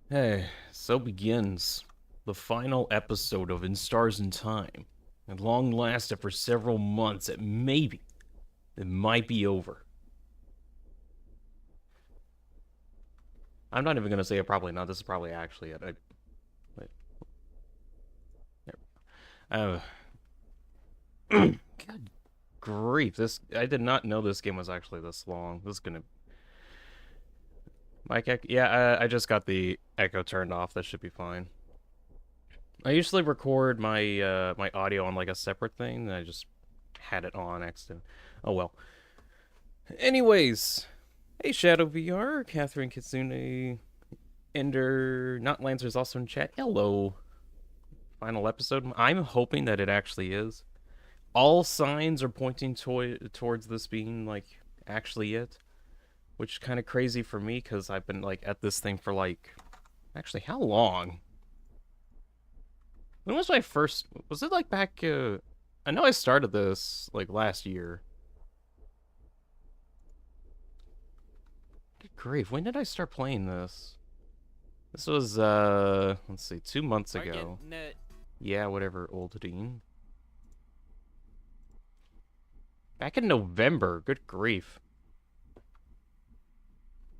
Hey, so begins the final episode of In Stars in Time. At long last, after several months, it might be over. I'm not even gonna say it. Probably not. This is probably actually it. Wait, uh, good grief! I did not know this game was actually this long. This is gonna Mike. Yeah, I just got the echo turned off. That should be fine. I usually record my audio on like a separate thing, and I just had it on accident. Oh well. Anyways, hey Shadow VR, Catherine Kitsune, Ender, Not Lancer's also in chat. Hello. Final episode. I'm hoping that it actually is. All signs are pointing towards this being like actually it, which is kind of crazy for me because I've been like at this thing for like actually how long? When was my first? Was it like back? I know I started this like last year. Good grief! When did I start playing this? This was let's see, 2 months ago. Yeah, whatever, old Dean. Back in November. Good grief.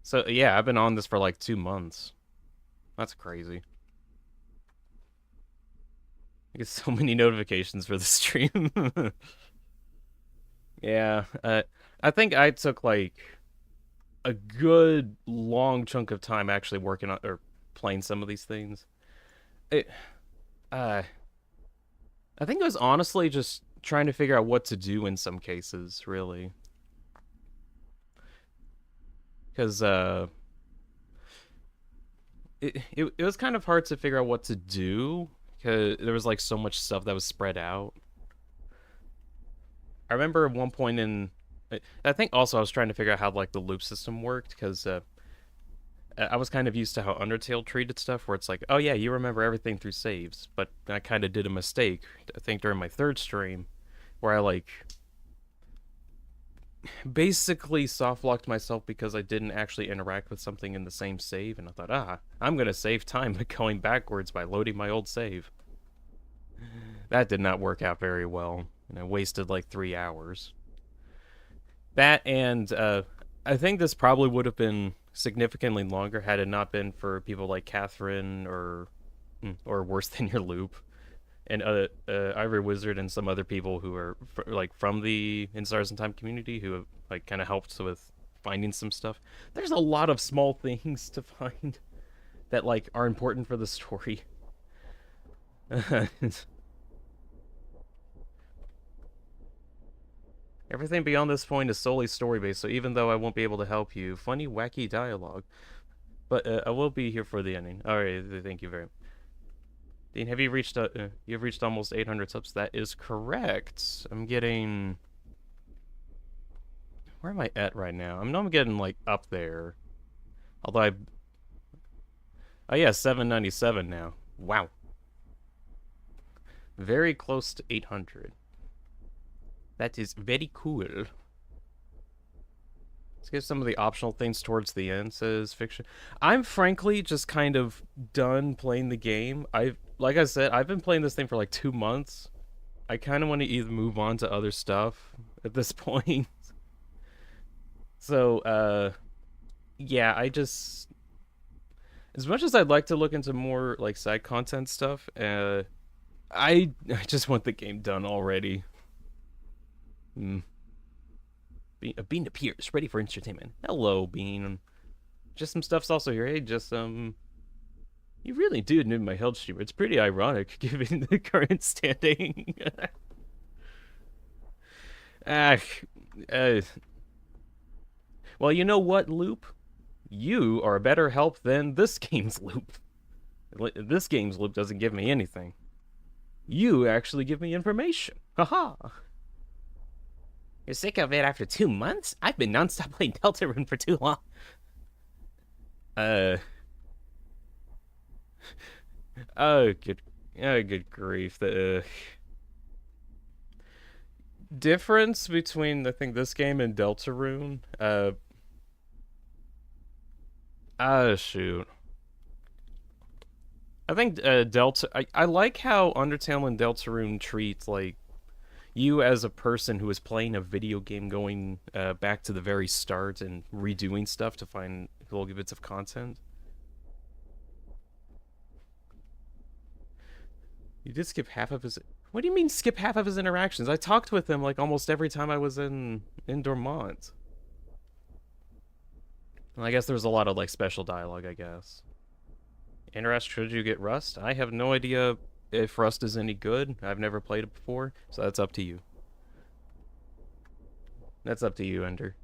So yeah, I've been on this for like 2 months. That's crazy. I get so many notifications for the stream. Yeah, I think I took like a good long chunk of time actually working on or playing some of these things. It, uh, I think it was honestly just trying to figure out what to do in some cases, really. Because it was kind of hard to figure out what to do because there was like so much stuff that was spread out. I remember at one point I think also I was trying to figure out how like the loop system worked because I was kind of used to how Undertale treated stuff, where it's like, oh yeah, you remember everything through saves, but I kind of did a mistake. I think during my third stream, where I like basically soft locked myself because I didn't actually interact with something in the same save, and I thought, I'm gonna save time by going backwards by loading my old save. That did not work out very well, and I wasted like 3 hours. That and I think this probably would have been significantly longer had it not been for people like Catherine or worse than your loop and Ivory Wizard and some other people who are like from the In Stars and Time community who have like kind of helped with finding some stuff. There's a lot of small things to find that like are important for the story. Everything beyond this point is solely story based, so even though I won't be able to help you, funny, wacky dialogue. But I will be here for the ending. All right, thank you very much. Dean, have you reached? You've reached almost 800 subs. That is correct. I'm getting. Where am I at right now? I know I'm getting like up there. Although I. Oh yeah, 797 now. Wow. Very close to 800. That is very cool. Let's get some of the optional things towards the end. Says fiction. I'm frankly just kind of done playing the game. Like I said, I've been playing this thing for like 2 months. I kind of want to either move on to other stuff at this point. So, yeah, I just as much as I'd like to look into more like side content stuff, I just want the game done already. Bean appears, ready for entertainment. Hello, Bean. Just some stuff's also here. Hey, just you really do need my health streamer. It's pretty ironic given the current standing. ah, uh, well, you know what, Loop? You are a better help than this game's Loop. This game's Loop doesn't give me anything. You actually give me information. Haha. You're sick of it after 2 months? I've been nonstop playing Deltarune for too long. Oh, good grief. The difference between I think this game and Deltarune, Ah, shoot. I think Delta. I like how Undertale and Deltarune treat like you as a person who is playing a video game, going back to the very start and redoing stuff to find little bits of content. You did skip half of his. What do you mean skip half of his interactions? I talked with him like almost every time I was in Dormont. Well, I guess there was a lot of like special dialogue. I guess. Interest, should you get Rust? I have no idea if Rust is any good. I've never played it before, so that's up to you. That's up to you, Ender.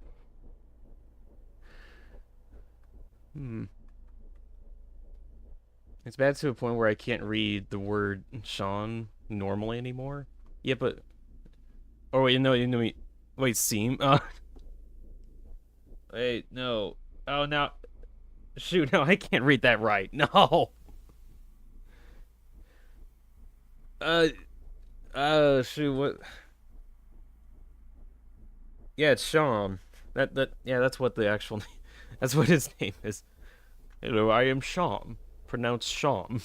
Hmm. It's bad to a point where I can't read the word Sean normally anymore. Yeah, but oh wait, no, no, wait, seem. Wait, no. Oh, now, shoot, no, I can't read that right. No. Uh, shoot, what? Yeah, it's Sean. Yeah, that's what the actual name. That's what his name is. Hello, I am Sean. Pronounced Sean.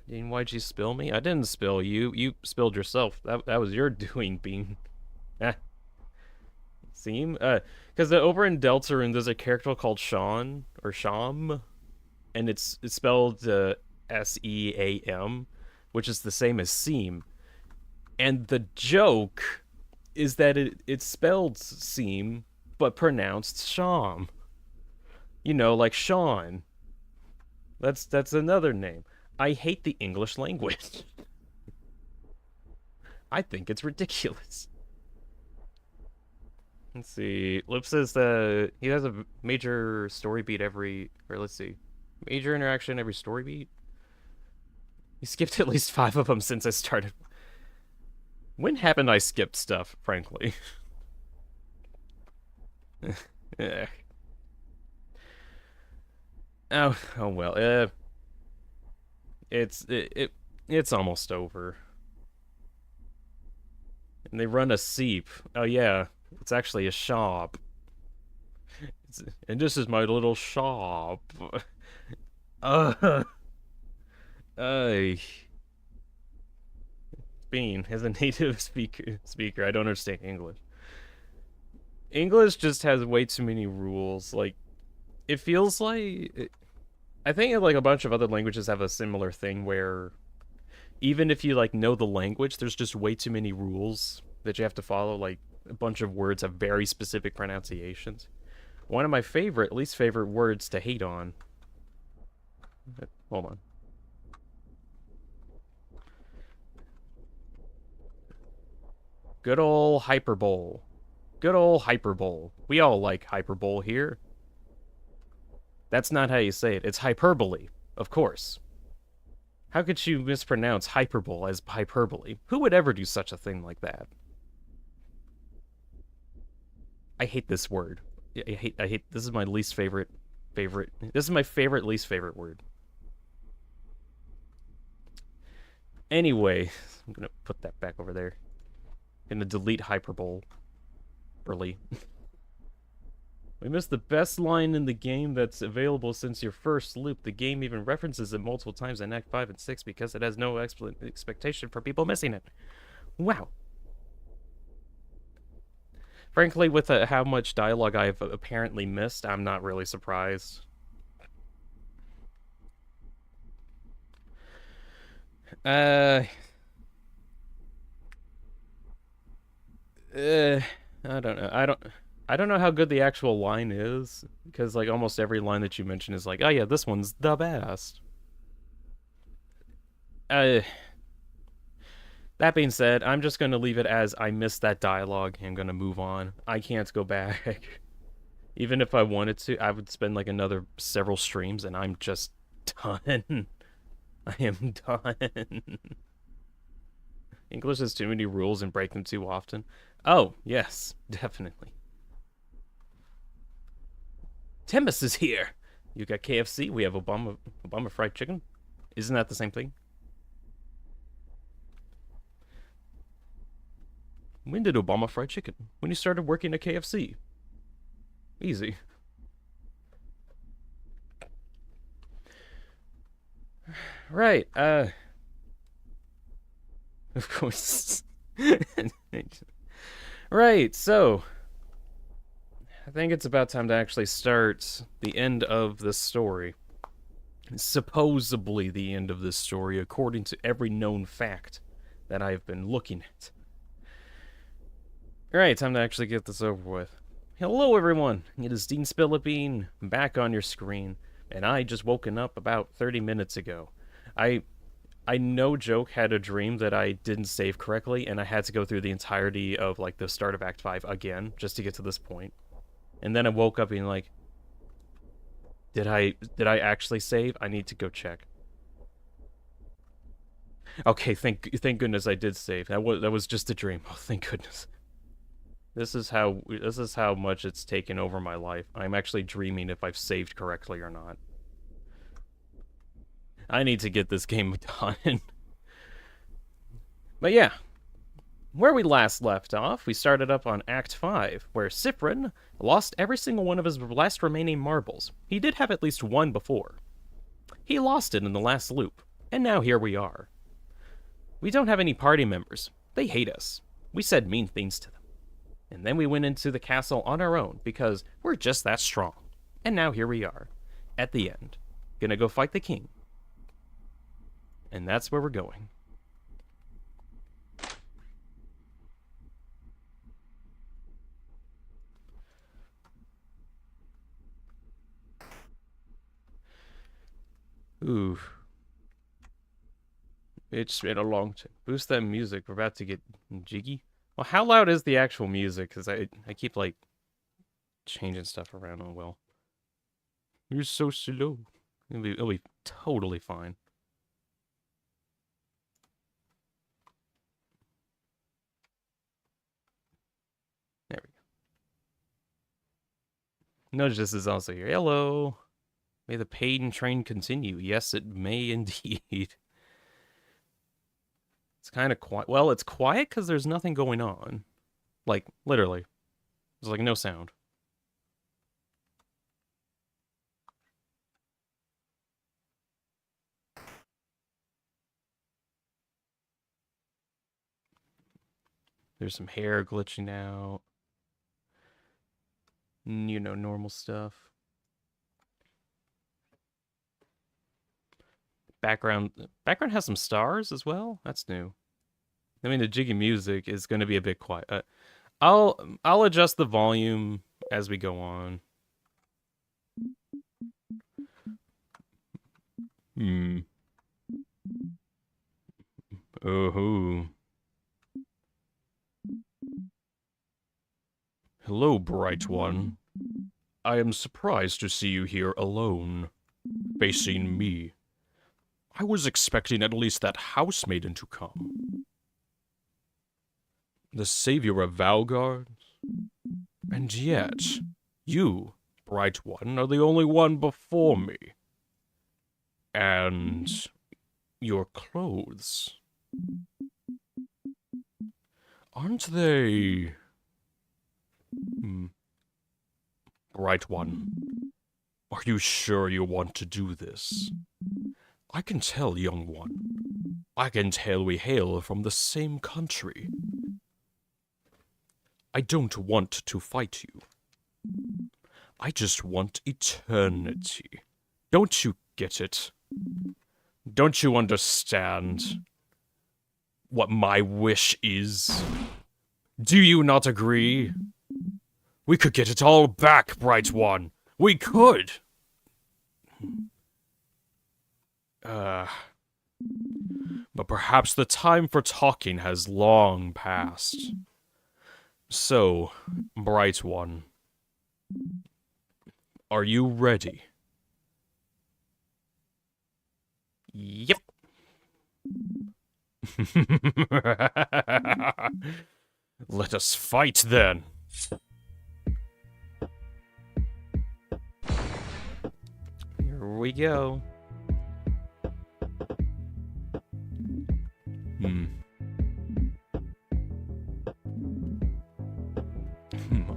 Dean, why'd you spill me? I didn't spill you. You spilled yourself. That was your doing, Bean. Eh. Seem? Because over in Deltarune, there's a character called Sean, or Sham, and it's spelled Seam, which is the same as Seam. And the joke is that it's spelled Seam, but pronounced Sham. You know, like Sean. That's another name. I hate the English language. I think it's ridiculous. Let's see. Lip says that he has a major story beat or let's see. Major interaction every story beat? He skipped at least 5 of them since I started. When happened I skipped stuff, frankly? Yeah. Oh well. It's almost over. And they run a seep. Oh yeah, it's actually a shop. And this is my little shop. Uh, uh, Bean, as a native speaker, I don't understand English. English just has way too many rules. Like, it feels like I think like a bunch of other languages have a similar thing where even if you like know the language, there's just way too many rules that you have to follow. Like a bunch of words have very specific pronunciations. One of my least favorite words to hate on. Hold on. Good old hyperbole. Good old hyperbole. We all like hyperbole here. That's not how you say it. It's hyperbole, of course. How could you mispronounce hyperbole as hyperbole? Who would ever do such a thing like that? I hate this word. I hate this is my least favorite this is my favorite least favorite word. Anyway, I'm gonna put that back over there. I'm gonna delete hyperbole. Early. We missed the best line in the game that's available since your first loop. The game even references it multiple times in Act 5 and 6 because it has no expectation for people missing it. Wow. Frankly, with how much dialogue I've apparently missed, I'm not really surprised. I don't know. I don't know how good the actual line is because like almost every line that you mention is like, oh yeah, this one's the best. That being said, I'm just gonna leave it as I missed that dialogue and I'm gonna move on. I can't go back. Even if I wanted to, I would spend like another several streams and I'm just done. I am done. English has too many rules and break them too often. Oh, yes, definitely. Timbus is here. You got KFC, we have Obama fried chicken. Isn't that the same thing? When did Obama fried chicken? When he started working at KFC. Easy. Right, of course. Right, so I think it's about time to actually start the end of this story. Supposedly the end of this story, according to every known fact that I've been looking at. Alright, time to actually get this over with. Hello everyone, it is Deanspillabean, back on your screen, and I just woken up about 30 minutes ago. I no joke had a dream that I didn't save correctly, and I had to go through the entirety of like the start of Act 5 again, just to get to this point. And then I woke up being like, did I actually save? I need to go check. Okay, thank goodness I did save. That was just a dream. Oh, thank goodness. This is how much it's taken over my life. I'm actually dreaming if I've saved correctly or not. I need to get this game done. But yeah, where we last left off, we started up on Act 5, where Siffrin lost every single one of his last remaining marbles. He did have at least one before. He lost it in the last loop, and now here we are. We don't have any party members. They hate us. We said mean things to them. And then we went into the castle on our own, because we're just that strong. And now here we are, at the end, gonna go fight the king. And that's where we're going. Ooh. It's been a long time. Boost that music. We're about to get jiggy. Well, how loud is the actual music? Because I keep, like, changing stuff around. Oh, well. You're so slow. It'll be totally fine. There we go. Notice is also here. Hello. May the pain train continue. Yes, it may indeed. It's kind of quiet. Well, it's quiet because there's nothing going on. Like, literally. There's, like, no sound. There's some hair glitching out. You know, normal stuff. Background has some stars as well. That's new. I mean, the jiggy music is going to be a bit quiet. I'll adjust the volume as we go on. Oh. Hello, bright one. I am surprised to see you here alone, facing me. I was expecting at least that housemaiden to come. The savior of Valgard? And yet, you, bright one, are the only one before me. And your clothes. Aren't they... Bright one, are you sure you want to do this? I can tell, young one. I can tell we hail from the same country. I don't want to fight you. I just want eternity. Don't you get it? Don't you understand what my wish is? Do you not agree? We could get it all back, bright one. We could! But perhaps the time for talking has long passed. So, bright one, are you ready? Yep. Let us fight then. Here we go.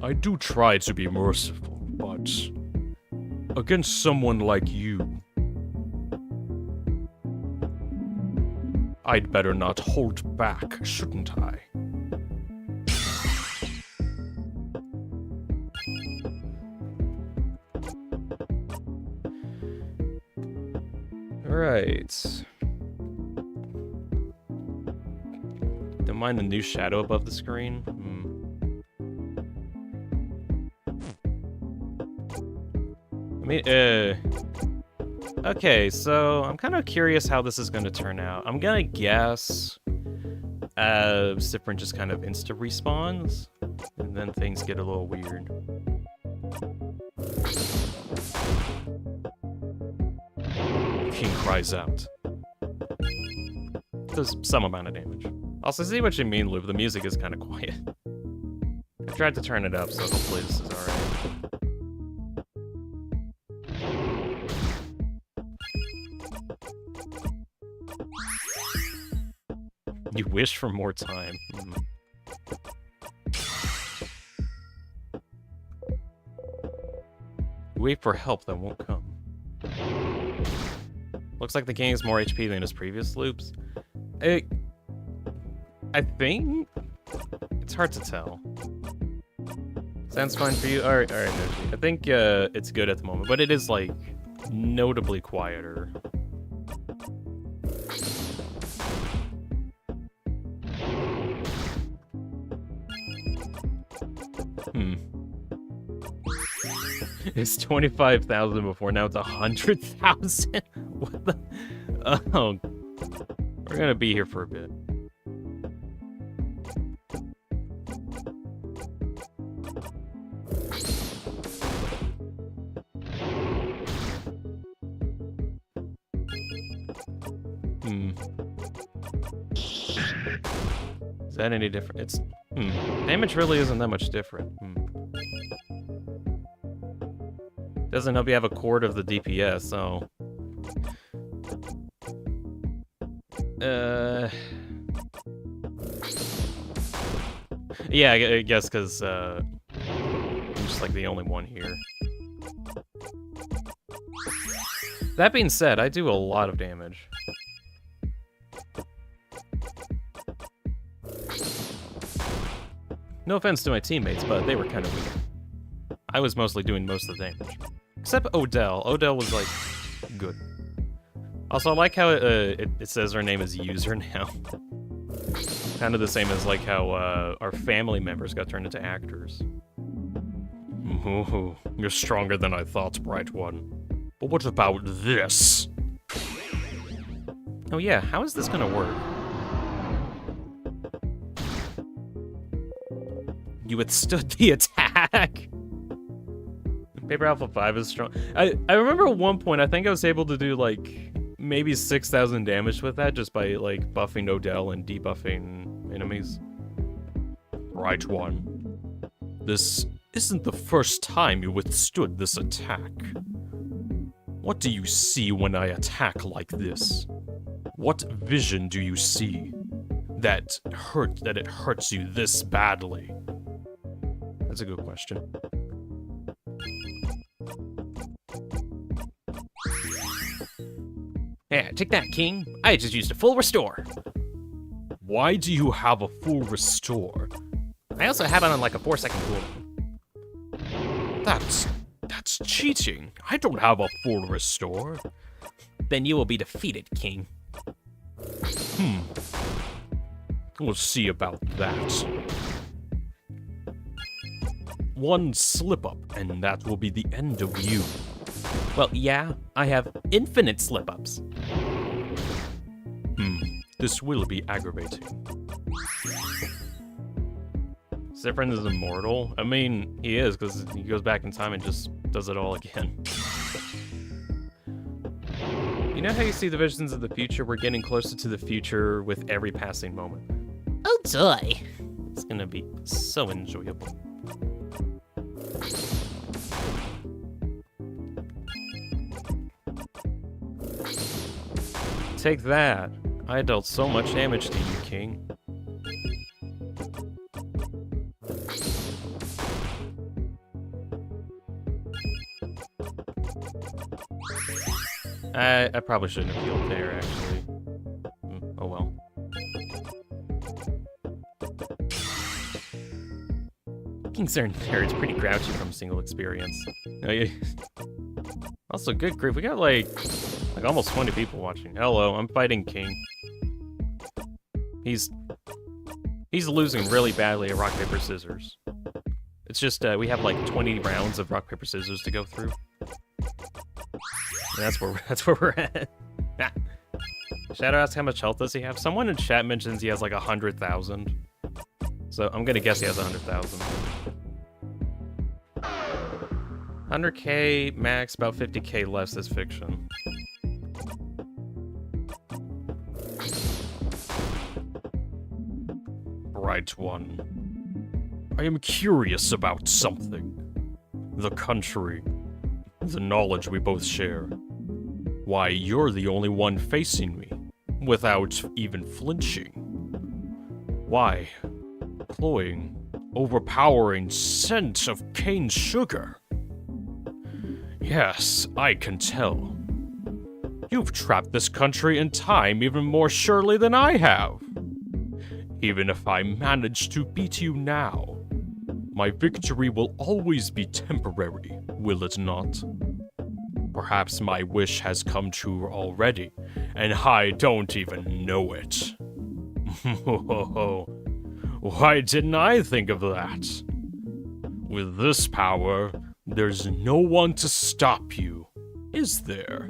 I do try to be merciful, that. Against someone like you. I'd better not hold back, shouldn't I? Alright. Don't mind the new shadow above the screen. I mean, okay, so I'm kind of curious how this is going to turn out. I'm gonna guess Siffrin just kind of insta-respawns, and then things get a little weird. King cries out. Does some amount of damage. Also, see what you mean, Lube. The music is kind of quiet. I tried to turn it up, so hopefully this is alright. You wish for more time. You wait for help that won't come. Looks like the gains more HP than his previous loops. I think? It's hard to tell. Sounds fine for you? Alright, Noji. I think it's good at the moment, but it is, like, notably quieter. It's 25,000 before, now it's 100,000? What the? Oh. We're gonna be here for a bit. Is that any different? It's... Damage really isn't that much different. Doesn't help you have a cord of the DPS, so... Yeah, I guess because, I'm just, like, the only one here. That being said, I do a lot of damage. No offense to my teammates, but they were kind of weak. I was mostly doing most of the damage. Except Odell. Odell was, like, good. Also, I like how it says her name is User now. Kind of the same as, like, how our family members got turned into actors. Ooh, you're stronger than I thought, Bright One. But what about this? Oh yeah, how is this gonna work? You withstood the attack! Paper Alpha 5 is strong. I remember at one point, I think I was able to do, like, maybe 6,000 damage with that just by, like, buffing Odell and debuffing enemies. Right One. This isn't the first time you withstood this attack. What do you see when I attack like this? What vision do you see that it hurts you this badly? That's a good question. Yeah, take that, King. I just used a full restore. Why do you have a full restore? I also have it on like a 4-second cooldown. That's cheating. I don't have a full restore. Then you will be defeated, King. We'll see about that. One slip-up, and that will be the end of you. Well, yeah, I have infinite slip-ups. This will be aggravating. Siffrin is immortal? I mean, he is, because he goes back in time and just does it all again. You know how you see the visions of the future? We're getting closer to the future with every passing moment. Oh, joy! It's gonna be so enjoyable. Take that. I dealt so much damage to you, King. I probably shouldn't have healed there, actually. Oh well. Vikings are nerds, pretty grouchy from single experience. Oh, yeah. Also, good grief, we got like almost 20 people watching. Hello, I'm fighting King. He's losing really badly at rock, paper, scissors. It's just, we have like 20 rounds of rock, paper, scissors to go through. And that's where we're at. Shadow asks how much health does he have? Someone in chat mentions he has like 100,000. So I'm gonna guess he has 100,000. 100k max, about 50k less is fiction. Right one. I am curious about something. The country. The knowledge we both share. Why, you're the only one facing me, without even flinching. Why? Cloying, overpowering scent of cane sugar. Yes, I can tell. You've trapped this country in time even more surely than I have. Even if I manage to beat you now, my victory will always be temporary, will it not? Perhaps my wish has come true already, and I don't even know it. Why didn't I think of that? With this power, there's no one to stop you, is there?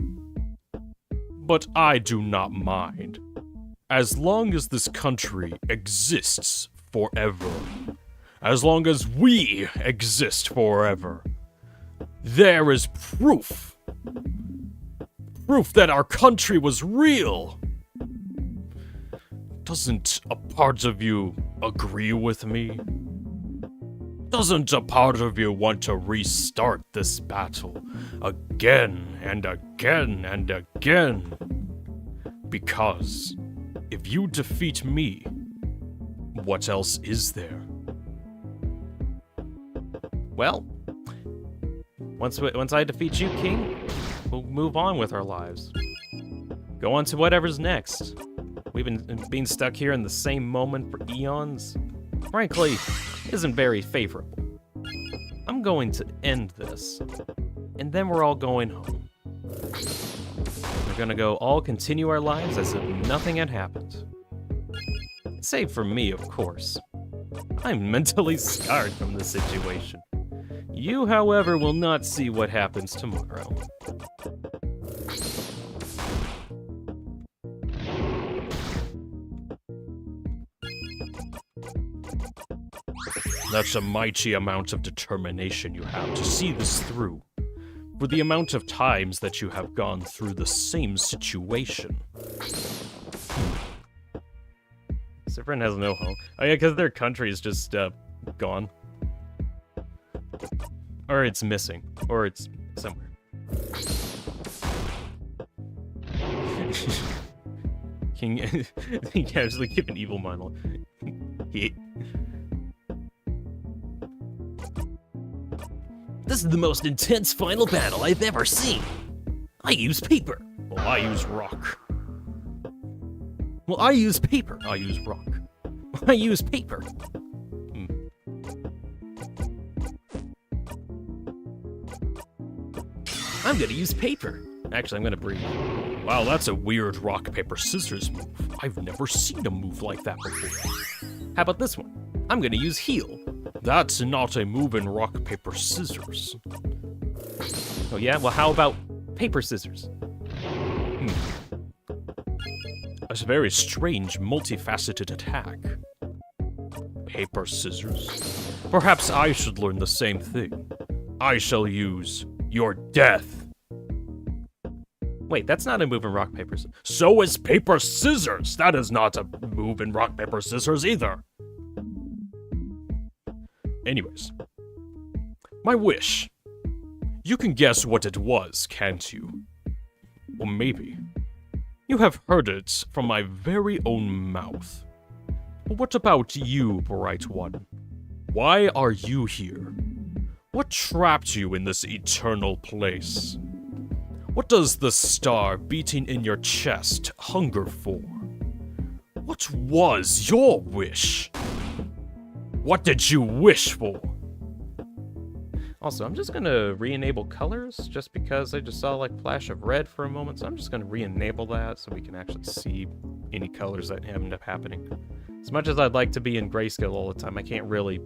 But I do not mind. As long as this country exists forever, as long as we exist forever, there is proof. Proof that our country was real. Doesn't a part of you agree with me? Doesn't a part of you want to restart this battle again and again and again? Because if you defeat me, what else is there? Well, once I defeat you, King, we'll move on with our lives. Go on to whatever's next. We've been being stuck here in the same moment for eons. Frankly, isn't very favorable. I'm going to end this, and then we're all going home. We're gonna go all continue our lives as if nothing had happened. Save for me, of course. I'm mentally scarred from this situation. You, however, will not see what happens tomorrow. That's a mighty amount of determination you have to see this through. For the amount of times that you have gone through the same situation. Siffrin has no home. Oh yeah, because their country is just, gone. Or it's missing. Or it's somewhere. King casually give an evil monologue. This is the most intense final battle I've ever seen. I use paper. Well, I use rock. Well, I use paper. I use rock. I use paper. I'm gonna use paper. Actually, I'm gonna breathe. Wow, that's a weird rock, paper, scissors move. I've never seen a move like that before. How about this one? I'm gonna use heal. That's not a move in rock, paper, scissors. Oh yeah? Well, how about paper, scissors? It's a very strange, multifaceted attack. Paper, scissors? Perhaps I should learn the same thing. I shall use your death. Wait, that's not a move in rock, paper, scissors. So is paper, scissors! That is not a move in rock, paper, scissors either. Anyways, my wish. You can guess what it was, can't you? Or maybe you have heard it from my very own mouth. But what about you, Bright One? Why are you here? What trapped you in this eternal place? What does the star beating in your chest hunger for? What was your wish? What did you wish for? Also, I'm just gonna re-enable colors, just because I just saw like flash of red for a moment, so I'm just gonna re-enable that so we can actually see any colors that end up happening. As much as I'd like to be in grayscale all the time, I can't really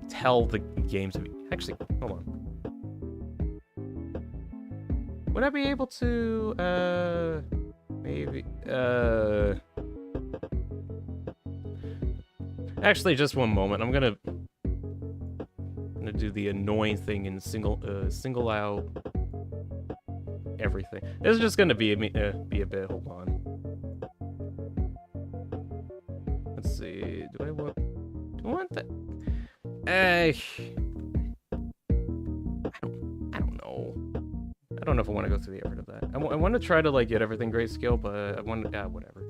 tell the game to be... Actually, hold on. Would I be able to, maybe, Actually, just one moment. I'm gonna do the annoying thing and single out everything. This is just gonna be a bit. Hold on. Let's see. Do I want that? I don't know. I don't know if I want to go through the effort of that. I want to try to like get everything grayscale, but I want to whatever.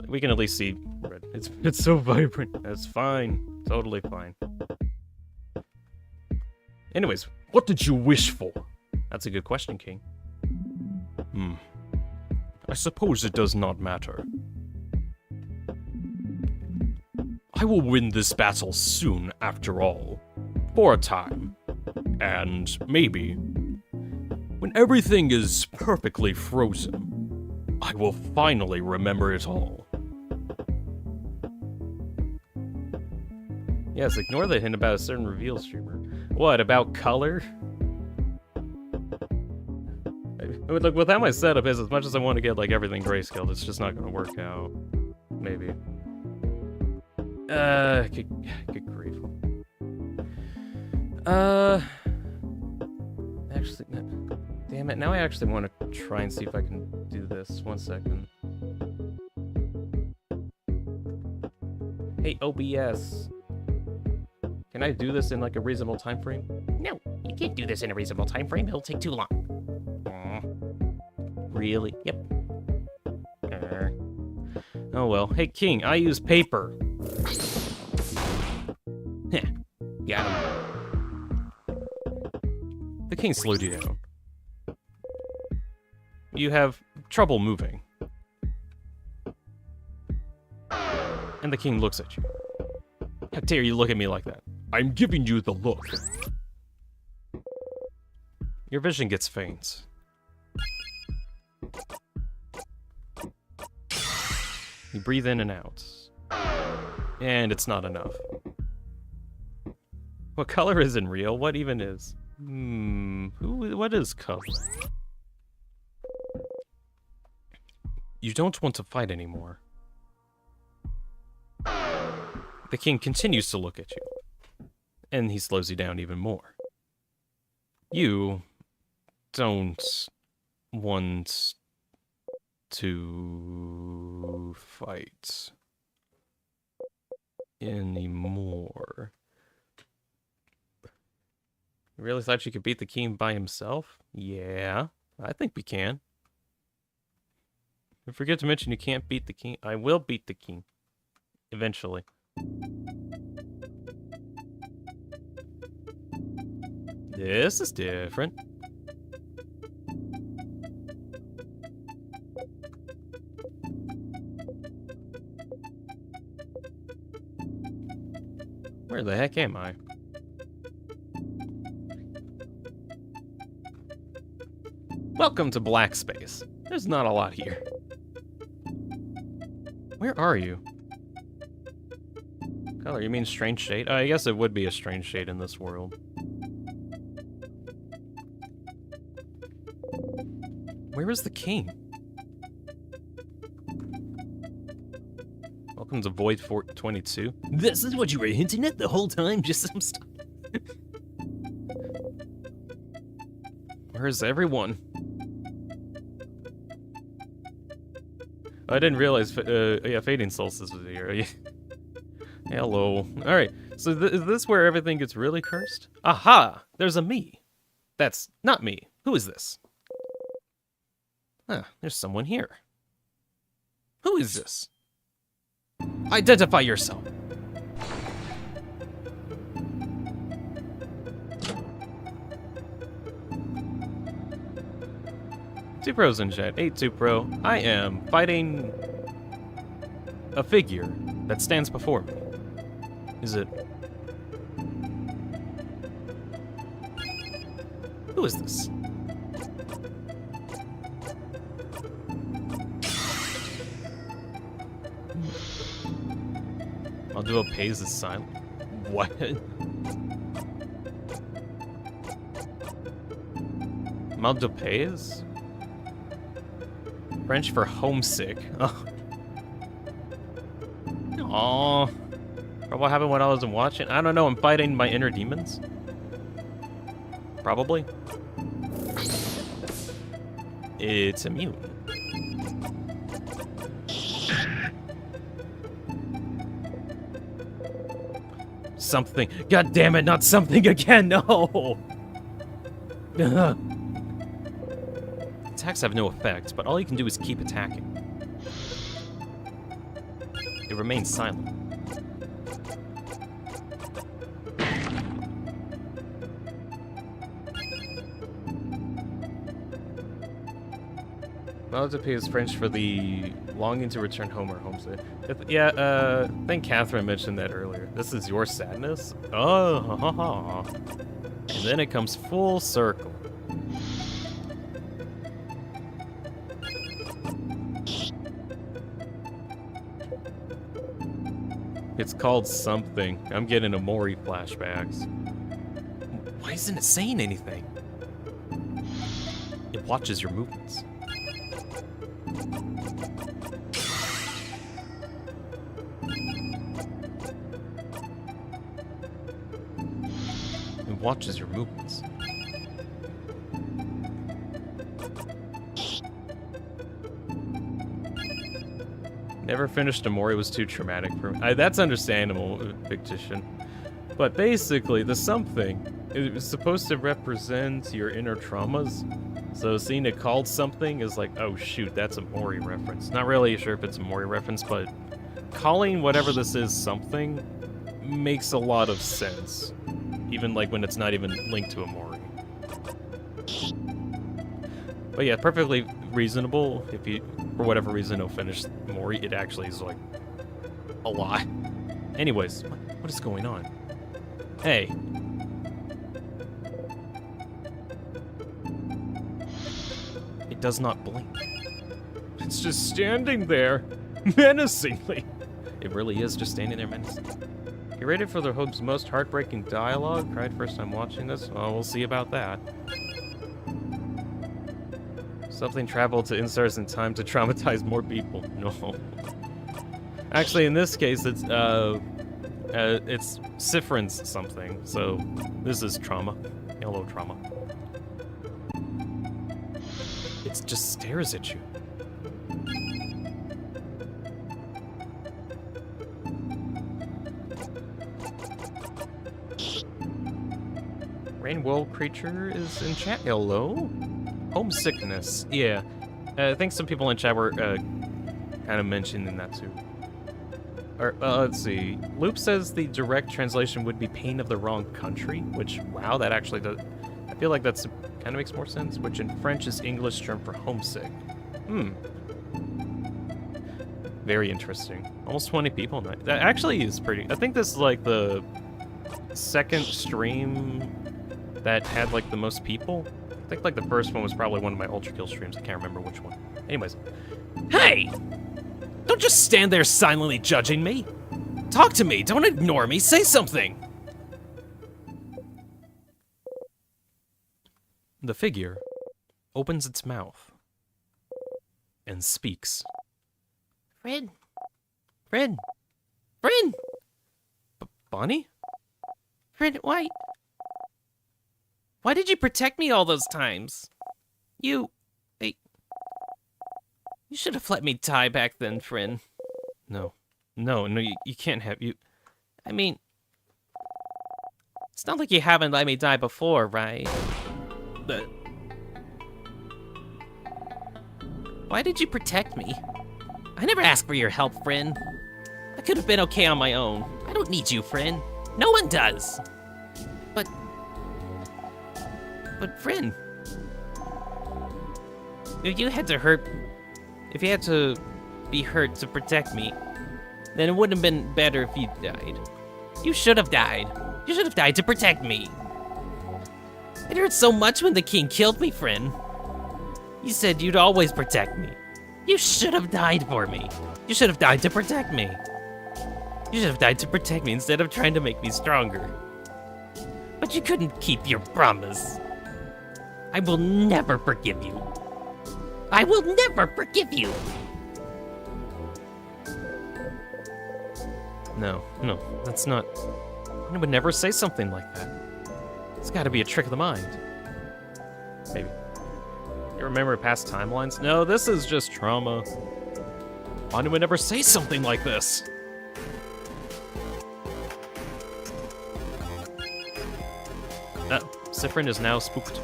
We can at least see red. It's so vibrant. That's fine. Totally fine. Anyways, What did you wish for? that's a good question, King. I suppose it does not matter. I will win this battle soon, after all. For a time. And maybe, when everything is perfectly frozen, I will finally remember it all. Yes, ignore the hint about a certain reveal streamer. What, about color? Look, with how my setup is, as much as I want to get like everything grayscale, it's just not going to work out. Maybe. Good grief. Actually, damn it, now I actually want to try and see if I can do this. 1 second. Hey, OBS. Can I do this in like a reasonable time frame? No, you can't do this in a reasonable time frame. It'll take too long. Really? Yep. Oh well. Hey, King, I use paper. Heh. Got him. The King slowed you down. You have trouble moving. And the King looks at you. How dare you look at me like that? I'm giving you the look. Your vision gets faint. You breathe in and out. And it's not enough. What color isn't real? What even is? What is color? You don't want to fight anymore. The King continues to look at you. And he slows you down even more. You don't want to fight anymore. You really thought you could beat the King by himself? Yeah, I think we can. And forget to mention you can't beat the King. I will beat the King. Eventually. This is different. Where the heck am I? Welcome to Black Space. There's not a lot here. Where are you? Color, you mean strange shade? I guess it would be a strange shade in this world. Where is the King? Welcome to Void 22. This is what you were hinting at the whole time? Just some stuff. Where's everyone? I didn't realize, yeah, Fading Solstice was here. Hello. Alright, so is this where everything gets really cursed? Aha! There's a me. That's not me. Who is this? Huh, there's someone here. Who is this? Identify yourself. 2 pros in chat. 82 pro. I am fighting a figure that stands before me. Is it? Who is this? Malduo pays is silent. What? Malduo pays? French for homesick. Oh. Aww. What happened when I wasn't watching? I don't know, I'm fighting my inner demons. Probably. It's immune. Something. God damn it, not something again, no! Ugh. Attacks have no effect, but all you can do is keep attacking. It remains silent. Maldipe is French for the longing to return home or homesick. Yeah, I think Catherine mentioned that earlier. This is your sadness? Oh, ha, ha, ha. And then it comes full circle. It's called something. I'm getting Amori flashbacks. Why isn't it saying anything? It watches your movements. It watches your movements. Never finished Amori, was too traumatic for me. That's understandable, fictitious. But basically, the something is supposed to represent your inner traumas. So seeing it called something is like, oh shoot, that's a Mori reference. Not really sure if it's a Mori reference, but calling whatever this is something makes a lot of sense. Even like when it's not even linked to a Mori. But yeah, perfectly reasonable if you, for whatever reason, don't finish Mori. It actually is like a lot. Anyways, what is going on? Hey. It does not blink. It's just standing there, menacingly. It really is just standing there menacingly. You rated for the Hope's most heartbreaking dialogue? Cried first time watching this? Well, we'll see about that. Something traveled to Instars in time to traumatize more people. No. Actually, in this case, it's Siffrin's something. So this is trauma. Hello, trauma. It just stares at you. Rainbow creature is in chat. Hello. Homesickness. Yeah. I think some people in chat were kind of mentioning that too. Or, let's see. Loop says the direct translation would be pain of the wrong country, which, wow, that actually does. I feel like that's kind of makes more sense, which in French is English term for homesick. Very interesting. Almost 20 people now. That actually is pretty. I think this is like the second stream that had like the most people. I think like the first one was probably one of my Ultra Kill streams. I can't remember which one. Anyways. Hey! Don't just stand there silently judging me. Talk to me. Don't ignore me. Say something. The figure opens its mouth and speaks. Fred? Bonnie? Fred, why did you protect me all those times? You should have let me die back then, Frin. No, you can't have you. I mean, it's not like you haven't let me die before, right? But why did you protect me? I never asked for your help, Frin. I could have been okay on my own. I don't need you, Frin. No one does. But Frin, if you had to be hurt to protect me, then it wouldn't have been better if you died. You should have died. You should have died to protect me. It hurt so much when the king killed me, friend. You said you'd always protect me. You should have died for me. You should have died to protect me. You should have died to protect me instead of trying to make me stronger. But you couldn't keep your promise. I will never forgive you. I will never forgive you. No, that's not... I would never say something like that. It's gotta be a trick of the mind. Maybe. You remember past timelines? No, this is just trauma. Why would never say something like this? Siffrin is now spooked.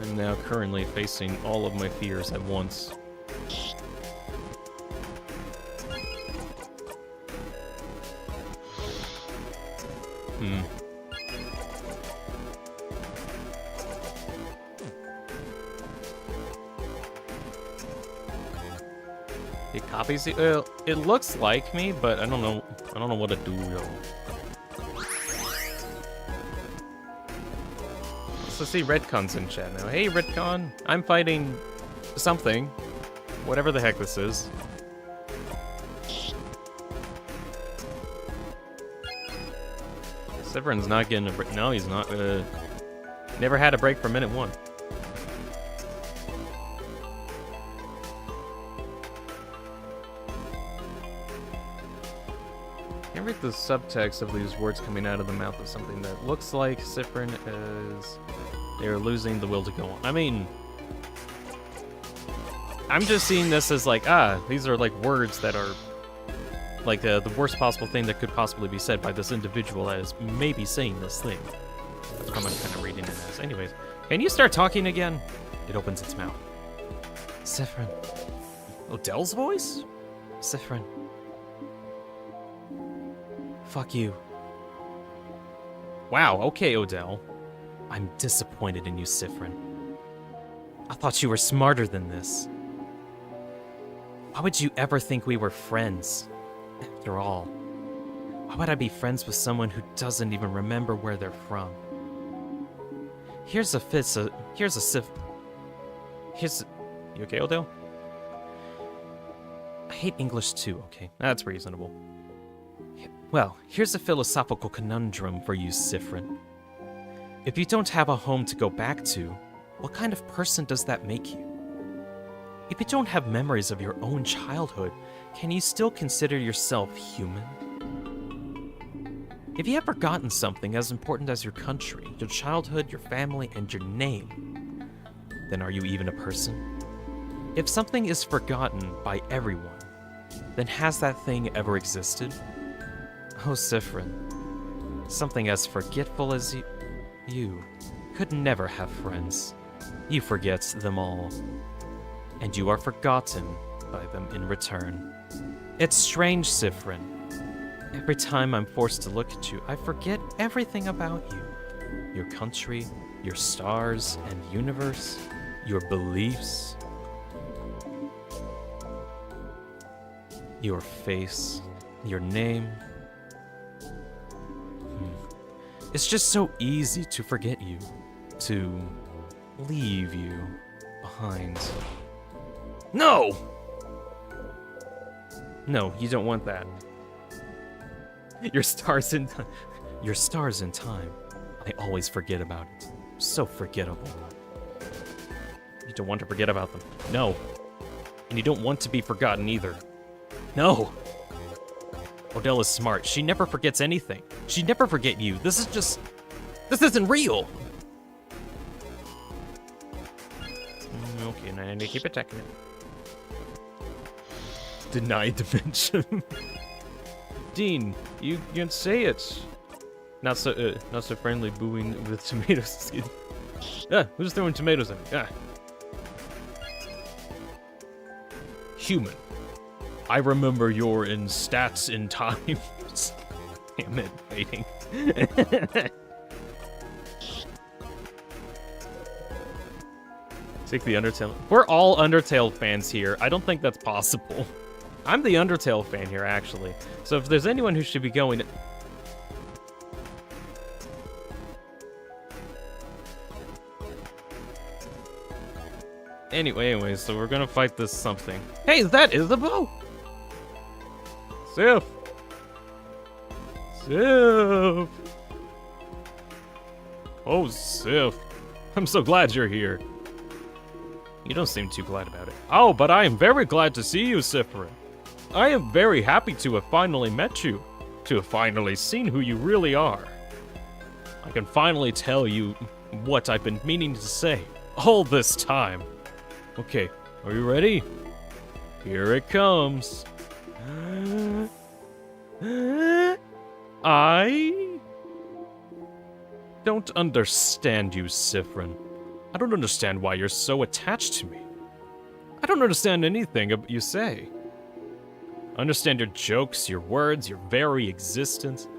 I'm now currently facing all of my fears at once. It copies the. It looks like me, but I don't know. I don't know what to do though. So see, Redcon's in chat now. Hey, Redcon, I'm fighting something, whatever the heck this is. Siffrin's not getting a break. No, he's not. Never had a break for minute 1. Can't read the subtext of these words coming out of the mouth of something that looks like Siffrin is. They're losing the will to go on. I mean, I'm just seeing this as like, these are like words that are like the worst possible thing that could possibly be said by this individual that is maybe saying this thing. That's what I'm kind of reading it as. Anyways, can you start talking again? It opens its mouth. Siffrin. Odell's voice? Siffrin. Fuck you. Wow, okay, Odell. I'm disappointed in you, Siffrin. I thought you were smarter than this. Why would you ever think we were friends? After all, why would I be friends with someone who doesn't even remember where they're from? You okay, Odell? I hate English too, okay? That's reasonable. Well, here's a philosophical conundrum for you, Siffrin. If you don't have a home to go back to, what kind of person does that make you? If you don't have memories of your own childhood, can you still consider yourself human? Have you ever forgotten something as important as your country, your childhood, your family, and your name? Then are you even a person? If something is forgotten by everyone, then has that thing ever existed? Oh, Siffrin, something as forgetful as you could never have friends. You forget them all, and you are forgotten by them in return. It's strange, Siffrin. Every time I'm forced to look at you, I forget everything about you. Your country, your stars and universe, your beliefs, your face, your name. It's just so easy to forget you, to leave you behind. No! No, you don't want that. Your stars in time. I always forget about it. So forgettable. You don't want to forget about them. No. And you don't want to be forgotten either. No. Odell is smart. She never forgets anything. She'd never forget you. This isn't real. Okay, now I need to keep attacking it. Denied dimension. Dean, you can say it. Not so friendly booing with tomato skin. Who's throwing tomatoes at me? Human. I remember you're in stats in time. Damn it, waiting. Take the Undertale. We're all Undertale fans here. I don't think that's possible. I'm the Undertale fan here, actually. So if there's anyone who should be going... Anyway, so we're gonna fight this something. Hey, that is the bow! Sif! Sif! Oh, Sif. I'm so glad you're here. You don't seem too glad about it. Oh, but I am very glad to see you, Siffrin. I am very happy to have finally met you, to have finally seen who you really are. I can finally tell you what I've been meaning to say all this time. Okay, are you ready? Here it comes. I don't understand you, Siffrin. I don't understand why you're so attached to me. I don't understand anything you say. I understand your jokes, your words, your very existence.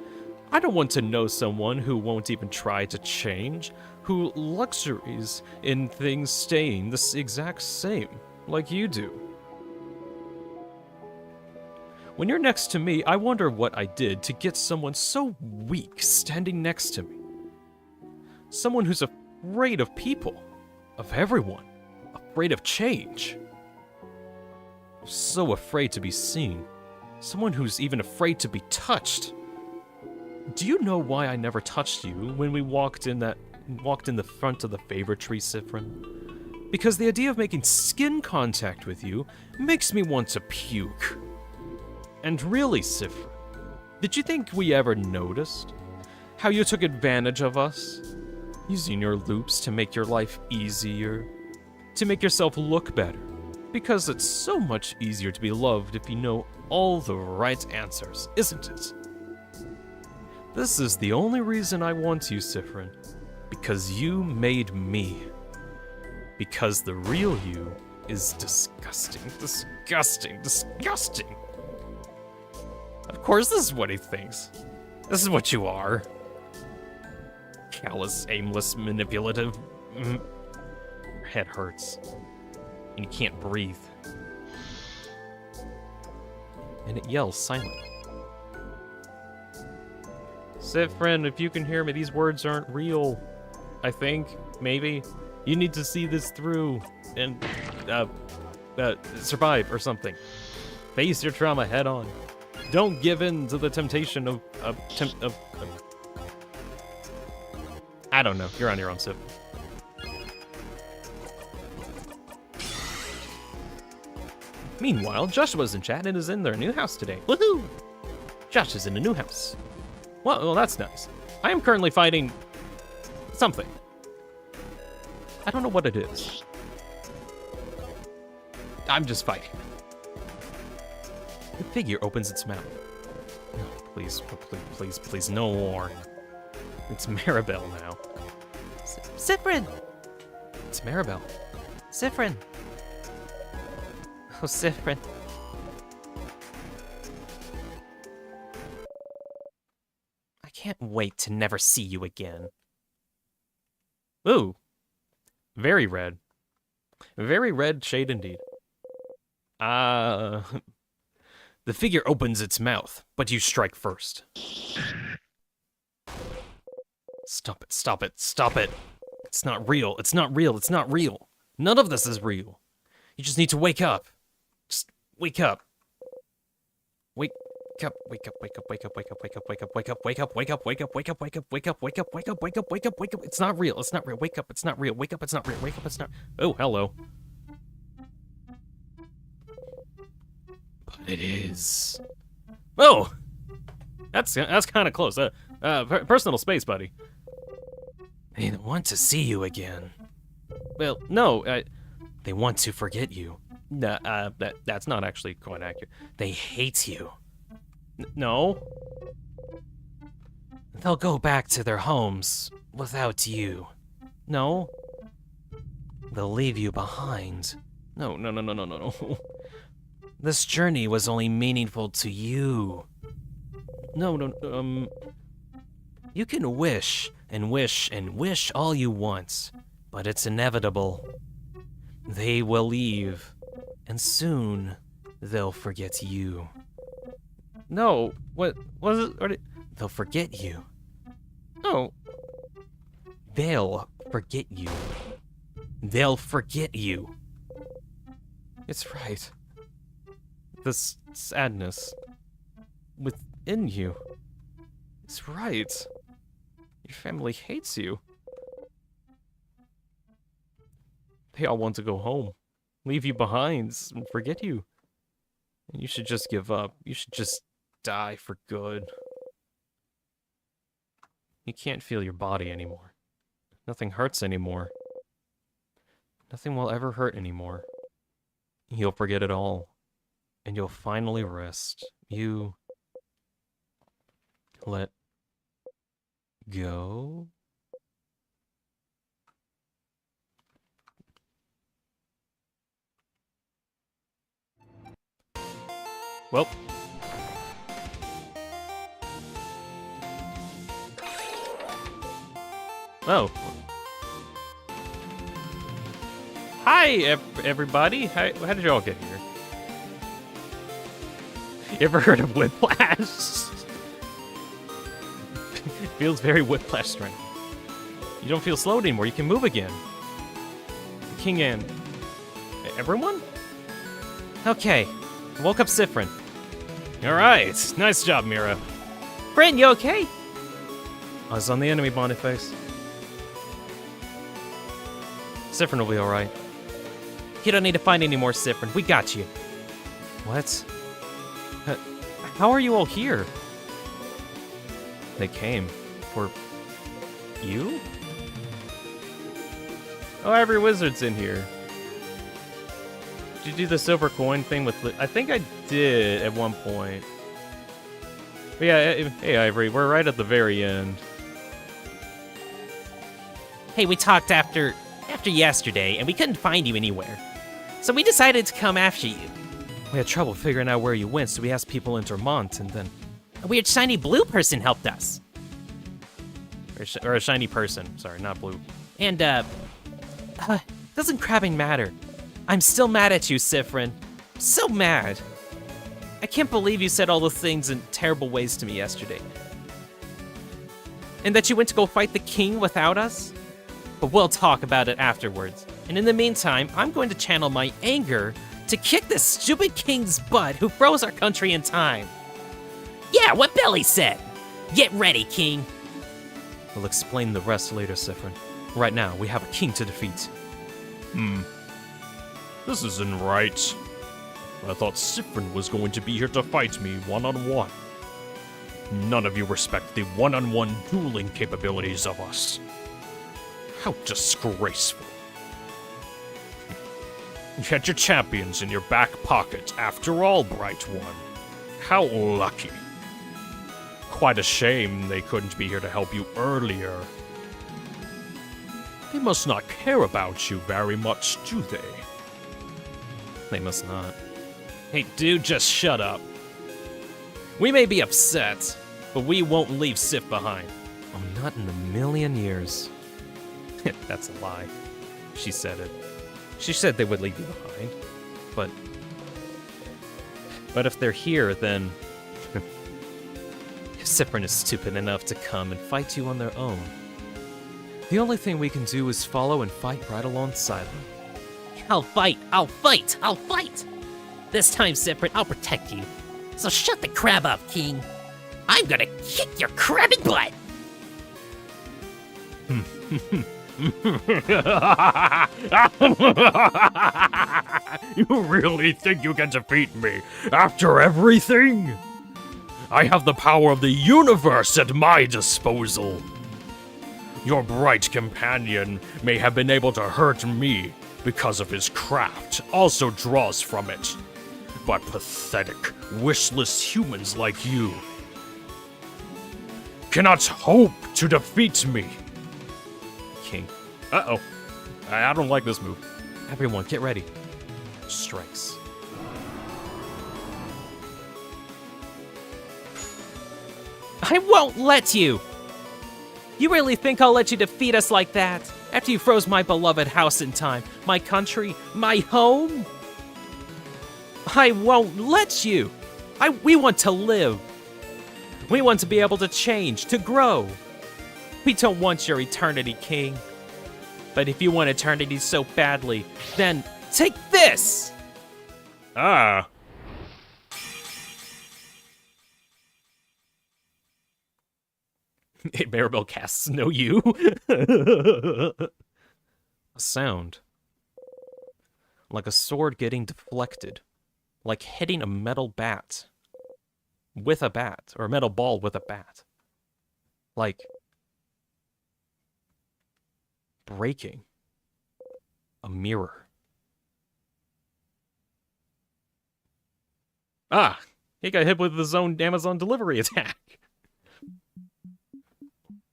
I don't want to know someone who won't even try to change, who luxuries in things staying the exact same, like you do. When you're next to me, I wonder what I did to get someone so weak standing next to me. Someone who's afraid of people, of everyone, afraid of change. So afraid to be seen. Someone who's even afraid to be touched. Do you know why I never touched you when we walked in the front of the favor tree, Siffrin? Because the idea of making skin contact with you makes me want to puke. And really, Siffrin, did you think we ever noticed how you took advantage of us? Using your loops to make your life easier, to make yourself look better. Because it's so much easier to be loved if you know all the right answers, isn't it? This is the only reason I want you, Siffrin. Because you made me. Because the real you is disgusting, disgusting, disgusting. Of course this is what he thinks. This is what you are. Callous, aimless, manipulative. Your head hurts. And you can't breathe. And it yells silently. Siffrin, if you can hear me, these words aren't real. I think, maybe. You need to see this through and, survive or something. Face your trauma head on. Don't give in to the temptation of I don't know. You're on your own, Sif. Meanwhile, Joshua's in chat and is in their new house today. Woohoo! Josh is in a new house. Well, that's nice. I am currently fighting something. I don't know what it is. I'm just fighting. The figure opens its mouth. No, please, no more. It's Maribel now. Siffrin! It's Maribel. Siffrin! Oh, Siffrin. I can't wait to never see you again. Ooh. Very red. Very red shade indeed. The figure opens its mouth, but you strike first. Stop it, stop it, stop it. It's not real, it's not real, it's not real. None of this is real. You just need to wake up. Just wake up. Wake up, wake up, wake up, wake up, wake up, wake up, wake up, wake up, wake up, wake up, wake up, wake up, wake up, wake up, wake up, wake up, wake up, wake up, wake up. It's not real, it's not real. Wake up, it's not real. Wake up, it's not real. Wake up, it's not. Oh, hello. But it is. Oh! That's kind of close. Personal space, buddy. They want to see you again. Well, no, they want to forget you. That's not actually quite accurate. They hate you. No. They'll go back to their homes without you. No. They'll leave you behind. No. This journey was only meaningful to you. No, you can wish and wish and wish all you want, but it's inevitable. They will leave, and soon they'll forget you. No, what was it? They'll forget you. No. They'll forget you. They'll forget you. It's right. This sadness within you. It's right. Your family hates you. They all want to go home, leave you behind, and forget you. And you should just give up. You should just die for good. You can't feel your body anymore. Nothing hurts anymore. Nothing will ever hurt anymore. You'll forget it all. And you'll finally rest. You let go. Well. Oh. Hi, everybody. How did you all get here? You ever heard of whiplash? Feels very whiplash strength. You don't feel slowed anymore. You can move again. King and everyone? Okay. Woke up Siffrin. Alright. Nice job, Mira. Brent, you okay? I was on the enemy, Boniface. Siffrin will be alright. You don't need to find any more Siffrin. We got you. What? How are you all here? They came for you? Oh, every wizard's in here. Did you do the silver coin thing with... I think I did at one point. But yeah, hey Ivory, we're right at the very end. Hey, we talked after yesterday, and we couldn't find you anywhere. So we decided to come after you. We had trouble figuring out where you went, so we asked people in Vermont, and then... A weird shiny blue person helped us. Or a shiny person. Sorry, not blue. And, doesn't crabbing matter. I'm still mad at you, Siffrin. So mad. I can't believe you said all those things in terrible ways to me yesterday. And that you went to go fight the king without us? But we'll talk about it afterwards. And in the meantime, I'm going to channel my anger to kick this stupid king's butt who froze our country in time. Yeah, what Billy said. Get ready, king. We'll explain the rest later, Siffrin. Right now, we have a king to defeat. This isn't right. I thought Siffrin was going to be here to fight me one-on-one. None of you respect the one-on-one dueling capabilities of us. How disgraceful. You had your champions in your back pocket after all, Bright One. How lucky. Quite a shame they couldn't be here to help you earlier. They must not care about you very much, do they? They must not. Hey, dude, just shut up. We may be upset, but we won't leave Sif behind. Oh, not in a million years. That's a lie. She said it. She said they would leave you behind. But if they're here, then... Siffrin is stupid enough to come and fight you on their own. The only thing we can do is follow and fight right alongside them. I'll fight! I'll fight! I'll fight! This time, Siffrin, I'll protect you. So shut the crab up, King. I'm gonna kick your crabby butt! You really think you can defeat me after everything? I have the power of the universe at my disposal. Your bright companion may have been able to hurt me because of his craft, also draws from it. But pathetic, wishless humans like you cannot hope to defeat me. King. Uh-oh. I don't like this move. Everyone, get ready. Strikes. I won't let you! You really think I'll let you defeat us like that? After you froze my beloved house in time, my country, my home? I won't let you! We want to live. We want to be able to change, to grow. We don't want your eternity, King. But if you want eternity so badly, then take this! Ah. Hey, Maribel casts know you. A sound. Like a sword getting deflected. Like hitting a metal bat. With a bat. Or a metal ball with a bat. Like breaking a mirror. Ah! He got hit with his own Amazon delivery attack.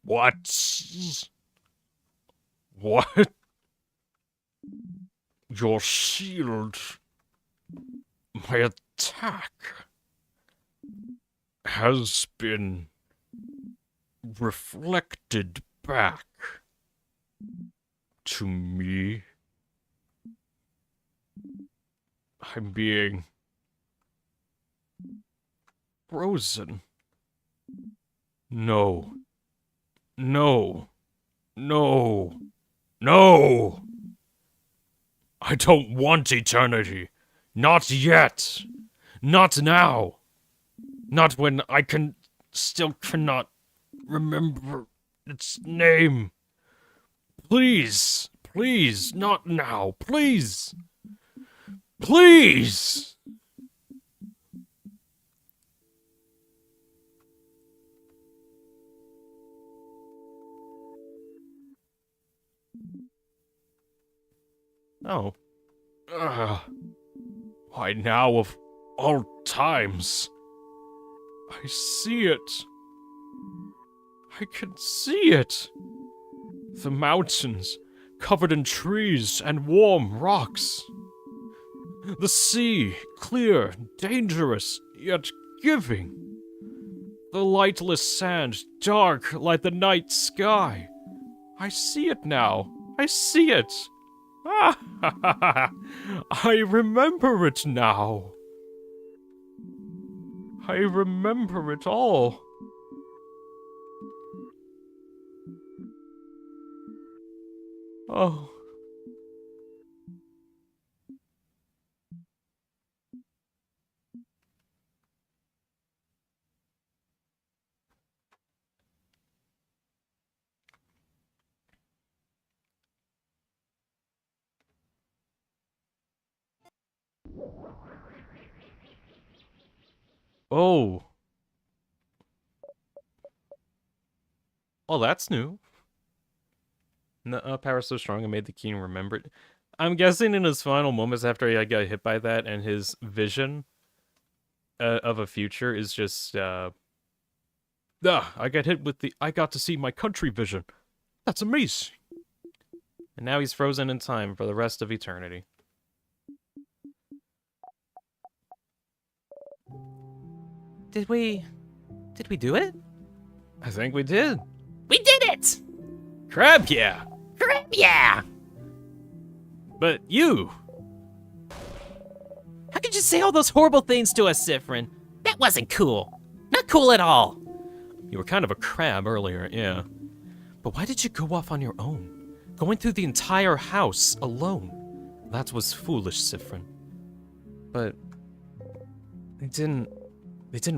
What? What? Your shield. My attack has been reflected back to me. I'm being frozen. No. No. No. No! I don't want eternity. Not yet. Not now. Not when I still cannot remember its name. Please. Please. Not now. Please. Please! Oh. Why now of all times? I see it. I can see it. The mountains, covered in trees and warm rocks. The sea, clear, dangerous, yet giving. The lightless sand, dark like the night sky. I see it now. I see it. Ah, I remember it now. I remember it all. Oh. Oh. Oh, that's new. No, power so strong, I made the king remember it. I'm guessing in his final moments after he got hit by that, and his vision of a future is just, I got to see my country vision. That's amazing. And now he's frozen in time for the rest of eternity. Did we do it? I think we did. We did it! Crap, yeah. Crap, yeah! But you. How could you say all those horrible things to us, Siffrin? That wasn't cool. Not cool at all. You were kind of a crab earlier, yeah. But why did you go off on your own? Going through the entire house alone? That was foolish, Siffrin. But they didn't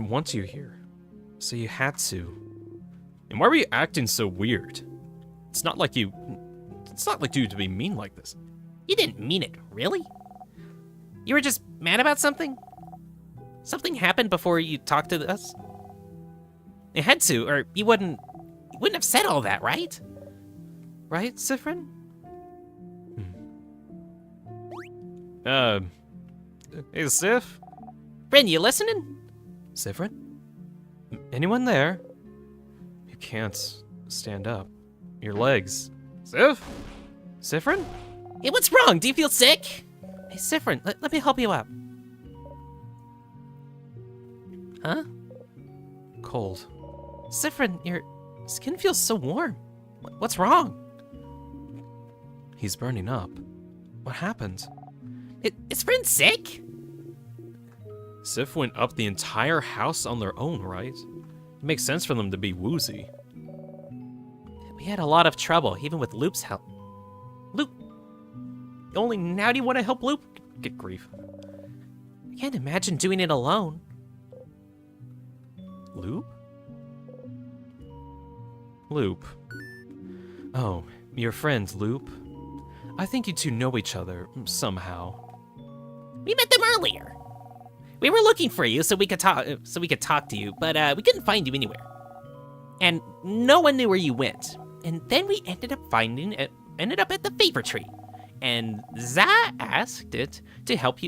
want you here. So you had to. And why were you acting so weird? It's not like you to be mean like this. You didn't mean it, really? You were just mad about something? Something happened before you talked to us? You had to, or you wouldn't have said all that, right? Right, Siffrin? Hey, Sif? Bryn, you listening? Siffrin? Anyone there? You can't stand up. Your legs. Sif? Siffrin? Hey, what's wrong? Do you feel sick? Hey, Siffrin, let me help you up. Huh? Cold. Siffrin, your skin feels so warm. What's wrong? He's burning up. What happened? Is Friend sick? Sif went up the entire house on their own, right? It makes sense for them to be woozy. We had a lot of trouble, even with Loop's help. Loop! Only now do you want to help Loop? Get grief. I can't imagine doing it alone. Loop? Loop. Oh, your friend Loop? I think you two know each other, somehow. We met them earlier. We were looking for you so we could talk to you, but we couldn't find you anywhere. And no one knew where you went. And then we ended up at the favor tree. And Za asked it to help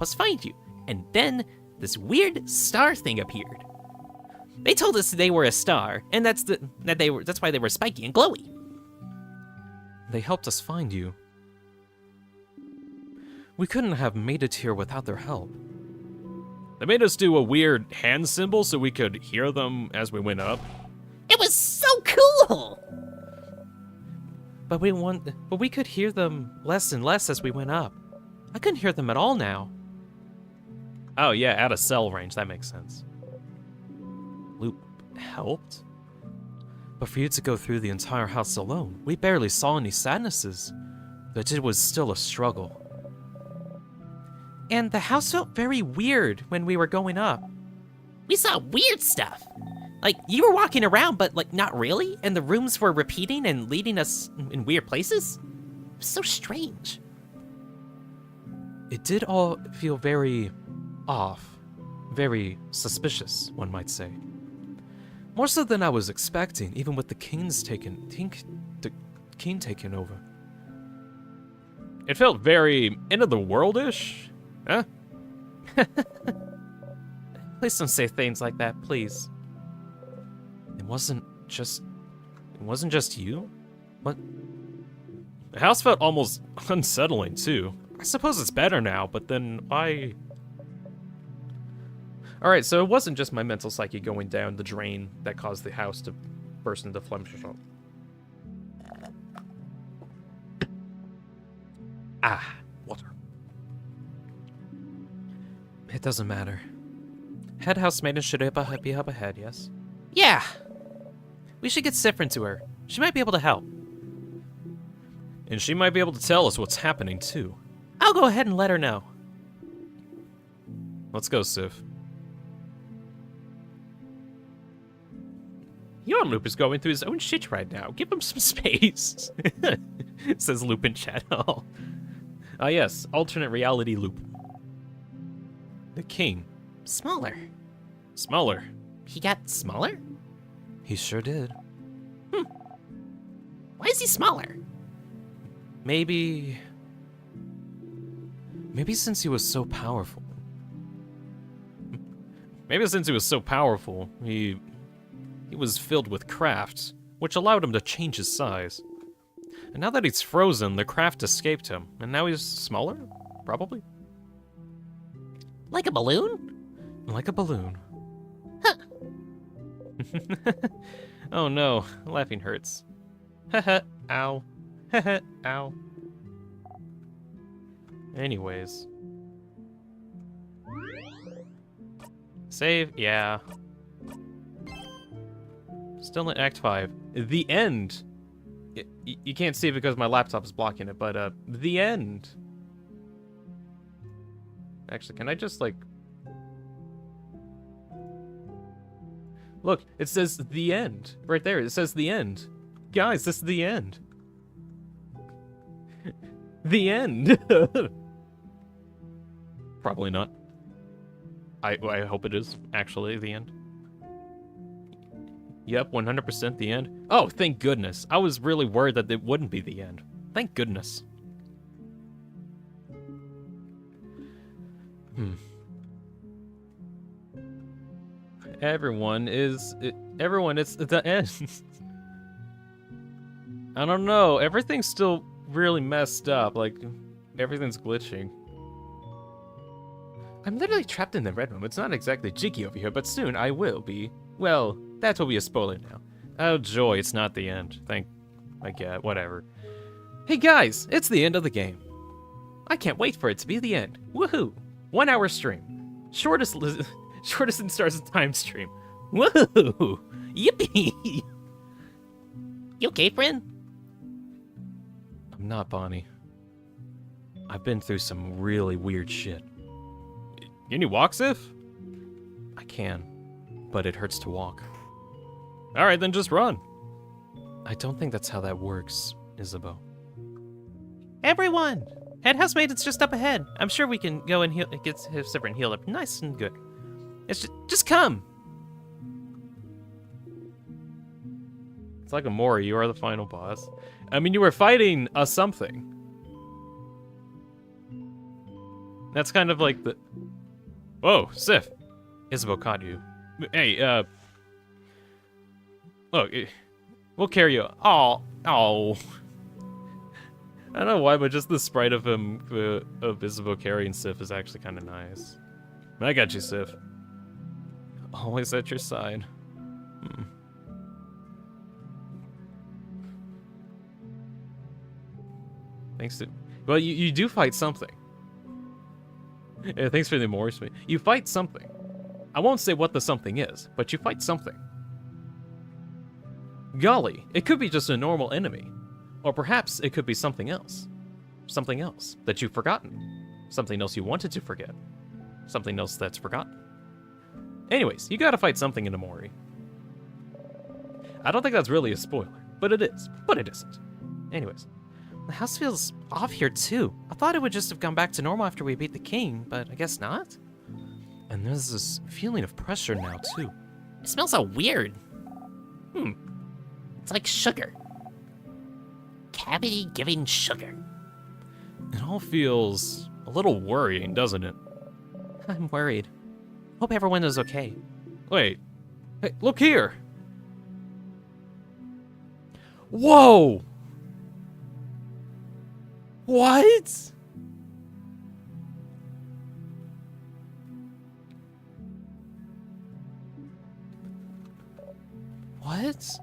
us find you. And then this weird star thing appeared. They told us they were a star, and that's why they were spiky and glowy. They helped us find you. We couldn't have made it here without their help. They made us do a weird hand symbol so we could hear them as we went up. It was so cool! But we could hear them less and less as we went up. I couldn't hear them at all now. Oh yeah, out of cell range, that makes sense. Loop helped? But for you to go through the entire house alone, we barely saw any sadnesses. But it was still a struggle. And the house felt very weird when we were going up. We saw weird stuff. Like, you were walking around, but, like, not really, and the rooms were repeating and leading us in weird places. It was so strange. It did all feel very off. Very suspicious, one might say. More so than I was expecting, even with the king taking over. It felt very end of the world-ish. Huh? Please don't say things like that, please. It wasn't just you? What? The house felt almost unsettling, too. I suppose it's better now, but then why? Alright, so it wasn't just my mental psyche going down the drain that caused the house to burst into flames. Ah, water. It doesn't matter. Head housemaiden should be up ahead, yes? Yeah. We should get Siffrin to her. She might be able to help. And she might be able to tell us what's happening, too. I'll go ahead and let her know. Let's go, Sif. Your Loop is going through his own shit right now. Give him some space. Says Loop in chat. Ah, yes, alternate reality Loop. The king. Smaller. Smaller. He got smaller? He sure did. Why is he smaller? Maybe since he was so powerful. Maybe since he was so powerful, he was filled with craft, which allowed him to change his size. And now that he's frozen, the craft escaped him, and now he's smaller? Probably. Like a balloon? Like a balloon. Huh. Oh no, laughing hurts. Haha, ow. Haha, ow. Anyways. Save, yeah. Still in Act 5. The end. You can't see it because my laptop is blocking it, but the end. Actually, can I just like... Look, it says the end. Right there, it says the end. Guys, this is the end. The end. Probably not. I hope it is actually the end. Yep, 100% the end. Oh, thank goodness. I was really worried that it wouldn't be the end. Thank goodness. Everyone, it's the end. I don't know, everything's still really messed up, like, everything's glitching. I'm literally trapped in the red room. It's not exactly jiggy over here, but soon I will be. Well, that will be a spoiler now. Oh joy, it's not the end. I get, whatever. Hey guys, it's the end of the game. I can't wait for it to be the end. Woohoo! 1 hour stream. Shortest in Stars Time stream. Woohoo! Yippee! You okay, friend? I'm not, Bonnie. I've been through some really weird shit. Can you walk, Sif? I can, but it hurts to walk. Alright, then just run. I don't think that's how that works, Isabeau. Everyone! Head housemate, it's just up ahead. I'm sure we can go and get Siffrin healed up nice and good. It's just come! It's like a Mori, you are the final boss. I mean, you were fighting a something. That's kind of like the... Whoa, Sif! Isabeau caught you. Hey, look, we'll carry you. Oh. I don't know why, but just the sprite of him, of Isabeau carrying Sif is actually kind of nice. I got you, Sif. Always at your side. Thanks to... Well, you do fight something. Yeah, thanks for the Morris. You fight something. I won't say what the something is, but you fight something. Golly, it could be just a normal enemy. Or perhaps it could be something else. Something else that you've forgotten. Something else you wanted to forget. Something else that's forgotten. Anyways, you gotta fight something in Amori. I don't think that's really a spoiler, but it is. But it isn't. Anyways. The house feels off here, too. I thought it would just have gone back to normal after we beat the king, but I guess not. And there's this feeling of pressure now, too. It smells so weird. It's like sugar. Cavity-giving sugar. It all feels a little worrying, doesn't it? I'm worried. Hope everyone is okay. Wait. Hey, look here! Whoa! What? What?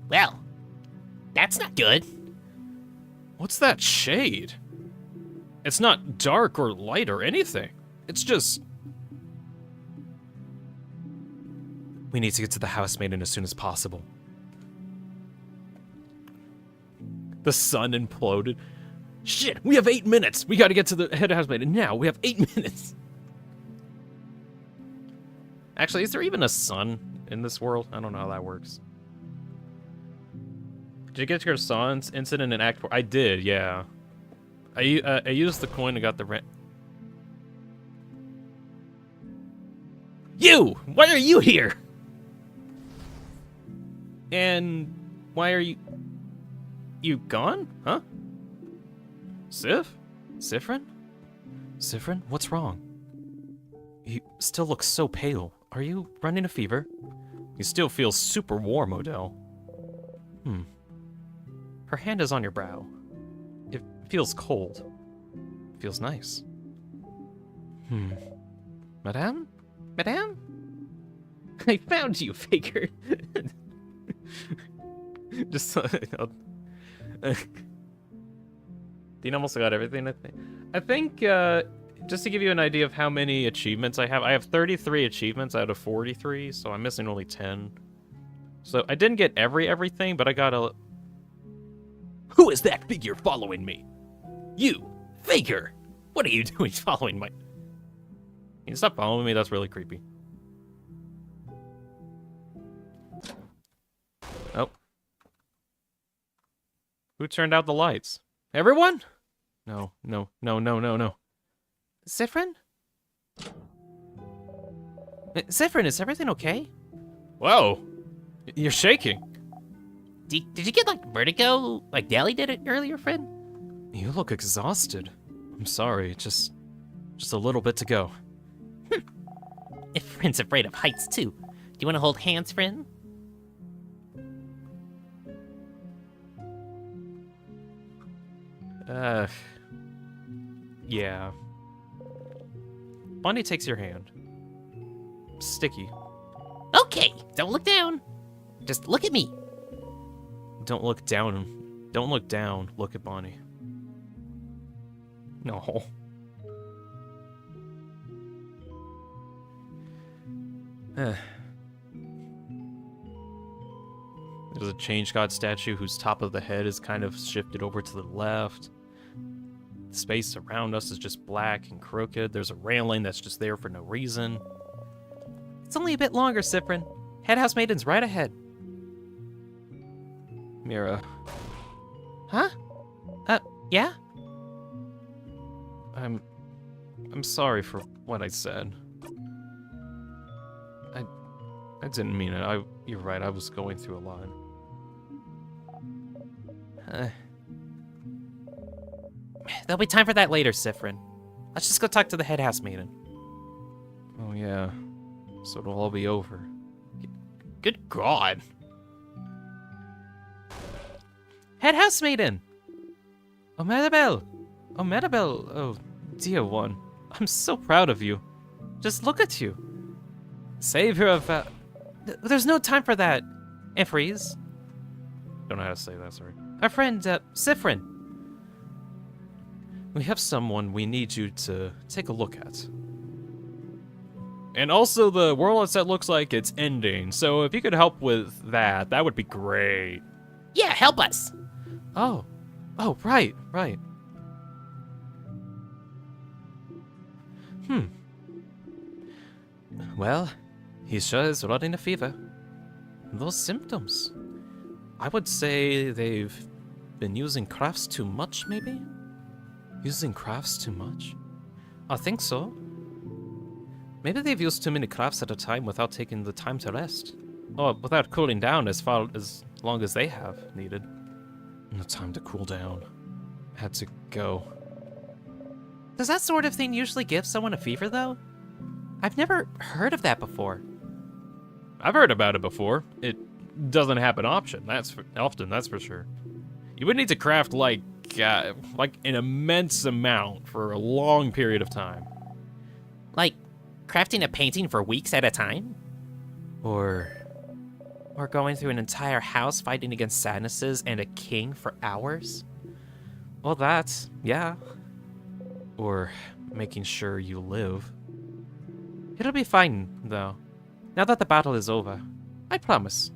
Well, that's not good. What's that shade? It's not dark or light or anything. It's just... We need to get to the housemaiden as soon as possible. The sun imploded. Shit, we have 8 minutes. We gotta get to the head housemaiden now. We have 8 minutes. Actually, is there even a sun in this world? I don't know how that works. Did you get your son's incident in Act 4? I did, yeah. I used the coin and got the rent. You! Why are you here? And why are you... You gone? Huh? Sif? Siffrin? Siffrin, what's wrong? You still look so pale. Are you running a fever? You still feel super warm, Odell. Her hand is on your brow. It feels cold. Feels nice. Madame? Madame? I found you, Faker. Just Dean almost got everything, I think. I think, just to give you an idea of how many achievements I have 33 achievements out of 43, so I'm missing only 10. So I didn't get everything, but I got a... Who is that figure following me? You, Faker! What are you doing following my... Can you stop following me? That's really creepy. Oh. Who turned out the lights? Everyone? No. Siffrin? Siffrin, is everything okay? Whoa! You're shaking. Did you get, like, vertigo? Like Dally did it earlier, friend? You look exhausted. I'm sorry, just a little bit to go. If friend's afraid of heights, too. Do you want to hold hands, friend? Yeah. Bonnie takes your hand. Sticky. Oh, Okay, don't look down. Just look at me. Don't look down. Don't look down. Look at Bonnie. No. There's a Change God statue whose top of the head is kind of shifted over to the left. The space around us is just black and crooked. There's a railing that's just there for no reason. It's only a bit longer, Siffrin. Head House Maiden's right ahead. Mira, Huh? Yeah? I'm sorry for what I said. I didn't mean it. You're right. I was going through a lot. There'll be time for that later, Siffrin. Let's just go talk to the Head House Maiden. Oh yeah. So it'll all be over. Good God. Head House Maiden! Oh, Maribel! Oh, Maribel! Oh, dear one. I'm so proud of you. Just look at you. Savior of... There's no time for that, Enfreeze. Don't know how to say that, sorry. Our friend, Siffrin. We have someone we need you to take a look at. And also, the world set looks like it's ending, so if you could help with that, that would be great. Yeah, help us. Oh, right. Well, he sure is running a fever. Those symptoms. I would say they've been using crafts too much, maybe? Using crafts too much? I think so. Maybe they've used too many crafts at a time without taking the time to rest. Or without cooling down as long as they have needed. No time to cool down. Had to go. Does that sort of thing usually give someone a fever, though? I've never heard of that before. I've heard about it before. It doesn't happen often, that's for sure. You would need to craft like an immense amount for a long period of time. Like, crafting a painting for weeks at a time? Or going through an entire house fighting against sadnesses and a king for hours? well, that's, yeah. Or making sure you live. It'll be fine, though. Now that the battle is over. I promise.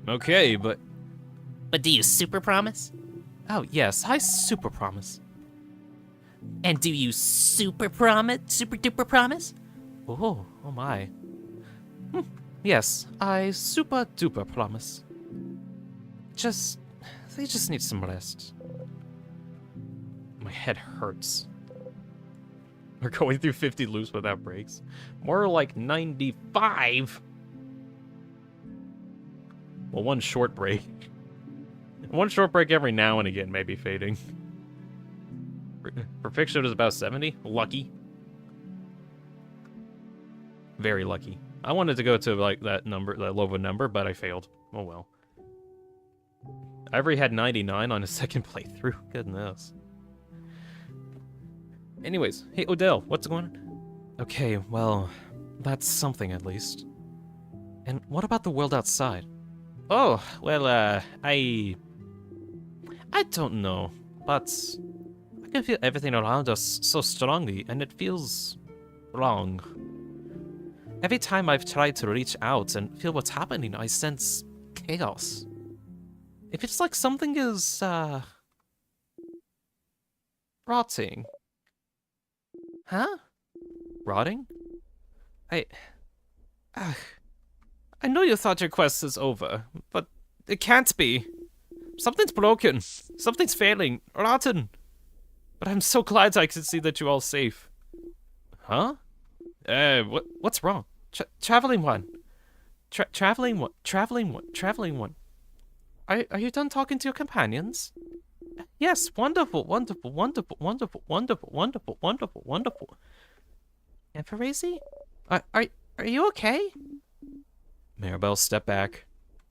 Okay, but But do you super promise? oh yes, I super promise. And do you super duper promise? Oh my. Yes, I super duper promise. They just need some rest. My head hurts. We're going through 50 loops without breaks. More like 95. Well, one short break. One short break every now and again may be fading. Perfection is about 70. Lucky. Very lucky. I wanted to go to like that low of a number, but I failed. Oh well. Ivory had 99 on his second playthrough. Goodness. Anyways, hey Odell, what's going on? Okay, well, that's something at least. And what about the world outside? Oh, well, I don't know, but I can feel everything around us so strongly, and it feels wrong. Every time I've tried to reach out and feel what's happening, I sense chaos. It feels like something is, rotting. Huh? Rotting? I know you thought your quest is over, but it can't be. Something's broken. Something's failing. Rotten. But I'm so glad I could see that you're all safe. Huh? What's wrong? Traveling one. Traveling one. Are you done talking to your companions? Yes, wonderful. And Parisi? Are you okay? Maribel, step back.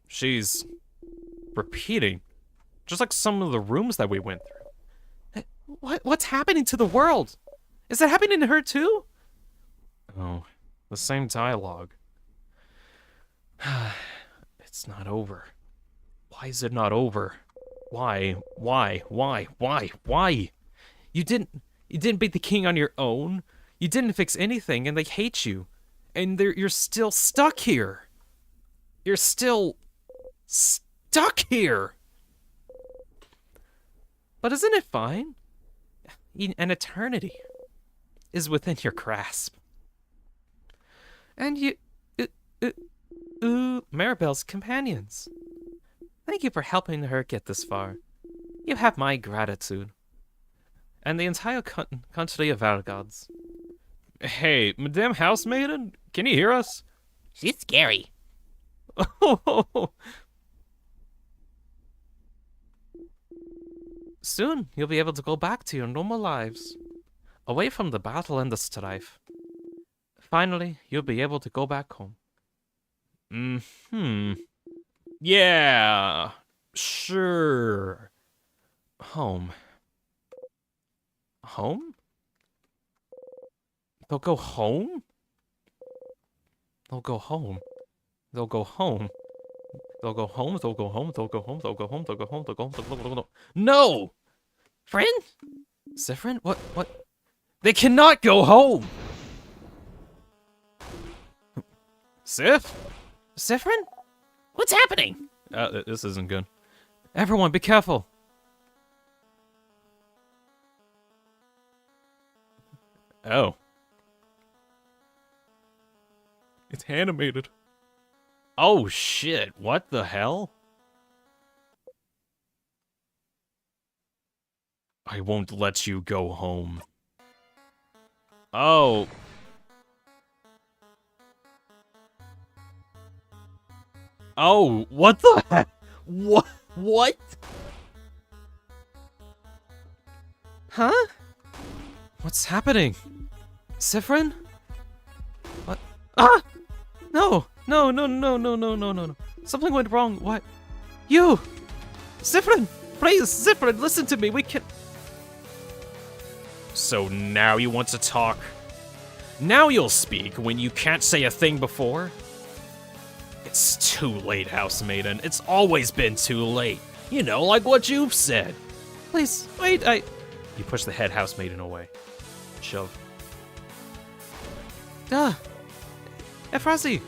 She's repeating. Just like some of the rooms that we went through. What's happening to the world? Is that happening to her too? Oh, the same dialogue. It's not over. Why is it not over? Why? You didn't beat the king on your own. You didn't fix anything, and they hate you. And you're still stuck here. You're still stuck here. But isn't it fine? An eternity is within your grasp. And Maribel's companions. Thank you for helping her get this far. You have my gratitude. And the entire country of our gods. Hey, Madame Housemaiden, can you hear us? She's scary. Soon, you'll be able to go back to your normal lives. Away from the battle and the strife. Finally, you'll be able to go back home. Yeah, sure. Home. Home? They'll go home? They'll go home. They'll go home. They'll go home, they'll go home, they'll go home, they'll go home, they'll go home, they'll go home, they'll go. No! Friend? Siffrin? What? They cannot go home! Siffrin? What's happening? This isn't good. Everyone, be careful. Oh. It's animated. Oh shit, what the hell? I won't let you go home. Oh. Oh, what the heck? What? Huh? What's happening? Siffrin? What? Ah! No! Something went wrong. What? You! Siffrin! Please, Siffrin, listen to me. We can... So now you want to talk? Now you'll speak when you can't say a thing before? It's too late, Housemaiden. It's always been too late. You know, like what you've said. Please, wait, You push the head Housemaiden away. Shove. Efrazi!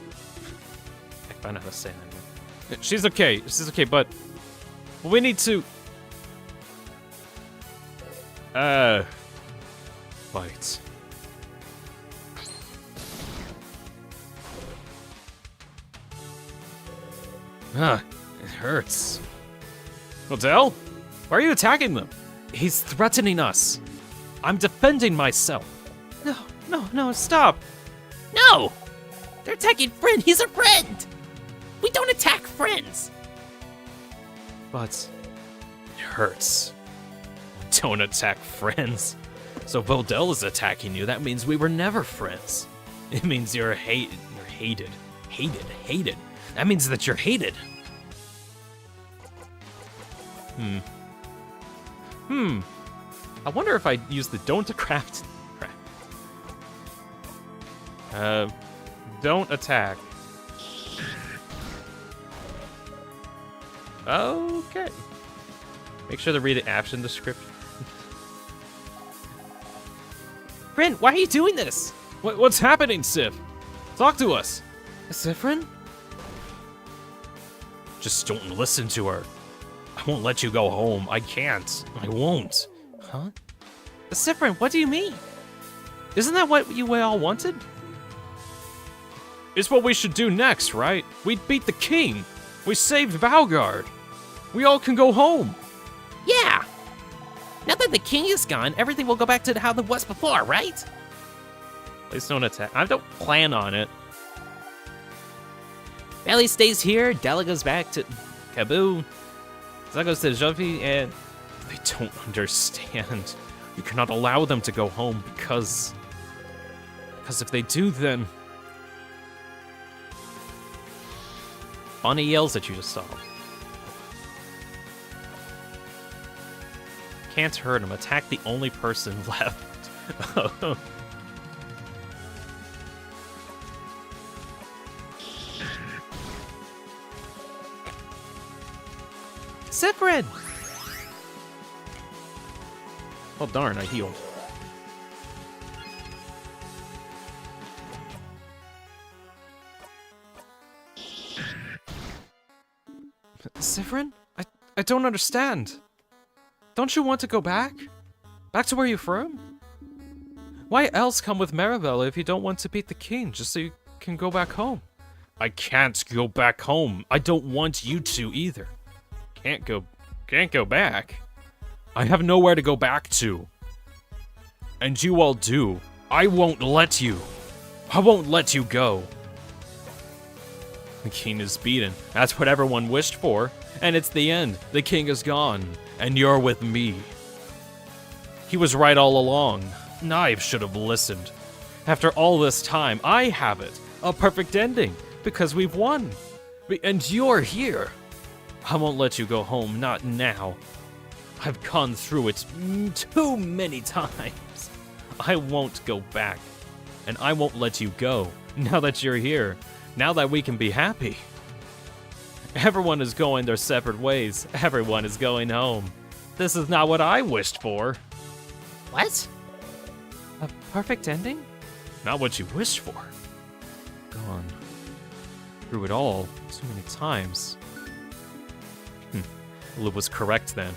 I found out how to say that. She's okay, but... we need to... fight. It hurts. Odell? Why are you attacking them? He's threatening us. I'm defending myself. No, stop. No! They're attacking Friend. He's a friend. We don't attack friends. But it hurts. Don't attack friends. So Vodell is attacking you. That means we were never friends. It means you're hated. Hated. That means that you're hated. I wonder if I use the don't to craft. Don't attack. Okay. Make sure to read the action description. Friend, why are you doing this? What's happening, Sif? Talk to us. Siffrin? Just don't listen to her. I won't let you go home. I can't. I won't. Huh? Siffrin, what do you mean? Isn't that what you all wanted? It's what we should do next, right? We beat the king. We saved Valgard. We all can go home. Yeah. Now that the king is gone, everything will go back to how it was before, right? Please don't attack. I don't plan on it. Belly stays here, Della goes back to Kaboo, Zah goes to Jovi, and... They don't understand. You cannot allow them to go home because if they do, then... Bonnie yells at you to stop. Can't hurt him. Attack the only person left. Siffrin! Oh darn, I healed. Siffrin? I don't understand. Don't you want to go back? Back to where you're from? Why else come with Marabella if you don't want to beat the king, just so you can go back home? I can't go back home. I don't want you to either. Can't go back. I have nowhere to go back to. And you all do. I won't let you. I won't let you go. The king is beaten. That's what everyone wished for. And it's the end. The king is gone. And you're with me. He was right all along. Knives should have listened. After all this time, I have it. A perfect ending. Because we've won. And you're here. I won't let you go home. Not now. I've gone through it too many times. I won't go back. And I won't let you go. Now that you're here. Now that we can be happy. Everyone is going their separate ways. Everyone is going home. This is not what I wished for. What? A perfect ending? Not what you wished for. Gone. Through it all too many times. Lou was correct then.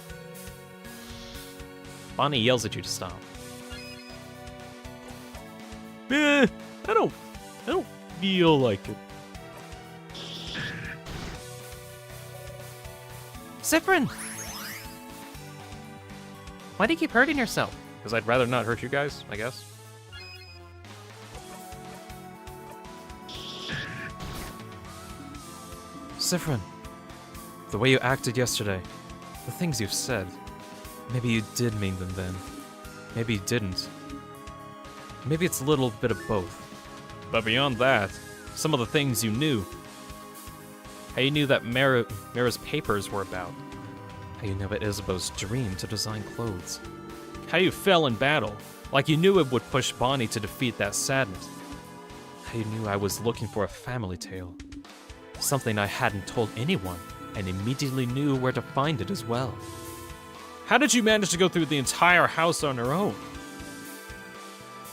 Bonnie yells at you to stop. I don't feel like it. Siffrin! Why do you keep hurting yourself? Because I'd rather not hurt you guys, I guess. Siffrin, the way you acted yesterday, the things you've said, maybe you did mean them then. Maybe you didn't. Maybe it's a little bit of both. But beyond that, some of the things you knew. How you knew that Mara's papers were about. How you knew it Isabeau's dream to design clothes. How you fell in battle, like you knew it would push Bonnie to defeat that sadness. How you knew I was looking for a family tale. Something I hadn't told anyone, and immediately knew where to find it as well. How did you manage to go through the entire house on your own?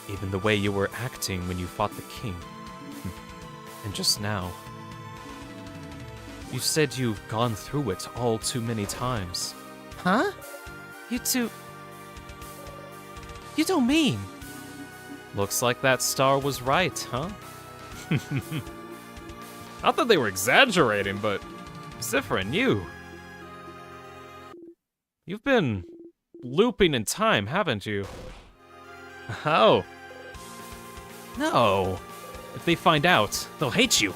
Even the way you were acting when you fought the king. And just now. You said you've gone through it all too many times. Huh? You two... You don't mean... Looks like that star was right, huh? Not that they were exaggerating, but... Siffrin, you've been looping in time, haven't you? Oh. No. If they find out, they'll hate you.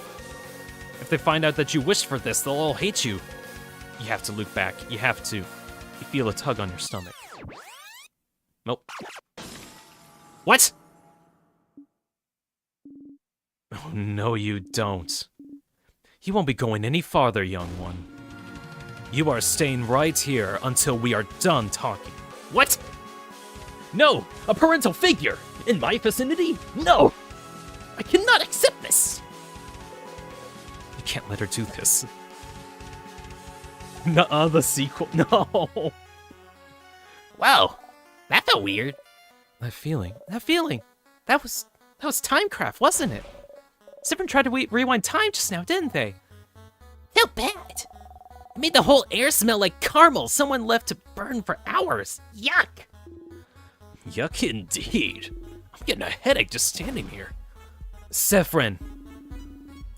If they find out that you wished for this, they'll all hate you. You have to loop back. You have to. You feel a tug on your stomach. Nope. What? Oh, no, you don't. You won't be going any farther, young one. You are staying right here until we are done talking. What? No! A parental figure! In my vicinity? No! I cannot accept this! You can't let her do this. Nuh-uh, the sequel. No! Wow, that felt weird. That feeling. That was timecraft, wasn't it? Siffrin tried to rewind time just now, didn't they? Felt bad. It made the whole air smell like caramel someone left to burn for hours. Yuck! Yuck indeed. I'm getting a headache just standing here. Siffrin,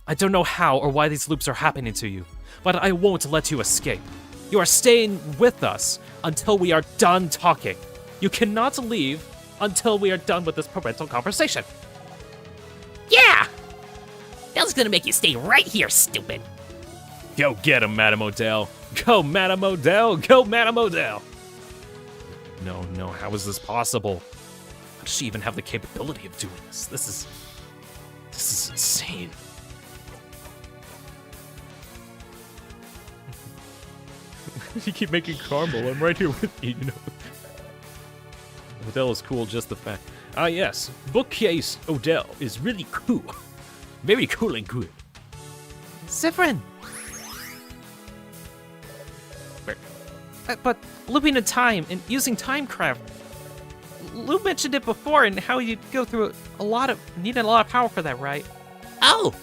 I don't know how or why these loops are happening to you, but I won't let you escape. You are staying with us until we are done talking. You cannot leave until we are done with this parental conversation. Yeah! That was gonna make you stay right here, stupid. Go get him, Madame Odell. Go, Madame Odell. Go, Madame Odell. No, how is this possible? How does she even have the capability of doing this? This is insane. You keep making caramel. I'm right here with you, you know. Odell is cool, just the fact. Ah, yes. Bookcase Odell is really cool. Very cool and good. Siffrin! But looping in time and using timecraft. Lou mentioned it before and how you go through needed a lot of power for that, right? Oh,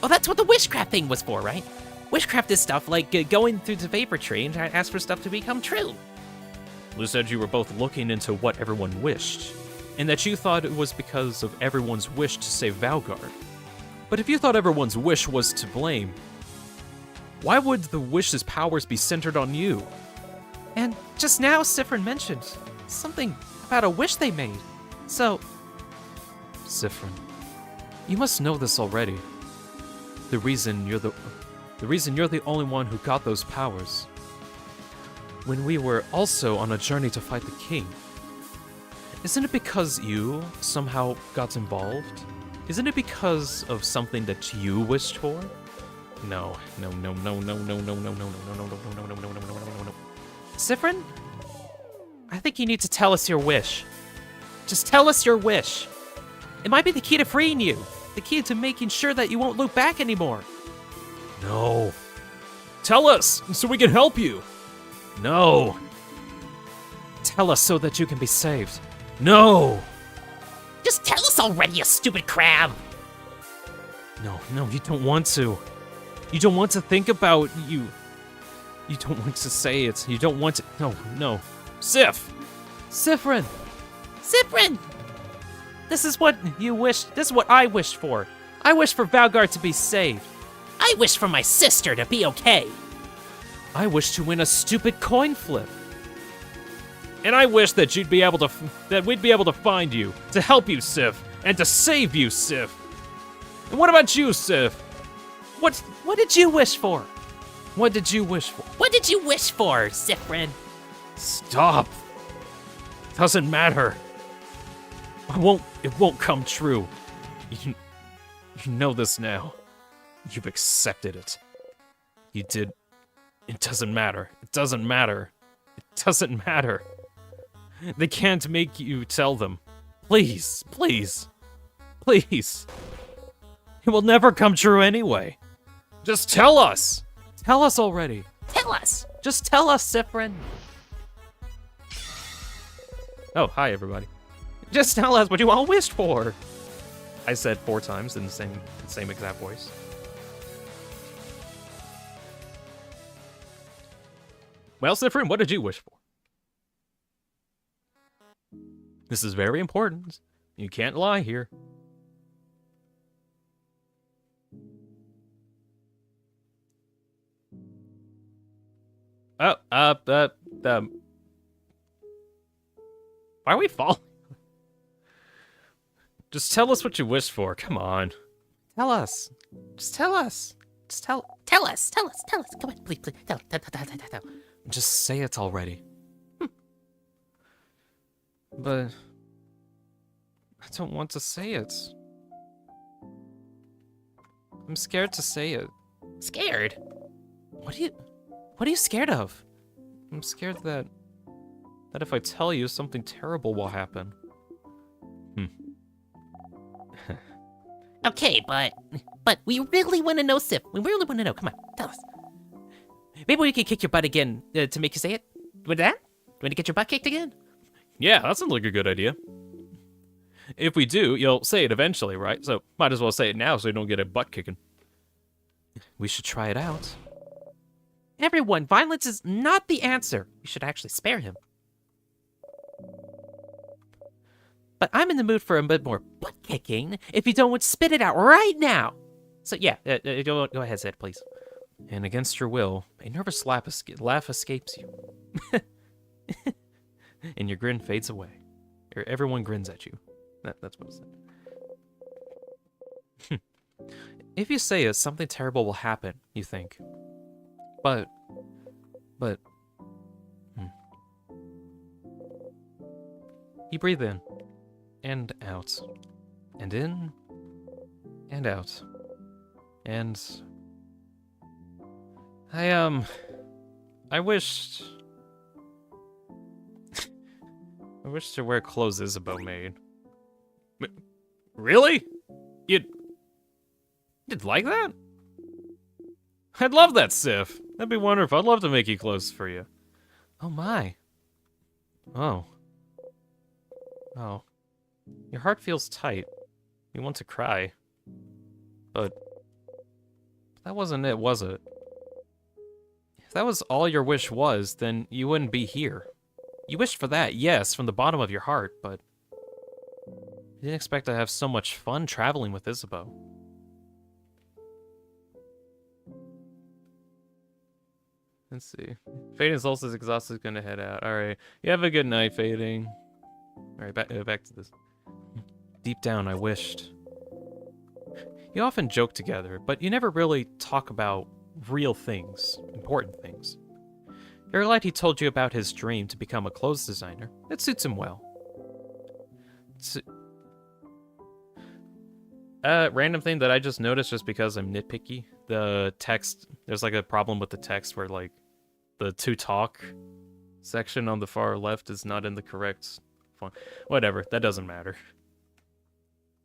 that's what the wishcraft thing was for, right? Wishcraft is stuff like going through the vapor tree and trying to ask for stuff to become true. Lou said you were both looking into what everyone wished, and that you thought it was because of everyone's wish to save Valgard. But if you thought everyone's wish was to blame, why would the wish's powers be centered on you? And just now, Siffrin mentioned something about a wish they made. So, Siffrin, you must know this already. The reason you're the only one who got those powers. When we were also on a journey to fight the king, isn't it because you somehow got involved? Isn't it because of something that you wished for? No. Siffrin, I think you need to tell us your wish. Just tell us your wish. It might be the key to freeing you, the key to making sure that you won't loop back anymore. No. Tell us so we can help you. No. Tell us so that you can be saved. No. Just tell us already, you stupid crab. No, you don't want to. You don't want to think about you. You don't want to say it. You don't want to. No. Siffrin! This is what you wished. This is what I wished for. I wished for Valgard to be saved. I wish for my sister to be okay. I wish to win a stupid coin flip. And I wish that we'd be able to find you, to help you, Sif, and to save you, Sif. And what about you, Sif? What did you wish for? What did you wish for? What did you wish for, Siffrin? Stop. Doesn't matter. It won't come true. You know this now. You've accepted it. You did. It doesn't matter. It doesn't matter. It doesn't matter. They can't make you tell them. Please. It will never come true anyway. Just tell us. Tell us already. Tell us. Just tell us, Siffrin. Oh, hi, everybody. Just tell us what you all wished for. I said 4 times in the same exact voice. Well, Siffrin, what did you wish for? This is very important. You can't lie here. Oh, why are we falling? Just tell us what you wish for. Come on. Tell us. Just tell us. Just tell us. Come on, please. Tell. Just say it already. But I don't want to say it. I'm scared to say it. Scared? What are you scared of? I'm scared that if I tell you, something terrible will happen. Okay, but we really want to know, Sif. We really want to know. Come on, tell us. Maybe we could kick your butt again to make you say it. With that? You want to get your butt kicked again? Yeah, that sounds like a good idea. If we do, you'll say it eventually, right? So might as well say it now so you don't get a butt kicking. We should try it out. Everyone, violence is not the answer. We should actually spare him. But I'm in the mood for a bit more butt kicking. If you don't, spit it out right now. So yeah, go ahead, Sid, please. And against your will, a nervous laugh escapes you. And your grin fades away. Or everyone grins at you. That's what it said. If you say it, something terrible will happen, you think. But... You breathe in. And out. And in. And out. And... I wished to wear clothes Isabeau made. Really? You'd like that? I'd love that, Sif. That'd be wonderful. I'd love to make you clothes for you. Oh my. Oh. Oh. Your heart feels tight. You want to cry. But that wasn't it, was it? If that was all your wish was, then you wouldn't be here. You wished for that, yes, from the bottom of your heart, but you didn't expect to have so much fun traveling with Isabeau. Let's see. Fading Solstice exhausted, gonna head out. Alright. You have a good night, Fading. Alright, back to this. Deep down, I wished. You often joke together, but you never really talk about real things, important things. You're glad he told you about his dream to become a clothes designer. It suits him well. Random thing that I just noticed just because I'm nitpicky. The text, there's like a problem with the text where like the to talk section on the far left is not in the correct font. Whatever, that doesn't matter.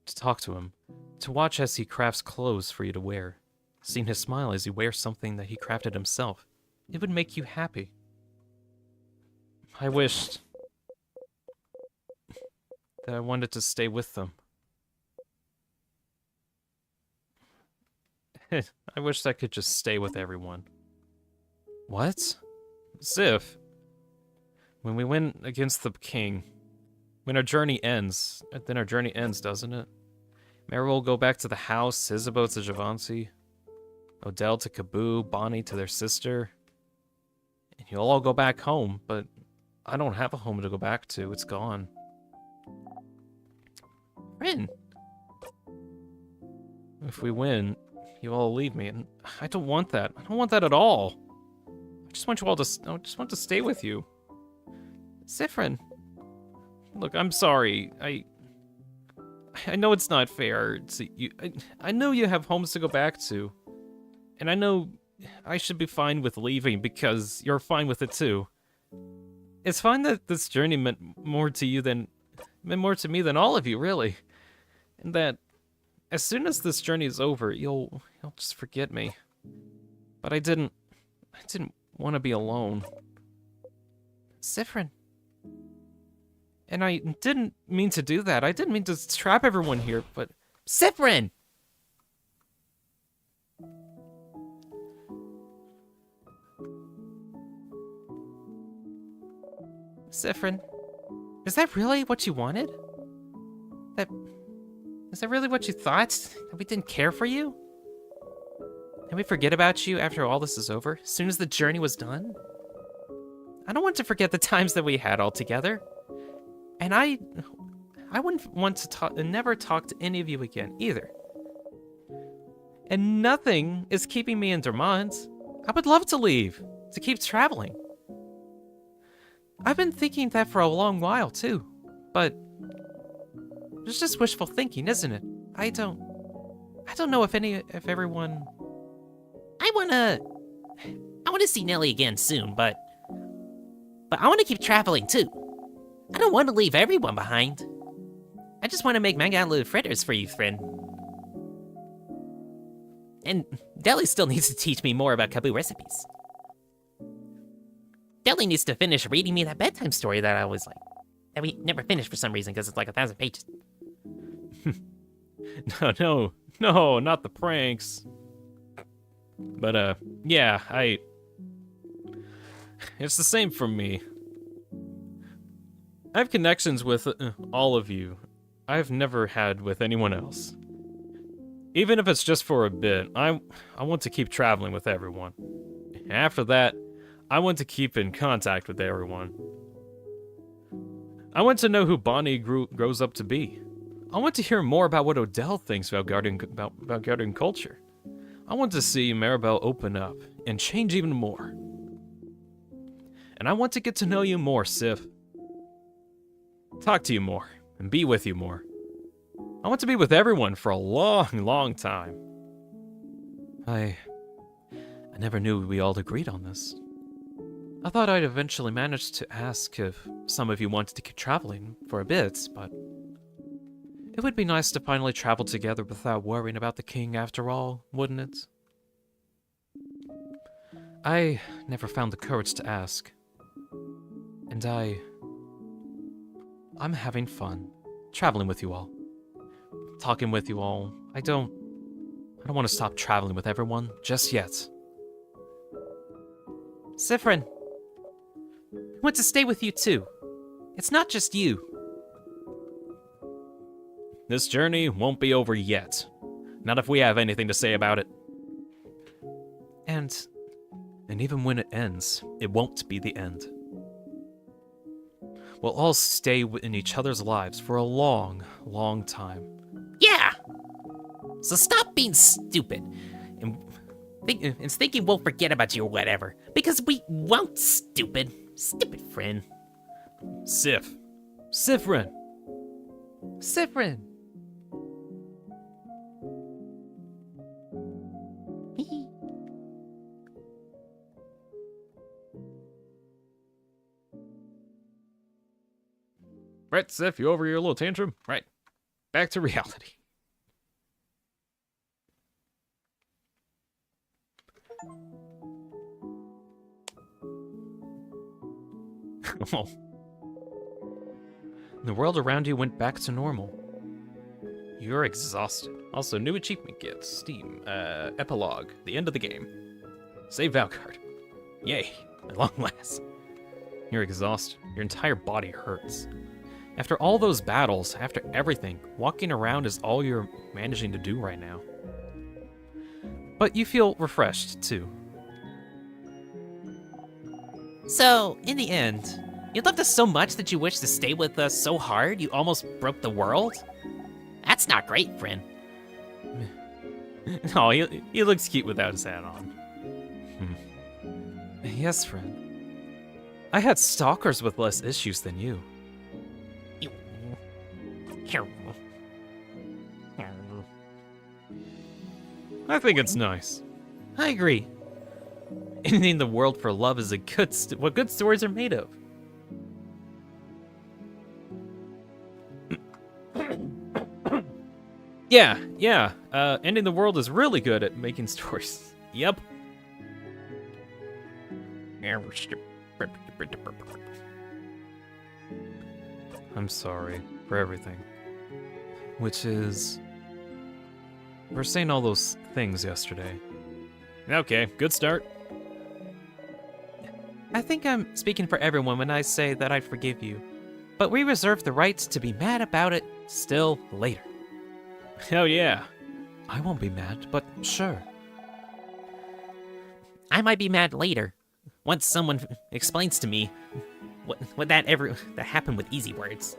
To talk to him. To watch as he crafts clothes for you to wear. Seeing his smile as he wears something that he crafted himself. It would make you happy. I wished that I wanted to stay with them. I wished I could just stay with everyone. What? Sif. When we win against the king, when our journey ends, then our journey ends, doesn't it? Mary will go back to the house, Isabeau to Javanti, Odell to Kaboo, Bonnie to their sister. And you'll all go back home, but I don't have a home to go back to. It's gone. Rin. If we win, you all leave me, and I don't want that. I don't want that at all. I just want you all to. I just want to stay with you. Siffrin. Look, I'm sorry. I know it's not fair. I know you have homes to go back to, and I know I should be fine with leaving because you're fine with it too. It's fine that this journey meant more to me than all of you, really, and that as soon as this journey is over, you'll just forget me. But I didn't want to be alone. Siffrin. And I didn't mean to do that. I didn't mean to trap everyone here, but... Siffrin! Siffrin, is that really what you wanted? Is that really what you thought? That we didn't care for you? Can we forget about you after all this is over? As soon as the journey was done? I don't want to forget the times that we had all together. And I wouldn't want to never talk to any of you again, either. And nothing is keeping me in Dermont. I would love to leave, to keep traveling. I've been thinking that for a long while, too. But it's just wishful thinking, isn't it? I don't know if everyone... I wanna see Nelly again soon, but I wanna keep traveling too. I don't want to leave everyone behind. I just want to make mango fritters for you, friend. And Deli still needs to teach me more about Kaboo recipes. Deli needs to finish reading me that bedtime story that we never finished for some reason because it's like 1,000 pages. No, not the pranks. But, yeah, it's the same for me. I have connections with all of you I've never had with anyone else. Even if it's just for a bit, I want to keep traveling with everyone. And after that, I want to keep in contact with everyone. I want to know who Bonnie grows up to be. I want to hear more about what Odell thinks about garden culture. I want to see Maribel open up and change even more. And I want to get to know you more, Sif. Talk to you more, and be with you more. I want to be with everyone for a long, long time. I never knew we all agreed on this. I thought I'd eventually manage to ask if some of you wanted to keep traveling for a bit, but it would be nice to finally travel together without worrying about the king after all, wouldn't it? I never found the courage to ask. And I'm having fun traveling with you all. Talking with you all. I don't want to stop traveling with everyone just yet. Siffrin, I want to stay with you too. It's not just you. This journey won't be over yet. Not if we have anything to say about it. And even when it ends, it won't be the end. We'll all stay in each other's lives for a long, long time. Yeah! So stop being stupid and thinking we'll forget about you or whatever. Because we won't, stupid. Stupid friend. Siffrin! Siffrin! Right, Sif, you over your little tantrum? Right. Back to reality. Oh. The world around you went back to normal. You're exhausted. Also, new achievement gets Steam. Epilogue. The end of the game. Save Valcard. Yay. At long last. You're exhausted. Your entire body hurts. After all those battles, after everything, walking around is all you're managing to do right now. But you feel refreshed, too. So, in the end, you loved us so much that you wished to stay with us so hard you almost broke the world? That's not great, friend. Oh, he looks cute without his hat on. Yes, friend. I had stalkers with less issues than you. I think it's nice. I agree. Ending the world for love is what good stories are made of. Yeah. Ending the world is really good at making stories. Yep. I'm sorry for everything. Which is... We're saying all those things yesterday. Okay, good start. I think I'm speaking for everyone when I say that I forgive you. But we reserve the right to be mad about it still later. Hell yeah. I won't be mad, but sure. I might be mad later, once someone explains to me what that happened with easy words.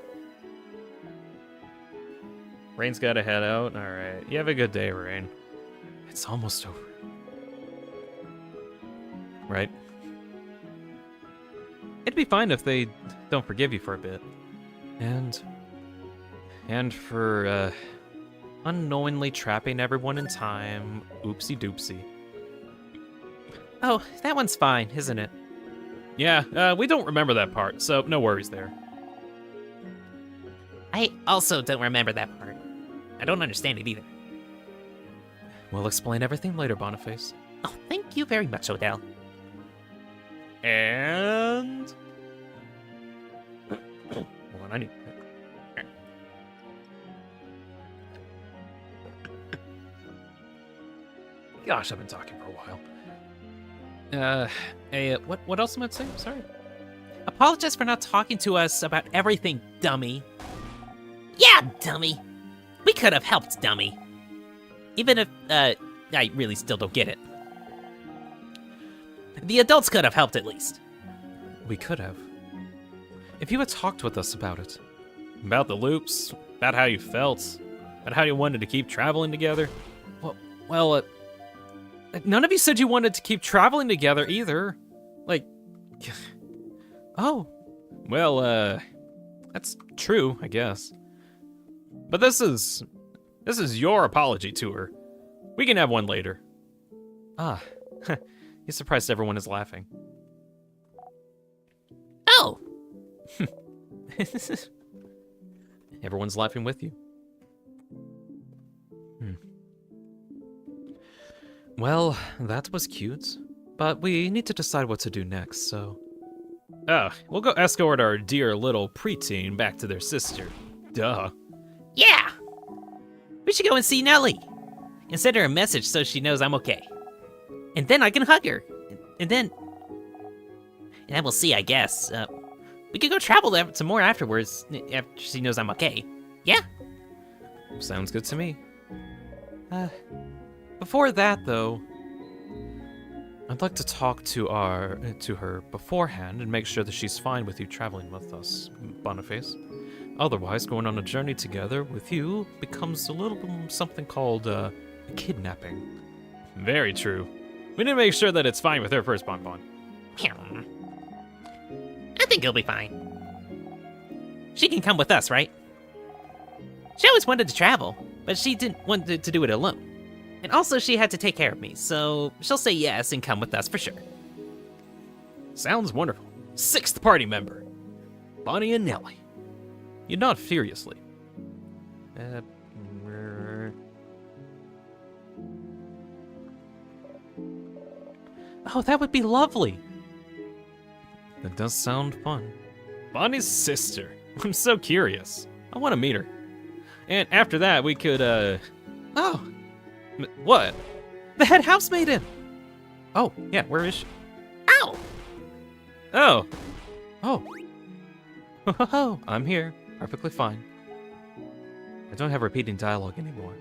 Rain's gotta head out. Alright. You have a good day, Rain. It's almost over. Right? It'd be fine if they don't forgive you for a bit. And for, unknowingly trapping everyone in time. Oopsie doopsie. Oh, that one's fine, isn't it? Yeah, we don't remember that part, so no worries there. I also don't remember that part. I don't understand it either. We'll explain everything later, Boniface. Oh, thank you very much, Odell. And... Hold on, I need... Gosh, I've been talking for a while. Hey, what else am I saying? Sorry. Apologize for not talking to us about everything, dummy. Yeah, dummy. We could have helped, dummy. Even if, I really still don't get it. The adults could have helped at least. We could have. If you had talked with us about it. About the loops, about how you felt, about how you wanted to keep traveling together. Well, none of you said you wanted to keep traveling together either. Like, oh. Well, that's true, I guess. But this is your apology tour. We can have one later. Ah, you surprised everyone is laughing. Oh! Everyone's laughing with you. Well, that was cute, but we need to decide what to do next, so We'll go escort our dear little preteen back to their sister. Duh. Yeah! We should go and see Nellie. And send her a message so she knows I'm okay. And then I can hug her. And then we'll see, I guess. We could go travel some more afterwards, after she knows I'm okay. Yeah? Sounds good to me. Before that, though, I'd like to talk to her beforehand and make sure that she's fine with you traveling with us, Boniface. Otherwise, going on a journey together with you becomes a little something called kidnapping. Very true. We need to make sure that it's fine with her first, Bonbon. I think it'll be fine. She can come with us, right? She always wanted to travel, but she didn't want to do it alone. And also, she had to take care of me, so she'll say yes and come with us for sure. Sounds wonderful. 6th party member, Bonnie and Nellie. You nod furiously. Oh, that would be lovely. That does sound fun. Bonnie's sister. I'm so curious. I want to meet her. And after that, we could, Oh, what? the head housemaiden. Oh, yeah, where is she? Ow! Oh, Oh. Oh, I'm here. Perfectly fine. I don't have repeating dialogue anymore.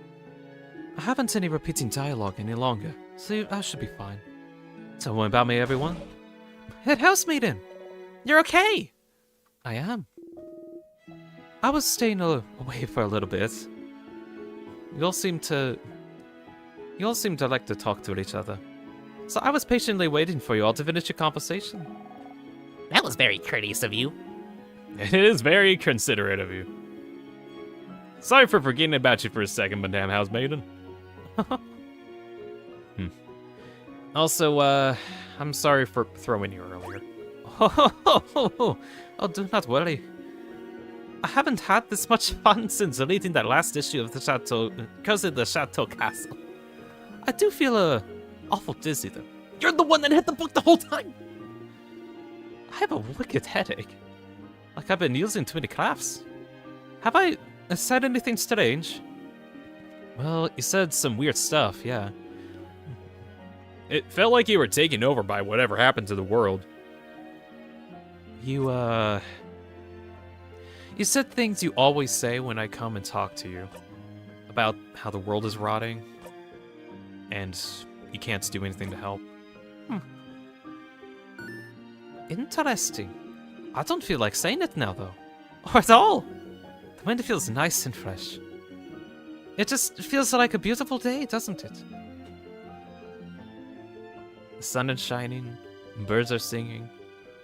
I haven't any repeating dialogue any longer, so I should be fine. Tell me about me, everyone. Head housemaiden! You're okay! I am. I was staying away for a little bit. You all seem to like to talk to each other. So I was patiently waiting for you all to finish your conversation. That was very courteous of you. it is very considerate of you. Sorry for forgetting about you for a second, Madame Housemaiden. Also, I'm sorry for throwing you earlier. Oh, do not worry. I haven't had this much fun since reading that last issue of the Chateau, Cousin the Chateau Castle. I do feel awful dizzy though. You're the one that hit the book the whole time. I have a wicked headache. Like I've been using too many crafts. Have I said anything strange? Well, you said some weird stuff, yeah. It felt like you were taken over by whatever happened to the world. You said things you always say when I come and talk to you. About how the world is rotting. And you can't do anything to help. Interesting. I don't feel like saying it now, though. Or at all. The wind feels nice and fresh. It just feels like a beautiful day, doesn't it? The sun is shining, birds are singing.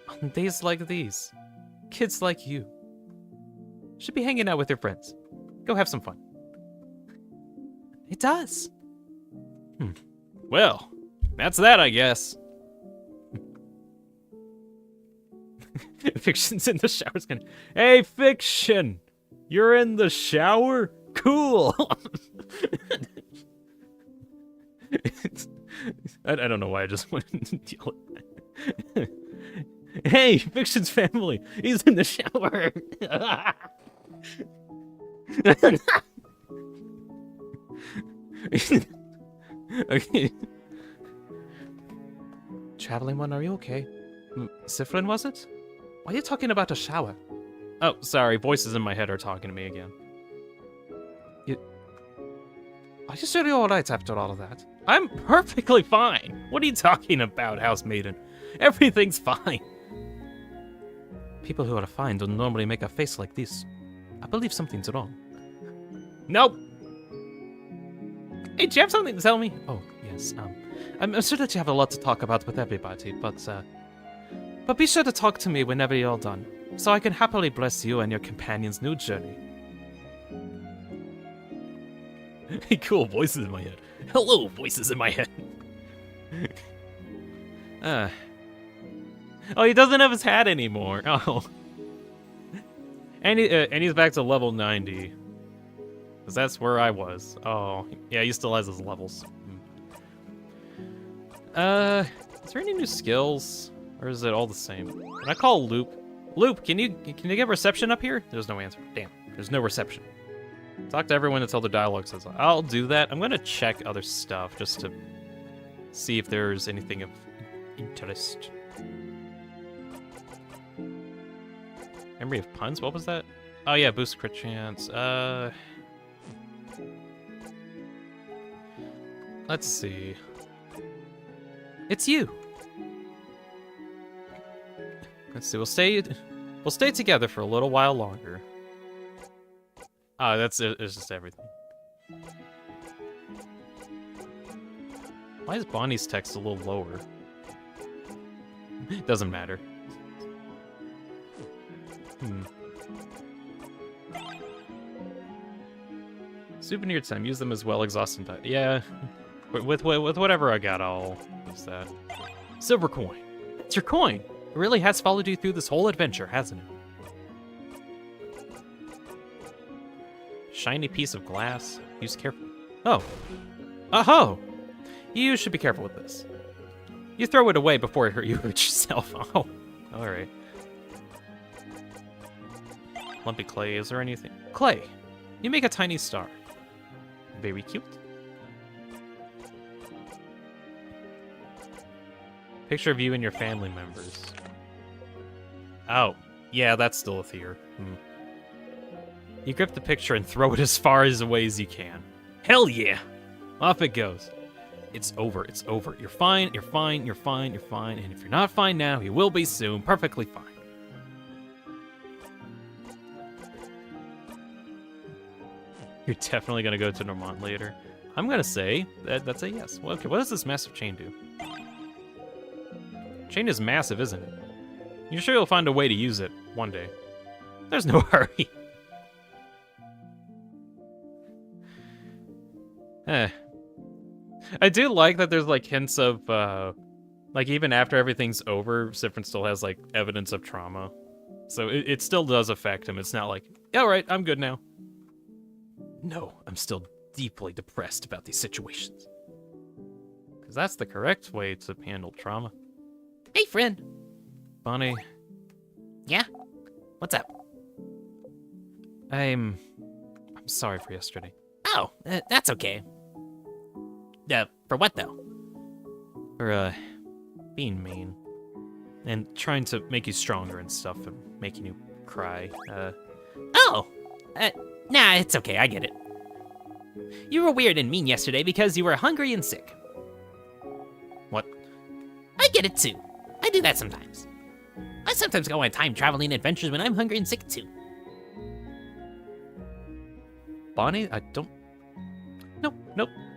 On days like these, kids like you should be hanging out with your friends. Go have some fun. It does. Well, that's that, I guess. Fiction's in the shower's gonna. Hey, Fiction! You're in the shower? Cool! I don't know why I just went and yell at Hey, Fiction's family! He's in the shower! Okay. Traveling one, are you okay? Siffrin, was it? Why are you talking about a shower? Oh, sorry, voices in my head are talking to me again. Are you sure you're alright after all of that? I'm perfectly fine. What are you talking about, Housemaiden? Everything's fine. People who are fine don't normally make a face like this. I believe something's wrong. Nope. Hey, do you have something to tell me? Oh, yes. I'm sure that you have a lot to talk about with everybody, but be sure to talk to me whenever you're all done, so I can happily bless you and your companion's new journey. Hey, cool, voices in my head. Hello, voices in my head. Oh, he doesn't have his hat anymore. Oh. And he's back to level 90. Because that's where I was. Oh, yeah, he still has his levels. Is there any new skills Or is it all the same? Can I call Loop? Loop, can you get reception up here? There's no answer. Damn, there's no reception. Talk to everyone until the dialogue says, I'll do that. I'm gonna check other stuff just to see if there's anything of interest. Memory of puns? What was that? Oh yeah, boost crit chance. Let's see. It's you. Let's see. We'll stay together for a little while longer. Oh, that's it. It's just everything. Why is Bonnie's text a little lower? Doesn't matter. Souvenir time. Use them as well. Exhausting time. Yeah. With whatever I got, I'll use that. Silver coin. It's your coin. It really has followed you through this whole adventure, hasn't it? Shiny piece of glass. Use carefully. Oh. Oh! You should be careful with this. You throw it away before it hurt you yourself. Oh. Alright. Lumpy clay. Is there anything? Clay. You make a tiny star. Very cute. Picture of you and your family members. Oh, yeah, that's still a fear. You grip the picture and throw it as far away as you can. Hell yeah! Off it goes. It's over, it's over. You're fine, you're fine, you're fine, you're fine. And if you're not fine now, you will be soon. Perfectly fine. You're definitely gonna go to Normand later. I'm gonna say that's a yes. Well, okay, what does this massive chain do? Chain is massive, isn't it? You're sure you'll find a way to use it one day. There's no hurry. I do like that there's like hints of like even after everything's over, Siffrin still has like evidence of trauma. So it still does affect him. It's not like, yeah, all right, I'm good now. No, I'm still deeply depressed about these situations. Because that's the correct way to handle trauma. Hey, friend. Bonnie. Yeah? What's up? I'm sorry for yesterday. Oh, that's okay. For what, though? For, being mean. And trying to make you stronger and stuff, and making you cry. Nah, it's okay, I get it. You were weird and mean yesterday because you were hungry and sick. What? I get it, too. I do that sometimes. I sometimes go on time-traveling adventures when I'm hungry and sick, too. Bonnie, I don't... Nope.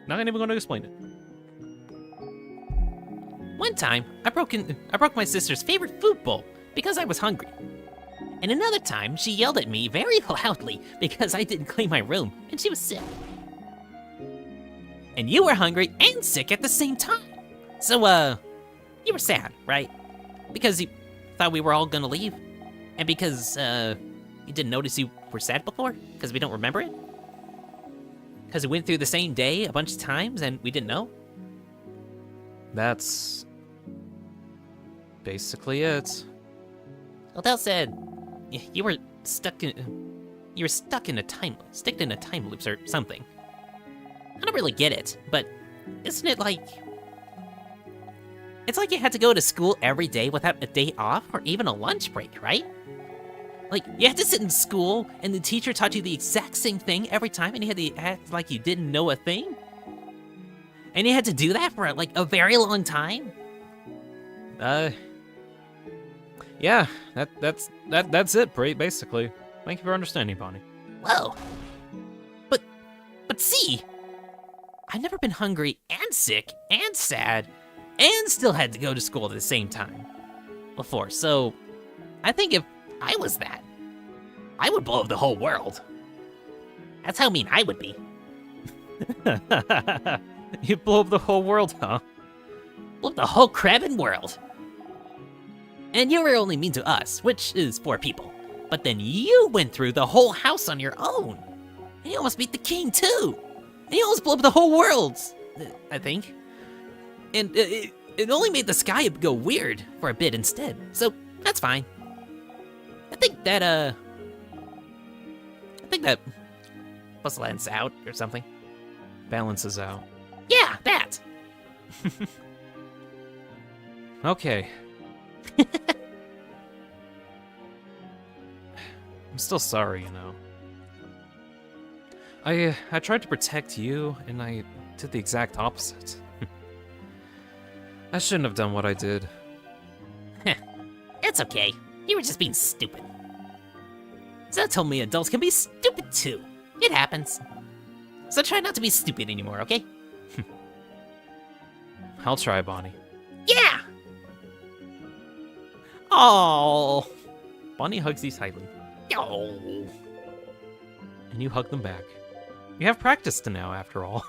Not even going to explain it. One time, I broke my sister's favorite food bowl because I was hungry. And another time, she yelled at me very loudly because I didn't clean my room and she was sick. And you were hungry and sick at the same time. So, you were sad, right? Because you thought we were all gonna leave? And because, you didn't notice you were sad before? Because we don't remember it? Because we went through the same day a bunch of times and we didn't know? That's... basically it. Odell said you were stuck in a time loops or something. I don't really get it, but isn't it like... It's like you had to go to school every day without a day off or even a lunch break, right? Like, you had to sit in school and the teacher taught you the exact same thing every time and you had to act like you didn't know a thing? And you had to do that for, like, a very long time? Yeah, that's it, basically. Thank you for understanding, Bonnie. Whoa. But see, I've never been hungry and sick and sad and still had to go to school at the same time before, so I think if I was that, I would blow up the whole world. That's how mean I would be. You'd blow up the whole world, huh? Blow up the whole crabbing world. And you were only mean to us, which is 4 people. But then you went through the whole house on your own. And you almost beat the king, too. And you almost blew up the whole world, I think. And it only made the sky go weird for a bit instead, so that's fine. I think that balance out or something. Balances out. Yeah, that. Okay. I'm still sorry, you know. I tried to protect you, and I did the exact opposite. I shouldn't have done what I did. It's okay. You were just being stupid. So that told me adults can be stupid too. It happens. So try not to be stupid anymore, okay? I'll try, Bonnie. Yeah! Oh. Bonnie hugs you tightly, Oh. and you hug them back. You have practice to now, after all.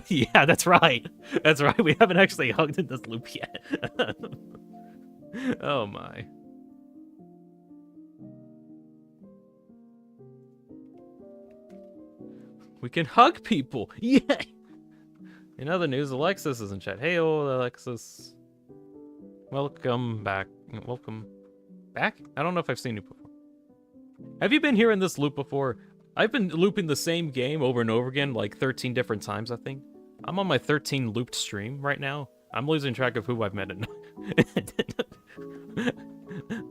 Yeah, that's right. That's right. We haven't actually hugged in this loop yet. Oh my. We can hug people. Yeah. In other news, Alexis is in chat. Hey, old Alexis. Welcome back. Welcome back? I don't know if I've seen you before. Have you been here in this loop before? I've been looping the same game over and over again, like 13 different times, I think. I'm on my 13 looped stream right now. I'm losing track of who I've met.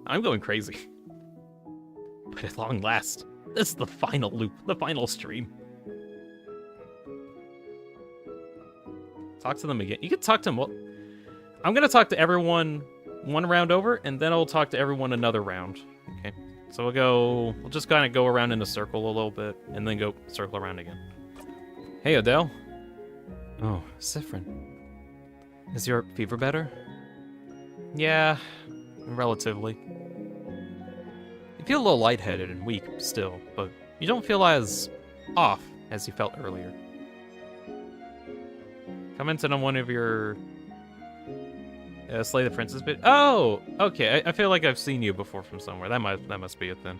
I'm going crazy. But at long last, this is the final loop, the final stream. Talk to them again. You can talk to them. Well, I'm going to talk to everyone one round over, and then I'll talk to everyone another round. Okay. So we'll just kind of go around in a circle a little bit, and then go circle around again. Hey, Adele. Oh, Siffrin. Is your fever better? Yeah, relatively. You feel a little lightheaded and weak still, but you don't feel as off as you felt earlier. Commented on one of your Slay the Princess bit. Oh, okay. I feel like I've seen you before from somewhere. That must be it then.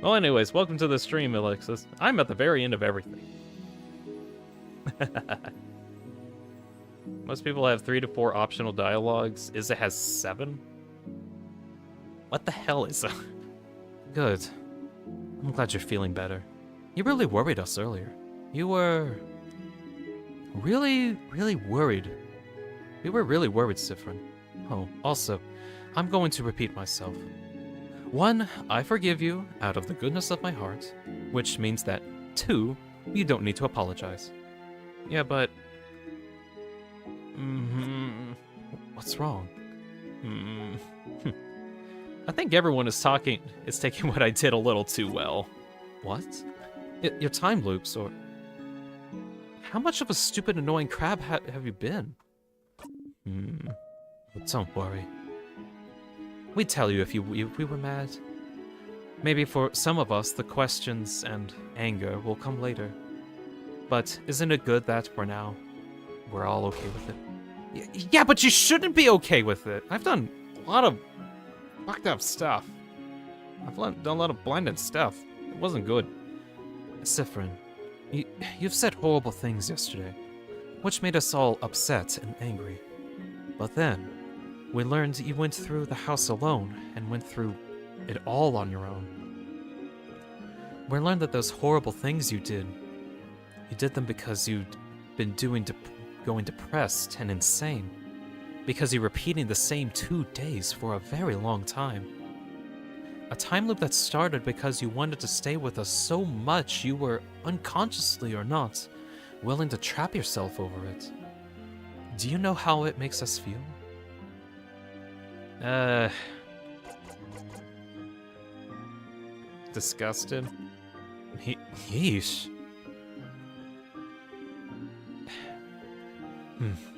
Well, anyways, welcome to the stream, Alexis. I'm at the very end of everything. Most people have 3 to 4 optional dialogues. Izza has 7. What the hell, Izza? Good. I'm glad you're feeling better. You really worried us earlier. You were really, really worried. We were really worried, Siffrin. Oh, also, I'm going to repeat myself. 1, I forgive you out of the goodness of my heart, which means that 2, you don't need to apologize. Yeah, but... What's wrong? I think everyone is taking what I did a little too well. What? Your time loops, or... How much of a stupid, annoying crab have you been? But don't worry. We'd tell you if we were mad. Maybe for some of us, the questions and anger will come later. But isn't it good that for now, we're all okay with it? Yeah, but you shouldn't be okay with it. I've done a lot of fucked up stuff. I've done a lot of blinded stuff. It wasn't good. Siffrin, you've said horrible things yesterday, which made us all upset and angry. But then, we learned you went through the house alone and went through it all on your own. We learned that those horrible things you did them because you'd been going depressed and insane, because you're repeating the same 2 days for a very long time. A time loop that started because you wanted to stay with us so much you were, unconsciously or not, willing to trap yourself over it. Do you know how it makes us feel? Disgusted? Yeesh.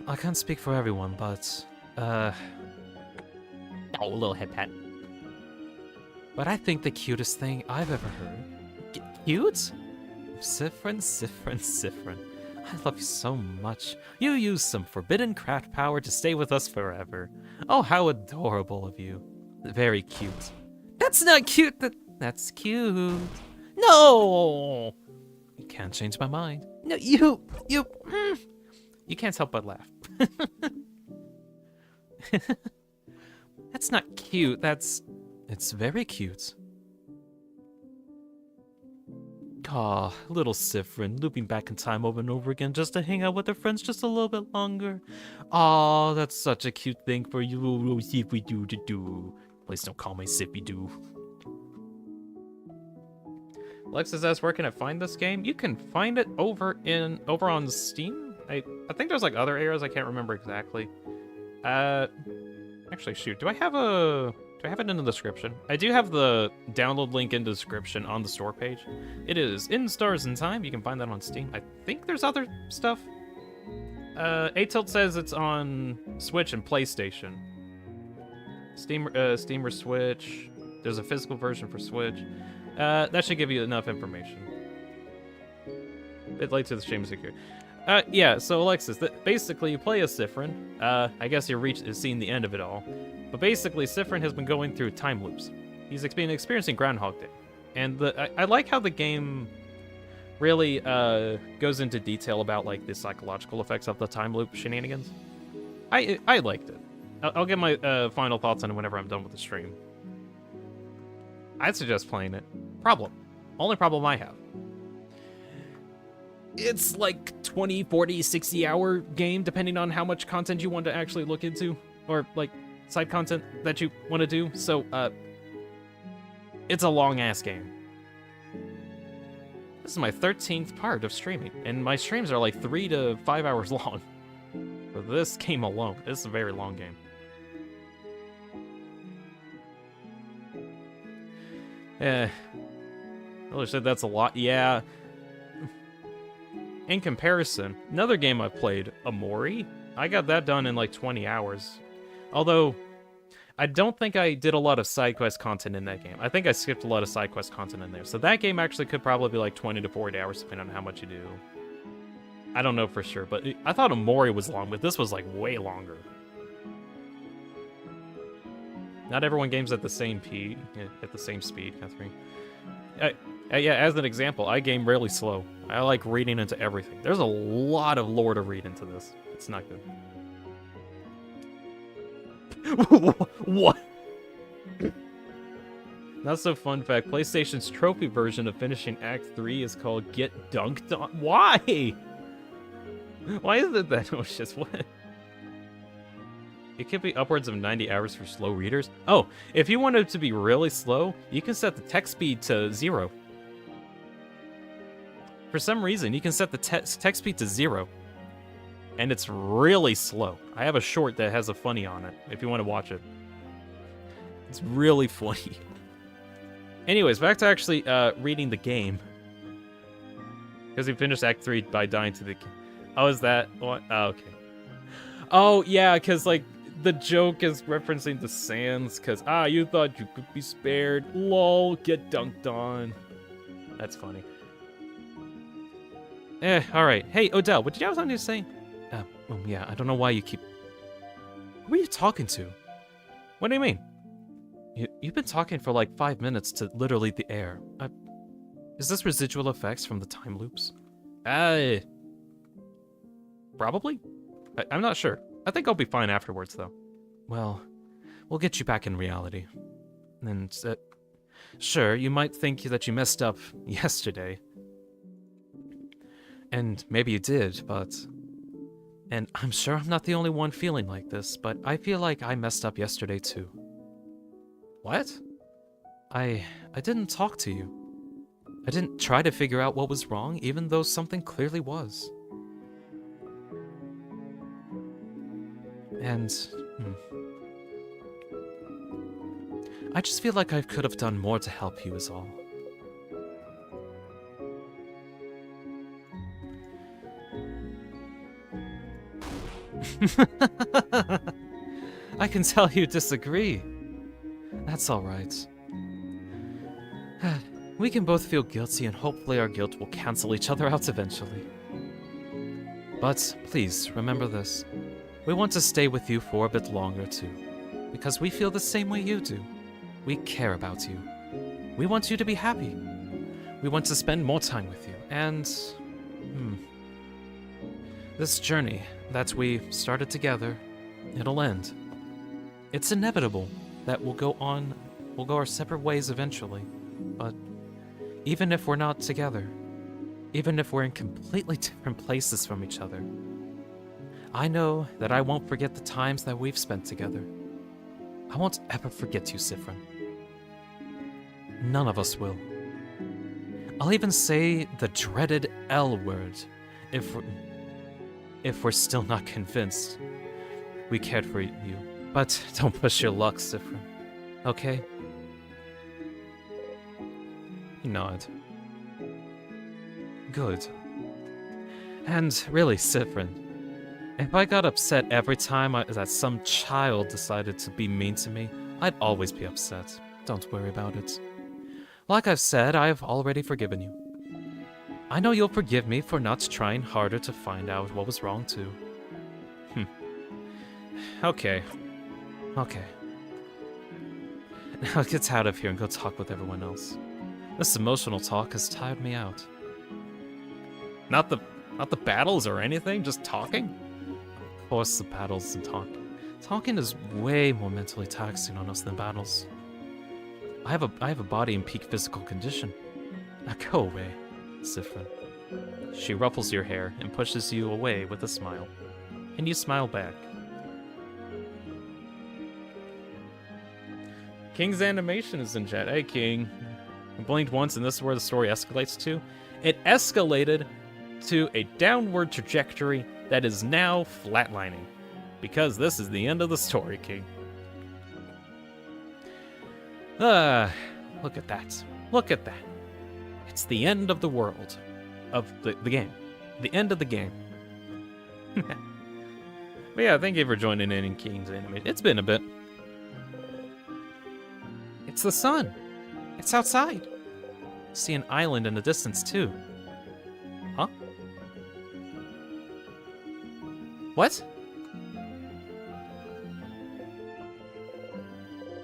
I can't speak for everyone, but, Oh, a little head pat. but I think the cutest thing I've ever heard. Cute? Siffrin, Siffrin, Siffrin. I love you so much. You use some forbidden craft power to stay with us forever. Oh, how adorable of you. Very cute. That's not cute. That's cute. No! You can't change my mind. No, you. You can't help but laugh. That's not cute. It's very cute. Aw, little Siffrin, looping back in time over and over again just to hang out with her friends just a little bit longer. Aw, that's such a cute thing for you, little Siffy do to do. Please don't call me Siffy do. Alexis asks, where can I find this game? You can find it over on Steam. I think there's like other areas, I can't remember exactly. Actually, shoot, do I have it in the description? I do have the download link in the description on the store page. It is in Stars in Time. You can find that on Steam. I think there's other stuff. A-Tilt says it's on Switch and PlayStation. Steam or Switch. There's a physical version for Switch. That should give you enough information. Bit late to the stream is secure. Yeah, so Alexis, basically you play as Siffrin. I guess you're seeing the end of it all. But basically, Siffrin has been going through time loops. He's been experiencing Groundhog Day. And I like how the game really goes into detail about like the psychological effects of the time loop shenanigans. I liked it. I'll get my final thoughts on it whenever I'm done with the stream. I'd suggest playing it. Only problem I have. It's like 20, 40, 60 hour game, depending on how much content you want to actually look into, or like side content that you want to do. So, it's a long ass game. This is my 13th part of streaming, and my streams are like 3 to 5 hours long. For this game alone, this is a very long game. Really said that's a lot. Yeah. In comparison, another game I've played, Amori, I got that done in like 20 hours. Although, I don't think I did a lot of side quest content in that game. I think I skipped a lot of side quest content in there. So that game actually could probably be like 20 to 40 hours, depending on how much you do. I don't know for sure, but I thought Amori was long, but this was like way longer. Not everyone games at the same speed, Catherine. Yeah, as an example, I game really slow. I like reading into everything. There's a lot of lore to read into this. It's not good. What? Not so fun fact, PlayStation's trophy version of finishing Act 3 is called Get Dunked On. Why? Why is it that? Oh, just what? It could be upwards of 90 hours for slow readers. Oh, if you want it to be really slow, you can set the text speed to 0. For some reason, you can set the text speed to 0. And it's really slow. I have a short that has a funny on it, if you want to watch it. It's really funny. Anyways, back to actually reading the game. Because he finished Act 3 by dying to the... Oh, is that... What? Oh, okay. Oh, yeah, because, like, the joke is referencing the Sands, because, you thought you could be spared. Lol, get dunked on. That's funny. Alright. Hey, Odell, what did you have something to say? Yeah, I don't know why you keep... Who are you talking to? What do you mean? You've been talking for like 5 minutes to literally the air. Is this residual effects from the time loops? Probably? I'm not sure. I think I'll be fine afterwards, though. Well, we'll get you back in reality. And, sure, you might think that you messed up yesterday. And maybe you did, but... And I'm sure I'm not the only one feeling like this, but I feel like I messed up yesterday, too. What? I didn't talk to you. I didn't try to figure out what was wrong, even though something clearly was. And... I just feel like I could have done more to help you is all. I can tell you disagree. That's alright. We can both feel guilty and hopefully our guilt will cancel each other out eventually. But please, remember this. We want to stay with you for a bit longer too. Because we feel the same way you do. We care about you. We want you to be happy. We want to spend more time with you, and... This journey that we started together, it'll end. It's inevitable that we'll go our separate ways eventually. But even if we're not together, even if we're in completely different places from each other, I know that I won't forget the times that we've spent together. I won't ever forget you, Siffrin. None of us will. I'll even say the dreaded L word if we're still not convinced we cared for you. But don't push your luck, Siffrin. Okay? He nodded. Good. And really, Siffrin, if I got upset every time that some child decided to be mean to me, I'd always be upset. Don't worry about it. Like I've said, I've already forgiven you. I know you'll forgive me for not trying harder to find out what was wrong, too. Okay. Now get out of here and go talk with everyone else. This emotional talk has tired me out. Not the battles or anything, just talking? Of course the battles and talking. Talking is way more mentally taxing on us than battles. I have a body in peak physical condition. Now go away, Siffrin. She ruffles your hair and pushes you away with a smile. And you smile back. King's animation is in chat. Hey, King. I blinked once, and this is where the story escalates to. It escalated to a downward trajectory that is now flatlining. Because this is the end of the story, King. Look at that. Look at that. It's the end of the world. Of the game. The end of the game. But yeah, thank you for joining in King's animation. It's been a bit. It's the sun. It's outside. See an island in the distance, too. Huh? What?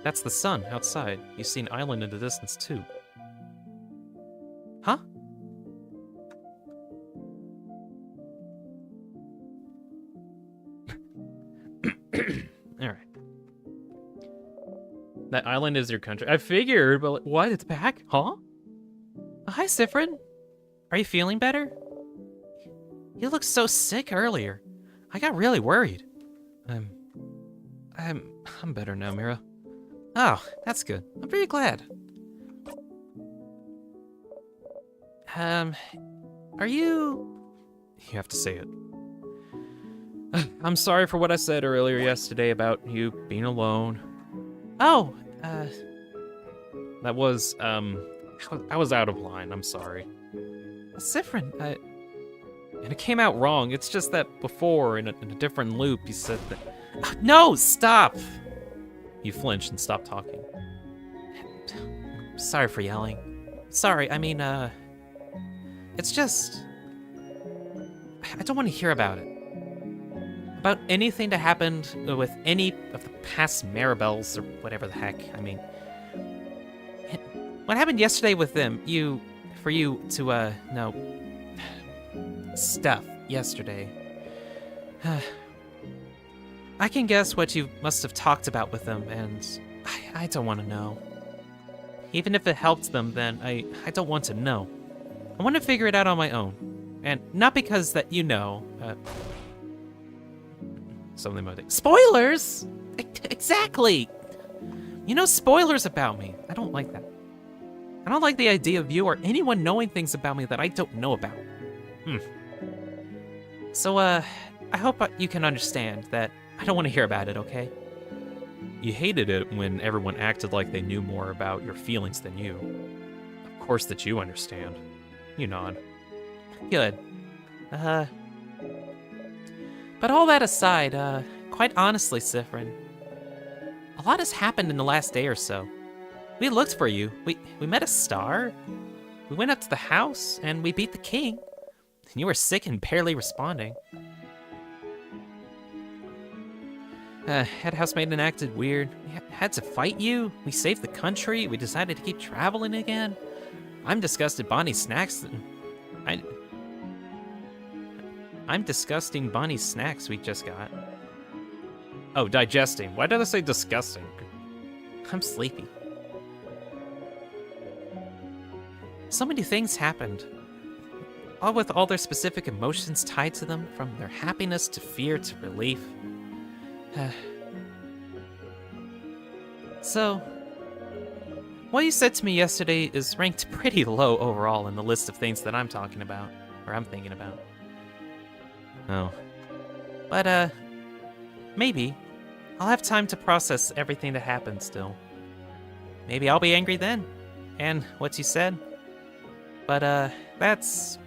That's the sun outside. You see an island in the distance, too. Huh? Alright. That island is your country. I figured, but What? It's back? Huh? Hi, Siffrin. Are you feeling better? You looked so sick earlier. I got really worried. I'm better now, Mira. Oh, that's good. I'm pretty glad. Are you... You have to say it. I'm sorry for what I said earlier yesterday about you being alone. Oh, That was, I was out of line. I'm sorry. Siffrin, and it came out wrong. It's just that before, in a different loop, you said that... No, stop! You flinched and stopped talking. Sorry for yelling. Sorry, I mean, it's just... I don't want to hear about it. About anything that happened with any of the past Maribels or whatever the heck. I mean, what happened yesterday with them? For you to, no, stuff yesterday. I can guess what you must have talked about with them, and I don't want to know. Even if it helped them, then I don't want to know. I want to figure it out on my own. And not because that you know, something about it. Spoilers! Exactly! You know spoilers about me. I don't like that. I don't like the idea of you or anyone knowing things about me that I don't know about. So, I hope you can understand that I don't want to hear about it, okay? You hated it when everyone acted like they knew more about your feelings than you. Of course that you understand. You nod. Good. But all that aside, quite honestly, Siffrin, a lot has happened in the last day or so. We looked for you. We met a star. We went up to the house, and we beat the king. And you were sick and barely responding. Head housemaiden acted weird. We had to fight you. We saved the country. We decided to keep traveling again. I'm disgusted Bonnie snacks. I'm disgusting bunny snacks we just got. Oh, digesting. Why did I say disgusting? I'm sleepy. So many things happened, all with all their specific emotions tied to them, from their happiness to fear to relief. So, what you said to me yesterday is ranked pretty low overall in the list of things that I'm talking about, or I'm thinking about. Oh. But, maybe I'll have time to process everything that happened still. Maybe I'll be angry then, and what you said. But, that's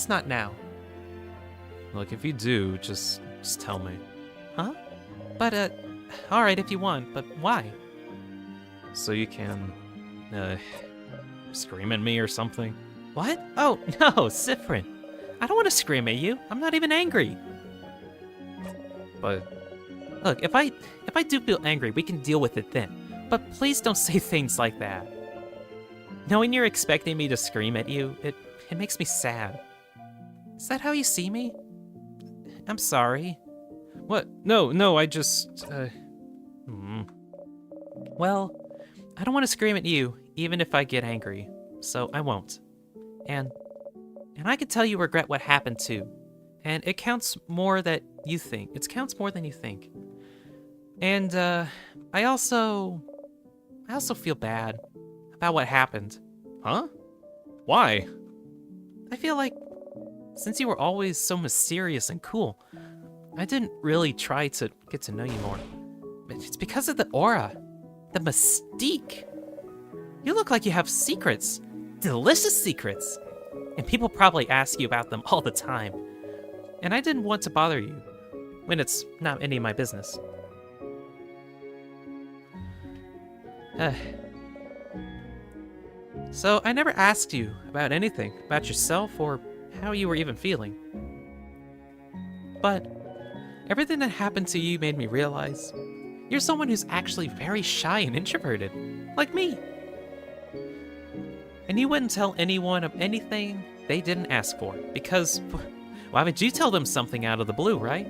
not now. Look, if you do, just tell me. Huh? But, alright if you want, but why? So you can, scream at me or something? What? Oh, no, Siffrin. I don't want to scream at you. I'm not even angry. But, Look, if I do feel angry, we can deal with it then. But please don't say things like that. Knowing you're expecting me to scream at you, it makes me sad. Is that how you see me? I'm sorry. what? No, I just, Well, I don't want to scream at you, even if I get angry, so I won't. And I can tell you regret what happened too. And it counts more that you think. It counts more than you think. And I also feel bad about what happened. Huh? Why? I feel like since you were always so mysterious and cool, I didn't really try to get to know you more. It's because of the aura, the mystique. You look like you have secrets, delicious secrets. And people probably ask you about them all the time. And I didn't want to bother you when it's not any of my business. So I never asked you about anything, about yourself or how you were even feeling. But everything that happened to you made me realize you're someone who's actually very shy and introverted, like me. And you wouldn't tell anyone of anything they didn't ask for, because why would you tell them something out of the blue, right?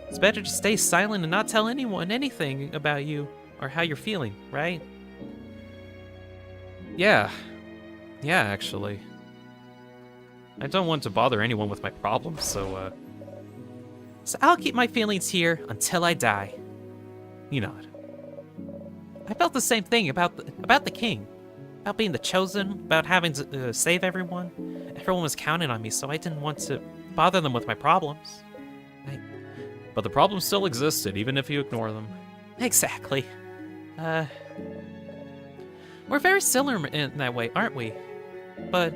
It's better to stay silent and not tell anyone anything about you or how you're feeling, right? Yeah, actually. I don't want to bother anyone with my problems, so, So I'll keep my feelings here until I die. You know it. I felt the same thing about the king. About being the chosen, about having to save everyone. Everyone was counting on me, so I didn't want to bother them with my problems. But the problems still existed, even if you ignore them. Exactly. We're very similar in that way, aren't we? But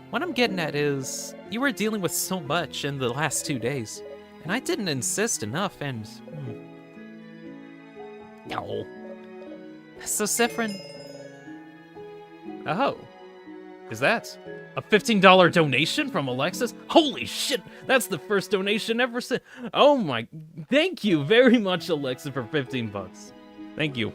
what I'm getting at is, you were dealing with so much in the last 2 days, and I didn't insist enough, and... No. So, Siffrin... Oh. Is that a $15 donation from Alexis? Holy shit, that's the first donation ever sent. Oh my, thank you very much, Alexis, for 15 bucks. Thank you.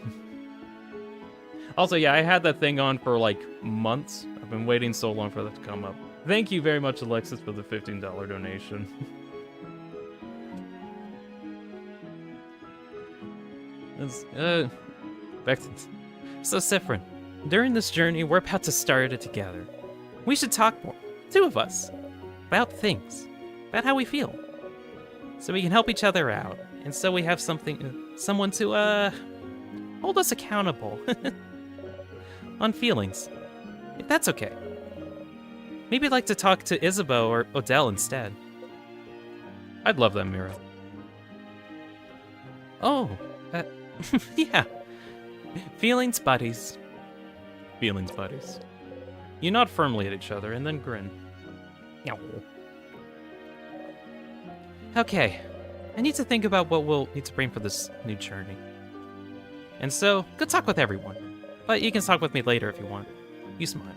Also, yeah, I had that thing on for like months. I've been waiting so long for that to come up. Thank you very much, Alexis, for the $15 donation. Back to... So, Siffrin, during this journey, we're about to start it together. We should talk more, 2 of us, about things, about how we feel, so we can help each other out, and so we have someone to, hold us accountable on feelings, if that's okay. Maybe I'd like to talk to Isabeau or Odell instead. I'd love that, Mira. Oh, yeah. Feelings buddies. Feelings buddies. You nod firmly at each other and then grin. No. Okay, I need to think about what we'll need to bring for this new journey. And so, go talk with everyone. But you can talk with me later if you want. You smile.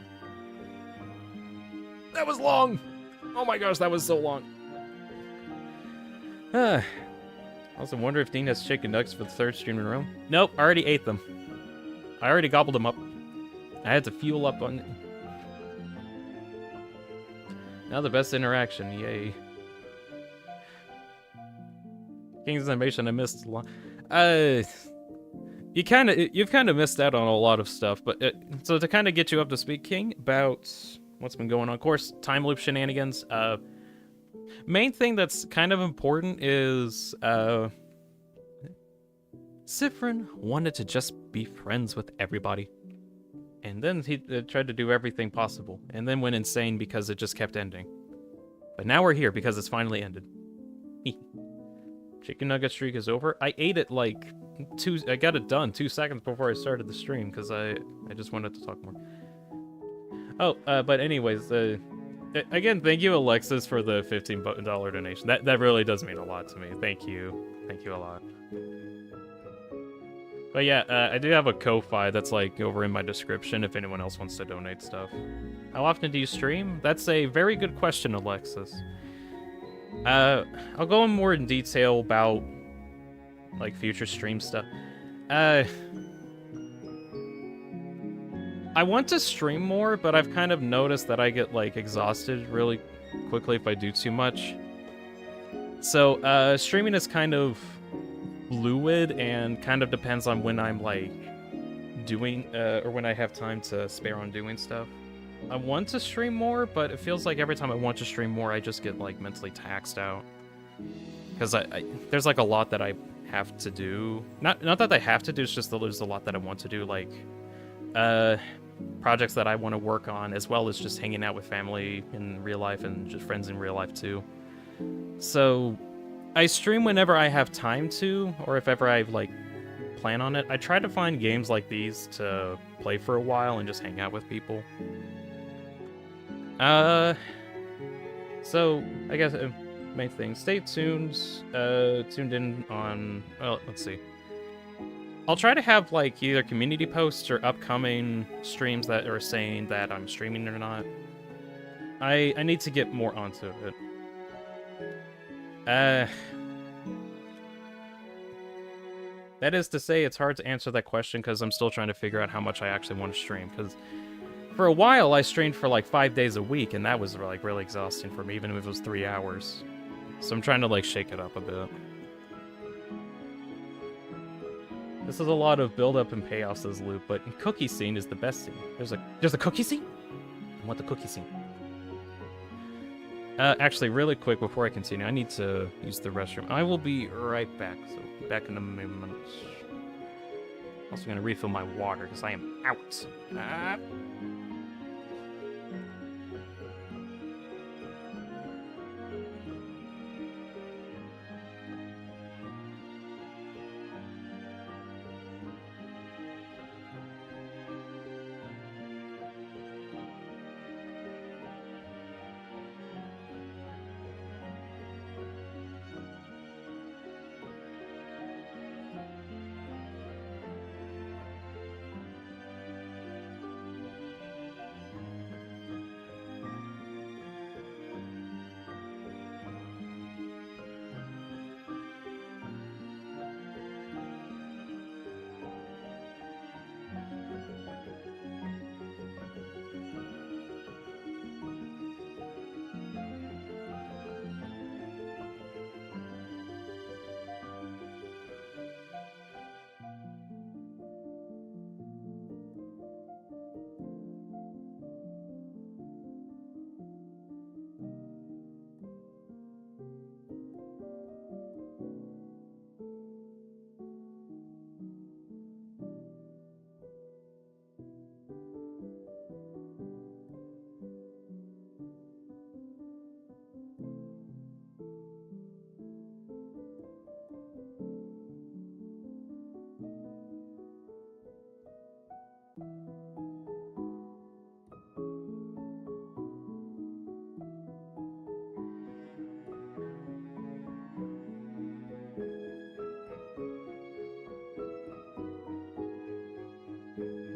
That was long! Oh my gosh, that was so long. I also wonder if Dean has chicken nuggets for the 3rd stream in a row. Nope, I already ate them. I already gobbled them up. I had to fuel up on... Now the best interaction, yay. King's Animation, I missed a lot. You've kind of missed out on a lot of stuff, but so to kind of get you up to speed, King, about what's been going on. Of course, time loop shenanigans. Main thing that's kind of important is Siffrin wanted to just be friends with everybody, and then he tried to do everything possible, and then went insane because it just kept ending. But now we're here because it's finally ended. Chicken nugget streak is over. I ate it like I got it done 2 seconds before I started the stream because I just wanted to talk more. Oh, but anyways, again, thank you, Alexis, for the $15 donation. That really does mean a lot to me. Thank you a lot. But yeah, I do have a Ko-Fi that's like over in my description if anyone else wants to donate stuff. How often do you stream? That's a very good question, Alexis. I'll go in more in detail about like future stream stuff. I want to stream more, but I've kind of noticed that I get like exhausted really quickly if I do too much. So streaming is kind of fluid and kind of depends on when I'm like doing or when I have time to spare on doing stuff. I want to stream more, but it feels like every time I want to stream more, I just get like mentally taxed out. Because there's like a lot that I have to do. Not that I have to do, it's just that there's a lot that I want to do, like projects that I want to work on, as well as just hanging out with family in real life and just friends in real life too. So I stream whenever I have time to, or if ever I like plan on it. I try to find games like these to play for a while and just hang out with people. So I guess main thing. Stay tuned in on. Well, let's see. I'll try to have like either community posts or upcoming streams that are saying that I'm streaming or not. I need to get more onto it. That is to say, it's hard to answer that question because I'm still trying to figure out how much I actually want to stream. Because for a while, I streamed for like 5 days a week, and that was like really exhausting for me, even if it was 3 hours. So I'm trying to like shake it up a bit. This is a lot of build-up and payoffs as loop, but cookie scene is the best scene. There's a cookie scene? I want the cookie scene. Actually, really quick before I continue, I need to use the restroom. I will be right back, so back in a moment. Also gonna refill my water, because I am out.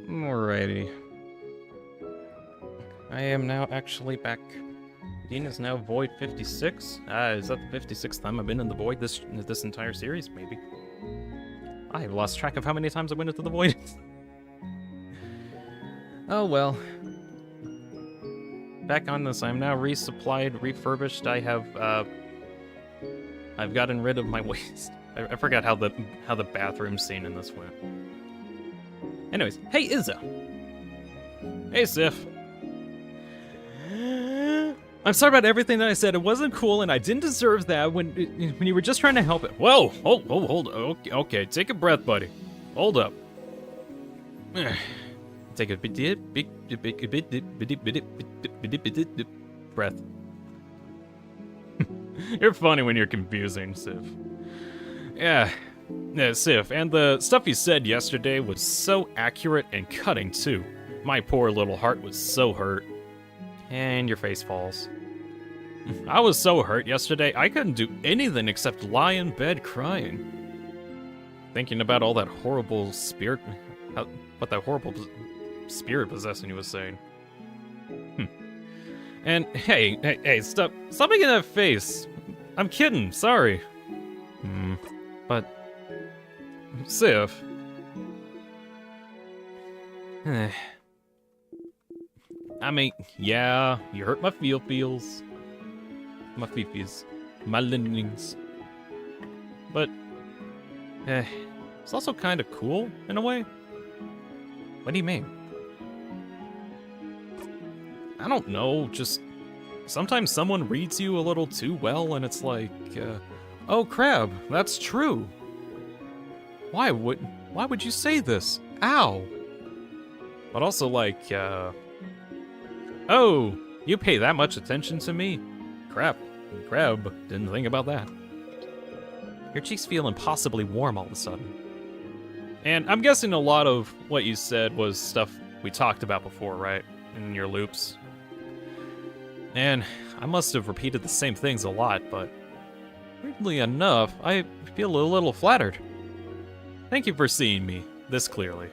Alrighty. I am now actually back. Dean is now Void 56. Is that the 56th time I've been in the Void this entire series? Maybe. I have lost track of how many times I went into the Void. Oh well. Back on this, I'm now resupplied, refurbished. I've gotten rid of my waste. I forgot how the bathroom scene in this went. Anyways, hey Izzo. Hey Sif. I'm sorry about everything that I said. It wasn't cool, and I didn't deserve that when you were just trying to help it. Whoa, hold. Okay, take a breath, buddy. Hold up. Take a big breath. You're funny when you're confusing, Sif. Yeah, Sif, and the stuff you said yesterday was so accurate and cutting, too. My poor little heart was so hurt. And your face falls. I was so hurt yesterday, I couldn't do anything except lie in bed crying. Thinking about all that horrible spirit... what that horrible spirit possessing you was saying. And hey, stop making that face. I'm kidding, sorry. But... Sif... I mean, yeah, you hurt my feels. My fifis. My lendings. But, it's also kind of cool, in a way. What do you mean? I don't know, just... Sometimes someone reads you a little too well, and it's like, oh crap, that's true. Why would you say this? Ow! But also like, oh, you pay that much attention to me? Crap, didn't think about that. Your cheeks feel impossibly warm all of a sudden. And I'm guessing a lot of what you said was stuff we talked about before, right? In your loops. And I must have repeated the same things a lot, but weirdly enough, I feel a little flattered. Thank you for seeing me this clearly.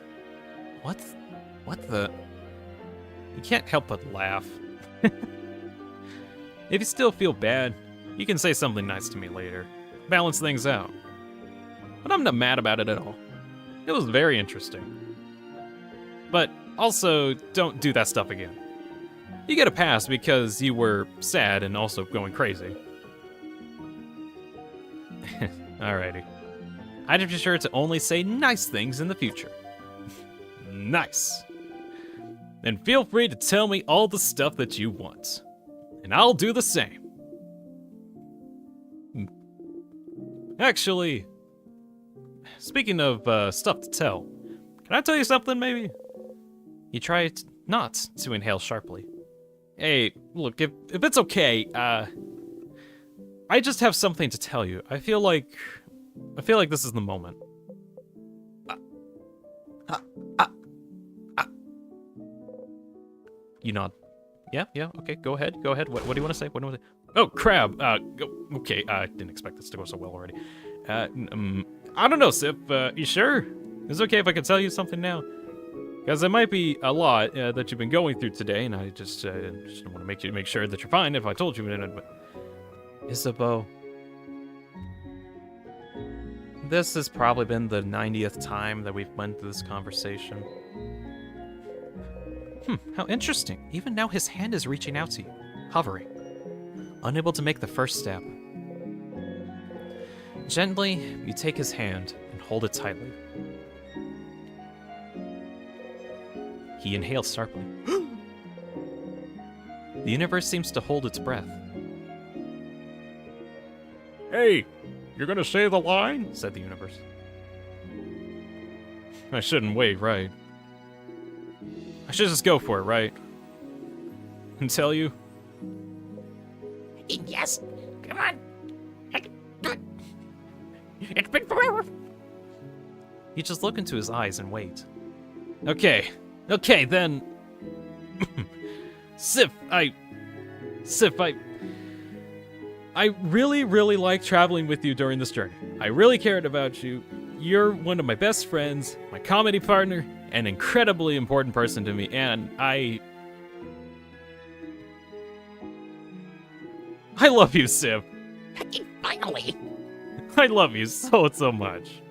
What the? You can't help but laugh. If you still feel bad, you can say something nice to me later. Balance things out. But I'm not mad about it at all. It was very interesting. But also, don't do that stuff again. You get a pass because you were sad and also going crazy. Alrighty. I'd be sure to only say nice things in the future. Nice. Then feel free to tell me all the stuff that you want. And I'll do the same. Actually, speaking of stuff to tell, can I tell you something maybe? You try not to inhale sharply. Hey, look, if it's okay, I just have something to tell you. I feel like this is the moment. You nod. Yeah, okay, go ahead. What do you want to say? Oh, crab. Okay, I didn't expect this to go so well already. I don't know, Sif. You sure? Is it okay if I can tell you something now? Because it might be a lot that you've been going through today, and I just want to make sure that you're fine if I told you. But Isabeau, this has probably been the 90th time that we've went through this conversation. How interesting. Even now his hand is reaching out to you, hovering, unable to make the first step. Gently, you take his hand and hold it tightly. He inhales sharply. The universe seems to hold its breath. Hey, you're gonna say the line? Said the universe. I shouldn't wait, right? I should just go for it, right? And tell you? Yes, come on. It's been forever. You just look into his eyes and wait. Okay, then. Sif, I really, really liked traveling with you during this journey. I really cared about you. You're one of my best friends, my comedy partner, an incredibly important person to me, and I love you, Sif. Finally. I love you so much.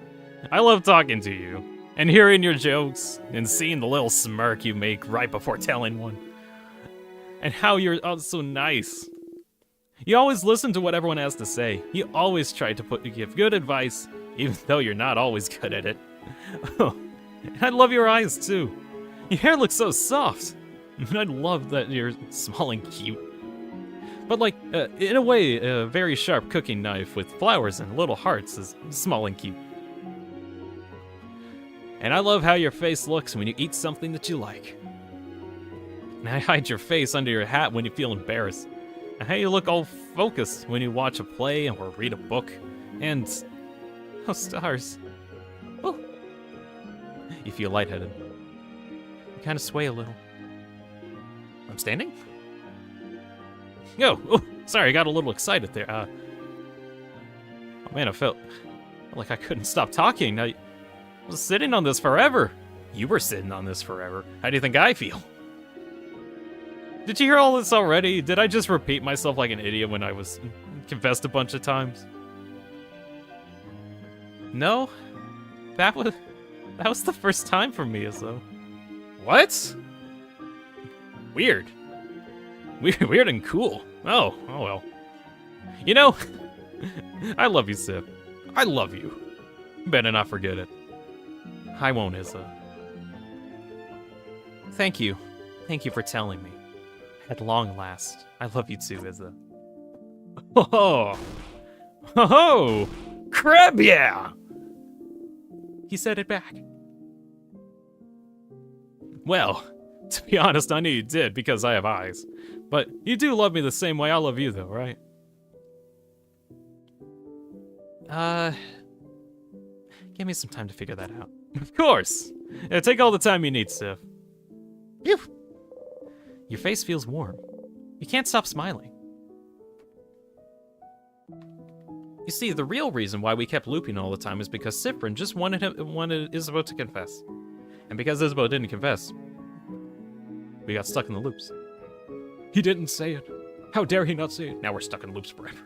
I love talking to you, and hearing your jokes, and seeing the little smirk you make right before telling one. And how you're so nice. You always listen to what everyone has to say. You always try to give good advice, even though you're not always good at it. Oh, I love your eyes, too. Your hair looks so soft. And I love that you're small and cute. But like, in a way, a very sharp cooking knife with flowers and little hearts is small and cute. And I love how your face looks when you eat something that you like. And I hide your face under your hat when you feel embarrassed. And how you look all focused when you watch a play or read a book. And, oh stars. Oh. You feel lightheaded. You kind of sway a little. I'm standing? Oh, sorry, I got a little excited there. Oh man, I felt like I couldn't stop talking. I was sitting on this forever. You were sitting on this forever. How do you think I feel? Did you hear all this already? Did I just repeat myself like an idiot when I was confessed a bunch of times? No, that was the first time for me, so. What? Weird. Weird and cool. Oh well. You know, I love you, Sif. I love you. Better not forget it. I won't, Izza. Thank you. Thank you for telling me. At long last, I love you too, Izza. Oh, oh, crab, yeah! He said it back. Well, to be honest, I knew you did because I have eyes. But you do love me the same way I love you, though, right? Give me some time to figure that out. Of course! Yeah, take all the time you need, Sif. Phew! Your face feels warm. You can't stop smiling. You see, the real reason why we kept looping all the time is because Siffrin just wanted Isabeau to confess. And because Isabeau didn't confess, we got stuck in the loops. He didn't say it. How dare he not say it? Now we're stuck in loops forever.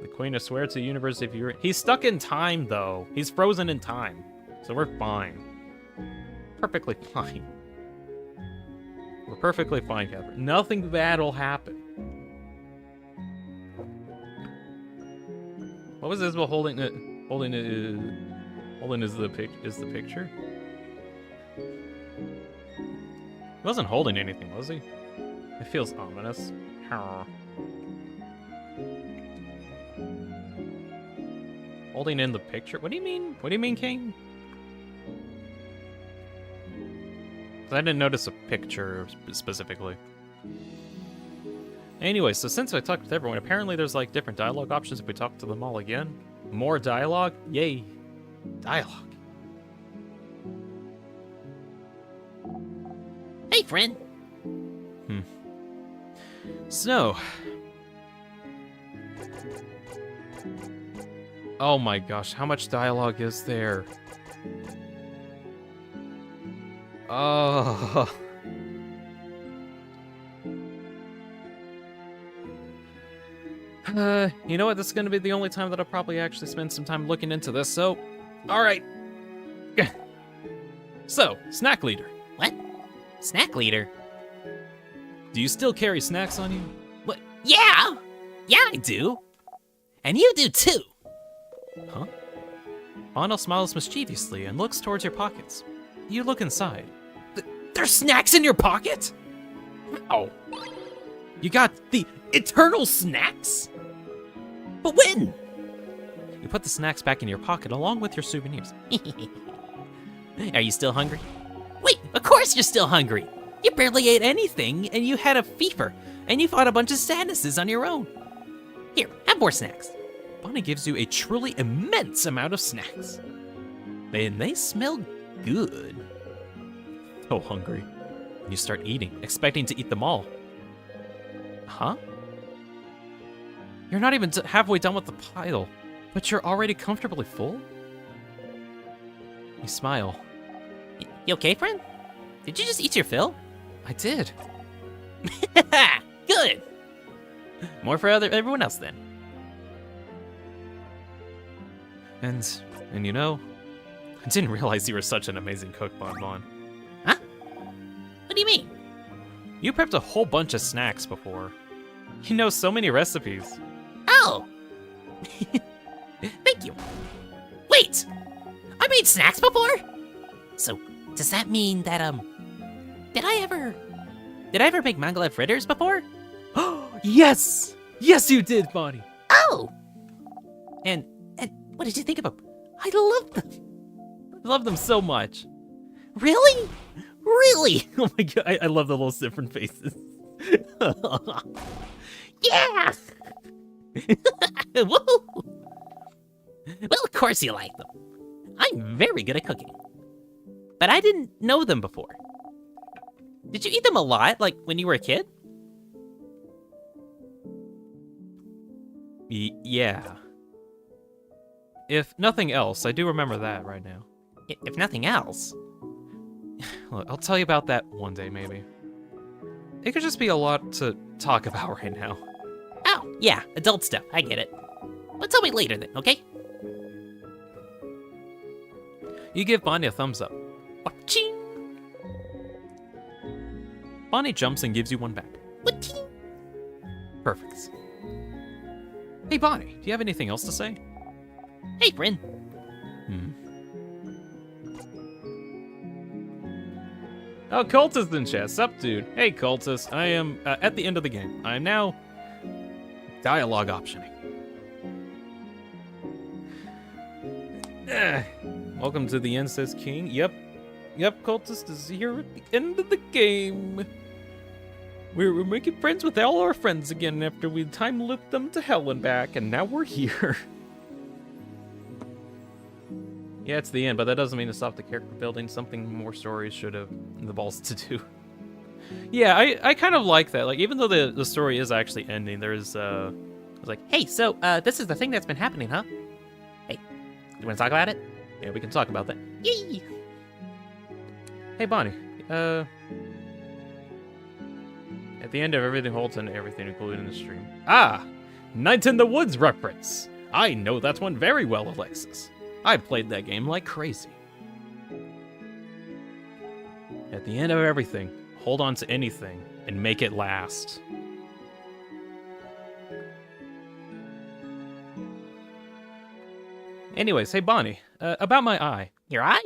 The Queen, I swear to the universe if you're... He's stuck in time, though. He's frozen in time. So we're fine. Perfectly fine. We're perfectly fine, Catherine. Nothing bad will happen. What was Isabel holding? Holding is the picture? He wasn't holding anything, was he? It feels ominous. Holding in the picture? What do you mean? What do you mean, King? I didn't notice a picture specifically. Anyway, so since I talked with everyone, apparently there's like different dialogue options if we talk to them all again. More dialogue? Yay. Dialogue. Hey, friend. Snow. Oh my gosh, how much dialogue is there? Oh. You know what? This is gonna be the only time that I'll probably actually spend some time looking into this, so... Alright. So, snack leader. What? Snack leader? Do you still carry snacks on you? What? Yeah! Yeah, I do. And you do too. Huh? Bono smiles mischievously and looks towards your pockets. You look inside. There's snacks in your pocket? Oh. You got the eternal snacks? But when? You put the snacks back in your pocket along with your souvenirs. Are you still hungry? Wait, of course you're still hungry. You barely ate anything, and you had a fever, and you fought a bunch of sadnesses on your own. Here, have more snacks. Bonnie gives you a truly immense amount of snacks. And they smell good. So hungry. You start eating, expecting to eat them all. Huh? You're not even halfway done with the pile, but you're already comfortably full? You smile. You okay, friend? Did you just eat your fill? I did. Good. More for everyone else then. And you know, I didn't realize you were such an amazing cook, Bon Bon. Huh? What do you mean? You prepped a whole bunch of snacks before. You know so many recipes. Oh! Thank you. Wait! I made snacks before? So, does that mean that, did I ever make Mongolian fritters before? Yes! Yes, you did, Bonnie. Oh! And what did you think of them? I love them. I love them so much. Really? Really? Oh my god, I love the little Siffrin faces. Yeah! Woo! Well, of course you like them. I'm very good at cooking. But I didn't know them before. Did you eat them a lot, like when you were a kid? Yeah. If nothing else, I do remember that right now. If nothing else. Look, I'll tell you about that one day, maybe. It could just be a lot to talk about right now. Oh, yeah, adult stuff, I get it. But tell me later then, okay? You give Bonnie a thumbs up. Waching! Bonnie jumps and gives you one back. Waching! Perfect. Hey, Bonnie, do you have anything else to say? Hey, friend. Oh, Cultist in chat. Sup, dude? Hey, Cultist. I am at the end of the game. I am now dialogue optioning. Welcome to the end, says King. Yep, Cultist is here at the end of the game. We're making friends with all our friends again after we time looped them to hell and back, and now we're here. Yeah, it's the end, but that doesn't mean to stop the character building. Something more stories should have the balls to do. Yeah, I kind of like that. Like, even though the story is actually ending, there's it's like, Hey, so, this is the thing that's been happening, huh? Hey, you wanna talk about it? yeah, we can talk about that. Yee! Hey, Bonnie. At the end of everything holds and everything included in the stream. Ah, Night in the Woods reference. I know that one very well, Alexis. I played that game like crazy. At the end of everything, hold on to anything and make it last. Anyways, hey Bonnie, about my eye. Your eye?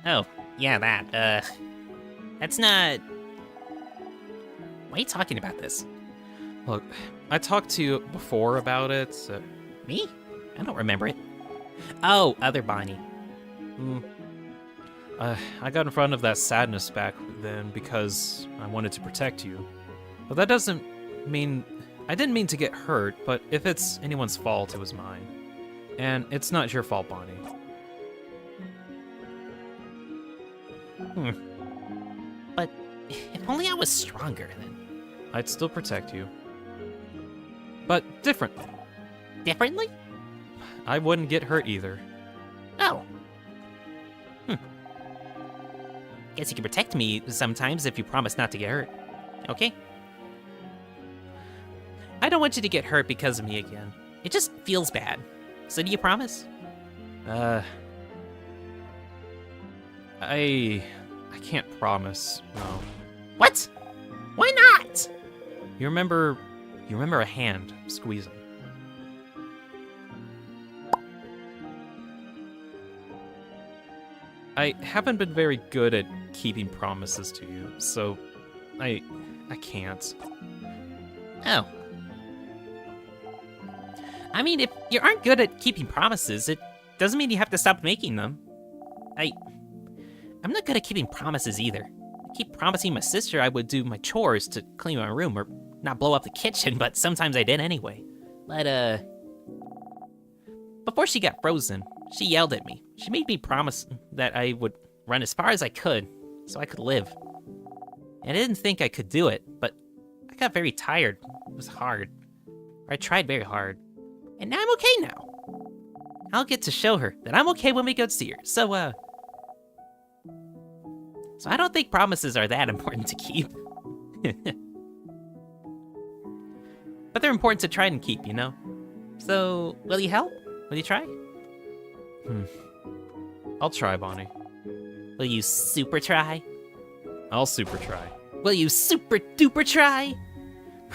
Oh, yeah, that, that's not... Why are you talking about this? Look, I talked to you before about it. Me? I don't remember it. Oh, other Bonnie. I got in front of that sadness back then because I wanted to protect you. But that doesn't mean... I didn't mean to get hurt, but if it's anyone's fault, it was mine. And it's not your fault, Bonnie. But if only I was stronger then. I'd still protect you. But differently. Differently? I wouldn't get hurt either. Oh. Guess you can protect me sometimes if you promise not to get hurt. Okay? I don't want you to get hurt because of me again. It just feels bad. So do you promise? I can't promise, no. What? Why not? You remember a hand squeezing. I haven't been very good at keeping promises to you, so I can't. Oh. I mean, if you aren't good at keeping promises, it doesn't mean you have to stop making them. I'm not good at keeping promises either. I keep promising my sister I would do my chores to clean my room or not blow up the kitchen, but sometimes I did anyway. But, before she got frozen, she yelled at me. She made me promise that I would run as far as I could so I could live. And I didn't think I could do it, but I got very tired. It was hard. I tried very hard. And now I'm okay now. I'll get to show her that I'm okay when we go see her. So I don't think promises are that important to keep. But they're important to try and keep, you know? So, will you help? Will you try? I'll try, Bonnie. Will you super try? I'll super try. Will you super duper try?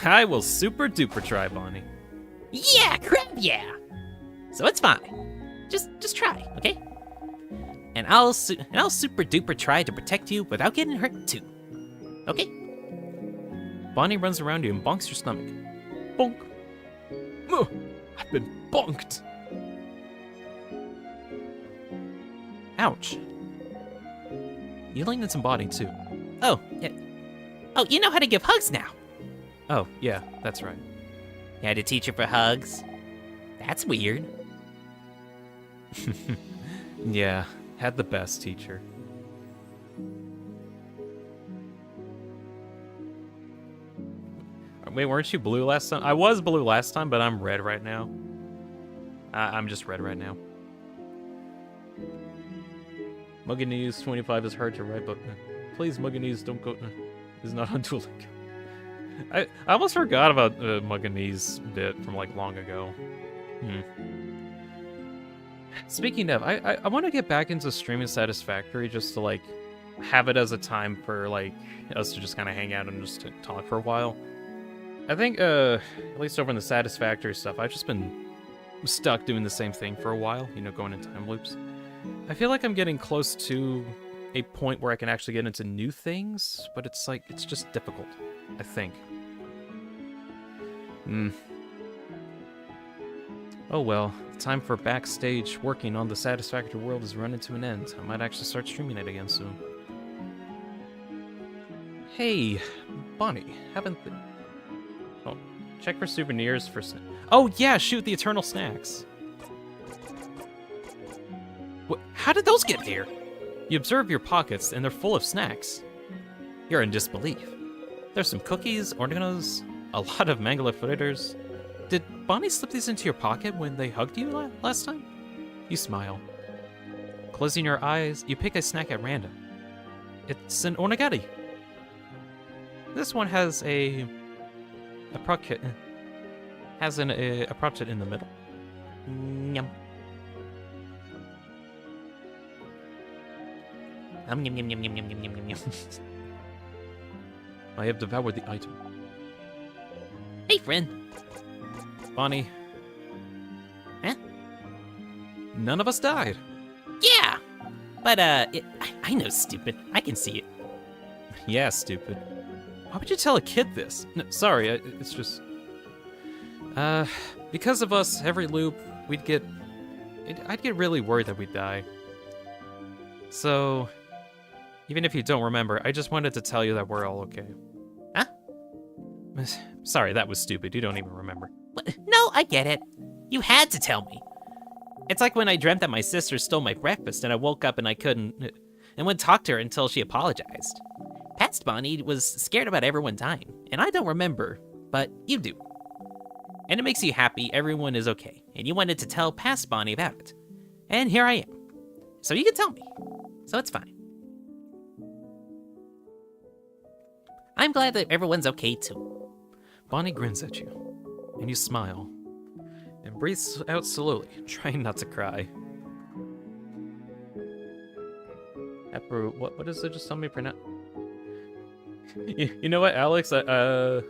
I will super duper try, Bonnie. Yeah, crap yeah. So it's fine. Just try, okay? And I'll super duper try to protect you without getting hurt too. Okay? Bonnie runs around you and bonks your stomach. Bonk. Ugh, I've been bonked. Ouch. You lean into Bonnie too. Oh, yeah. Oh, you know how to give hugs now. Oh, yeah, that's right. You had a teacher for hugs? That's weird. Yeah, had the best teacher. Wait, weren't you blue last time? I was blue last time, but I'm red right now. I'm just red right now. Mugganese 25 is hard to write, but please, Mugganese, don't go. Is not on Duolingo. I almost forgot about the Mugganese bit from like long ago. Speaking of, I want to get back into streaming Satisfactory just to like have it as a time for like us to just kind of hang out and just to talk for a while. I think at least over in the Satisfactory stuff, I've just been stuck doing the same thing for a while, you know, going in time loops. I feel like I'm getting close to a point where I can actually get into new things, but it's like, it's just difficult, I think. Oh well, the time for backstage working on the Satisfactory world is running to an end. I might actually start streaming it again soon. Hey, Bonnie, oh, check for souvenirs for... Oh yeah, shoot, the Eternal Snacks. How did those get here? You observe your pockets, and they're full of snacks. You're in disbelief. There's some cookies, Oreganos, a lot of Mangala fritters. Did Bonnie slip these into your pocket when they hugged you last time? You smile. Closing your eyes, you pick a snack at random. It's an onigiri. This one has a project in the middle. Yum. Yum yum yum yum yum yum yum yum yum. I have devoured the item. Hey, friend. Bonnie. Huh? None of us died. Yeah, but I know, stupid. I can see it. Yeah, stupid. Why would you tell a kid this? No, sorry, it's just... because of us, every loop, I'd get really worried that we'd die. So, even if you don't remember, I just wanted to tell you that we're all okay. Huh? Sorry, that was stupid. You don't even remember. What? No, I get it. You had to tell me. It's like when I dreamt that my sister stole my breakfast and I woke up and I couldn't... and wouldn't talk to her until she apologized. Past Bonnie was scared about everyone dying, and I don't remember, but you do. And it makes you happy everyone is okay, and you wanted to tell past Bonnie about it. And here I am. So you can tell me. So it's fine. I'm glad that everyone's okay too. Bonnie grins at you, and you smile, and breathes out slowly, trying not to cry. What does it just tell me pronounce? You know what, Alex? I feel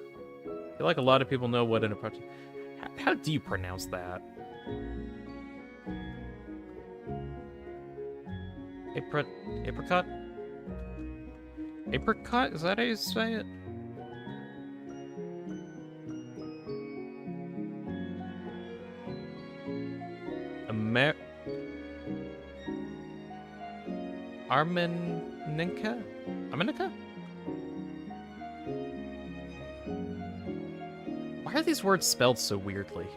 like a lot of people know what an approach. How do you pronounce that? Apricot? Apricot? Is that how you say it? Armenica? Armenica? Why are these words spelled so weirdly?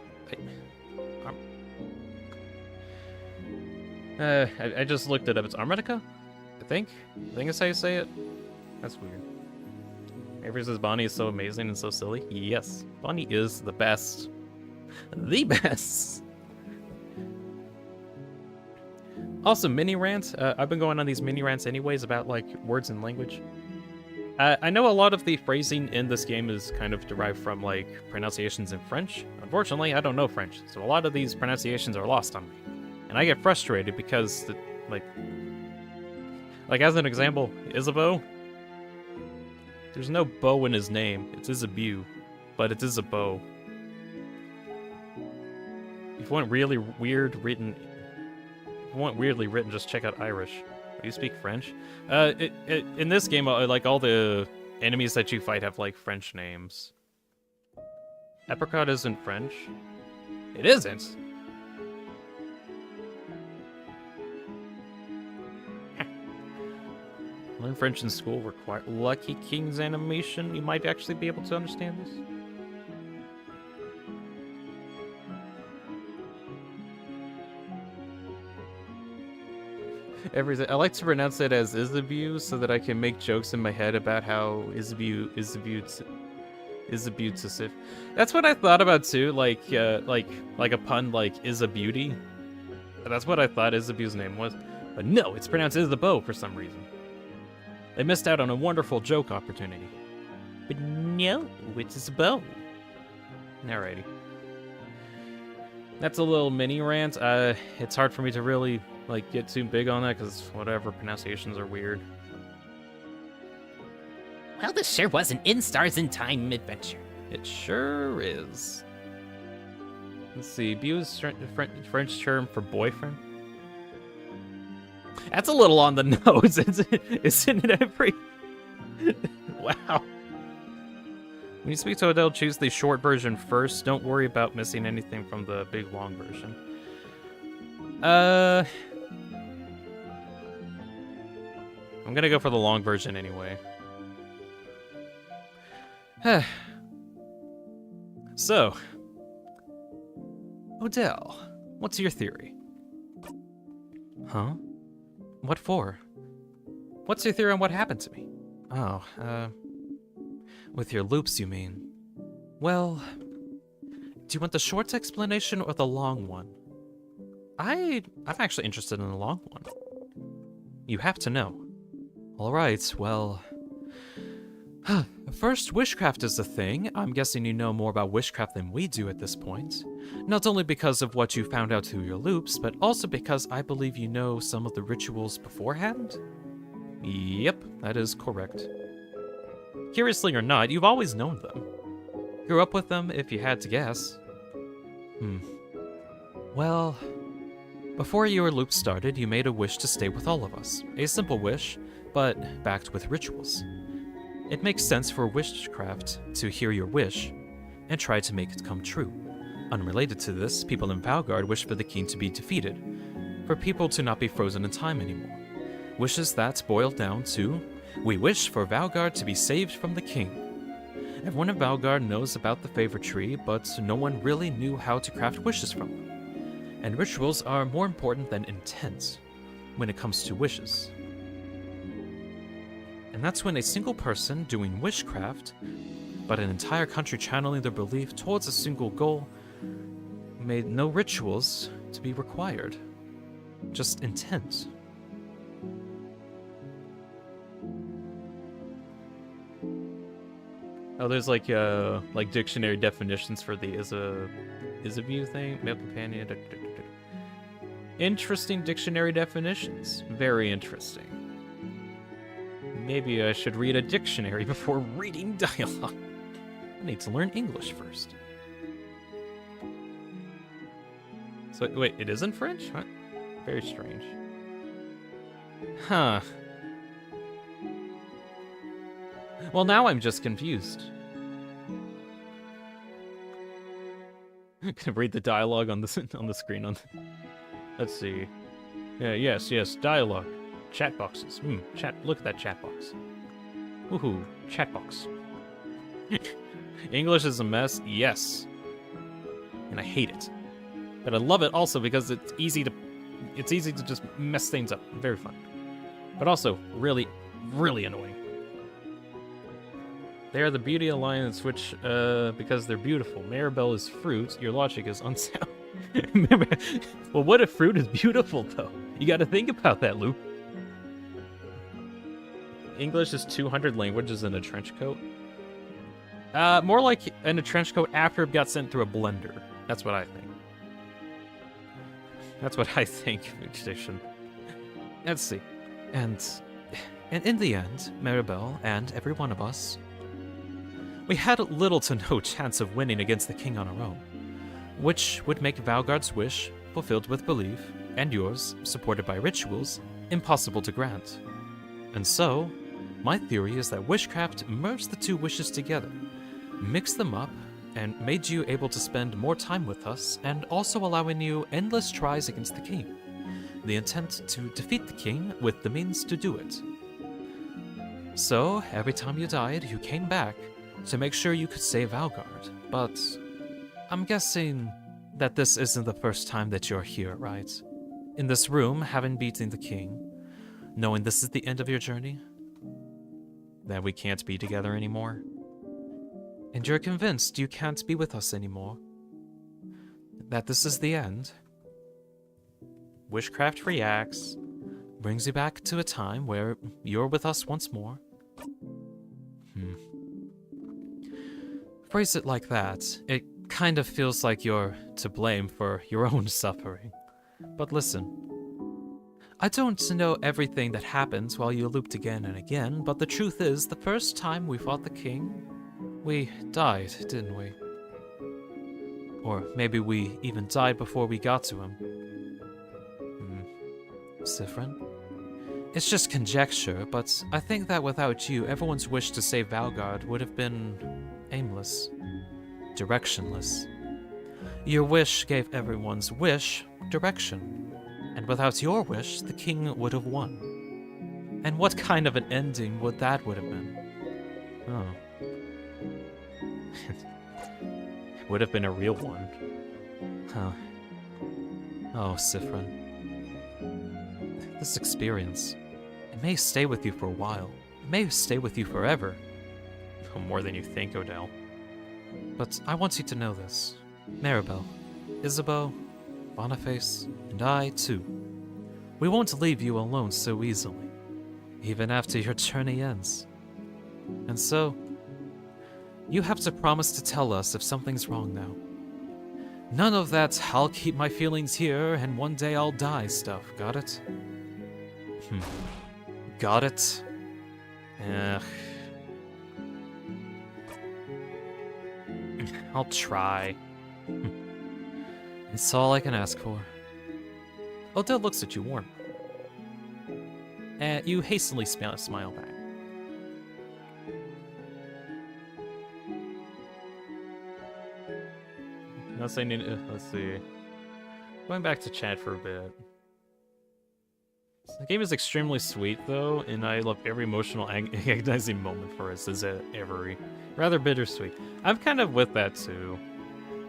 I just looked it up. It's Armenica? I think that's how you say it. That's weird. Avery says Bonnie is so amazing and so silly. Yes, Bonnie is the best. The best. Also, mini rant. I've been going on these mini rants anyways about like words and language. I know a lot of the phrasing in this game is kind of derived from like pronunciations in French. Unfortunately, I don't know French, so a lot of these pronunciations are lost on me, and I get frustrated because like as an example, Isabeau. There's no bow in his name. It's Isabeau. but it is a bow. If you want really weirdly written, just check out Irish. Do you speak French? In this game, like all the enemies that you fight have like French names. Apricot isn't French. It isn't. Learn French in school. Require Lucky King's animation. You might actually be able to understand this. Everything. I like to pronounce it as Isabeau so that I can make jokes in my head about how Isabeau to Sif. That's what I thought about too. Like a pun like is a beauty. That's what I thought Isabeau's name was, but no, it's pronounced Isabeau for some reason. They missed out on a wonderful joke opportunity. But no, it's Isabeau. Alrighty. That's a little mini rant. It's hard for me to really like get too big on that because whatever, pronunciations are weird. Well, this sure was an In-Stars in Time adventure. It sure is. Let's see, beau is French term for boyfriend. That's a little on the nose, isn't it? Every wow. When you speak to Odell, choose the short version first. Don't worry about missing anything from the big long version. I'm gonna go for the long version anyway. So, Odell, what's your theory? Huh? What for? What's your theory on what happened to me? Oh, with your loops, you mean? Well, do you want the short explanation or the long one? I'm actually interested in the long one. You have to know. All right, well... First, witchcraft is a thing. I'm guessing you know more about witchcraft than we do at this point. Not only because of what you found out through your loops, but also because I believe you know some of the rituals beforehand? Yep, that is correct. Curiously or not, you've always known them. Grew up with them, if you had to guess. Well, before your loop started, you made a wish to stay with all of us. A simple wish, but backed with rituals. It makes sense for witchcraft to hear your wish and try to make it come true. Unrelated to this, people in Valgard wish for the king to be defeated, for people to not be frozen in time anymore. Wishes that boil down to, we wish for Valgard to be saved from the king. Everyone in Valgard knows about the favor tree, but no one really knew how to craft wishes from them. And rituals are more important than intent when it comes to wishes. And that's when a single person doing witchcraft, but an entire country channeling their belief towards a single goal, made no rituals to be required. Just intent. Oh, there's like dictionary definitions for the Isabeau thing. Male companion. Interesting dictionary definitions. Very interesting. Maybe I should read a dictionary before reading dialogue. I need to learn English first. So, wait, it isn't French? Huh? Very strange. Huh. Well, now I'm just confused. I'm gonna read the dialogue on the screen. Let's see. Yeah, yes, dialogue. Chat boxes. Chat. Look at that chat box. Woohoo! Chat box. English is a mess. Yes. And I hate it. But I love it also because it's easy to just mess things up. Very fun. But also really, really annoying. They are the beauty alliance, which, because they're beautiful. Maribel is fruit. Your logic is unsound. Well, what if fruit is beautiful, though? You gotta think about that, Luke. English is 200 languages in a trench coat. More like in a trench coat after it got sent through a blender. That's what I think. That's what I think, Edition. Let's see. And in the end, Maribel and every one of us, we had little to no chance of winning against the king on our own, which would make Valgard's wish, fulfilled with belief, and yours, supported by rituals, impossible to grant. And so, my theory is that witchcraft merged the two wishes together, mixed them up, and made you able to spend more time with us, and also allowing you endless tries against the king. The intent to defeat the king with the means to do it. So, every time you died, you came back to make sure you could save Valgard. But I'm guessing that this isn't the first time that you're here, right? In this room, having beaten the king, knowing this is the end of your journey? That we can't be together anymore? And you're convinced you can't be with us anymore? That this is the end? Witchcraft reacts, brings you back to a time where you're with us once more. Phrase it like that, it kind of feels like you're to blame for your own suffering. But listen, I don't know everything that happens while you looped again and again, but the truth is, the first time we fought the king, we died, didn't we? Or maybe we even died before we got to him. Siffrin? It's just conjecture, but I think that without you, everyone's wish to save Valgard would have been aimless, directionless. Your wish gave everyone's wish direction, and without your wish, the king would have won. And what kind of an ending would that have been? Oh. It would have been a real one. Huh. Oh, Siffrin. This experience, it may stay with you for a while. It may stay with you forever. More than you think, Odell. But I want you to know this. Maribel, Isabeau, Boniface, and I, too. We won't leave you alone so easily, even after your journey ends. And so, you have to promise to tell us if something's wrong now. None of that I'll keep my feelings here and one day I'll die stuff, got it? Got it? Ugh. I'll try. It's all I can ask for. Odell looks at you warm. You hastily smile back. Let's see. Going back to chat for a bit. The game is extremely sweet, though, and I love every emotional agonizing moment for us. Is every rather bittersweet. I'm kind of with that too.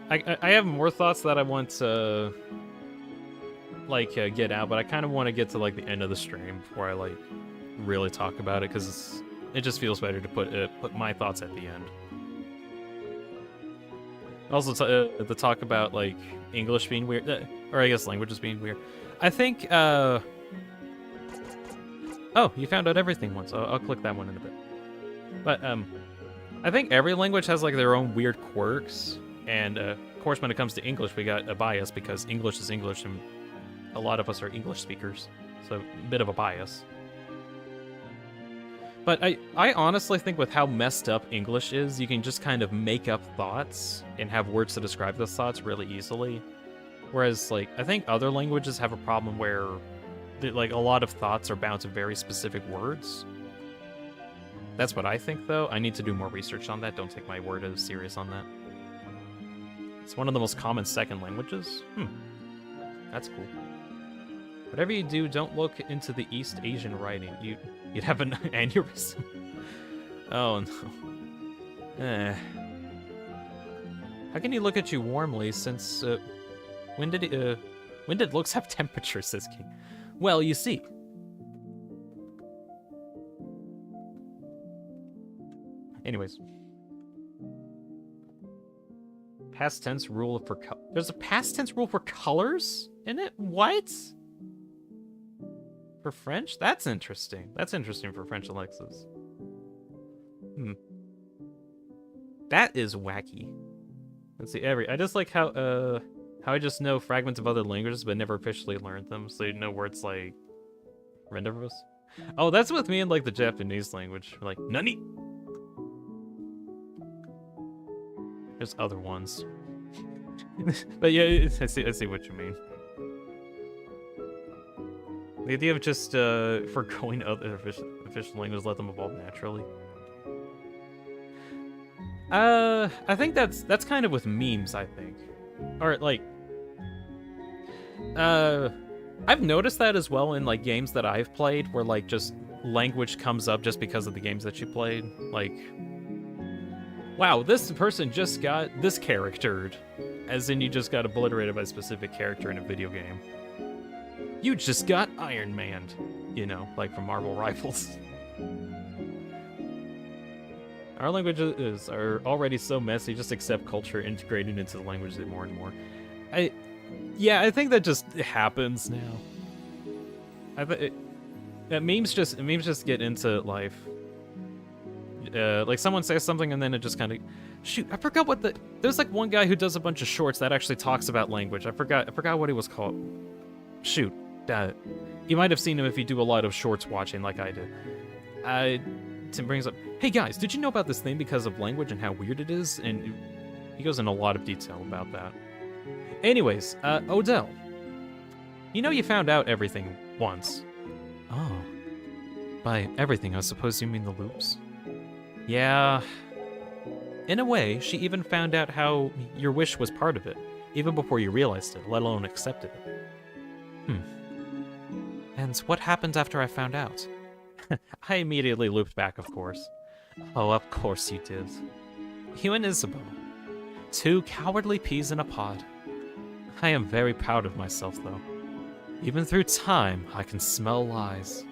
I have more thoughts that I want to get out, but I kind of want to get to like the end of the stream before I like really talk about it, because it just feels better to put my thoughts at the end. Also, to talk about like English being weird, or I guess languages being weird. I think. Oh, you found out everything once. I'll click that one in a bit. But I think every language has like their own weird quirks, and of course, when it comes to English, we got a bias because English is English, and a lot of us are English speakers, so a bit of a bias. But I honestly think with how messed up English is, you can just kind of make up thoughts and have words to describe those thoughts really easily. Whereas, like, I think other languages have a problem where, like, a lot of thoughts are bound to very specific words. That's what I think, though. I need to do more research on that. Don't take my word as serious on that. It's one of the most common second languages. That's cool. Whatever you do, don't look into the East Asian writing. You'd have an aneurysm. Oh no. How can he look at you warmly since when did looks have temperature, says King? Well, you see. Anyways. Past tense rule for there's a past tense rule for colors in it? What? For French? That's interesting. That's interesting for French Alexas. That is wacky. Let's see, I just like how I just know fragments of other languages but never officially learned them, so you know words like rendervus. Oh, that's with me in like the Japanese language. Like, nani? There's other ones. But yeah, I see what you mean. The idea of just forgoing other official languages, let them evolve naturally. I think that's kind of with memes, I think. Or like I've noticed that as well in like games that I've played where like just language comes up just because of the games that you played. Like, wow, this person just got this charactered. As in you just got obliterated by a specific character in a video game. You just got Iron Man, you know, like from Marvel Rivals. Our languages are already so messy, just accept culture integrating into the language more and more. I think that just happens now. Memes just get into life. Like someone says something and then it just kind of, shoot, I forgot what there's like one guy who does a bunch of shorts that actually talks about language. I forgot what he was called. Shoot, you might have seen him if you do a lot of shorts watching like I do. Tim brings up, hey guys, did you know about this thing because of language and how weird it is? And he goes in a lot of detail about that. Anyways, Odell, you know you found out everything once. Oh, by everything, I suppose you mean the loops? Yeah. In a way, she even found out how your wish was part of it, even before you realized it, let alone accepted it. And what happened after I found out? I immediately looped back, of course. Oh, of course you did. You and Isabeau. 2 cowardly peas in a pod. I am very proud of myself, though. Even through time, I can smell lies.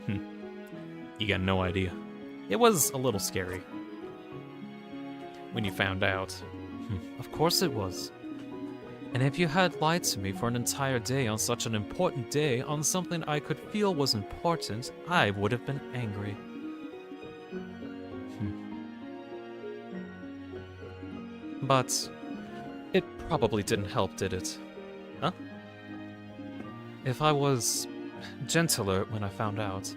You got no idea. It was a little scary. When you found out. Of course it was. And if you had lied to me for an entire day on such an important day, on something I could feel was important, I would have been angry. But it probably didn't help, did it? Huh? If I was gentler when I found out,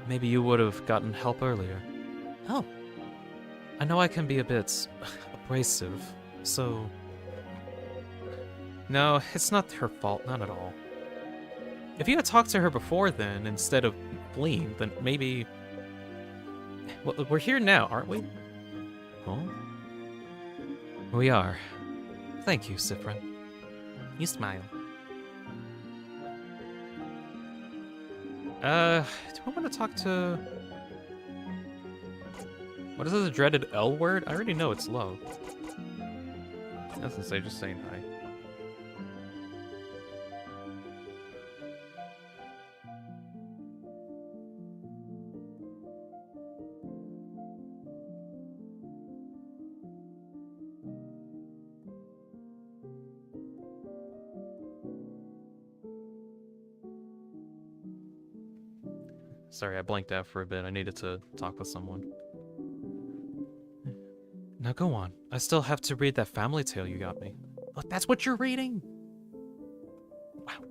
maybe you would have gotten help earlier. Oh. I know I can be a bit abrasive, so... No, it's not her fault, not at all. If you had talked to her before then, instead of fleeing, then maybe... Well, we're here now, aren't we? Oh? We are. Thank you, Siffrin. You smile. Do I want to talk to... What is this, the dreaded L word? I already know it's low. Doesn't say, just saying hi. Sorry, I blanked out for a bit. I needed to talk with someone. Now go on. I still have to read that family tale you got me. Oh, that's what you're reading? Wow.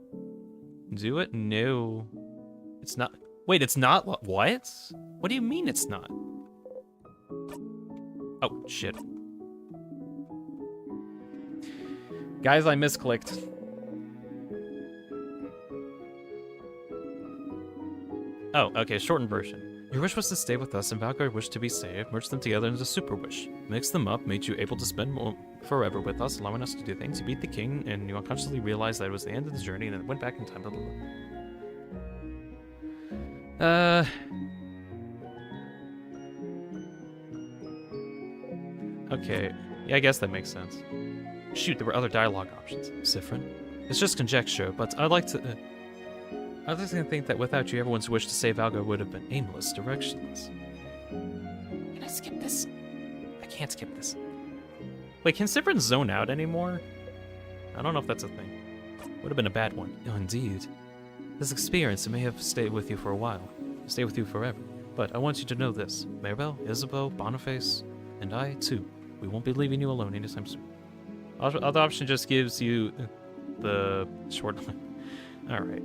Do it? No. It's not. Wait, it's not? What? What do you mean it's not? Oh, shit. Guys, I misclicked. Oh, okay, shortened version. Your wish was to stay with us, and Valgard wished to be saved, merged them together into a super wish. Mixed them up, made you able to spend more forever with us, allowing us to do things. You beat the king, and you unconsciously realized that it was the end of the journey, and then went back in time. Blah, blah, blah. Okay, yeah, I guess that makes sense. Shoot, there were other dialogue options. Siffrin? It's just conjecture, but I'd like to think that without you, everyone's wish to save Valgard would have been aimless, directionless. Can I skip this? I can't skip this. Wait, can Siffrin zone out anymore? I don't know if that's a thing. Would have been a bad one. Oh, indeed. This experience may have stayed with you for a while. Stay with you forever. But I want you to know this. Maribel, Isabeau, Boniface, and I, too. We won't be leaving you alone anytime soon. Other option just gives you the short line. Alright.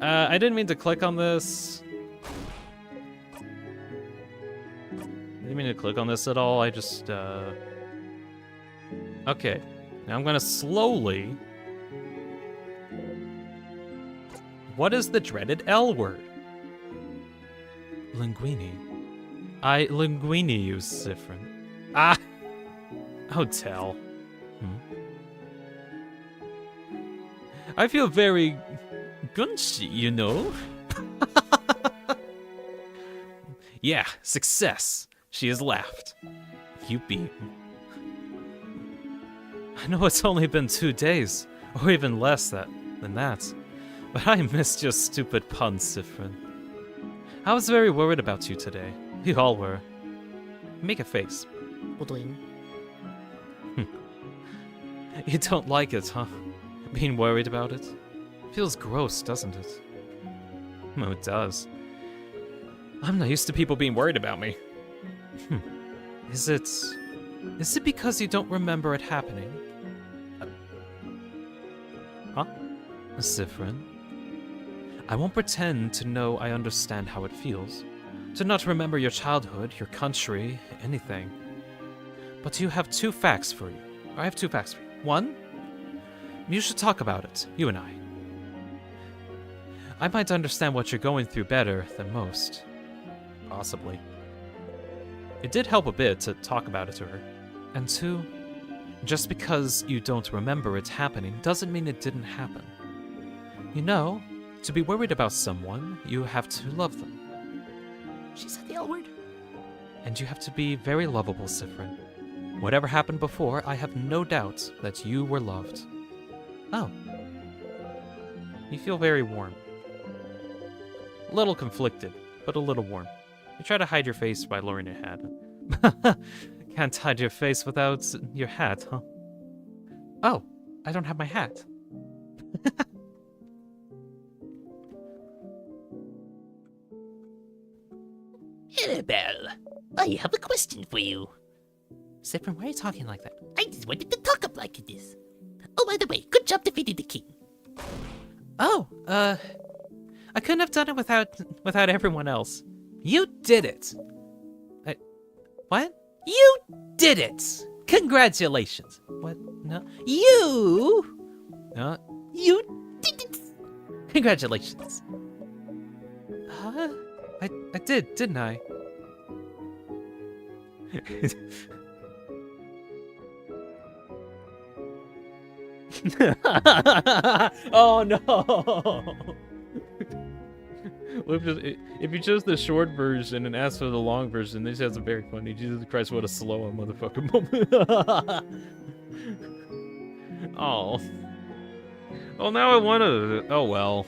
I didn't mean to click on this. didn't mean to click on this at all. I just, Okay. Now I'm gonna slowly... What is the dreaded L word? Linguini. I linguini you, Siffrin. Ah! Hotel. I feel very gunchy, you know? Yeah, success. She has laughed. You beat. I know it's only been 2 days, or even less than that, but I missed your stupid puns, Siffrin. I was very worried about you today. We all were. Make a face. You don't like it, huh? Being worried about it? Feels gross, doesn't it? Oh, it does. I'm not used to people being worried about me. Is it because you don't remember it happening? Huh? Siffrin? I won't pretend to know I understand how it feels. To not remember your childhood, your country, anything. But you have 2 facts for you. I have 2 facts for you. 1, you should talk about it, you and I. I might understand what you're going through better than most. Possibly. It did help a bit to talk about it to her. And 2, just because you don't remember it happening doesn't mean it didn't happen. You know, to be worried about someone, you have to love them. She said the L word. And you have to be very lovable, Siffrin. Whatever happened before, I have no doubt that you were loved. Oh. You feel very warm. A little conflicted, but a little warm. You try to hide your face by lowering your hat. Can't hide your face without your hat, huh? Oh, I don't have my hat. Annabelle, I have a question for you. Siffrin, why are you talking like that? I just wanted to talk up like this. Oh, by the way, good job defeating the king. Oh, I couldn't have done it without everyone else. You did it. What? You did it. Congratulations. What? No. You did it. Congratulations. I did, didn't I? Oh no! If you chose the short version and asked for the long version, this has a very funny Jesus Christ, what a slow motherfucker moment. Oh. Well, now I want to. Oh well.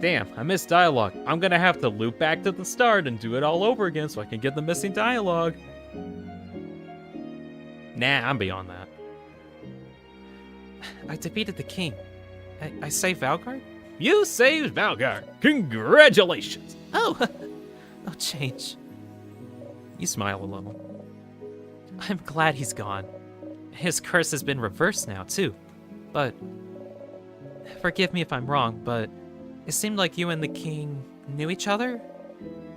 Damn, I missed dialogue. I'm gonna have to loop back to the start and do it all over again so I can get the missing dialogue. Nah, I'm beyond that. I defeated the king. I saved Valgard? You saved Valgard! Congratulations! Oh, oh, change. You smile a little. I'm glad he's gone. His curse has been reversed now, too. But, forgive me if I'm wrong, but it seemed like you and the king knew each other?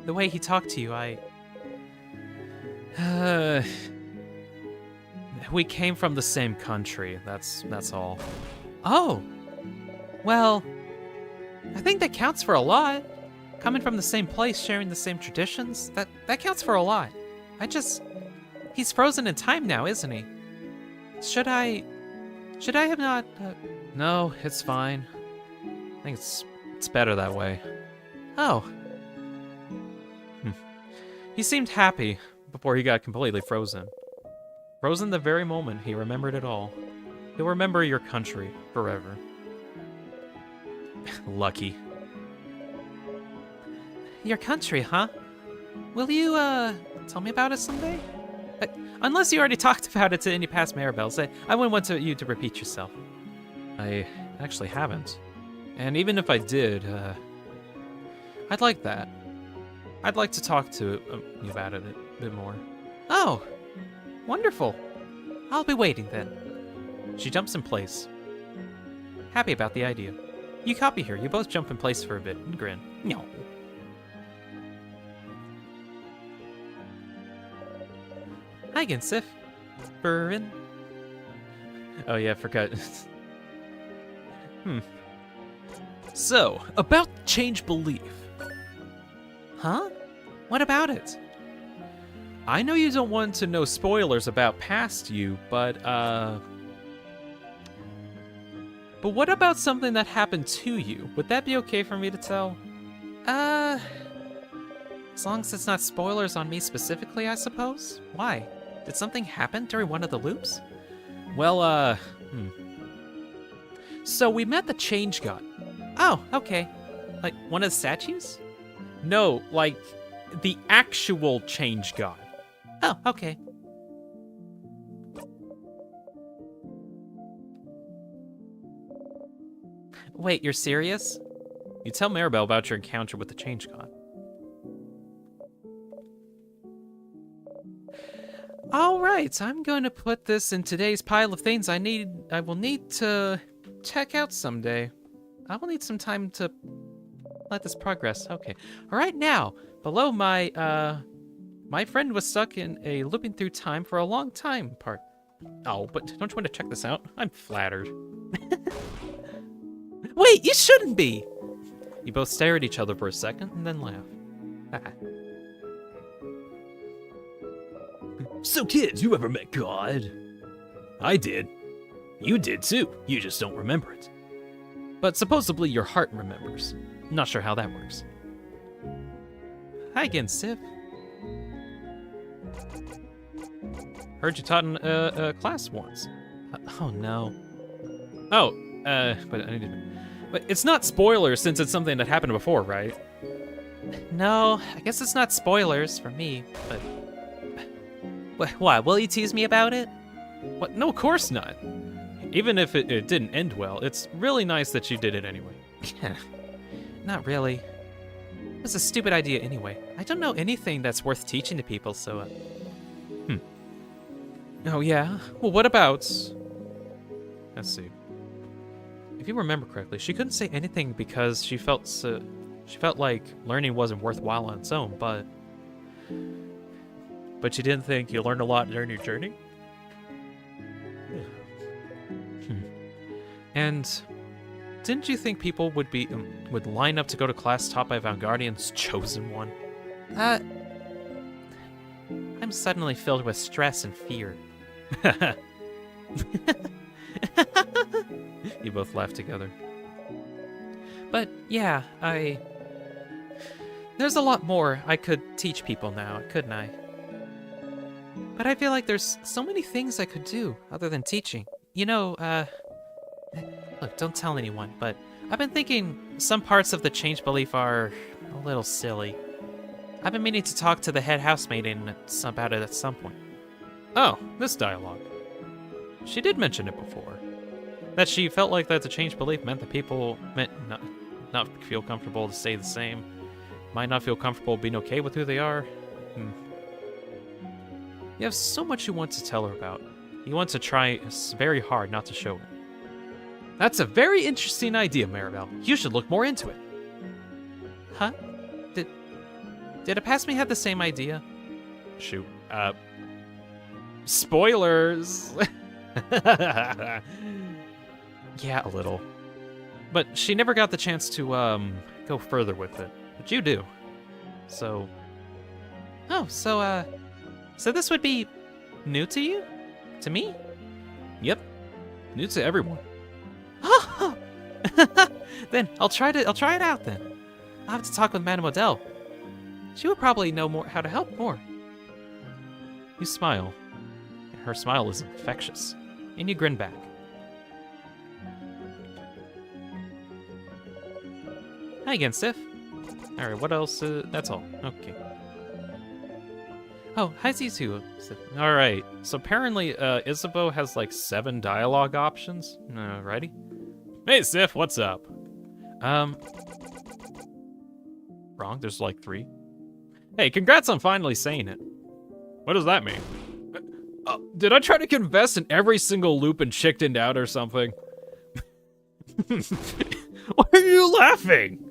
The way he talked to you, we came from the same country, that's all. Oh! Well, I think that counts for a lot. Coming from the same place, sharing the same traditions, that counts for a lot. He's frozen in time now, isn't he? Should I have not, No, it's fine. I think it's better that way. Oh. He seemed happy before he got completely frozen. Frozen the very moment he remembered it all. He'll remember your country forever. Lucky. Your country, huh? Will you, tell me about it someday? Unless you already talked about it to any past Maribels, I wouldn't want you to repeat yourself. I actually haven't. And even if I did, I'd like that. I'd like to talk to you about it a bit more. Oh, wonderful. I'll be waiting then. She jumps in place. Happy about the idea. You copy her. You both jump in place for a bit and grin. No. Hi again, Siffrin. Oh yeah, I forgot. So, about change belief. Huh? What about it? I know you don't want to know spoilers about past you, but what about something that happened to you? Would that be okay for me to tell? As long as it's not spoilers on me specifically, I suppose. Why? Did something happen during one of the loops? Well, So we met the Change God. Oh, okay. Like one of the statues? No, like the actual Change God. Oh, okay. Wait, you're serious? You tell Maribel about your encounter with the Change God. All right, I'm going to put this in today's pile of things I will need to check out someday. I will need some time to let this progress. Okay. All right, now, below my friend was stuck in a looping through time for a long time part. Oh, but don't you want to check this out? I'm flattered. Wait, you shouldn't be! You both stare at each other for a second and then laugh. So kids, you ever met God? I did. You did too. You just don't remember it. But supposedly your heart remembers. Not sure how that works. Hi again, Siff. Heard you taught in class once. Oh no. Oh, but it's not spoilers since it's something that happened before, right? No, I guess it's not spoilers for me, but... Why, will you tease me about it? What? No, of course not. Even if it didn't end well, it's really nice that you did it anyway. Not really. It was a stupid idea anyway. I don't know anything that's worth teaching to people, so... Oh, yeah? Well, what about... Let's see. If you remember correctly, she couldn't say anything because she felt like learning wasn't worthwhile on its own, but you didn't think you learned a lot during your journey? And didn't you think people would line up to go to class taught by Vanguardian's chosen one? I'm suddenly filled with stress and fear. You both laughed together. But yeah, there's a lot more I could teach people now, couldn't I? But I feel like there's so many things I could do other than teaching. You know, look, don't tell anyone, but I've been thinking some parts of the change belief are a little silly. I've been meaning to talk to the head housemaid about it at some point. Oh, this dialogue. She did mention it before. That she felt like that the change belief meant that people might not feel comfortable to stay the same, might not feel comfortable being okay with who they are. You have so much you want to tell her about. You want to try very hard not to show it. That's a very interesting idea, Maribel. You should look more into it. Huh? Did a past me have the same idea? Shoot. Spoilers! Yeah, a little. But she never got the chance to, go further with it. But you do. So... Oh, so this would be new to you? To me? Yep. New to everyone. Oh! Then I'll try it out then. I'll have to talk with Madame Odell. She would probably know more how to help more. You smile. Her smile is infectious. And you grin back. Hi again, Sif. Alright, what else? That's all. Okay. Oh, hi you two. Alright, so apparently Isabeau has like 7 dialogue options. Ready? Hey Sif, what's up? Wrong, there's like 3. Hey, congrats on finally saying it. What does that mean? Did I try to confess in every single loop and chickened out or something? Why are you laughing?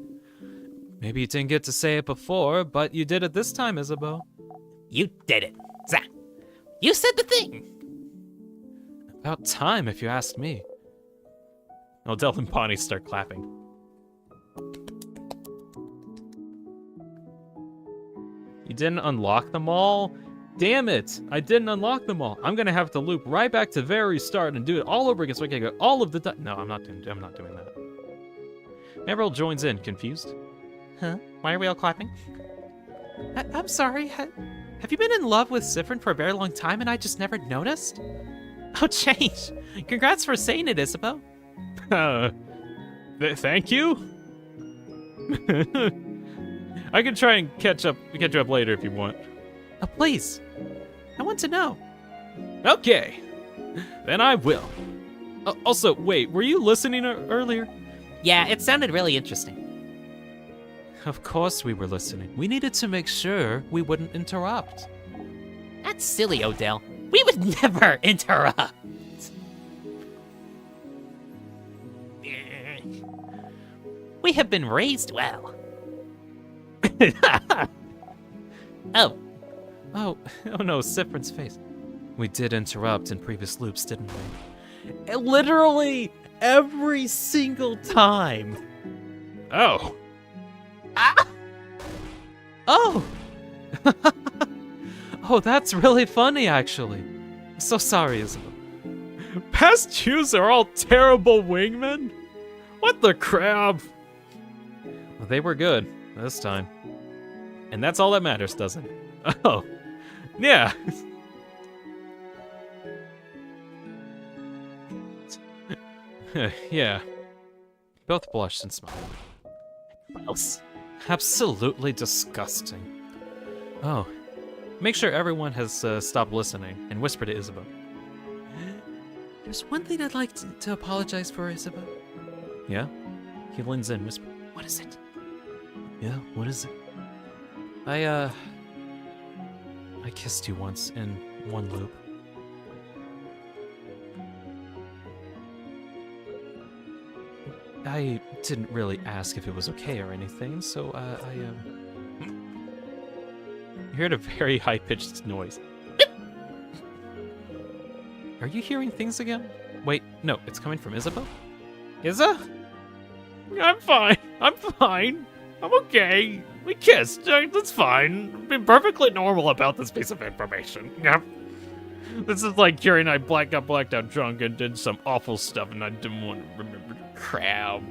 Maybe you didn't get to say it before, but you did it this time, Isabeau. You did it. Zah. You said the thing. About time, if you ask me. Odell and Bonnie start clapping. You didn't unlock them all? Damn it! I didn't unlock them all. I'm gonna have to loop right back to the very start and do it all over again so I can get all of the No, I'm not doing that. Meryl joins in, confused. Huh? Why are we all clapping? I'm sorry, have you been in love with Siffrin for a very long time and I just never noticed? Oh, change. Congrats for saying it, Isabeau. Thank you? I can try and catch you up later if you want. Oh, please. I want to know. Okay, then I will. Also, wait, were you listening earlier? Yeah, it sounded really interesting. Of course we were listening. We needed to make sure we wouldn't interrupt. That's silly, Odell. We would never interrupt. We have been raised well. Oh. Oh no, Siffrin's face. We did interrupt in previous loops, didn't we? Literally every single time. Oh. Oh! Oh, that's really funny, actually. So sorry, Isabel. Past Jews are all terrible wingmen? What the crap? Well, they were good this time. And that's all that matters, doesn't it? Oh. Yeah. Yeah. Both blushed and smiled. Gross. Absolutely disgusting. Oh. Make sure everyone has stopped listening and whisper to Isabel. There's one thing I'd like to apologize for, Isabel. Yeah? He leans in, whisper. What is it? Yeah, what is it? I kissed you once in one loop. I didn't really ask if it was okay or anything, so You heard a very high-pitched noise. Are you hearing things again? Wait, no, it's coming from Isabel? Isa? I'm fine. I'm okay. We kissed. That's fine. Be perfectly normal about this piece of information. Yep. This is like Carrie and I got blacked out drunk and did some awful stuff and I didn't want to remember the crowd.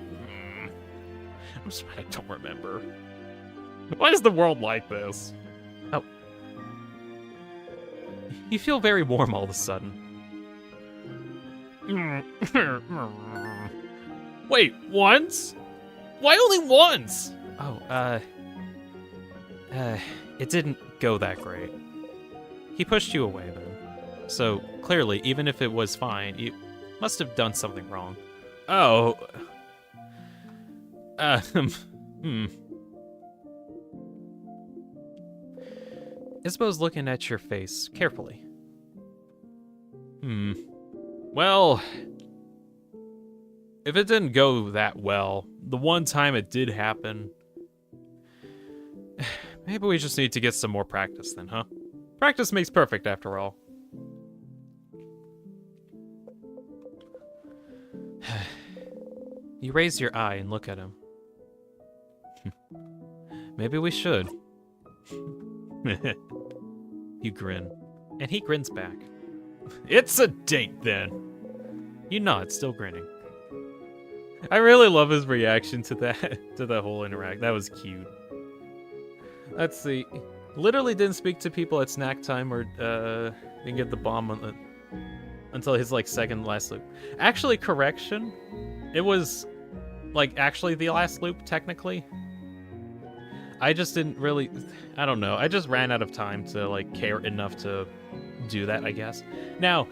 I'm sorry, I don't remember. Why is the world like this? Oh. You feel very warm all of a sudden. Wait, once? Why only once? Oh, it didn't go that great. He pushed you away, though. So, clearly, even if it was fine, you must have done something wrong. Oh. Isabel's looking at your face carefully. Well, if it didn't go that well, the one time it did happen, maybe we just need to get some more practice then, huh? Practice makes perfect, after all. You raise your eye and look at him. Maybe we should. You grin, and he grins back. It's a date, then. You nod, still grinning. I really love his reaction to that whole interact. That was cute. Let's see. Literally didn't speak to people at snack time or didn't get the bomb until his like second last loop. Actually, correction. It was like actually the last loop technically. I just didn't really, I don't know. I just ran out of time to like care enough to do that, I guess. Now,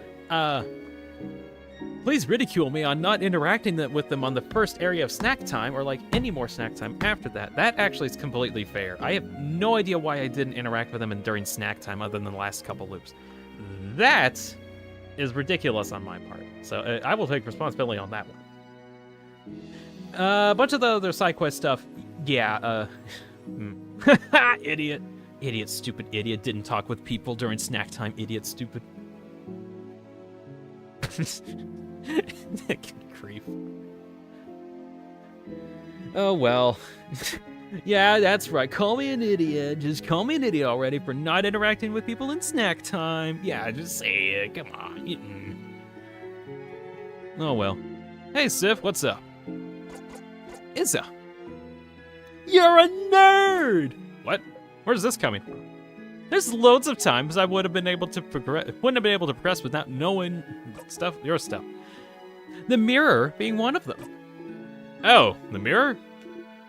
please ridicule me on not interacting with them on the first area of snack time or like any more snack time after that. That actually is completely fair. I have no idea why I didn't interact with them during snack time other than the last couple loops. That is ridiculous on my part. So I will take responsibility on that one. A bunch of the other side quest stuff, yeah, idiot. Idiot, stupid idiot. Didn't talk with people during snack time. Idiot, stupid. Creep. Oh, well. Yeah, that's right. Call me an idiot. Just call me an idiot already for not interacting with people in snack time. Yeah, just say it. Come on. Oh, well. Hey, Sif, what's up? Izza. You're a nerd! What? Where's this coming from? There's loads of times I would have been able to progress, wouldn't have been able to progress without knowing stuff, your stuff. The mirror being one of them. Oh, the mirror?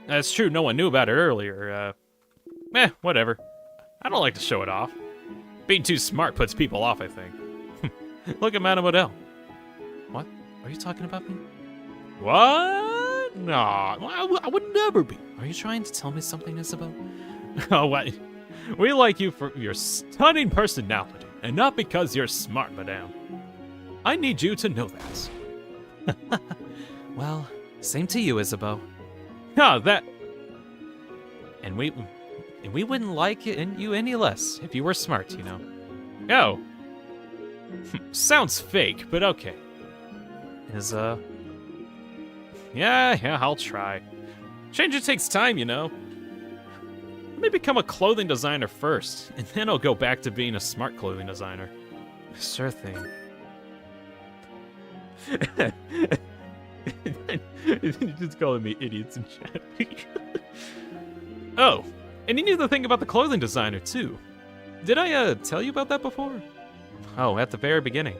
That's true, no one knew about it earlier. Whatever. I don't like to show it off. Being too smart puts people off, I think. Look at Mademoiselle. What? Are you talking about me? What? No, I would never be. Are you trying to tell me something, Isabel? Oh, what? We like you for your stunning personality, and not because you're smart, madame. I need you to know that. Well, same to you, Isabeau. Ah, that. And we wouldn't like you any less if you were smart, you know. Oh. Sounds fake, but okay. Yeah, I'll try. Change takes time, you know. Let me become a clothing designer first, and then I'll go back to being a smart clothing designer. Sure thing. You're just calling me idiots in chat. Oh, and you knew the thing about the clothing designer, too. Did I, tell you about that before? Oh, at the very beginning.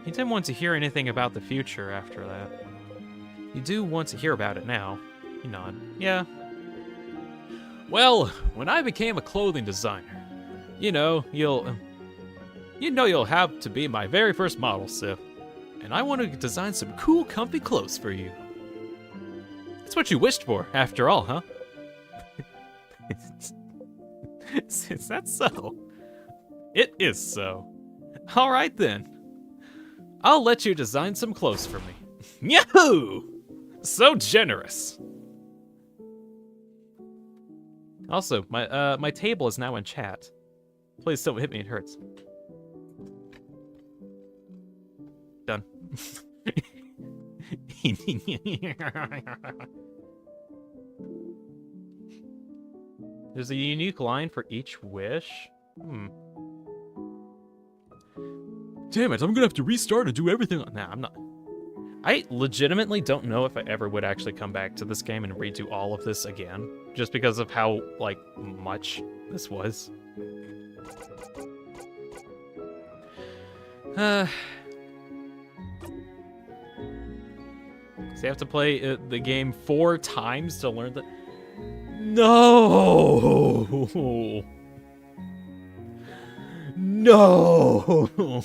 You didn't want to hear anything about the future after that. You do want to hear about it now. You nod. Yeah. Well, when I became a clothing designer, you'll have to be my very first model, Sif. And I want to design some cool, comfy clothes for you. That's what you wished for, after all, huh? Is that so? It is so. All right, then. I'll let you design some clothes for me. Yahoo! So generous. Also, my table is now in chat. Please don't hit me, it hurts. Done. There's a unique line for each wish? Damn it, I'm gonna have to restart and do everything. Nah, I'm not. I legitimately don't know if I ever would actually come back to this game and redo all of this again, just because of how, like, much this was. So you have to play the game 4 times to learn the... No! No!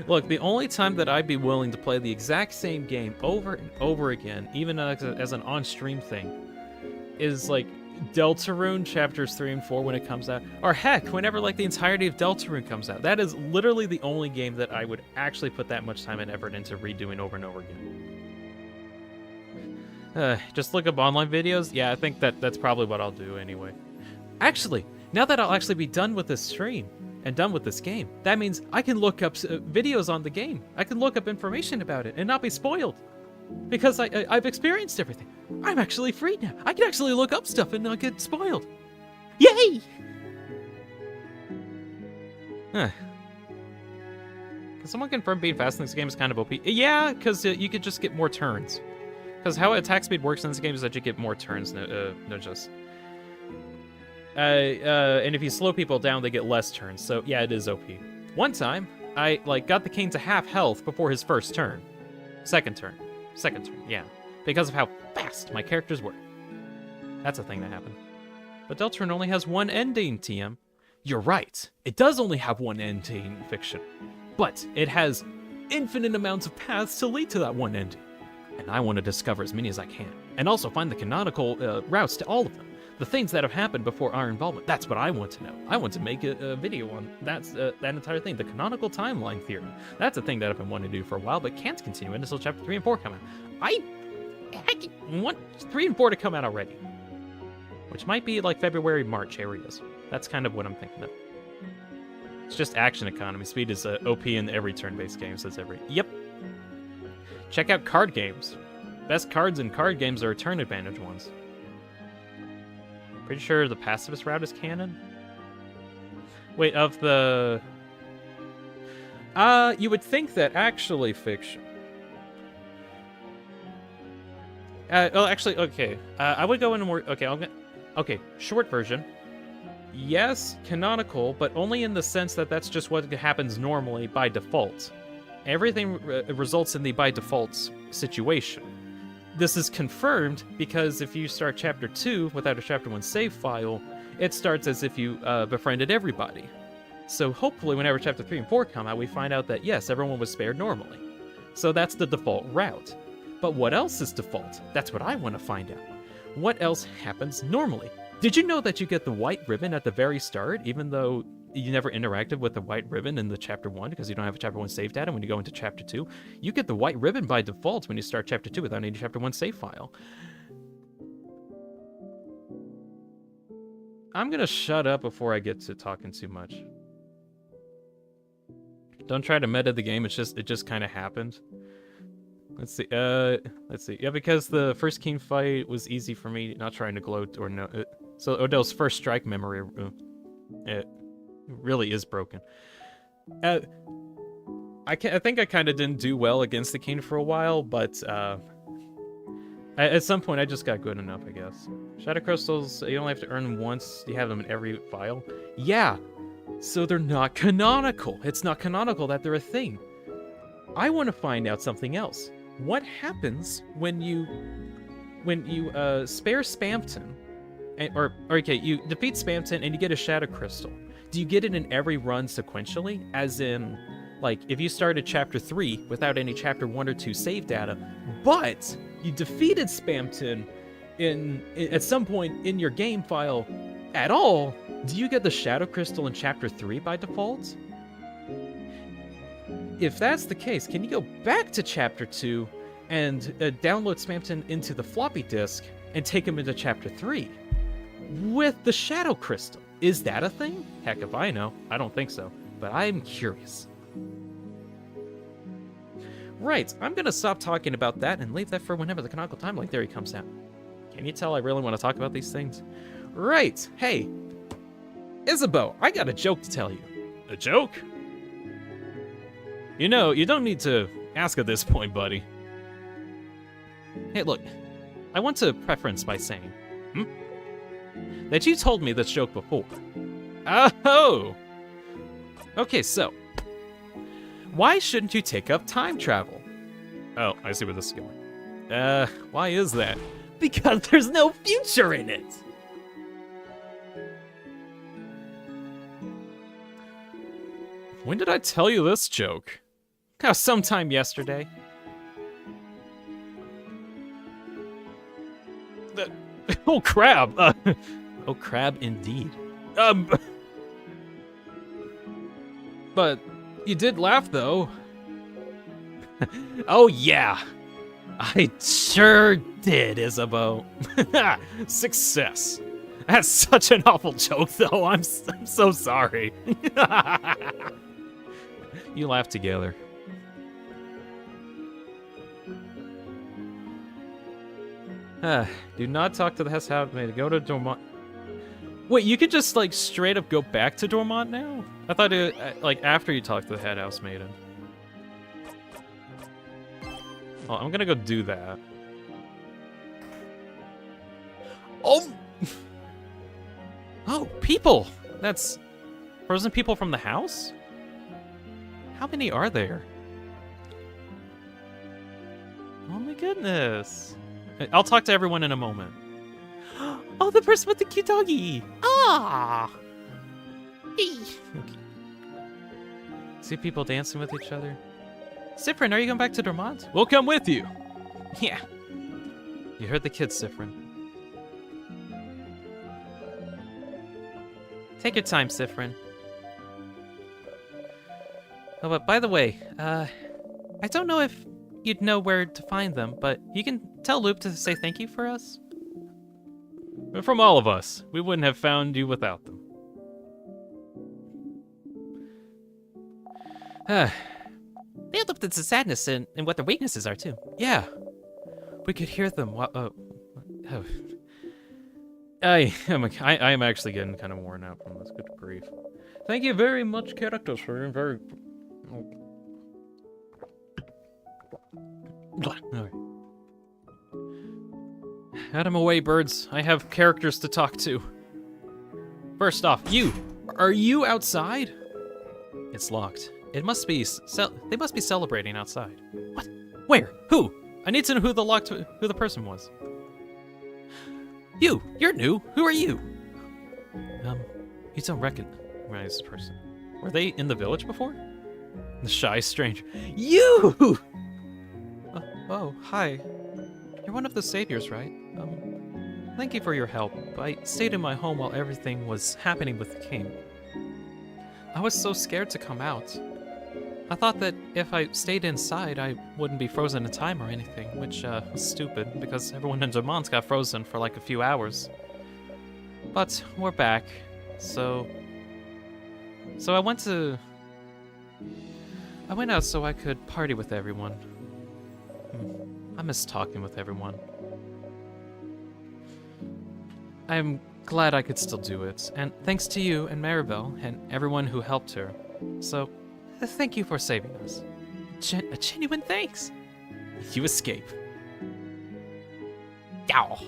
Look, the only time that I'd be willing to play the exact same game over and over again, even as an on-stream thing, is like Deltarune Chapters 3 and 4 when it comes out. Or heck, whenever like the entirety of Deltarune comes out. That is literally the only game that I would actually put that much time and effort into redoing over and over again. Just look up online videos? Yeah, I think that's probably what I'll do anyway. Actually, now that I'll actually be done with this stream, and done with this game, that means I can look up videos on the game. I can look up information about it and not be spoiled. Because I've experienced everything. I'm actually free now. I can actually look up stuff and not get spoiled. Yay! Can someone confirm being fast in this game is kind of OP? Yeah, because you could just get more turns. Because how attack speed works in this game is that you get more turns, no just. And if you slow people down, they get less turns. So yeah, it is OP. One time, I got the king to half health before his first turn. Second turn, yeah. Because of how fast my characters were. That's a thing that happened. But Deltarune only has one ending, TM. You're right. It does only have one ending, fiction. But it has infinite amounts of paths to lead to that one ending. And I want to discover as many as I can. And also find the canonical routes to all of them. The things that have happened before our involvement. That's what I want to know. I want to make a video on that entire thing. The canonical timeline theory. That's a thing that I've been wanting to do for a while, but can't continue until chapter 3 and 4 come out. I want 3 and 4 to come out already. which might be like February, March areas. That's kind of what I'm thinking of. It's just action economy. Speed is OP in every turn-based game, says every... Yep. Check out card games. Best cards in card games are turn advantage ones. Pretty sure the pacifist route is canon? Wait, of the... you would think that actually fiction. Well, actually, okay. I would go into more... Okay, okay, short version. Yes, canonical, but only in the sense that that's just what happens normally by default. Everything results in the by default situation. This is confirmed because if you start Chapter 2 without a Chapter 1 save file, it starts as if you befriended everybody. So hopefully whenever Chapter 3 and 4 come out, we find out that yes, everyone was spared normally. So that's the default route. But what else is default? That's what I want to find out. What else happens normally? Did you know that you get the white ribbon at the very start, even though you never interacted with the white ribbon in the Chapter 1 because you don't have a Chapter 1 save data? When you go into Chapter 2, you get the white ribbon by default when you start Chapter 2 without any Chapter 1 save file. I'm gonna shut up before I get to talking too much. Don't try to meta the game, it just kind of happened. Let's see, Yeah, because the first King fight was easy for me, not trying to gloat or no... So Odell's first strike memory, it really is broken. I think I kind of didn't do well against the King for a while, but at some point I just got good enough, I guess. Shadow Crystals, you only have to earn once, you have them in every file. Yeah, so they're not canonical. It's not canonical that they're a thing. I want to find out something else. What happens when you spare Spamton, okay, you defeat Spamton and you get a Shadow Crystal? Do you get it in every run sequentially? As in, like, if you started Chapter 3 without any Chapter 1 or 2 save data, but you defeated Spamton at some point in your game file at all, do you get the Shadow Crystal in Chapter 3 by default? If that's the case, can you go back to Chapter 2 and download Spamton into the floppy disk and take him into Chapter 3 with the Shadow Crystal? Is that a thing? Heck if I know. I don't think so, but I'm curious. Right, I'm gonna stop talking about that and leave that for whenever the canonical timeline theory comes out. Can you tell I really want to talk about these things? Right, hey, Isabeau, I got a joke to tell you. A joke? You know, you don't need to ask at this point, buddy. Hey, look, I want to preference by saying, that you told me this joke before. Oh! Okay, so, why shouldn't you take up time travel? Oh, I see where this is going. Why is that? Because there's no future in it. When did I tell you this joke? Oh, sometime yesterday. Oh, crab! Oh, crab indeed. But you did laugh, though. Oh, yeah. I sure did, Isabeau. Success. That's such an awful joke, though. I'm so sorry. You laugh together. Do not talk to the Hess Housemaid. Go to Dormont. Wait, you could just, like, straight up go back to Dormont now? I thought it, like, after you talk to the head housemaiden. Well, I'm gonna go do that. Oh! Oh, people! That's frozen people from the house? How many are there? Oh my goodness. I'll talk to everyone in a moment. Oh, the person with the cute doggy! Ah! Okay. See people dancing with each other? Siffrin, are you going back to Dormont? We'll come with you. Yeah. You heard the kids, Siffrin. Take your time, Siffrin. Oh, but by the way, I don't know if you'd know where to find them, but you can tell Loop to say thank you for us. From all of us. We wouldn't have found you without them. They looked into sadness and what their weaknesses are, too. Yeah. We could hear them while, oh. I am actually getting kind of worn out from this. Good grief. Thank you very much, characters, for your very... Alright. Out of my way, birds. I have characters to talk to. First off, you! Are you outside? It's locked. It must be... they must be celebrating outside. What? Where? Who? I need to know who the person was. You're new. Who are you? You don't recognize this person. Were they in the village before? The shy stranger. You! Oh, hi. You're one of the saviors, right? Thank you for your help. I stayed in my home while everything was happening with the king. I was so scared to come out. I thought that if I stayed inside, I wouldn't be frozen in time or anything, which was stupid, because everyone in Demont got frozen for like a few hours. But we're back, so I went out so I could party with everyone. I miss talking with everyone. I'm glad I could still do it, and thanks to you and Maribel and everyone who helped her. So, thank you for saving us. A genuine thanks. You escape. Yow.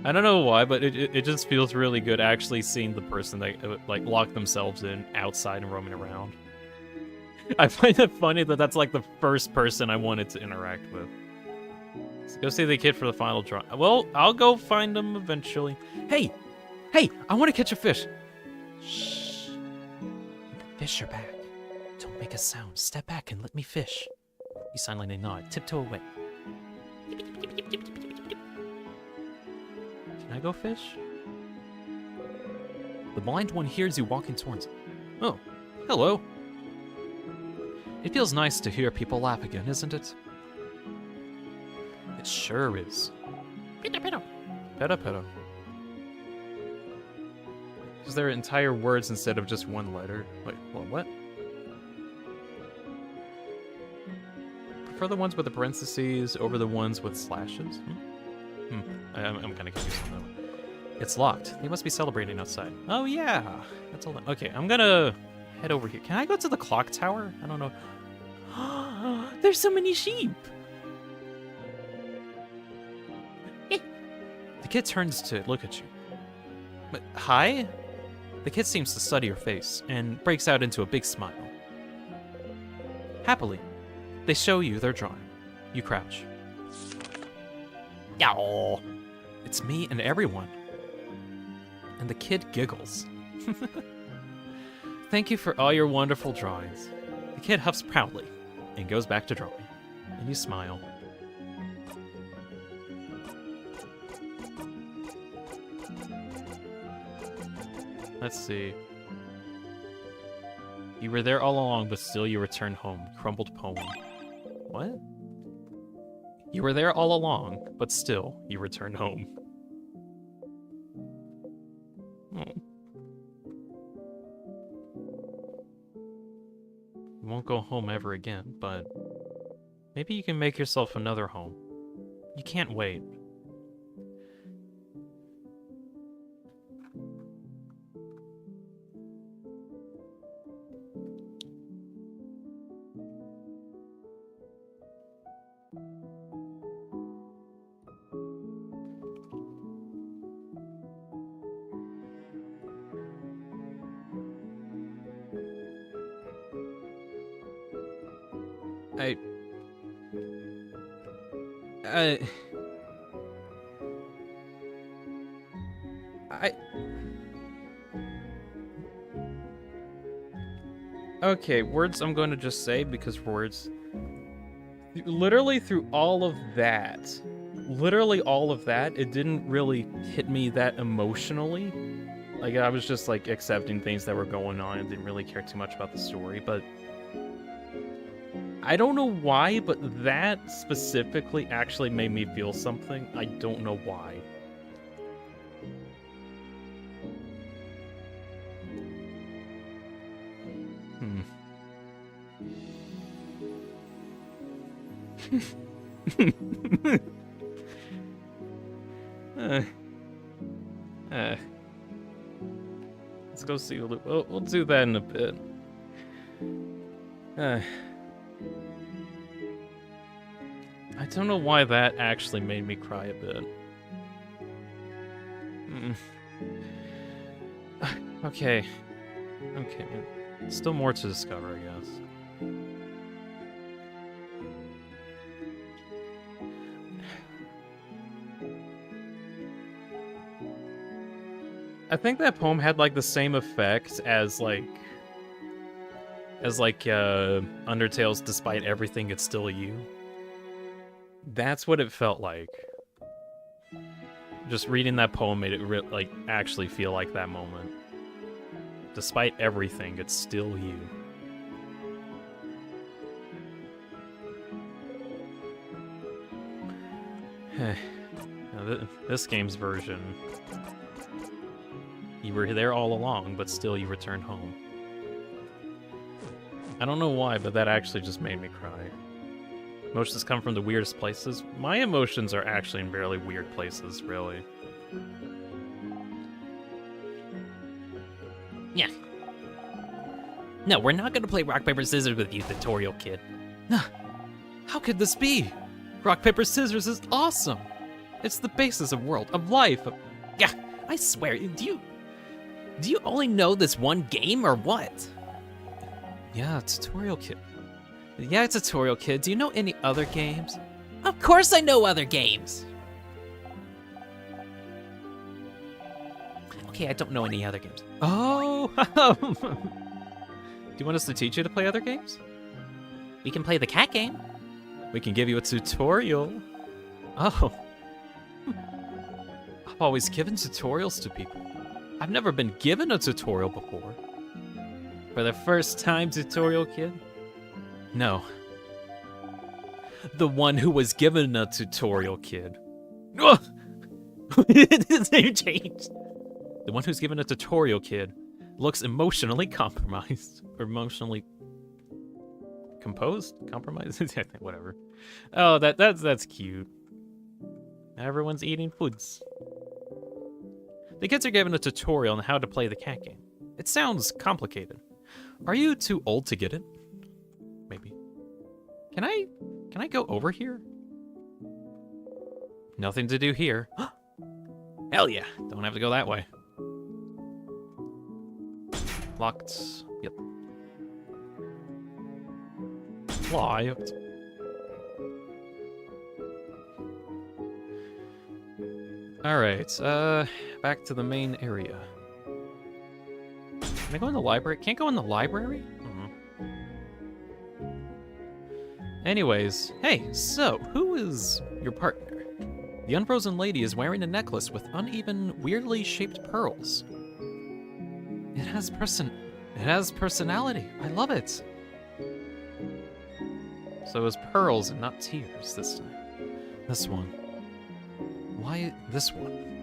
I don't know why, but it just feels really good actually seeing the person that like lock themselves in outside and roaming around. I find it funny that that's like the first person I wanted to interact with. So go see the kid for the final draw. Well, I'll go find him eventually. Hey, I want to catch a fish. Shh. The fish are back. Don't make a sound. Step back and let me fish. You silently nod. Tiptoe away. Can I go fish? The blind one hears you walking towards him. Oh, hello. It feels nice to hear people laugh again, isn't it? It sure is. Pedo. Peta. Is there entire words instead of just one letter? Wait, what? Prefer the ones with the parentheses over the ones with slashes? I'm kind of confused on that one. It's locked. They must be celebrating outside. Oh yeah, that's all. Okay, I'm gonna head over here. Can I go to the clock tower? I don't know. There's so many sheep. The kid turns to look at you. But, hi? The kid seems to study your face and breaks out into a big smile. Happily, they show you their drawing. You crouch. Yow. It's me and everyone. And the kid giggles. Thank you for all your wonderful drawings. The kid huffs proudly and goes back to drawing. And you smile. Let's see. You were there all along, but still you returned home. Crumbled poem. What? You were there all along, but still you returned home. Oh. You won't go home ever again, but maybe you can make yourself another home. You can't wait. Okay, words I'm going to just say because words. Literally through all of that, it didn't really hit me that emotionally. Like, I was just, like, accepting things that were going on and didn't really care too much about the story, but I don't know why, but that specifically actually made me feel something. I don't know why. Let's go see the loop. We'll do that in a bit. I don't know why that actually made me cry a bit. Okay. Okay. Still more to discover, I guess. I think that poem had like the same effect as Undertale's Despite Everything It's Still You. That's what it felt like. Just reading that poem made it actually feel like that moment. Despite everything, it's still you. Now, this game's version, you were there all along, but still you returned home. I don't know why, but that actually just made me cry. Emotions come from the weirdest places. My emotions are actually in fairly weird places, really. Yeah. No, we're not gonna play rock, paper, scissors with you, tutorial kid. How could this be? Rock, paper, scissors is awesome. It's the basis of world, of life. Yeah, I swear, do you only know this one game or what? Yeah, tutorial kid. Yeah, tutorial kid. Do you know any other games? Of course I know other games. Okay, I don't know any other games. Oh! Do you want us to teach you to play other games? We can play the cat game. We can give you a tutorial. Oh. I've always given tutorials to people. I've never been given a tutorial before. For the first time, tutorial kid? No. The one who was given a tutorial kid. His name changed. The one who's given a tutorial kid looks emotionally compromised. Or emotionally composed? Compromised? Whatever. Oh, that's cute. Everyone's eating foods. The kids are given a tutorial on how to play the cat game. It sounds complicated. Are you too old to get it? Maybe. Can I go over here? Nothing to do here. Hell yeah. Don't have to go that way. Locked. Yep. Locked. Alright, back to the main area. Can I go in the library? Can't go in the library? Anyways, hey, so, who is your partner? The unfrozen lady is wearing a necklace with uneven, weirdly shaped pearls. It has personality. I love it. So it was pearls and not tears this time. This one. Why this one?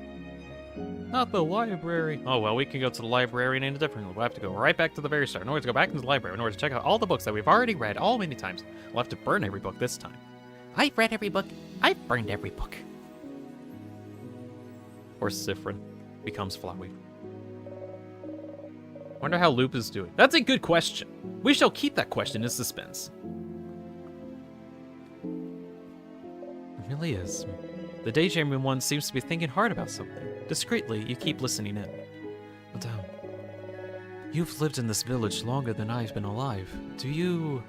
Not the library. Oh, well, we can go to the library in a different one. We'll have to go right back to the very start. In order to go back into the library, in order to check out all the books that we've already read all many times. We'll have to burn every book this time. I've read every book. I've burned every book. Or Siffrin becomes Flowey. Wonder how Loop is doing. That's a good question. We shall keep that question in suspense. It really is. The daydreaming one seems to be thinking hard about something. Discreetly, you keep listening in. Madame, you've lived in this village longer than I've been alive. Do you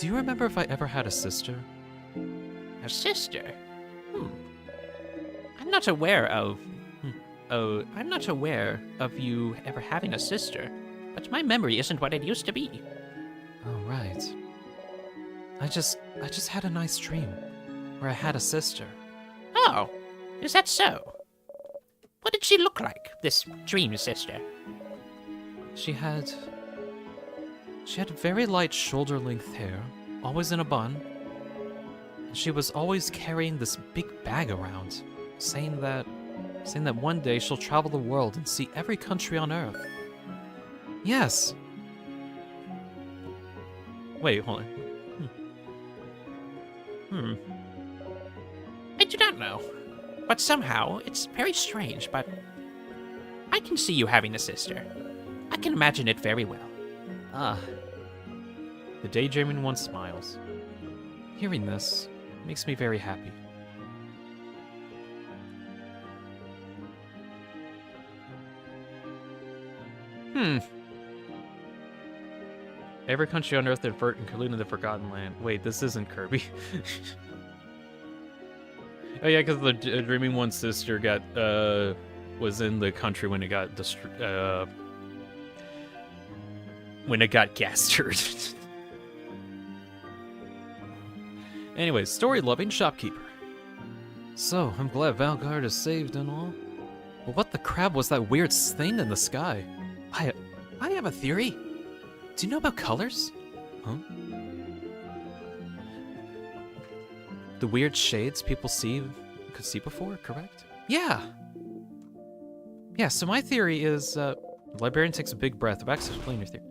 remember if I ever had a sister? A sister? I'm not aware of... I'm not aware of you ever having a sister, but my memory isn't what it used to be. Oh, right. I just had a nice dream where I had a sister. Oh, is that so? What did she look like, this dream sister? She had She had very light shoulder-length hair, always in a bun. And she was always carrying this big bag around, saying that one day she'll travel the world and see every country on Earth. Yes. Wait, hold on. I do not know. But somehow, it's very strange, but I can see you having a sister. I can imagine it very well. Ah. The daydreaming one smiles. Hearing this makes me very happy. Every country on Earth including the Forgotten Land. Wait, this isn't Kirby. Oh yeah, because the Dreaming One's sister got was in the country when it got gastered. Anyways, story-loving shopkeeper. So, I'm glad Valgard is saved and all. But what the crap was that weird thing in the sky? I have a theory. Do you know about colors? Huh? The weird shades people could see before, correct? Yeah. Yeah, so my theory is, the librarian takes a big breath. About to explain your theory.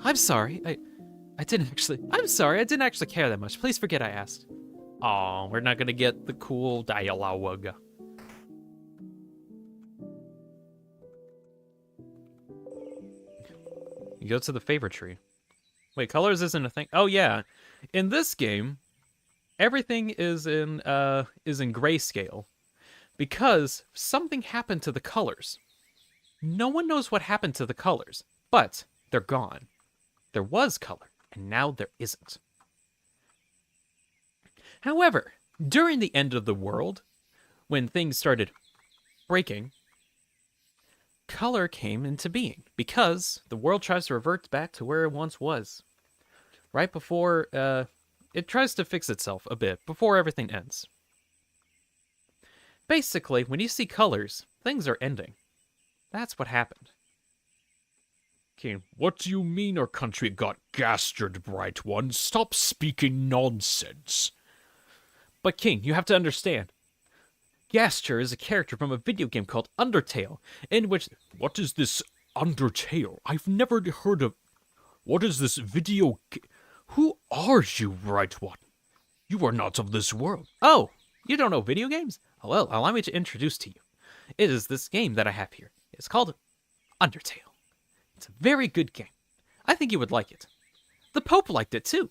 I'm sorry, I didn't actually care that much. Please forget I asked. Aw, we're not gonna get the cool dialogue. You go to the favorite tree. Wait, colors isn't a thing. Oh yeah, in this game, everything is in grayscale because something happened to the colors. No one knows what happened to the colors, but they're gone. There was color, and now there isn't. However, during the end of the world, when things started breaking, color came into being because the world tries to revert back to where it once was. Right before, it tries to fix itself a bit before everything ends. Basically, when you see colors, things are ending. That's what happened. Okay, what do you mean our country got gastered, Bright One? Stop speaking nonsense. But King, you have to understand. Gaster is a character from a video game called Undertale, in which... What is this Undertale? I've never heard of... What is this video... Who are you, Bright One? You are not of this world. Oh, you don't know video games? Well, allow me to introduce to you. It is this game that I have here. It's called Undertale. It's a very good game. I think you would like it. The Pope liked it too.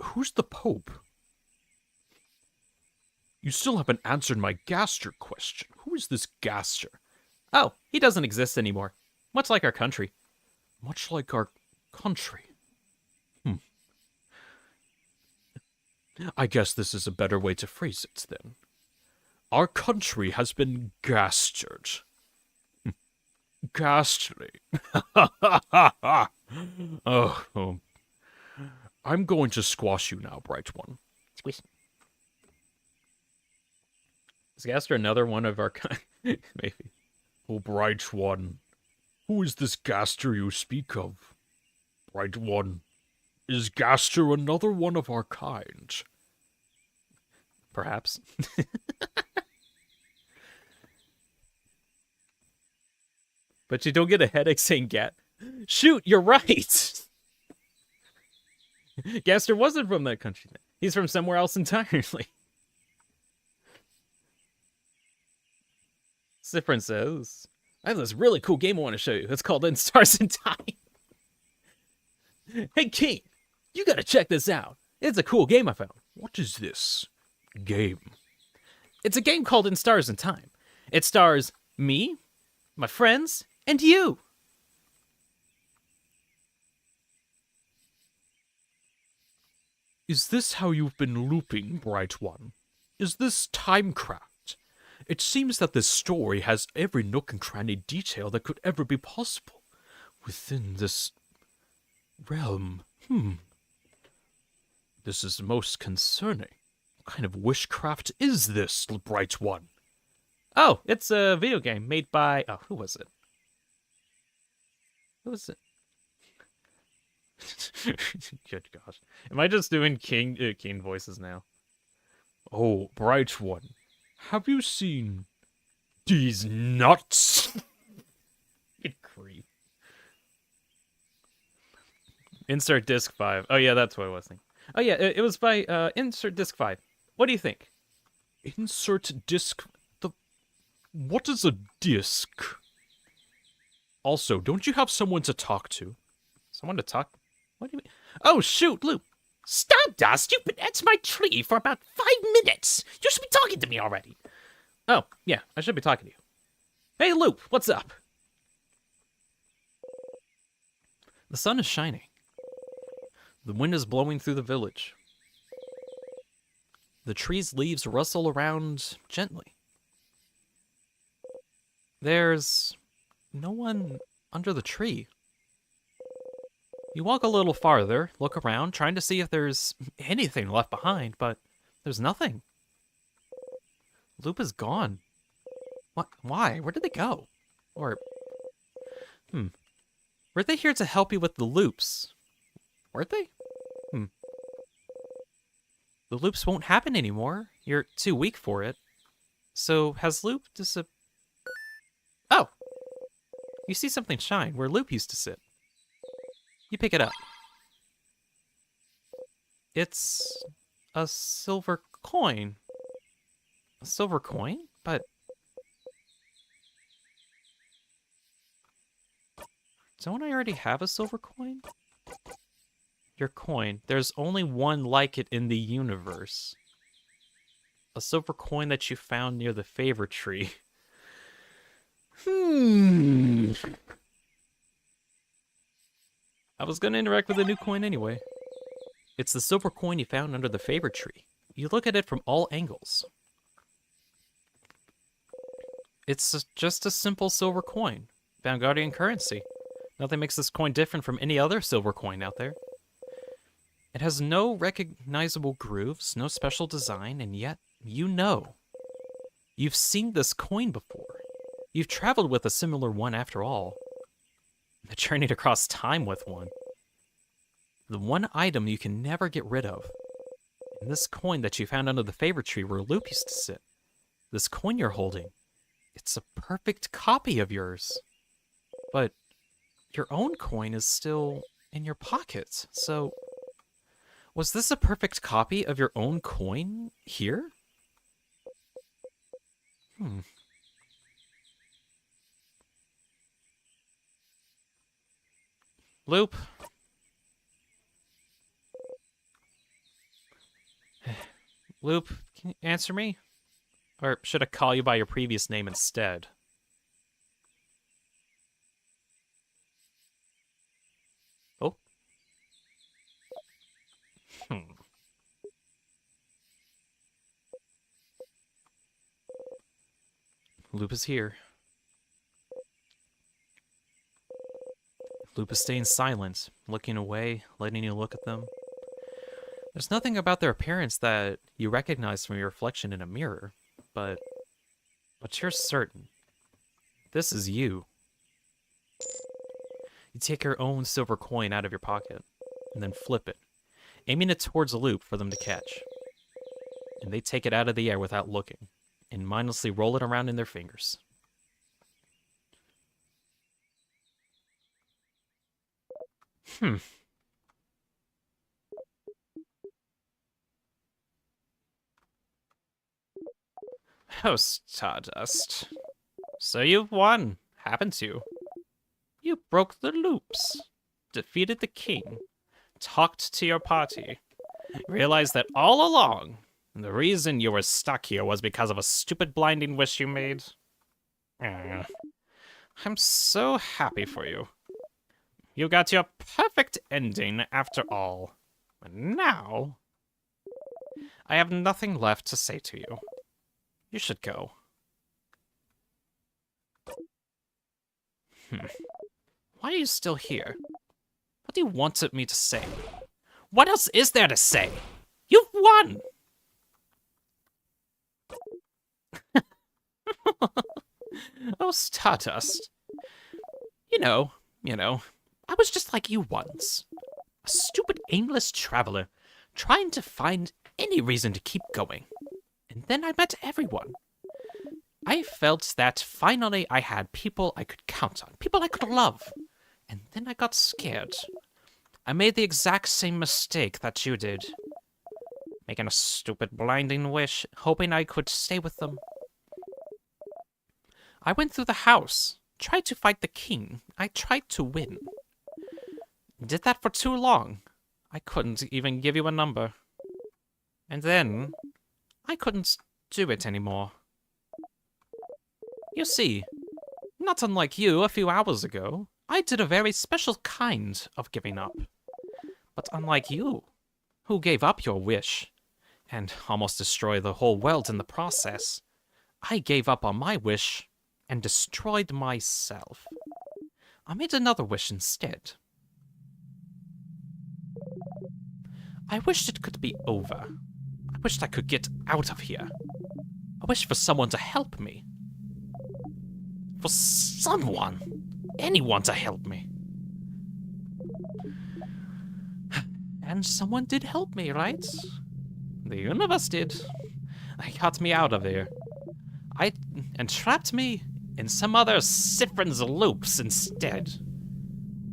Who's the Pope? You still haven't answered my Gaster question. Who is this Gaster? Oh, he doesn't exist anymore. Much like our country. Much like our country. I guess this is a better way to phrase it, then. Our country has been gastered. Ghastly. Oh. I'm going to squash you now, Bright One. Squish. Is Gaster another one of our kind? Maybe. Oh, Bright One. Who is this Gaster you speak of? Bright One. Is Gaster another one of our kind? Perhaps. But you don't get a headache saying "gat." Shoot, you're right. Gaster wasn't from that country. He's from somewhere else entirely. Siffrin says, I have this really cool game I want to show you. It's called In Stars in Time. Hey, King, you gotta check this out. It's a cool game I found. What is this game? It's a game called In Stars in Time. It stars me, my friends, and you. Is this how you've been looping, Bright One? Is this timecraft? It seems that this story has every nook and cranny detail that could ever be possible within this realm. This is most concerning. What kind of wishcraft is this, Bright One? Oh, it's a video game made by... Oh, who was it? Who was it? Good gosh. Am I just doing King voices now? Oh, bright one, have you seen these nuts? Good grief. Insert disc 5. Oh, yeah, that's what I was thinking. Oh, yeah, it was by Insert disc 5. What do you think? Insert disc. What is a disc? Also, don't you have someone to talk to? Someone to talk? What do you mean? Oh, shoot, Luke. Stardust, you've been at my tree for about 5 minutes. You should be talking to me already. Oh, yeah, I should be talking to you. Hey, Loop, what's up? The sun is shining. The wind is blowing through the village. The tree's leaves rustle around gently. There's no one under the tree. You walk a little farther, look around, trying to see if there's anything left behind, but there's nothing. Loop is gone. What? Why? Where did they go? Or, were they here to help you with the loops? Weren't they? The loops won't happen anymore. You're too weak for it. So, has Loop Oh! You see something shine where Loop used to sit. You pick it up. It's a silver coin. A silver coin? But don't I already have a silver coin? Your coin. There's only one like it in the universe. A silver coin that you found near the favor tree. I was gonna interact with a new coin anyway. It's the silver coin you found under the favor tree. You look at it from all angles. It's just a simple silver coin. Vanguardian currency. Nothing makes this coin different from any other silver coin out there. It has no recognizable grooves, no special design, and yet you know. You've seen this coin before. You've traveled with a similar one after all. Journeyed across time with one. The one item you can never get rid of. And this coin that you found under the favor tree where Luke used to sit. This coin you're holding. It's a perfect copy of yours. But your own coin is still in your pocket, so was this a perfect copy of your own coin here? Loop. Loop, can you answer me? Or should I call you by your previous name instead? Oh. Loop is here. Loop is staying silent, looking away, letting you look at them. There's nothing about their appearance that you recognize from your reflection in a mirror, but you're certain. This is you. You take your own silver coin out of your pocket, and then flip it, aiming it towards a Loop for them to catch. And they take it out of the air without looking, and mindlessly roll it around in their fingers. Oh, Stardust. So you've won, haven't you? You broke the loops, defeated the king, talked to your party, realized that all along, the reason you were stuck here was because of a stupid blinding wish you made. I'm so happy for you. You got your perfect ending after all. And now, I have nothing left to say to you. You should go. Why are you still here? What do you want me to say? What else is there to say? You've won! Oh, Stardust. You know, I was just like you once. A stupid, aimless traveler, trying to find any reason to keep going. And then I met everyone. I felt that finally I had people I could count on, people I could love. And then I got scared. I made the exact same mistake that you did. Making a stupid, blinding wish, hoping I could stay with them. I went through the house, tried to fight the king. I tried to win. Did that for too long. I couldn't even give you a number. And then, I couldn't do it anymore. You see, not unlike you a few hours ago, I did a very special kind of giving up. But unlike you, who gave up your wish, and almost destroyed the whole world in the process, I gave up on my wish and destroyed myself. I made another wish instead. I wished it could be over. I wished I could get out of here. I wished for someone to help me. For someone, anyone to help me. And someone did help me, right? The universe did. They got me out of there. And trapped me in some other Siffrin's loops instead.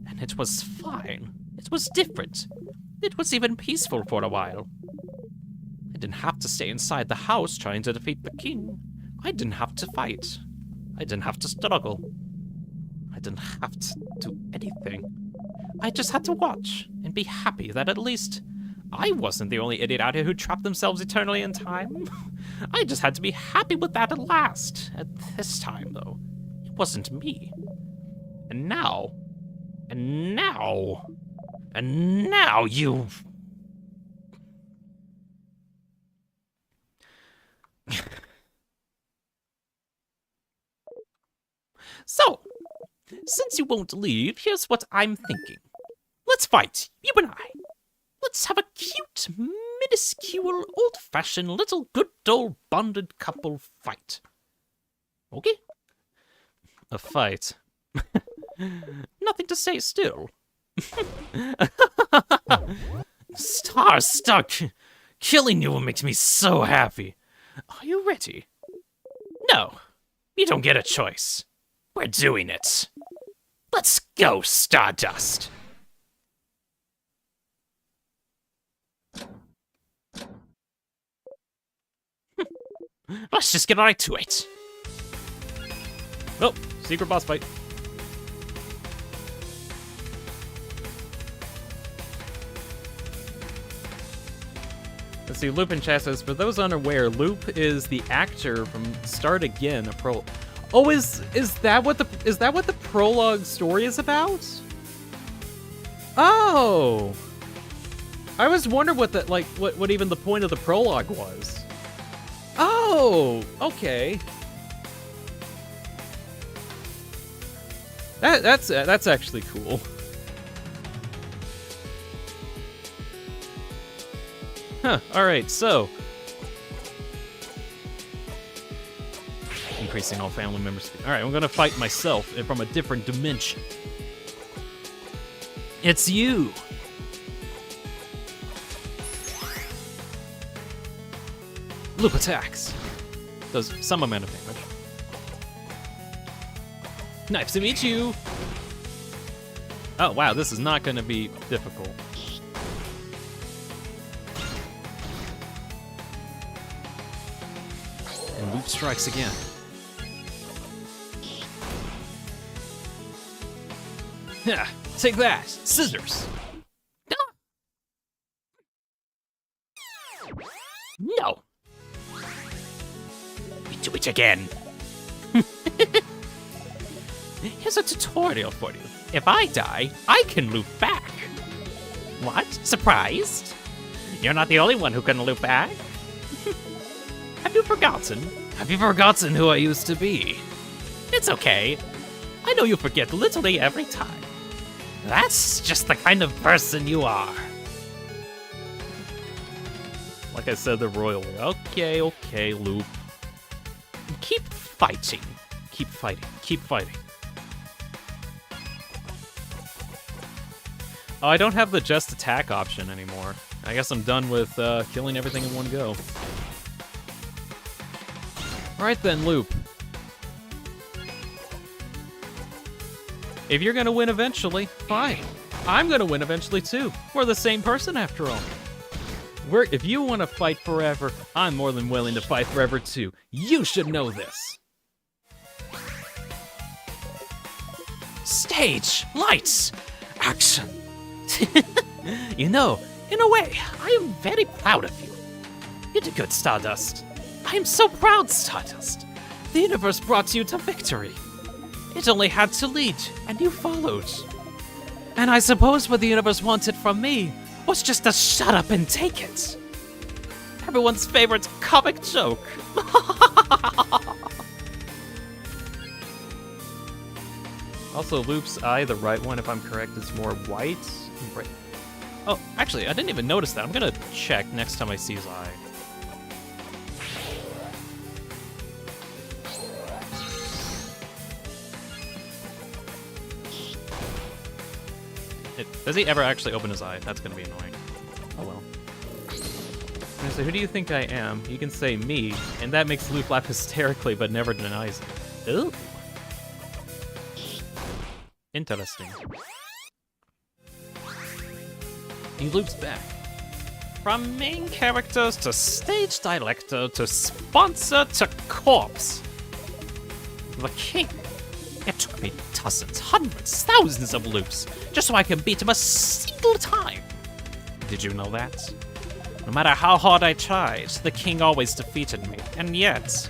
And it was fine. It was different. It was even peaceful for a while. I didn't have to stay inside the house trying to defeat the king. I didn't have to fight. I didn't have to struggle. I didn't have to do anything. I just had to watch and be happy that at least I wasn't the only idiot out here who trapped themselves eternally in time. I just had to be happy with that at last. At this time, though, it wasn't me. And now you... So, since you won't leave, here's what I'm thinking. Let's fight, you and I. Let's have a cute, minuscule, old-fashioned, little good old bonded couple fight. Okay? A fight. Nothing to say still. Stuck. Killing you makes me so happy. Are you ready? No, you don't get a choice. We're doing it. Let's go, Stardust. Let's just get right to it. Oh, secret boss fight. Let's see, Loop in chat says, for those unaware, Loop is the actor from Start Again, a pro. Oh, is that what the prologue story is about? Oh, I was wondering what the what even the point of the prologue was. Oh, okay. That's actually cool. Huh. All right, so. Increasing all family members. All right, I'm gonna fight myself from a different dimension. It's you. Loop attacks. Does some amount of damage. Nice to meet you. Oh wow, this is not gonna be difficult. And Loop strikes again. Yeah, take that, scissors. No. We do it again. Here's a tutorial for you. If I die, I can loop back. What? Surprised? You're not the only one who can loop back. Have you forgotten? Have you forgotten who I used to be? It's okay. I know you forget literally every time. That's just the kind of person you are. Like I said the royal way. Okay, Loop. Keep fighting. Keep fighting. Keep fighting. Oh, I don't have the just attack option anymore. I guess I'm done with killing everything in one go. Alright then, Loop. If you're gonna win eventually, fine. I'm gonna win eventually too. We're the same person after all. If you want to fight forever, I'm more than willing to fight forever too. You should know this. Stage, lights, action. You know, in a way, I am very proud of you. You did good, Stardust. I am so proud, Stardust. The universe brought you to victory. It only had to lead, and you followed. And I suppose what the universe wanted from me was just to shut up and take it. Everyone's favorite comic joke. Also, Loop's eye, the right one, if I'm correct, is more white. Right. Oh, actually, I didn't even notice that. I'm gonna check next time I see his eye. Does he ever actually open his eye? That's gonna be annoying. Oh well. So who do you think I am? You can say me, and that makes Loop laugh hysterically, but never denies it. Ooh. Interesting. He loops back. From main characters to stage director to sponsor to corpse. The king. It took me dozens, hundreds, thousands of loops just so I can beat him a single time. Did you know that? No matter how hard I tried, the king always defeated me. And yet,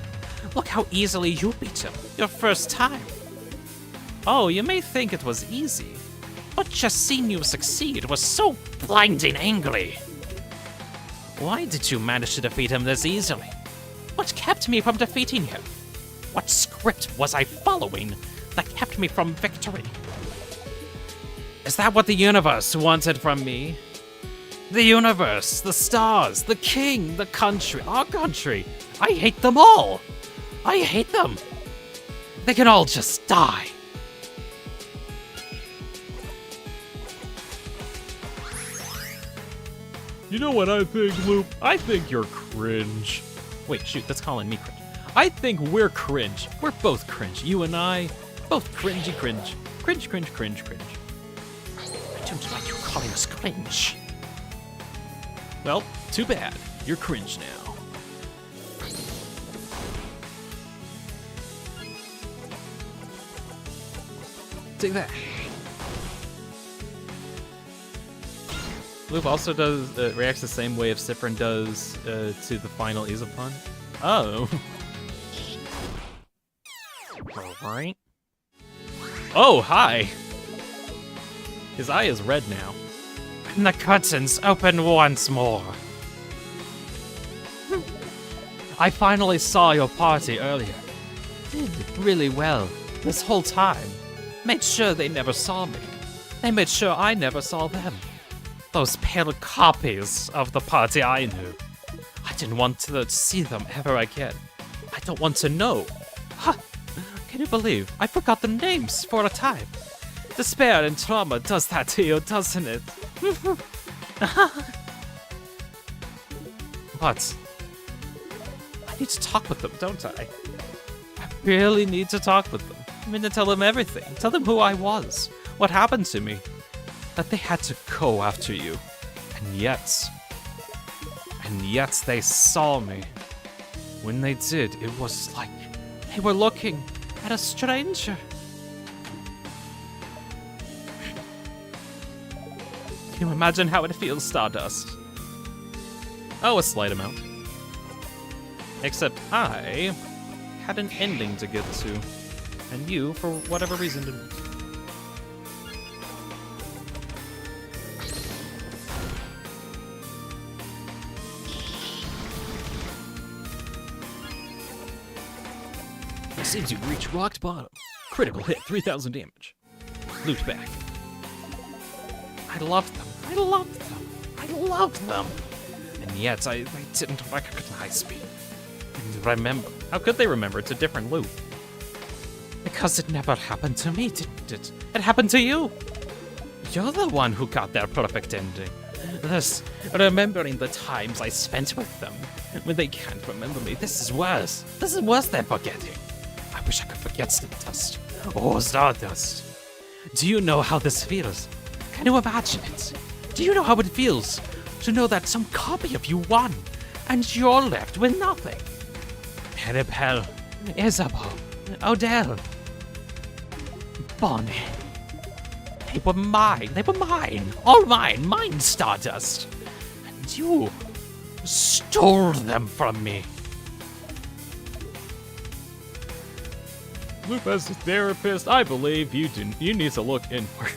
look how easily you beat him your first time. Oh, you may think it was easy, but just seeing you succeed was so blinding angry. Why did you manage to defeat him this easily? What kept me from defeating him? What script was I following that kept me from victory? Is that what the universe wanted from me? The universe, the stars, the king, the country, our country. I hate them all. I hate them. They can all just die. You know what I think, Loop? I think you're cringe. Wait, shoot, that's calling me cringe. I think we're cringe. We're both cringe. You and I, both cringy cringe. Cringe, cringe, cringe, cringe. I don't like you calling us cringe. Well, too bad. You're cringe now. Take that. Loop also does reacts the same way if Siffrin does to the final Isopun. Oh. Alright. Oh, hi! His eye is red now. And the curtains open once more. I finally saw your party earlier. Did really well this whole time. Made sure they never saw me. They made sure I never saw them. Those pale copies of the party I knew. I didn't want to see them ever again. I don't want to know. Huh. Can you believe I forgot the names for a time? Despair and trauma does that to you, doesn't it? But I need to talk with them, don't I? I really need to talk with them. I mean, to tell them everything. Tell them who I was. What happened to me. That they had to go after you. And yet they saw me. When they did, it was like they were looking at a stranger. Can you imagine how it feels, Stardust? Oh, a slight amount. Except I had an ending to get to. And you, for whatever reason, didn't. It seems you've reached rock bottom. Critical hit, 3,000 damage. Looped back. I loved them. I loved them. I loved them. And yet, they didn't recognize me. And remember. How could they remember? It's a different Loop. Because it never happened to me, didn't it? It happened to you. you're the one who got their perfect ending. Thus, remembering the times I spent with them, when they can't remember me, this is worse. This is worse than forgetting. I wish I could forget Stardust. Oh, Stardust. Do you know how this feels? Can you imagine it? Do you know how it feels to know that some copy of you won, and you're left with nothing? Annabelle, Isabel, Odell, Bonnie. They were mine. They were mine. All mine. Mine, Stardust. And you stole them from me. Loop, as a therapist, I believe you need to look inward.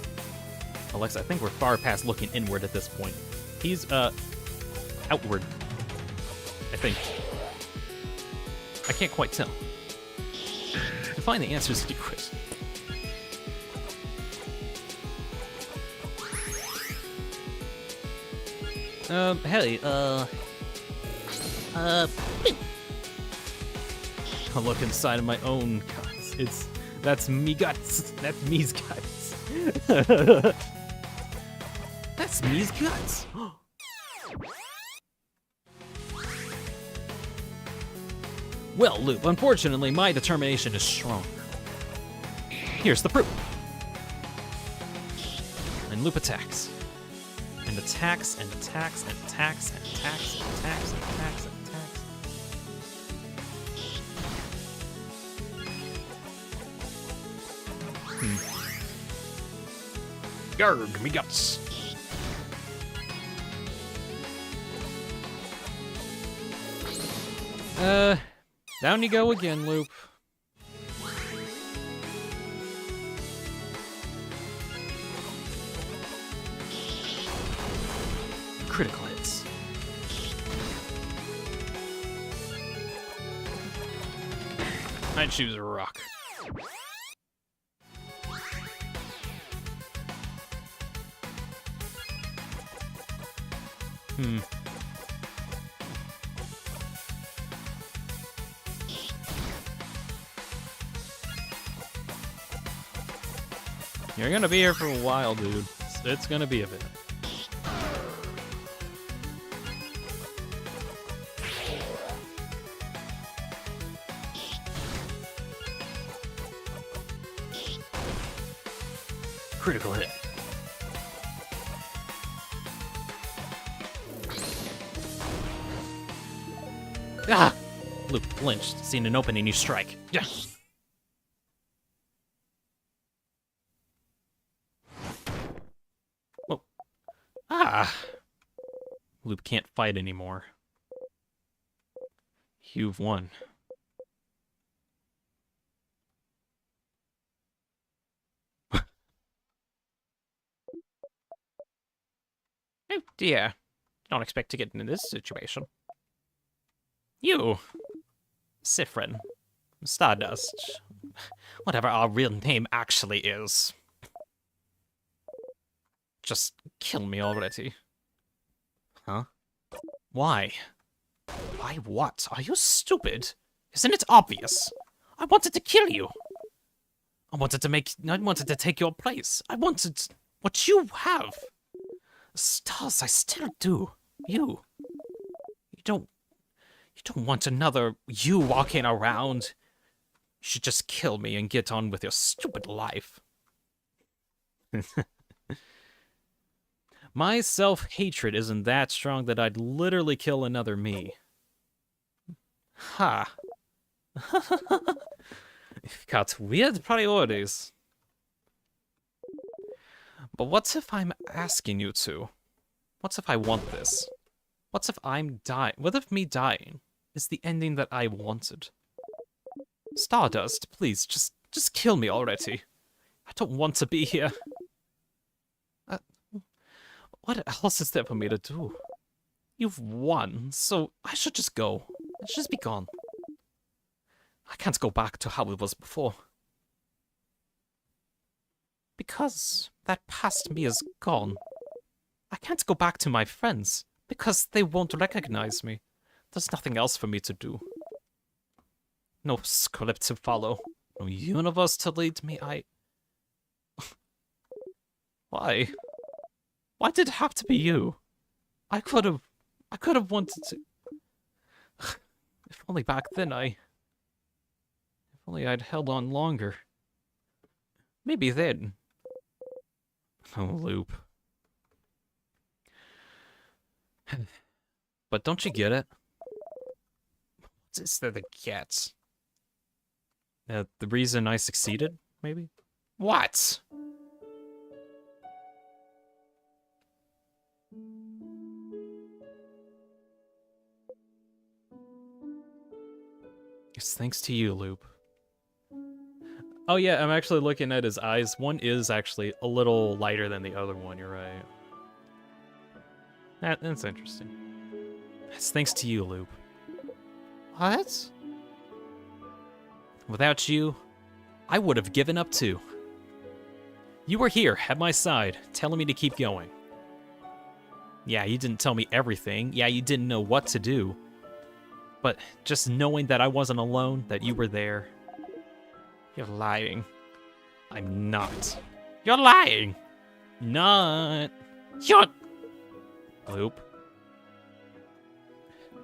Alexa, I think we're far past looking inward at this point. He's, outward. I think. I can't quite tell. To find the answers to your question. Hey, I'll look inside of my own guts. That's me guts. That's me's guts. that's me's guts. Well, Loop, unfortunately, my determination is strong. Here's the proof. And Loop attacks. And attacks, and attacks, and attacks, and attacks, and attacks, and attacks, and attacks. Yarg, me guts. Down you go again, Loop. Critical hits. I'd choose a rock. You're gonna be here for a while, dude. It's gonna be a bit. Critical hit. Ah! Loop flinched, seen an opening, you strike. Yes! Oh. Ah! Loop can't fight anymore. You've won. Oh dear. Don't expect to get into this situation. You, Siffrin, Stardust, whatever our real name actually is. Just kill me already. Huh? Why? Why what? Are you stupid? Isn't it obvious? I wanted to kill you. I wanted to take your place. I wanted what you have. Stars, I still do. You don't want another you walking around. You should just kill me and get on with your stupid life. My self-hatred isn't that strong that I'd literally kill another me. Ha. You've got weird priorities. But what if I'm asking you to? What if I want this? What if I'm dying? What if me dying is the ending that I wanted? Stardust, please, just kill me already. I don't want to be here. What else is there for me to do? You've won, so I should just go. I should just be gone. I can't go back to how it was before. Because that past me is gone. I can't go back to my friends, because they won't recognize me. There's nothing else for me to do. No script to follow. No universe to lead me. Why? Why did it have to be you? I could have wanted to. If only back then if only I'd held on longer. Maybe then. Oh, Loop. But don't you get it? What is there to get? The reason I succeeded, maybe? What? It's thanks to you, Loop. Oh yeah, I'm actually looking at his eyes. One is actually a little lighter than the other one, you're right. That's interesting. It's thanks to you, Loop. What? Without you, I would have given up too. You were here, at my side, telling me to keep going. Yeah, you didn't tell me everything. Yeah, you didn't know what to do. But just knowing that I wasn't alone, that you were there. You're lying. I'm not. You're lying. Not. You're... Loop.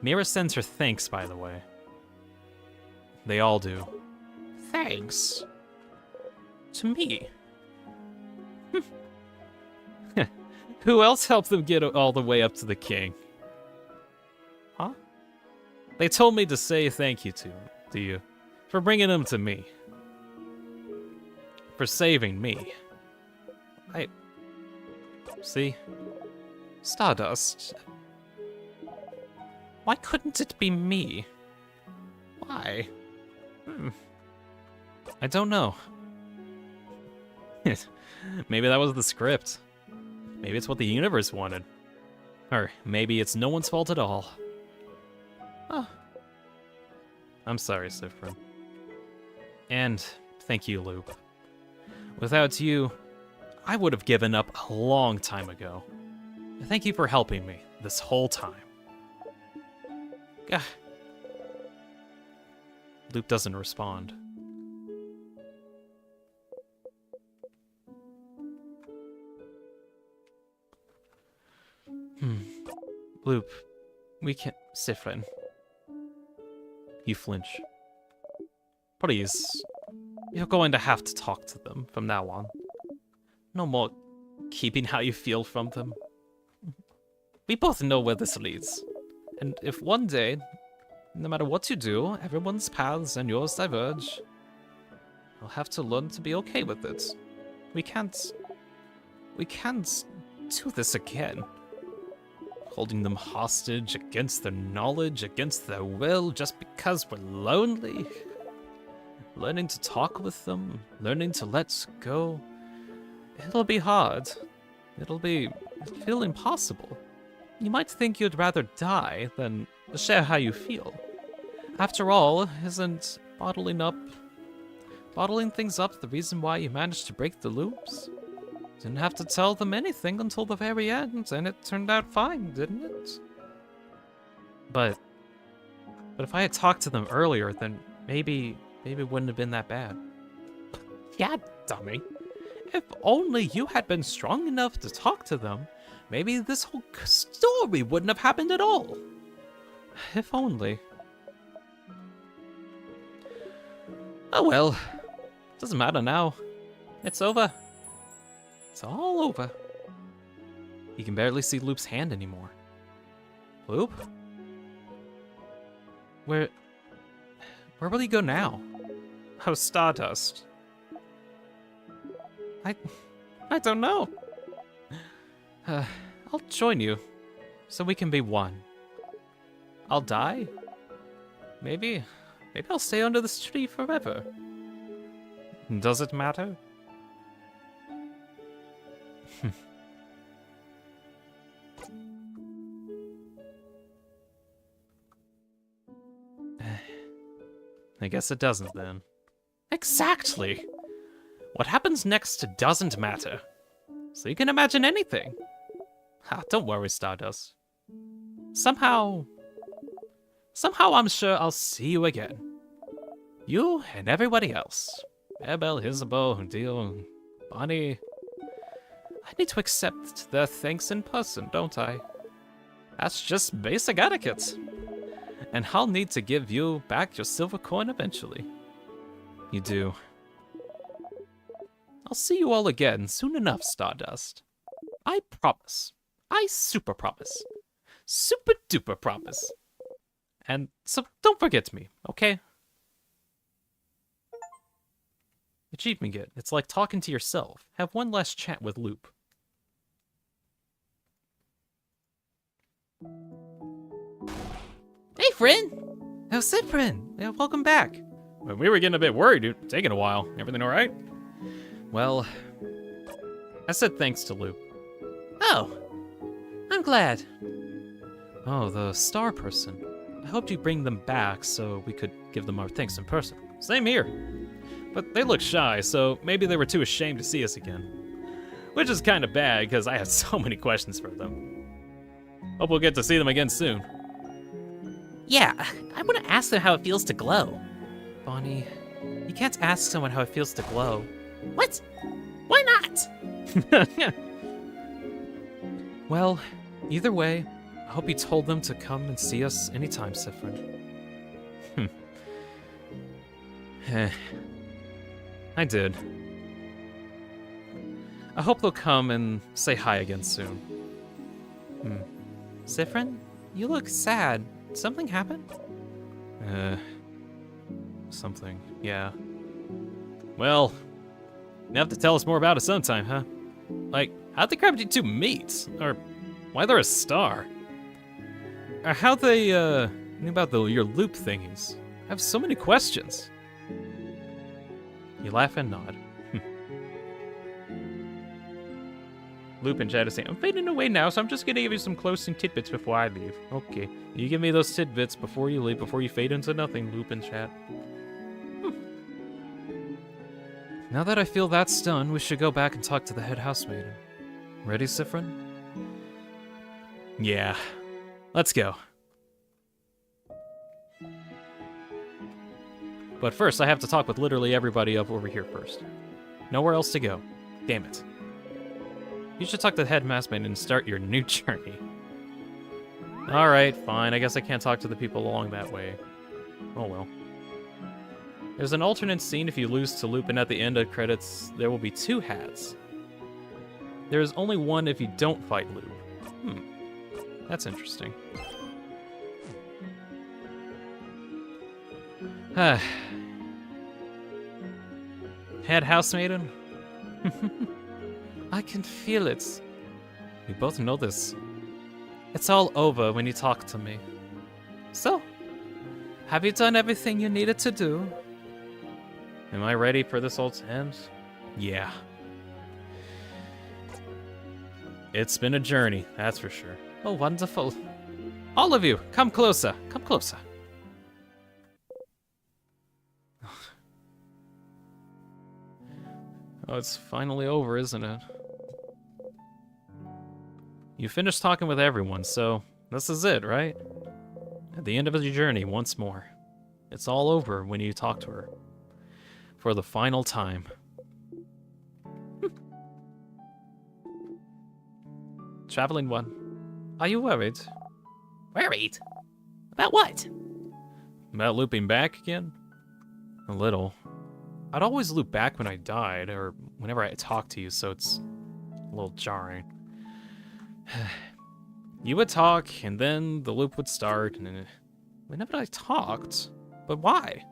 Mira sends her thanks, by the way. They all do. Thanks. To me. Who else helped them get all the way up to the king? Huh? They told me to say thank you to you for bringing them to me. For saving me. See? Stardust. Why couldn't it be me? Why? I don't know. Maybe that was the script. Maybe it's what the universe wanted. Or maybe it's no one's fault at all. Oh. I'm sorry, Siffrin. And thank you, Loop. Without you, I would have given up a long time ago. Thank you for helping me this whole time. Gah. Loop doesn't respond. Loop, we can't... Siffrin. You flinch. Please. You're going to have to talk to them from now on. No more keeping how you feel from them. We both know where this leads. And if one day, no matter what you do, everyone's paths and yours diverge, you'll have to learn to be okay with it. We can't do this again. Holding them hostage against their knowledge, against their will, just because we're lonely. Learning to talk with them, learning to let go. It'll be hard. It'll feel impossible. You might think you'd rather die than share how you feel. After all, isn't bottling things up the reason why you managed to break the loops? Didn't have to tell them anything until the very end, and it turned out fine, didn't it? But if I had talked to them earlier, then maybe it wouldn't have been that bad. Yeah, dummy. If only you had been strong enough to talk to them, maybe this whole story wouldn't have happened at all. If only. Oh well. Doesn't matter now. It's over. It's all over. You can barely see Loop's hand anymore. Loop? Where will he go now? Oh, Stardust. I don't know. I'll join you, so we can be one. I'll die. Maybe I'll stay under this tree forever. Does it matter? I guess it doesn't then. Exactly! What happens next doesn't matter. So you can imagine anything. Don't worry, Stardust. Somehow I'm sure I'll see you again. You and everybody else. Abel, Isabeau, Dio, Bonnie. I need to accept their thanks in person, don't I? That's just basic etiquette. And I'll need to give you back your silver coin eventually. You do. I'll see you all again soon enough, Stardust. I promise. I super promise. Super duper promise. And so don't forget me, okay? Achievement get. It's like talking to yourself. Have one last chat with Loop. Hey, friend. Oh, Siffrin! Yeah, welcome back. Well, we were getting a bit worried, dude. Taking a while. Everything all right? Well, I said thanks to Loop. Oh, I'm glad. Oh, the star person. I hoped you'd bring them back so we could give them our thanks in person. Same here. But they look shy, so maybe they were too ashamed to see us again. Which is kind of bad, because I have so many questions for them. Hope we'll get to see them again soon. Yeah, I want to ask them how it feels to glow. Bonnie, you can't ask someone how it feels to glow. What? Why not? Well, either way, I hope you told them to come and see us anytime, Siffrin. I did. I hope they'll come and say hi again soon. Siffrin, you look sad. Something happened? Something, yeah. Well, you have to tell us more about it sometime, huh? Like, how'd the crap you two meet? Or why they're a star? Or how they, knew about your loop thingies? I have so many questions. You laugh and nod. Loop and Chad is saying, I'm fading away now, so I'm just gonna give you some closing tidbits before I leave. Okay, you give me those tidbits before you leave, before you fade into nothing, Loop and Chad. Now that I feel that's done, we should go back and talk to the head housemaiden. Ready, Siffrin? Yeah, let's go. But first, I have to talk with literally everybody up over here first. Nowhere else to go. Damn it. You should talk to the headmaster and start your new journey. Alright, fine. I guess I can't talk to the people along that way. Oh well. There's an alternate scene if you lose to Loop, and at the end of credits, there will be 2 hats. There is only one if you don't fight Loop. That's interesting. Head housemaiden? I can feel it. We both know this. It's all over when you talk to me. So, have you done everything you needed to do? Am I ready for this all to end? Yeah. It's been a journey, that's for sure. Oh, wonderful. All of you, come closer. Come closer. Oh, it's finally over, isn't it? You finished talking with everyone, so this is it, right? At the end of your journey, once more. It's all over when you talk to her. For the final time. Traveling one, are you worried? Worried? About what? About looping back again? A little. I'd always loop back when I died, or whenever I talk to you, so it's a little jarring. You would talk, and then the loop would start, and then whenever I talked, but why?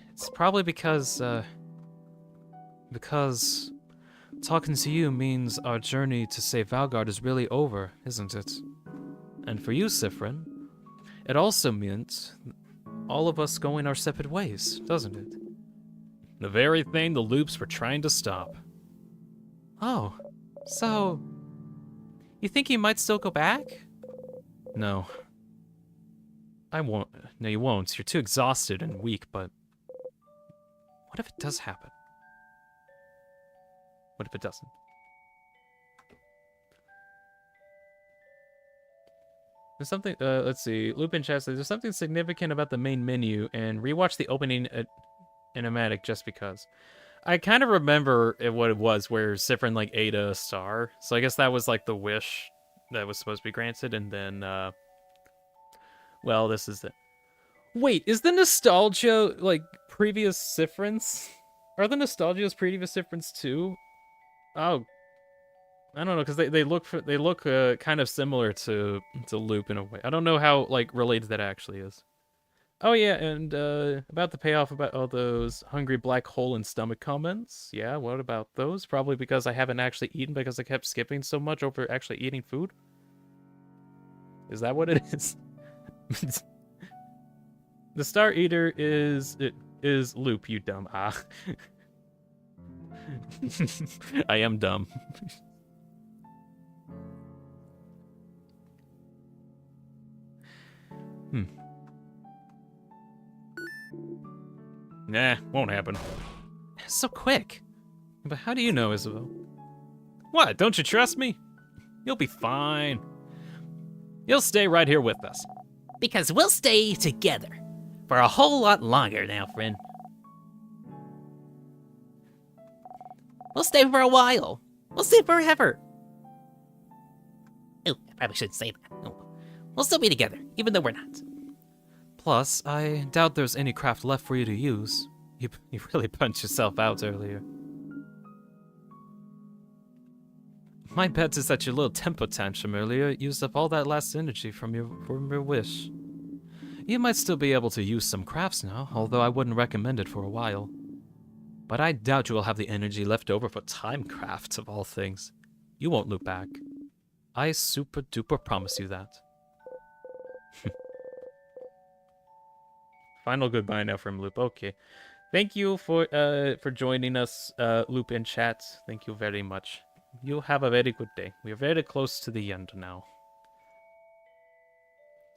It's probably because talking to you means our journey to save Valgard is really over, isn't it? And for you, Siffrin, it also meant all of us going our separate ways, doesn't it? The very thing the loops were trying to stop. Oh, so you think you might still go back? No. I won't. No, you won't. You're too exhausted and weak, but what if it does happen? What if it doesn't? There's something, let's see. Lupin chat says, there's something significant about the main menu, and rewatch the opening animatic just because. I kind of remember what it was where Siffrin like ate a star. So I guess that was like the wish that was supposed to be granted, and then well, this is the wait, is the nostalgia like previous Siffrins? Are the nostalgias previous Siffrins too? Oh, I don't know, because they look kind of similar to Loop in a way. I don't know how like related that actually is. Oh yeah, and about the payoff about all those hungry black hole and stomach comments. Yeah, what about those? Probably because I haven't actually eaten because I kept skipping so much over actually eating food. Is that what it is? The Star Eater is Loop, you dumb. Ah. I am dumb. Nah, won't happen. So quick. But how do you know, Isabel? What, don't you trust me? You'll be fine. You'll stay right here with us. Because we'll stay together for a whole lot longer now, friend. We'll stay for a while. We'll stay forever. Oh, I probably shouldn't say that. Oh. We'll still be together, even though we're not. Plus, I doubt there's any craft left for you to use. You really punched yourself out earlier. My bet is that your little temper tantrum earlier used up all that last energy from your wish. You might still be able to use some crafts now, although I wouldn't recommend it for a while. But I doubt you will have the energy left over for time crafts of all things. You won't loop back. I super duper promise you that. Final goodbye now from Loop. Okay. Thank you for joining us, Loop in chat. Thank you very much. You have a very good day. We are very close to the end now.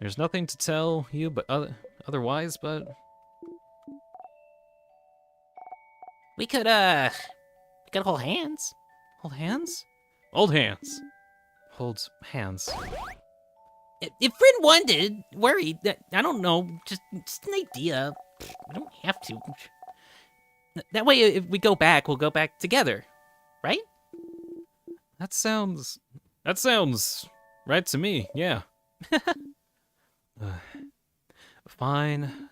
There's nothing to tell you but otherwise, but We could hold hands. hold hands? Old hands. Hold hands. If friend wanted, worried, I don't know, just an idea. We don't have to. That way, if we go back, we'll go back together, right? That sounds Right to me, yeah. fine.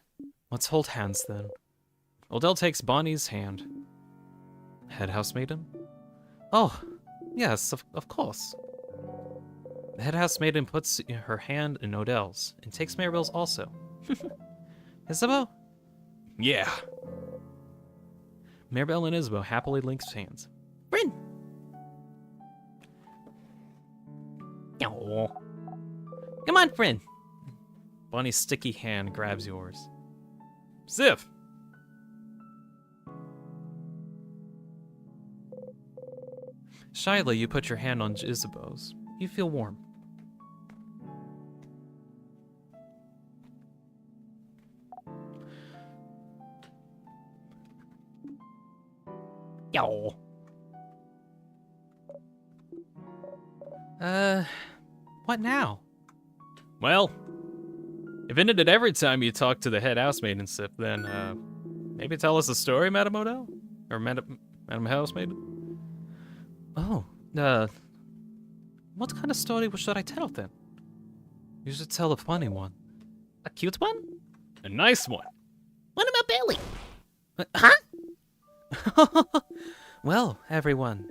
Let's hold hands then. Odell takes Bonnie's hand. Head housemaiden? Oh, yes, of course. The head housemaiden puts her hand in Odell's and takes Maribel's also. Isabeau? Yeah. Maribel and Isabeau happily links hands. Friend. No. Come on, friend. Bonnie's sticky hand grabs yours. Ziff. Shyly, you put your hand on Isabeau's. You feel warm. Yo. What now? Well, if it ended every time you talk to the head housemaid and Sip, then maybe tell us a story, Madame Odell? Or Madame Housemaid? Oh, what kind of story should I tell then? You should tell a funny one. A cute one? A nice one. What about Belly? Huh? Well, everyone,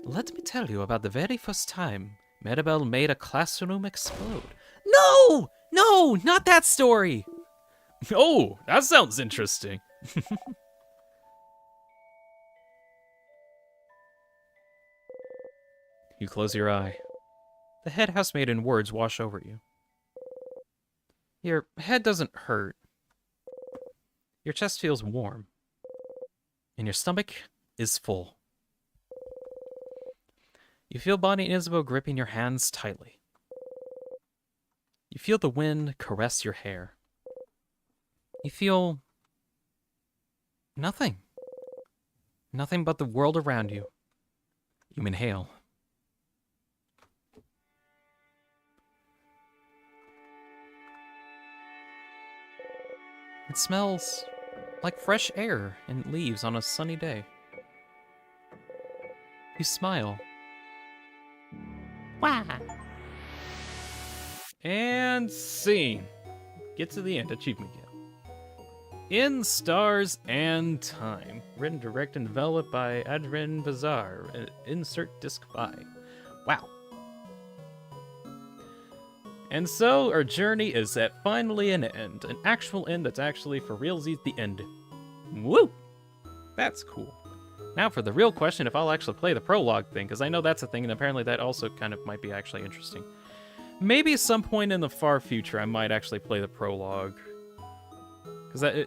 let me tell you about the very first time Maribel made a classroom explode. No! No, not that story. Oh, that sounds interesting. You close your eye. The head housemaiden words wash over you. Your head doesn't hurt. Your chest feels warm. And your stomach is full. You feel Bonnie and Isabeau gripping your hands tightly. You feel the wind caress your hair. You feel nothing. Nothing but the world around you. You inhale. It smells like fresh air and leaves on a sunny day. You smile. Wah! And scene. Get to the end. Achievement again. In Stars and Time. Written, directed, and developed by Adrian Bazar. Insert disc 5. Wow. And so our journey is at finally an end. An actual end that's actually for realsies the end. Woo! That's cool. Now for the real question, if I'll actually play the prologue thing, because I know that's a thing, and apparently that also kind of might be actually interesting. Maybe at some point in the far future, I might actually play the prologue. Because I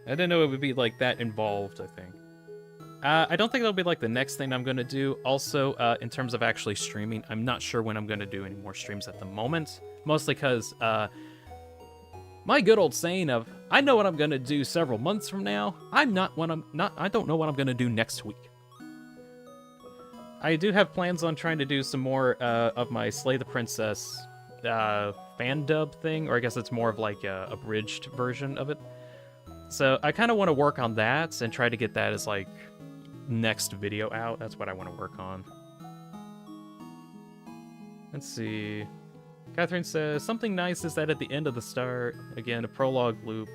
didn't know it would be, like, that involved, I think. I don't think it'll be, like, the next thing I'm going to do. Also, in terms of actually streaming, I'm not sure when I'm going to do any more streams at the moment. Mostly because, my good old saying of, I know what I'm going to do several months from now. I don't know what I'm going to do next week. I do have plans on trying to do some more of my Slay the Princess fan dub thing, or I guess it's more of like a abridged version of it. So I kind of want to work on that and try to get that as like next video out. That's what I want to work on. Let's see. Catherine says, something nice is that at the end of the start, again, a prologue loop,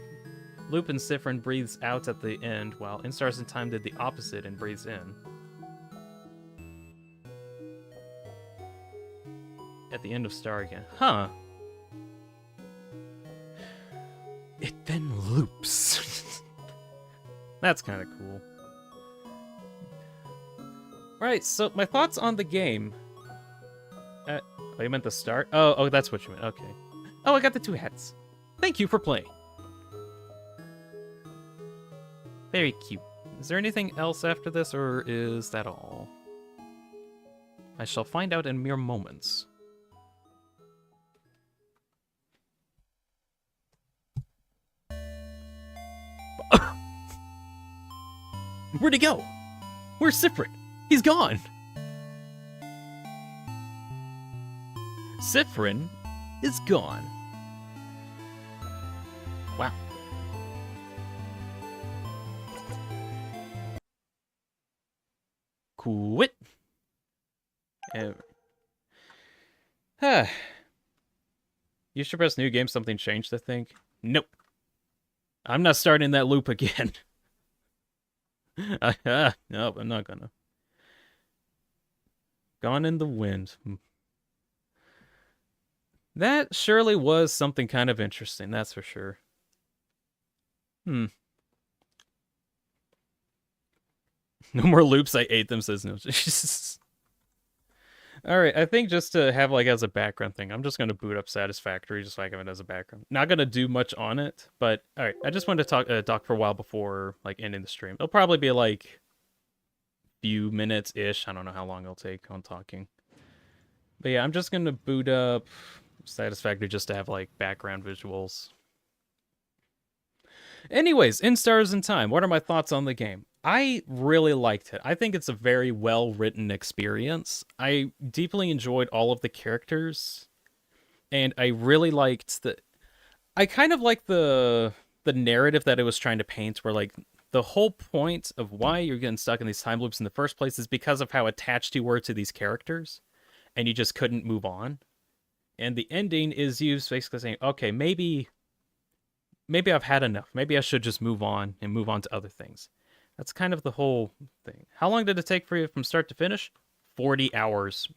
and Siffrin breathes out at the end, while In Stars and Time did the opposite and breathes in. At the end of Star again. Huh. It then loops. That's kind of cool. Right, so my thoughts on the game. Oh, you meant the start? Oh, that's what you meant. Okay. Oh, I got the 2 hats. Thank you for playing. Very cute. Is there anything else after this, or is that all? I shall find out in mere moments. Where'd he go? Where's Siffrin? He's gone! Siffrin is gone. Wow. Quit. You should press new game, something changed, I think. Nope. I'm not starting that loop again. Nope, I'm not gonna. Gone in the wind. That surely was something kind of interesting, that's for sure. No more loops, I ate them, says no. Alright, I think just to have like as a background thing, I'm just gonna boot up Satisfactory just so I have it as a background. Not gonna do much on it, but alright, I just wanted to talk for a while before like ending the stream. It'll probably be like few minutes-ish. I don't know how long it'll take on talking. But yeah, I'm just gonna boot up Satisfactory just to have like background visuals. Anyways, In Stars and Time, what are my thoughts on the game? I really liked it. I think it's a very well-written experience. I deeply enjoyed all of the characters, and I really liked I kind of like the narrative that it was trying to paint, where like the whole point of why you're getting stuck in these time loops in the first place is because of how attached you were to these characters, and you just couldn't move on. And the ending is you basically saying, okay, maybe I've had enough. Maybe I should just move on and move on to other things. That's kind of the whole thing. How long did it take for you from start to finish? 40 hours.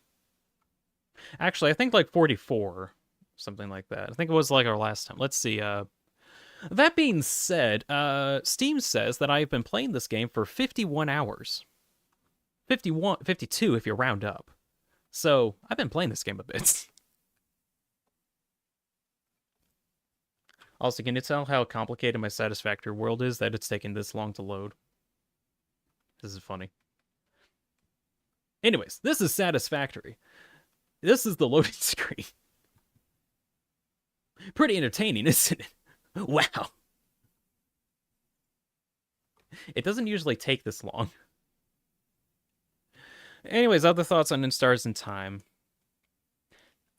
Actually, I think like 44. Something like that. I think it was like our last time. Let's see. That being said, Steam says that I've been playing this game for 51 hours. 52 if you round up. So, I've been playing this game a bit. Also, can you tell how complicated my Satisfactory world is that it's taking this long to load? This is funny. Anyways, this is Satisfactory. This is the loading screen. Pretty entertaining, isn't it? Wow. It doesn't usually take this long. Anyways, other thoughts on In Stars and Time.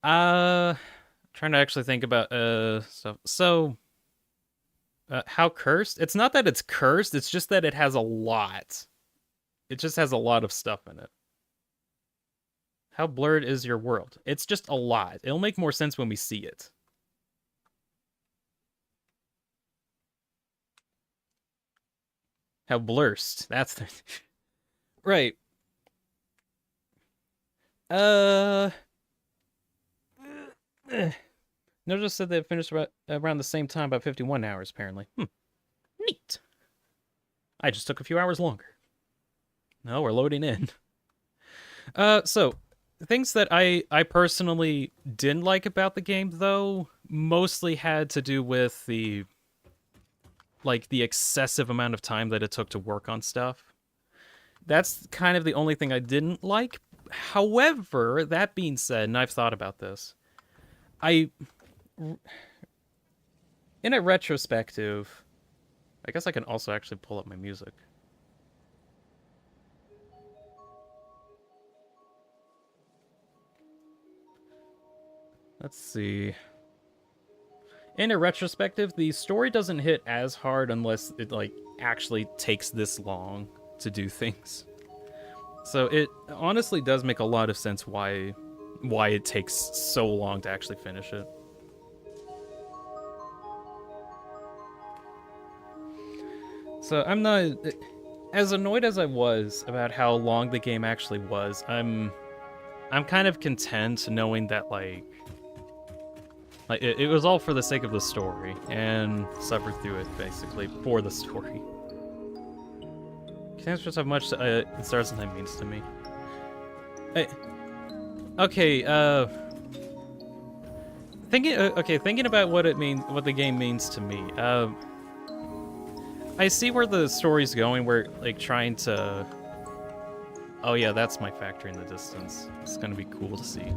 Trying to actually think about stuff. So, how cursed? It's not that it's cursed, it's just that it has a lot. It just has a lot of stuff in it. How blurred is your world? It's just a lot. It'll make more sense when we see it. How blurst. That's the... Right. Notice that they finished around the same time, about 51 hours, apparently. Neat. I just took a few hours longer. No, we're loading in. So, things that I personally didn't like about the game, though, mostly had to do with the excessive amount of time that it took to work on stuff. That's kind of the only thing I didn't like. However, that being said, and I've thought about this, in a retrospective, I guess I can also actually pull up my music. Let's see. In a retrospective, the story doesn't hit as hard unless it actually takes this long to do things. So it honestly does make a lot of sense why it takes so long to actually finish it. So I'm not as annoyed as I was about how long the game actually was. I'm kind of content knowing that it was all for the sake of the story, and suffered through it, basically, for the story. Can't stress how much Stars and Time means to me. Thinking about what the game means to me. I see where the story's going, where, trying to... Oh yeah, that's my factory in the distance. It's gonna be cool to see.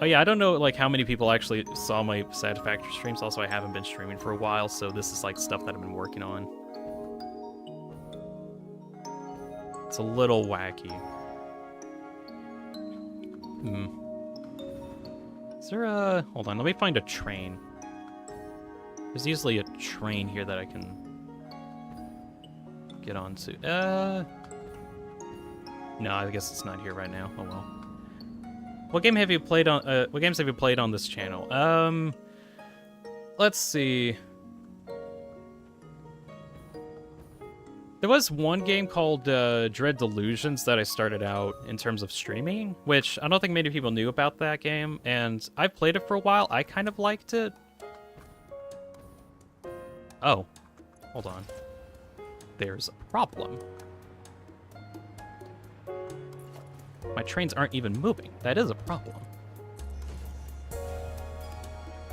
Oh yeah, I don't know how many people actually saw my Satisfactory streams. Also, I haven't been streaming for a while, so this is stuff that I've been working on. It's a little wacky. Is there a... Hold on, let me find a train. There's usually a train here that I can get onto. No, I guess it's not here right now. Oh well. What game have you played on? What games have you played on this channel? Let's see. There was one game called Dread Delusions that I started out in terms of streaming, which I don't think many people knew about that game, and I've played it for a while. I kind of liked it. Oh, hold on. There's a problem. My trains aren't even moving. That is a problem.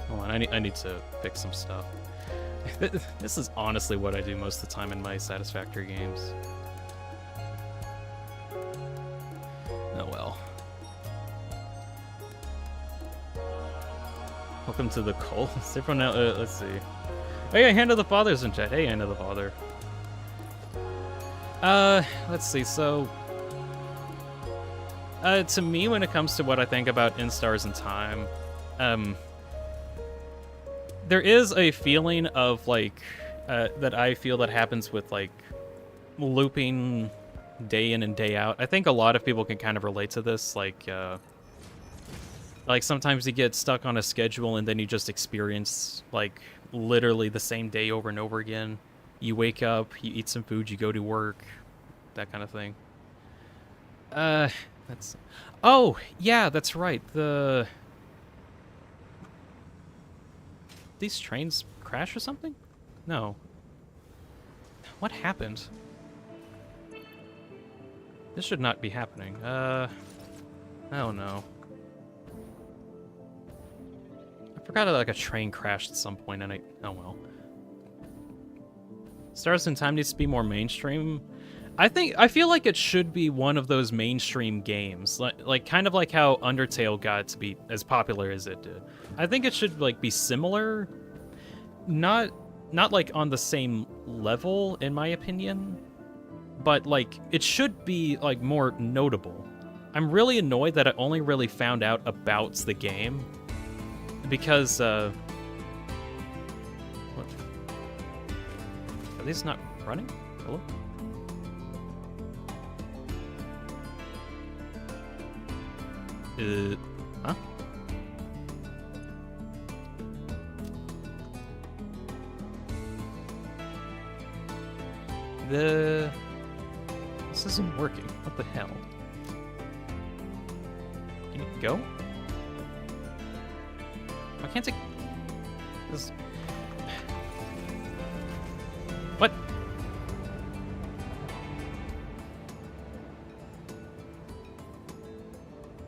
Hold on, I need to fix some stuff. This is honestly what I do most of the time in my Satisfactory games. Oh well. Welcome to the cult. Siffrin now. Let's see. Oh yeah, Hand of the Father's in chat. Hey, Hand of the Father. Let's see. So, to me, when it comes to what I think about In Stars and Time, there is a feeling of that I feel that happens with looping day in and day out. I think a lot of people can kind of relate to this. Sometimes you get stuck on a schedule and then you just experience literally the same day over and over again. You wake up, you eat some food, you go to work, that kind of thing. Oh yeah, that's right. These trains crash or something? No. What happened? This should not be happening. Oh no. I forgot that a train crashed at some point and oh well. Stars in Time needs to be more mainstream. I feel like it should be one of those mainstream games, kind of like how Undertale got to be as popular as it did. I think it should be similar, not on the same level in my opinion, but it should be more notable. I'm really annoyed that I only really found out about the game because what? Are these not running? Hello? Huh? This isn't working. What the hell? Can you go? Why can't it... This... What?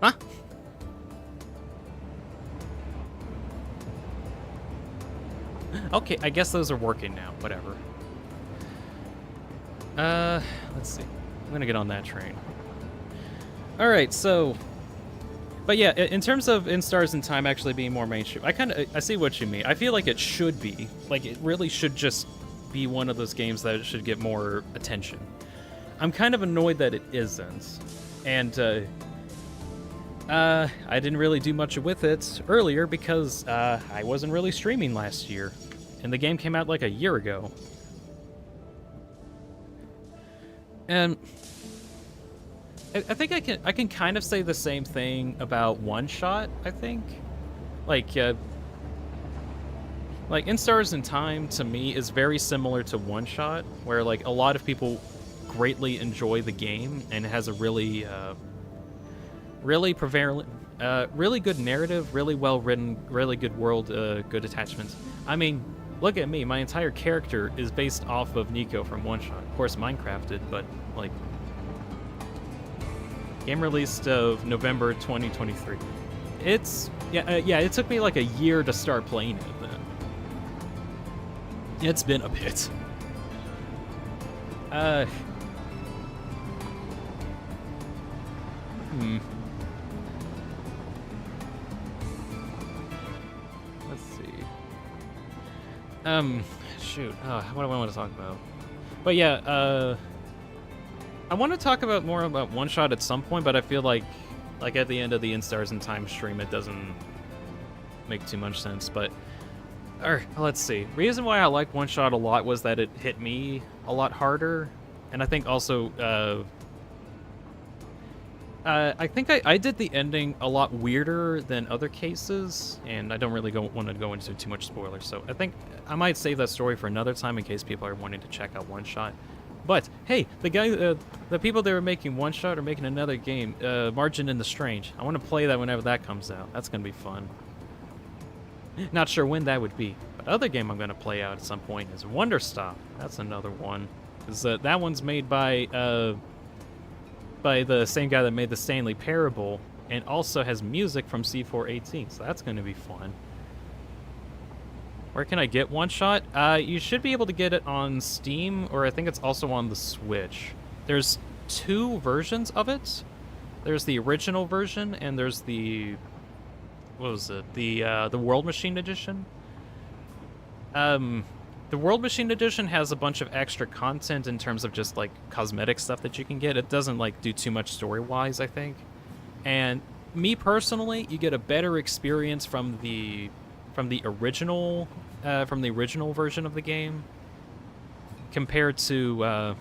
Huh? Okay, I guess those are working now. Whatever. Let's see. I'm gonna get on that train. Alright, so... But yeah, in terms of In Stars in Time actually being more mainstream, I see what you mean. I feel like it should be. Like, it really should just be one of those games that should get more attention. I'm kind of annoyed that it isn't. And, I didn't really do much with it earlier because, I wasn't really streaming last year. And the game came out like a year ago. And I think I can kind of say the same thing about One Shot, I think. Like In Stars in Time, to me, is very similar to One Shot, where, like, a lot of people greatly enjoy the game, and it has a really, really prevalent, really good narrative, really well-written, really good world, good attachments. I mean, look at me, my entire character is based off of Nico from One Shot. Of course, Minecrafted, but, like... Game released of November 2023. It's... Yeah, it took me like a year to start playing it then. It's been a bit. Let's see. Shoot. What do I want to talk about? But yeah, I want to talk about more about One Shot at some point, but I feel like at the end of the In Stars in Time stream, it doesn't make too much sense. But, let's see. Reason why I liked One Shot a lot was that it hit me a lot harder, and I think also, I think I did the ending a lot weirder than other cases, and I don't really want to go into too much spoilers. So I think I might save that story for another time in case people are wanting to check out One Shot. But hey, the people that were making One Shot are making another game, Margin in the Strange. I want to play that whenever that comes out. That's gonna be fun. Not sure when that would be, but other game I'm gonna play out at some point is Wonder Stop. That's another one, because that one's made by the same guy that made the Stanley Parable, and also has music from C418. So that's gonna be fun. Where can I get One Shot? You should be able to get it on Steam, or I think it's also on the Switch. There's two versions of it. There's the original version, and there's the... What was it? The World Machine Edition. The World Machine Edition has a bunch of extra content in terms of just, like, cosmetic stuff that you can get. It doesn't, like, do too much story-wise, I think. And me personally, you get a better experience from the original version of the game compared to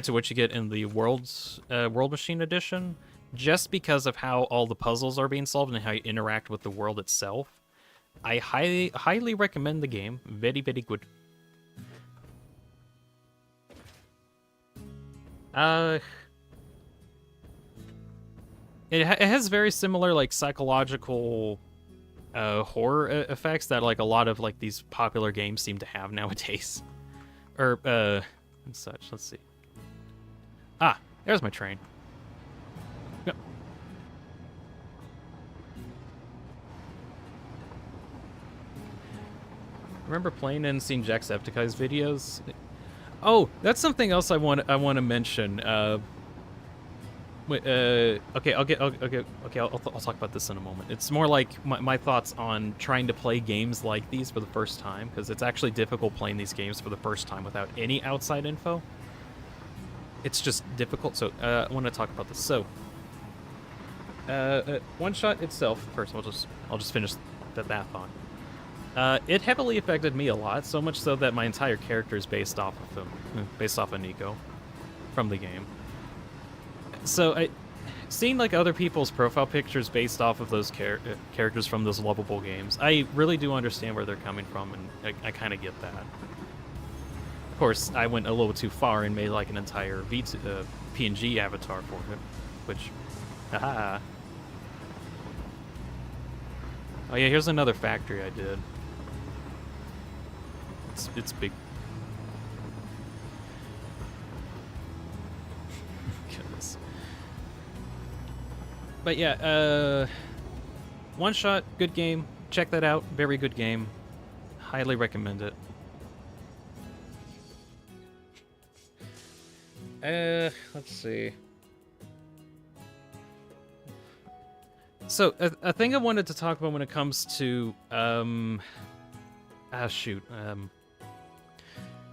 what you get in the World Machine Edition, just because of how all the puzzles are being solved and how you interact with the world itself. I highly recommend the game. Very, very good. It has very similar, like, psychological horror effects that, like, a lot of, like, these popular games seem to have nowadays. Or, and such. Let's see. Ah, there's my train. Yep. Remember playing and seeing Jacksepticeye's videos? Oh, that's something else I want to mention. Wait, okay, I'll talk about this in a moment. It's more like my thoughts on trying to play games like these for the first time, because it's actually difficult playing these games for the first time without any outside info. It's just difficult, so I want to talk about this. So, One Shot itself, first, I'll just finish that thought. It heavily affected me a lot, so much so that my entire character is based off of Nico from the game. So seeing like other people's profile pictures based off of those characters from those lovable games, I really do understand where they're coming from, and I kind of get that. Of course, I went a little too far and made like an entire PNG avatar for it, which, haha. Oh yeah, here's another factory I did. It's big. Goodness. But yeah, One Shot, good game. Check that out. Very good game. Highly recommend it. Let's see. So, a thing I wanted to talk about when it comes to,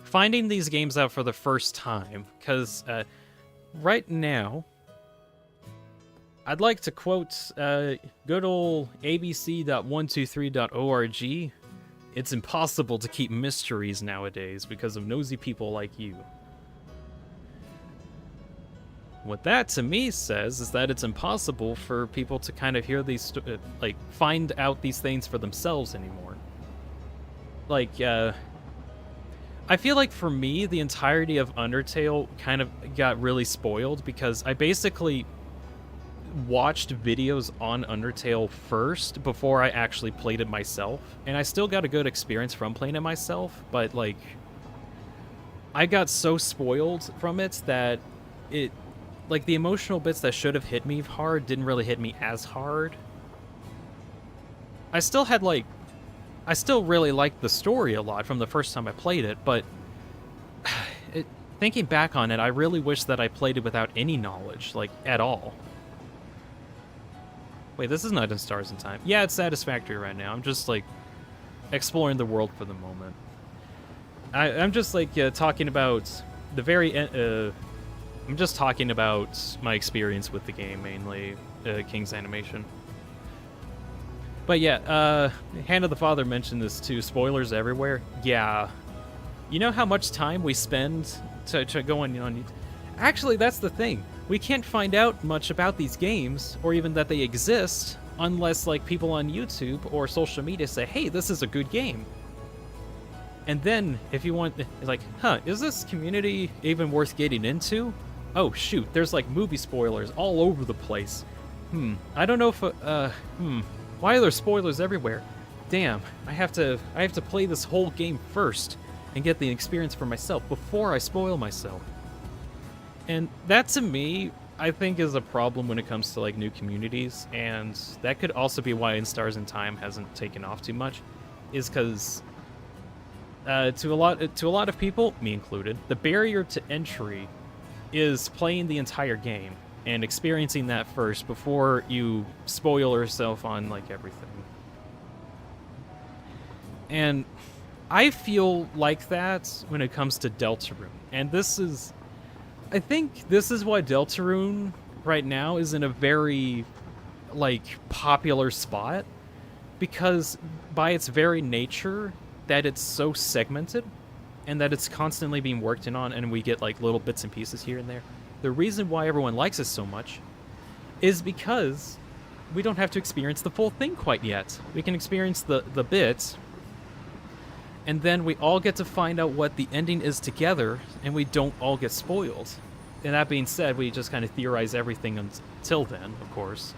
finding these games out for the first time, because, right now, I'd like to quote, good old abc.123.org. It's impossible to keep mysteries nowadays because of nosy people like you. What that to me says is that it's impossible for people to kind of hear these, like, find out these things for themselves anymore. Like, I feel like for me, the entirety of Undertale kind of got really spoiled because I basically watched videos on Undertale first before I actually played it myself. And I still got a good experience from playing it myself, but, like, I got so spoiled from it that it... like, the emotional bits that should have hit me hard didn't really hit me as hard. I still had, like... I still really liked the story a lot from the first time I played it, but... thinking back on it, I really wish that I played it without any knowledge, like, at all. Wait, this is not in Stars in Time. Yeah, it's satisfactory right now. I'm just, like, exploring the world for the moment. I'm just, like, talking about the very... I'm just talking about my experience with the game, mainly King's Animation. But yeah, Hand of the Father mentioned this too, spoilers everywhere. Yeah. You know how much time we spend to going on... Actually, that's the thing. We can't find out much about these games, or even that they exist, unless like people on YouTube or social media say, hey, this is a good game. And then, if you want, like, huh, is this community even worth getting into? Oh, shoot, there's, like, movie spoilers all over the place. I don't know if, why are there spoilers everywhere? Damn, I have to play this whole game first and get the experience for myself before I spoil myself. And that, to me, I think is a problem when it comes to, like, new communities, and that could also be why In Stars in Time hasn't taken off too much, is because... to a lot of people, me included, the barrier to entry is playing the entire game and experiencing that first before you spoil yourself on like everything. And I feel like that when it comes to Deltarune. And I think this is why Deltarune right now is in a very like popular spot, because by its very nature that it's so segmented and that it's constantly being worked on and we get like little bits and pieces here and there. The reason why everyone likes it so much is because we don't have to experience the full thing quite yet. We can experience the bits, and then we all get to find out what the ending is together, and we don't all get spoiled. And that being said, we just kind of theorize everything until then, of course.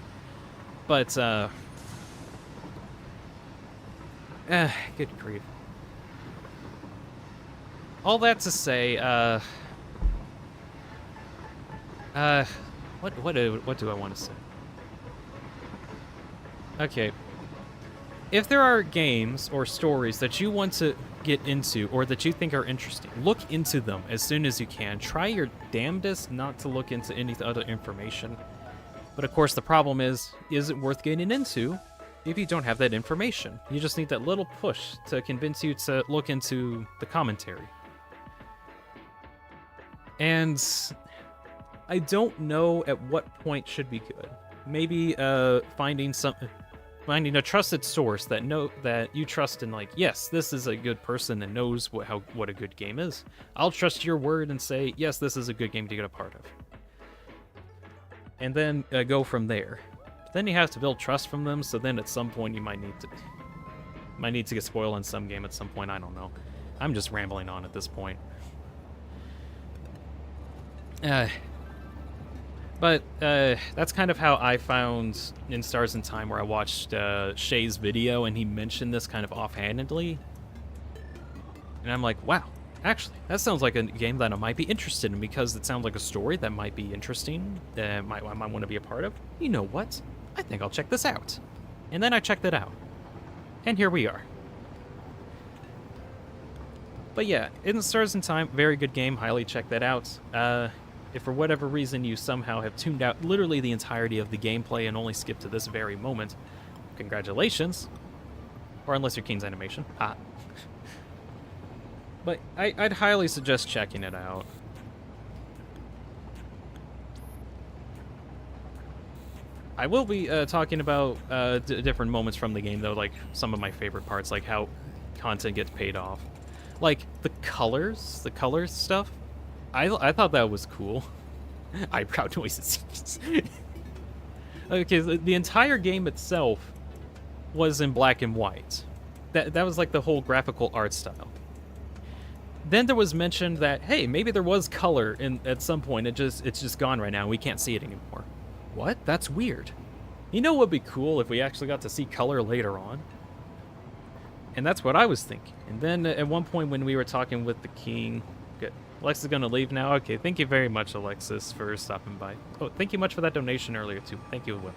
But, good grief. All that to say, what do I want to say? Okay. If there are games or stories that you want to get into or that you think are interesting, look into them as soon as you can. Try your damnedest not to look into any other information. But of course, the problem is it worth getting into if you don't have that information? You just need that little push to convince you to look into the commentary. And I don't know at what point should be good. Maybe finding a trusted source that you trust in, like, yes, this is a good person that knows what a good game is. I'll trust your word and say, yes, this is a good game to get a part of. and then go from there. Then you have to build trust from them, so then at some point you might need to get spoiled in some game at some point, I don't know. I'm just rambling on at this point. But that's kind of how I found In Stars in Time, where I watched Shay's video, and he mentioned this kind of offhandedly. And I'm like, wow, actually, that sounds like a game that I might be interested in, because it sounds like a story that might be interesting, I might want to be a part of. You know what? I think I'll check this out. And then I checked it out. And here we are. But yeah, In Stars in Time, very good game, highly check that out. If for whatever reason you somehow have tuned out literally the entirety of the gameplay and only skipped to this very moment, congratulations. Or unless you're King's Animation. Ha. But I'd highly suggest checking it out. I will be talking about different moments from the game, though, like some of my favorite parts, like how content gets paid off. Like, the colors stuff, I thought that was cool. Eyebrow noises. Okay, the entire game itself was in black and white. That was like the whole graphical art style. Then there was mentioned that, hey, maybe there was color at some point. It's just gone right now. We can't see it anymore. What? That's weird. You know what would be cool if we actually got to see color later on? And that's what I was thinking. And then at one point when we were talking with the king... Good. Alexa's gonna leave now? Okay, thank you very much, Alexis, for stopping by. Oh, thank you much for that donation earlier, too. Thank you, Will.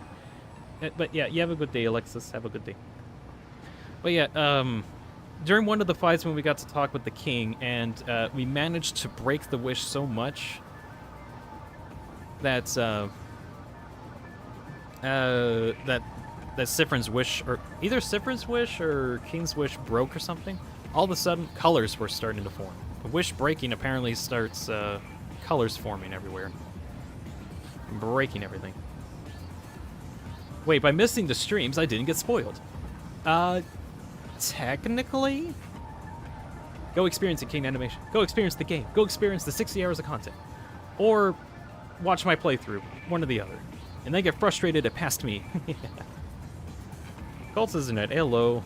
But yeah, you have a good day, Alexis. Have a good day. But yeah, during one of the fights when we got to talk with the king, and we managed to break the wish so much that that Siffrin's wish, or either Siffrin's wish or King's wish, broke or something. All of a sudden, colors were starting to form. The wish breaking apparently starts colors forming everywhere, breaking everything. Wait, by missing the streams, I didn't get spoiled. Technically, go experience a King Animation. Go experience the game. Go experience the 60 hours of content, or watch my playthrough. One or the other. And then get frustrated it passed me. Colts isn't it? Hello.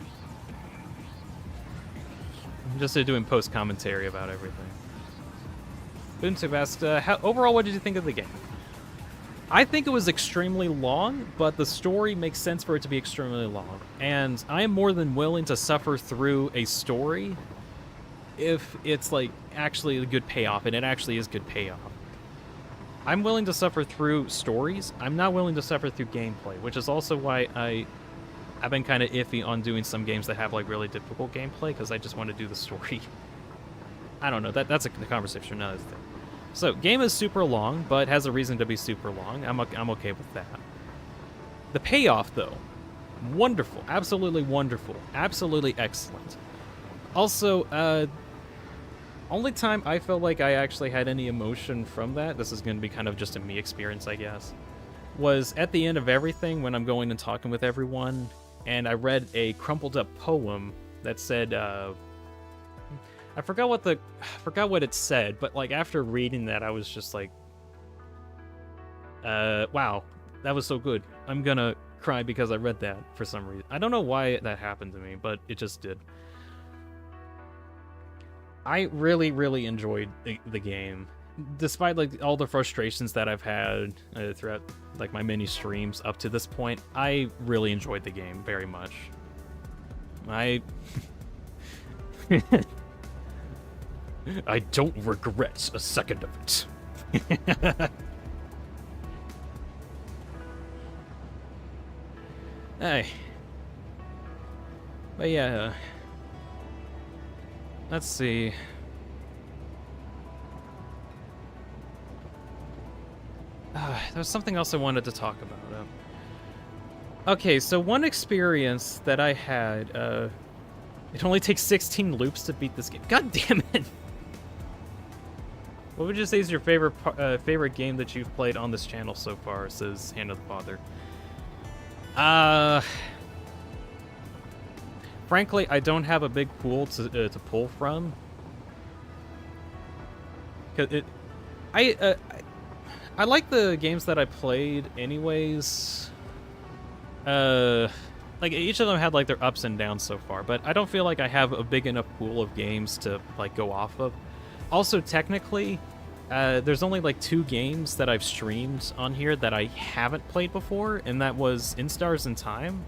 I'm just doing post commentary about everything. Buntu asked, overall, what did you think of the game? I think it was extremely long, but the story makes sense for it to be extremely long. And I am more than willing to suffer through a story if it's like actually a good payoff, and it actually is good payoff. I'm willing to suffer through stories. I'm not willing to suffer through gameplay, which is also why I've been kind of iffy on doing some games that have like really difficult gameplay, because I just want to do the story. I don't know. That's a conversation, another thing. So, game is super long, but has a reason to be super long. I'm okay with that. The payoff, though, wonderful. Absolutely wonderful. Absolutely excellent. Also, only time I felt like I actually had any emotion from that, this is going to be kind of just a me experience, I guess, was at the end of everything when I'm going and talking with everyone, and I read a crumpled up poem that said, I forgot what it said, but like after reading that, I was just like, wow, that was so good. I'm gonna cry because I read that for some reason. I don't know why that happened to me, but it just did. I really, really enjoyed the game, despite like all the frustrations that I've had throughout like my mini streams up to this point. I really enjoyed the game very much. I don't regret a second of it. Hey. But yeah, let's see. There's something else I wanted to talk about. Okay, so one experience that I had, it only takes 16 loops to beat this game. God damn it! What would you say is your favorite game that you've played on this channel so far? Says Hand of the Father. Frankly, I don't have a big pool to pull from. 'Cause I like the games that I played anyways. Like each of them had like their ups and downs so far, but I don't feel like I have a big enough pool of games to like go off of. Also, technically, there's only like 2 games that I've streamed on here that I haven't played before, and that was Instars in Time.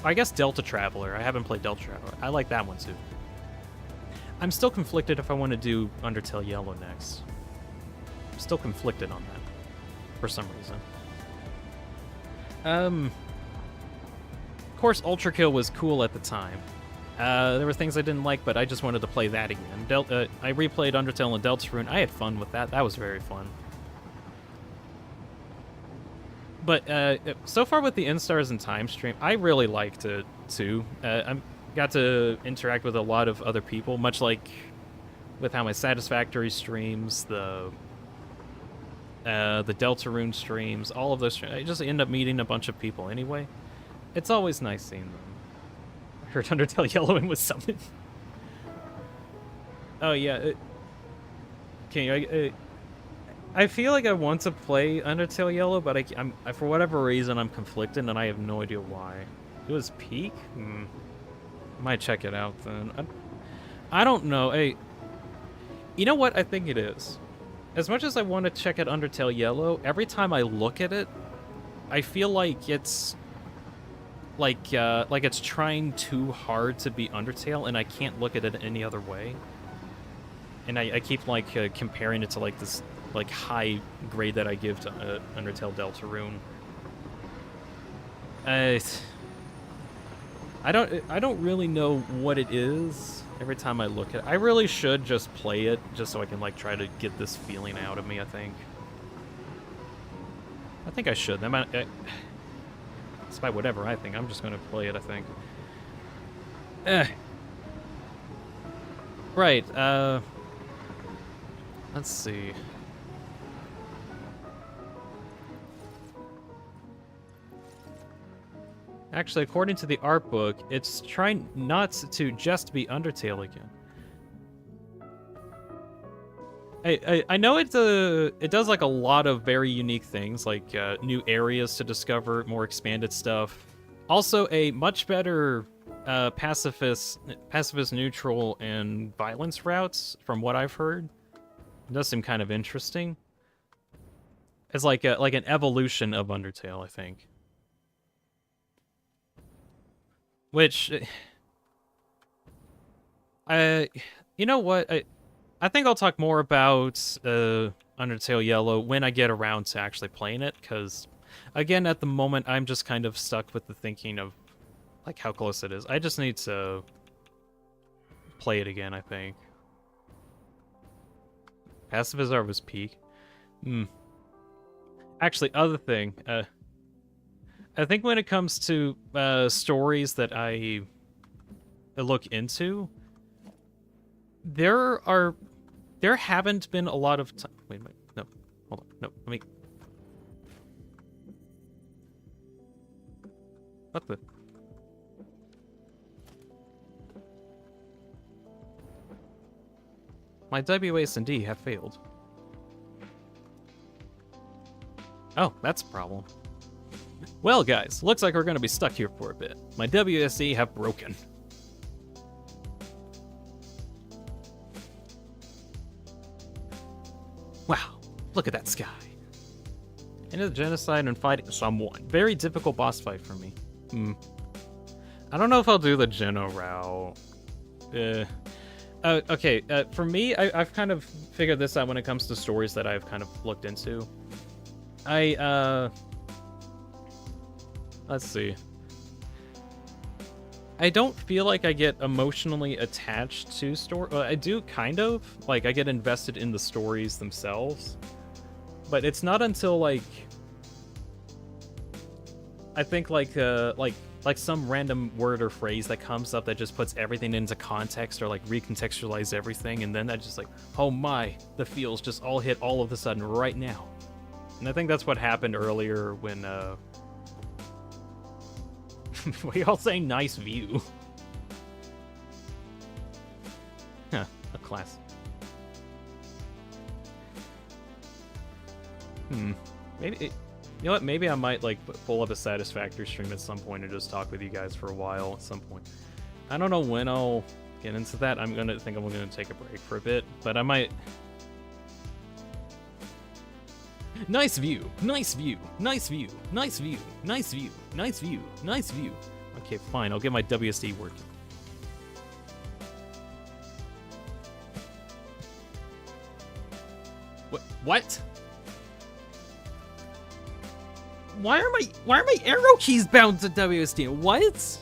I guess Delta Traveler. I haven't played Delta Traveler. I like that one too. I'm still conflicted if I want to do Undertale Yellow next. I'm still conflicted on that for some reason. Of course, Ultra Kill was cool at the time. There were things I didn't like, but I just wanted to play that again. I replayed Undertale and Deltarune. I had fun with that. That was very fun. But so far with the Instars in Time stream, I really liked it too. I got to interact with a lot of other people, much like with how my Satisfactory streams, the Deltarune streams, all of those. I just end up meeting a bunch of people anyway. It's always nice seeing them. I heard Undertale Yellowing was summoned. Oh yeah. I feel like I want to play Undertale Yellow, but I'm for whatever reason I'm conflicted, and I have no idea why. It was Peak? Might check it out then. I don't know. Hey, you know what I think it is? As much as I want to check out Undertale Yellow, every time I look at it, I feel like it's like it's trying too hard to be Undertale, and I can't look at it any other way. And I keep like comparing it to like this like high grade that I give to Undertale Deltarune. I don't really know what it is every time I look at it. I really should just play it just so I can like try to get this feeling out of me, I think I should. Despite whatever I think, I'm just gonna play it, I think. Right, let's see. Actually, according to the art book, it's trying not to just be Undertale again. I know it does like a lot of very unique things, like new areas to discover, more expanded stuff. Also, a much better pacifist neutral and violence routes, from what I've heard. It does seem kind of interesting. It's like an evolution of Undertale, I think. Which, you know what? I think I'll talk more about Undertale Yellow when I get around to actually playing it, because, again, at the moment, I'm just kind of stuck with the thinking of, like, how close it is. I just need to play it again, I think. Pacifist Art was Peak. Actually, other thing, I think when it comes to stories that I look into, there haven't been a lot of time. Wait, no, hold on, no, let me. What the? My WASD have failed. Oh, that's a problem. Well, guys, looks like we're going to be stuck here for a bit. My WSD have broken. Wow, look at that sky. Into the genocide and fighting someone. Very difficult boss fight for me. I don't know if I'll do the Geno route. Okay, for me, I've kind of figured this out when it comes to stories that I've kind of looked into. Let's see. I don't feel like I get emotionally attached to story. Well, I do kind of. Like, I get invested in the stories themselves. But it's not until, like, I think, like some random word or phrase that comes up that just puts everything into context, or, like, recontextualize everything, and then I just like, oh my, the feels just all hit all of a sudden right now. And I think that's what happened earlier when, we all saying nice view. Huh, a class. Maybe, you know what? Maybe I might like pull up a Satisfactory stream at some point and just talk with you guys for a while at some point. I don't know when I'll get into that. I'm gonna take a break for a bit, but I might. Nice view, nice view, nice view, nice view, nice view, nice view, nice view. Okay, fine. I'll get my WSD working. What? Why are my arrow keys bound to WSD? What?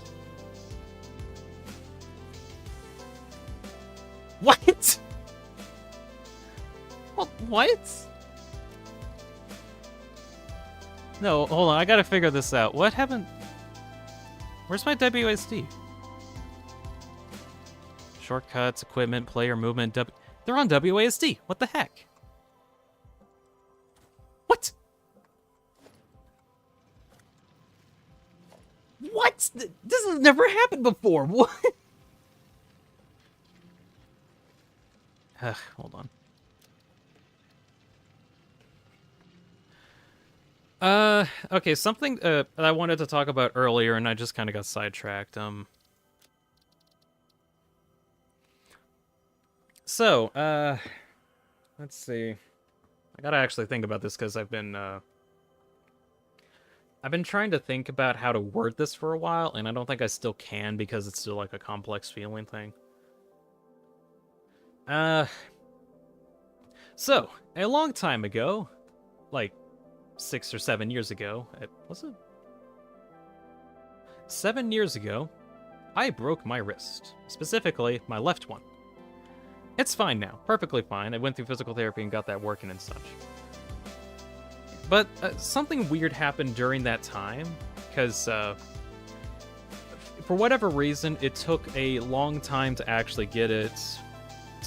What? What? No, hold on. I gotta figure this out. What happened? Where's my WSD? Shortcuts, equipment, player movement. They're on WASD. What the heck? What? What? This has never happened before. What? Hold on. Okay, something that I wanted to talk about earlier, and I just kind of got sidetracked. So, let's see. I gotta actually think about this because I've been trying to think about how to word this for a while, and I don't think I still can because it's still like a complex feeling thing. So, a long time ago, like 6 or 7 years ago, was it? 7 years ago, I broke my wrist. Specifically, my left one. It's fine now. Perfectly fine. I went through physical therapy and got that working and such. But something weird happened during that time, because for whatever reason, it took a long time to actually get it,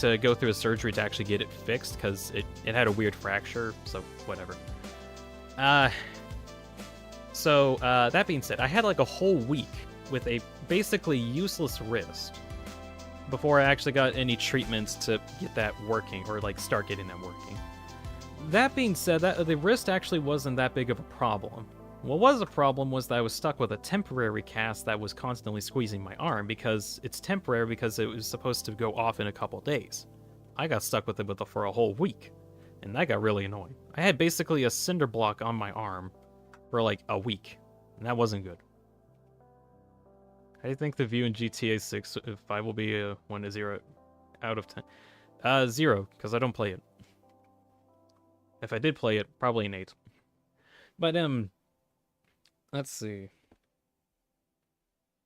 to go through a surgery to actually get it fixed, because it had a weird fracture, so whatever. So that being said, I had like a whole week with a basically useless wrist before I actually got any treatments to get that working, or like start getting that working. That being said, the wrist actually wasn't that big of a problem. What was a problem was that I was stuck with a temporary cast that was constantly squeezing my arm, because it's temporary because it was supposed to go off in a couple days. I got stuck with it for a whole week, and that got really annoying. I had basically a cinder block on my arm for like a week, and that wasn't good. I think the view in GTA 6 5 will be a 1 to 0 out of 10. 0, because I don't play it. If I did play it, probably an 8. But, let's see.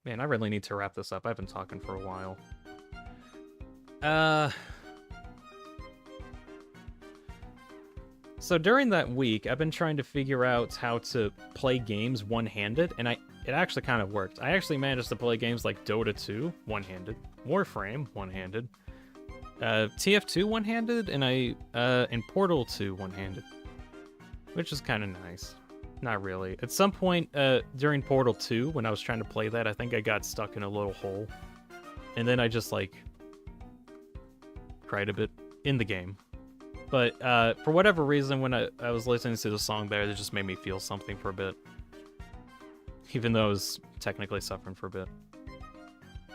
Man, I really need to wrap this up. I've been talking for a while. So during that week, I've been trying to figure out how to play games one-handed, and it actually kind of worked. I actually managed to play games like Dota 2 one-handed, Warframe one-handed, TF2 one-handed, and Portal 2 one-handed, which is kind of nice. Not really. At some point during Portal 2, when I was trying to play that, I think I got stuck in a little hole, and then I just like cried a bit in the game. But for whatever reason, when I was listening to the song there, it just made me feel something for a bit. Even though I was technically suffering for a bit.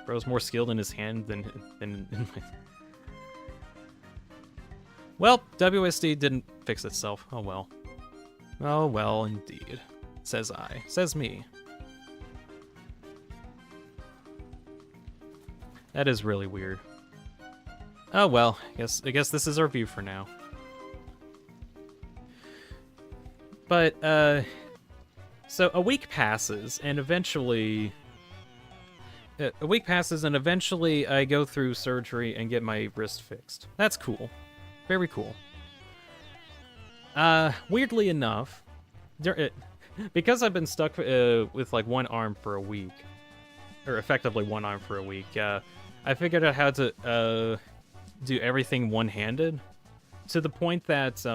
Bro was more skilled in his hand than in my... Well, WSD didn't fix itself. Oh well. Oh well, indeed. Says I. Says me. That is really weird. Oh well, I guess this is our view for now. But, so a week passes, and eventually... I go through surgery and get my wrist fixed. That's cool. Very cool. Weirdly enough, because I've been stuck with like one arm for a week, or effectively one arm for a week, I figured out how to do everything one-handed, to the point that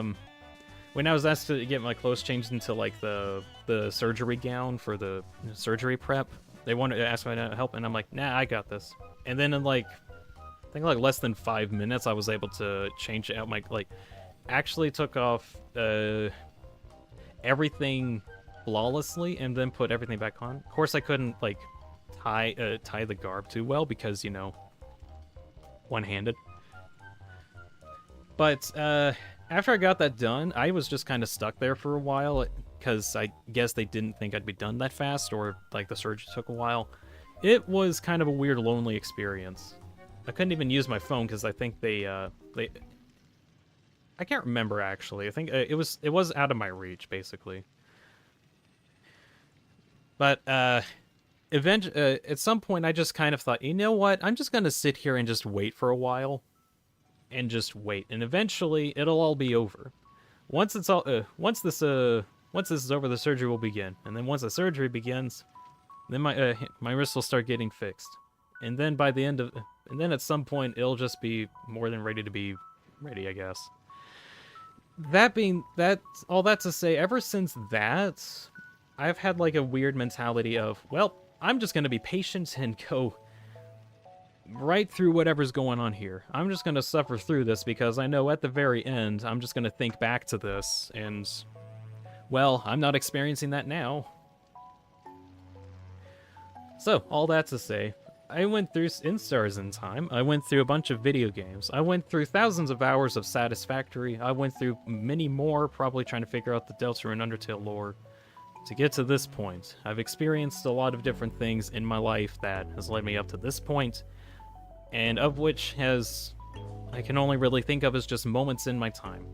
when I was asked to get my clothes changed into like the surgery gown for the surgery prep, they wanted to ask me to help, and I'm like, nah, I got this. And then in like, I think like less than 5 minutes, I was able to change out my, like, actually took off everything flawlessly and then put everything back on. Of course, I couldn't like tie the garb too well because, you know, one-handed. But after I got that done, I was just kind of stuck there for a while because I guess they didn't think I'd be done that fast, or like the surgery took a while. It was kind of a weird, lonely experience. I couldn't even use my phone because I think they I can't remember actually. I think it was out of my reach basically. But eventually, at some point, I just kind of thought, you know what? I'm just gonna sit here and just wait for a while, and just wait, and eventually it'll all be over. Once it's all once this is over, the surgery will begin, and then once the surgery begins, then my wrist will start getting fixed, and then by the end of, and then at some point it'll just be more than ready to be ready, I guess. All that to say, ever since that, I've had like a weird mentality of, well, I'm just gonna be patient and go right through whatever's going on here. I'm just gonna suffer through this because I know at the very end, I'm just gonna think back to this and, well, I'm not experiencing that now. So, all that to say, I went through Instars in time, I went through a bunch of video games, I went through thousands of hours of Satisfactory, I went through many more, probably trying to figure out the Delta and Undertale lore. To get to this point, I've experienced a lot of different things in my life that has led me up to this point, and of which I can only really think of as just moments in my time.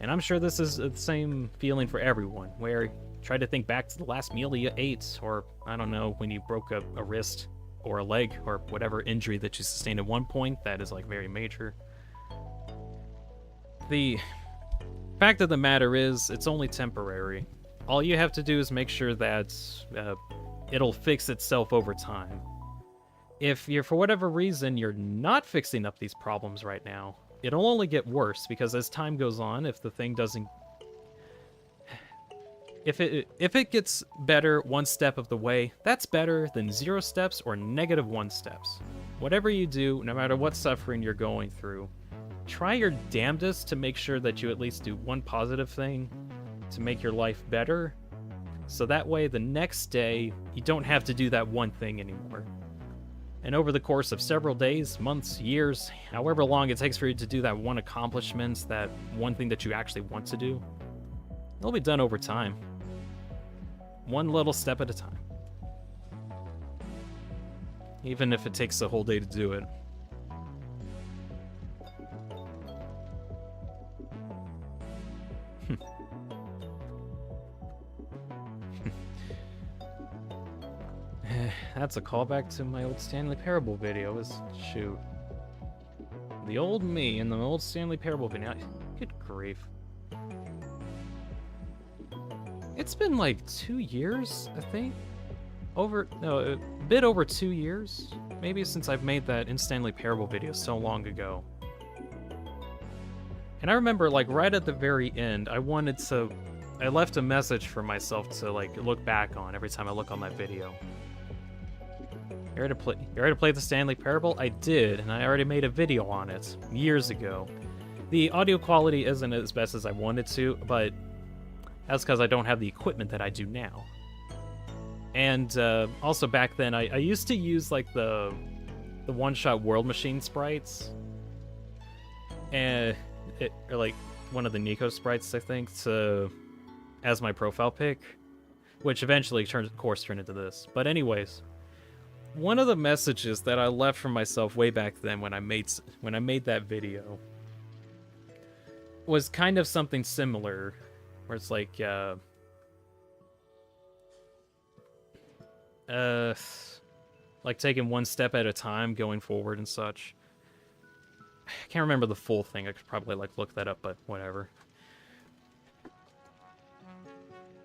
And I'm sure this is the same feeling for everyone, where you try to think back to the last meal you ate, or, I don't know, when you broke a wrist, or a leg, or whatever injury that you sustained at one point that is, like, very major. The fact of the matter is, it's only temporary. All you have to do is make sure that it'll fix itself over time. If you're, for whatever reason, you're not fixing up these problems right now, it'll only get worse, because as time goes on, if the thing doesn't... If it gets better one step of the way, that's better than 0 steps or -1 steps. Whatever you do, no matter what suffering you're going through, try your damnedest to make sure that you at least do one positive thing to make your life better, so that way the next day you don't have to do that one thing anymore. And over the course of several days, months, years, however long it takes for you to do that one accomplishment, that one thing that you actually want to do, it'll be done over time. One little step at a time. Even if it takes a whole day to do it. That's a callback to my old Stanley Parable video. Shoot. The old me in the old Stanley Parable video. Good grief. It's been like 2 years, I think. A bit over 2 years, maybe, since I've made that in Stanley Parable video so long ago. And I remember, like, right at the very end, I left a message for myself to, like, look back on every time I look on that video. You ready to play the Stanley Parable? I did, and I already made a video on it years ago. The audio quality isn't as best as I wanted to, but that's because I don't have the equipment that I do now. And also back then, I used to use like the one-shot World Machine sprites, and or like one of the Nico sprites, I think, as my profile pic, which eventually turned into this. But anyways, one of the messages that I left for myself way back then when I made that video was kind of something similar, where it's like like taking one step at a time, going forward and such. I can't remember the full thing. I could probably like look that up, but whatever.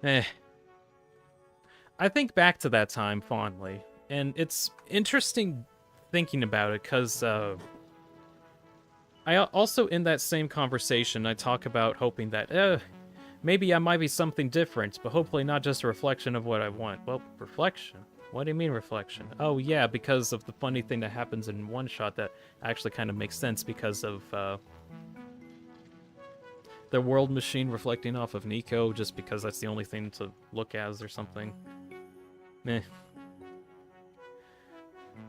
I think back to that time fondly, and it's interesting thinking about it, because I also, in that same conversation, I talk about hoping that maybe I might be something different, but hopefully not just a reflection of what I want. Well, reflection? What do you mean reflection? Oh yeah, because of the funny thing that happens in one shot that actually kind of makes sense because of the world machine reflecting off of Nico just because that's the only thing to look as or something. Meh.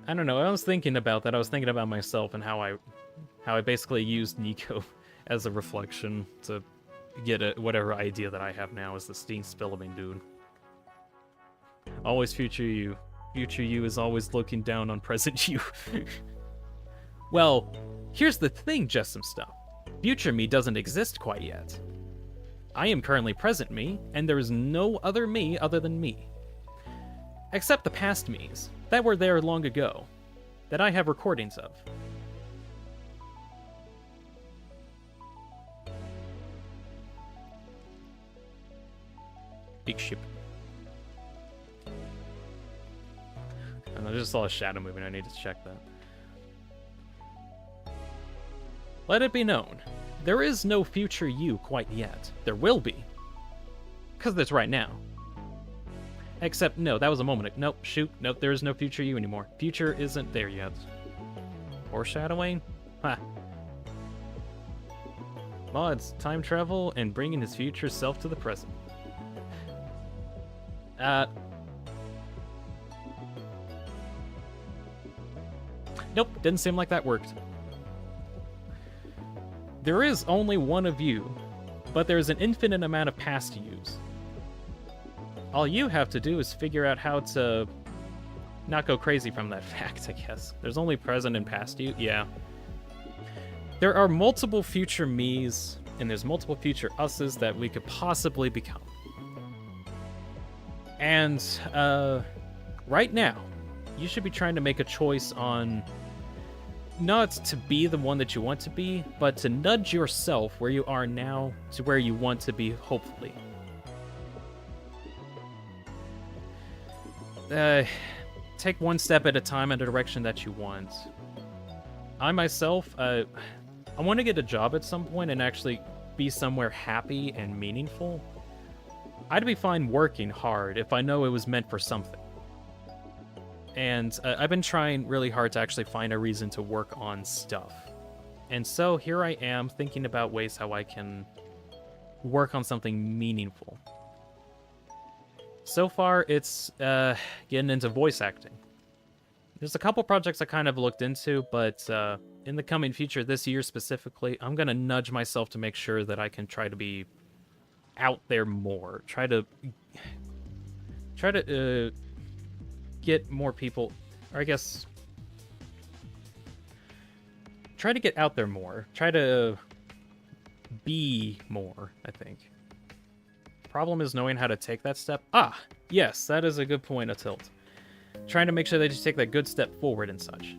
I don't know. I was thinking about that. I was thinking about myself and how I basically used Nico as a reflection to get whatever idea that I have now as the Deanspillabean dude. Always future you. Future you is always looking down on present you. Well, here's the thing, just some stuff. Future me doesn't exist quite yet. I am currently present me, and there is no other me other than me. Except the past me's that were there long ago, that I have recordings of. Big ship. And I just saw a shadow moving, I need to check that. Let it be known, there is no future you quite yet. There will be. Because there's right now. Except, no, that was a moment ago. Nope, shoot, nope, there is no future you anymore. Future isn't there yet. Foreshadowing? Ha. Mods, time travel, and bringing his future self to the present. Nope, didn't seem like that worked. There is only one of you, but there's an infinite amount of past yous. All you have to do is figure out how to not go crazy from that fact, I guess. There's only present and past you? Yeah. There are multiple future me's, and there's multiple future us's that we could possibly become. And, right now, you should be trying to make a choice on not to be the one that you want to be, but to nudge yourself where you are now to where you want to be, hopefully. Take one step at a time in the direction that you want. I myself, I want to get a job at some point and actually be somewhere happy and meaningful. I'd be fine working hard if I know it was meant for something. And I've been trying really hard to actually find a reason to work on stuff. And so here I am thinking about ways how I can work on something meaningful. So far, it's getting into voice acting. There's a couple projects I kind of looked into, but in the coming future, this year specifically, I'm going to nudge myself to make sure that I can try to be out there more. Try to get more people, or I guess, try to get out there more. Try to be more, I think. Problem is knowing how to take that step. Ah, yes, that is a good point of tilt. Trying to make sure that you take that good step forward and such.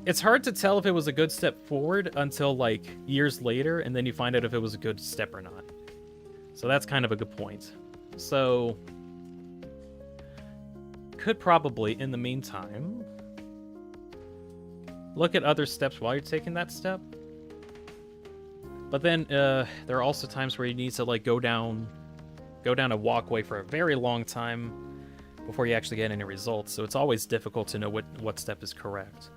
It's hard to tell if it was a good step forward until like years later, and then you find out if it was a good step or not. So that's kind of a good point. So could probably, in the meantime, look at other steps while you're taking that step. But then there are also times where you need to like go down a walkway for a very long time before you actually get any results. So it's always difficult to know what step is correct.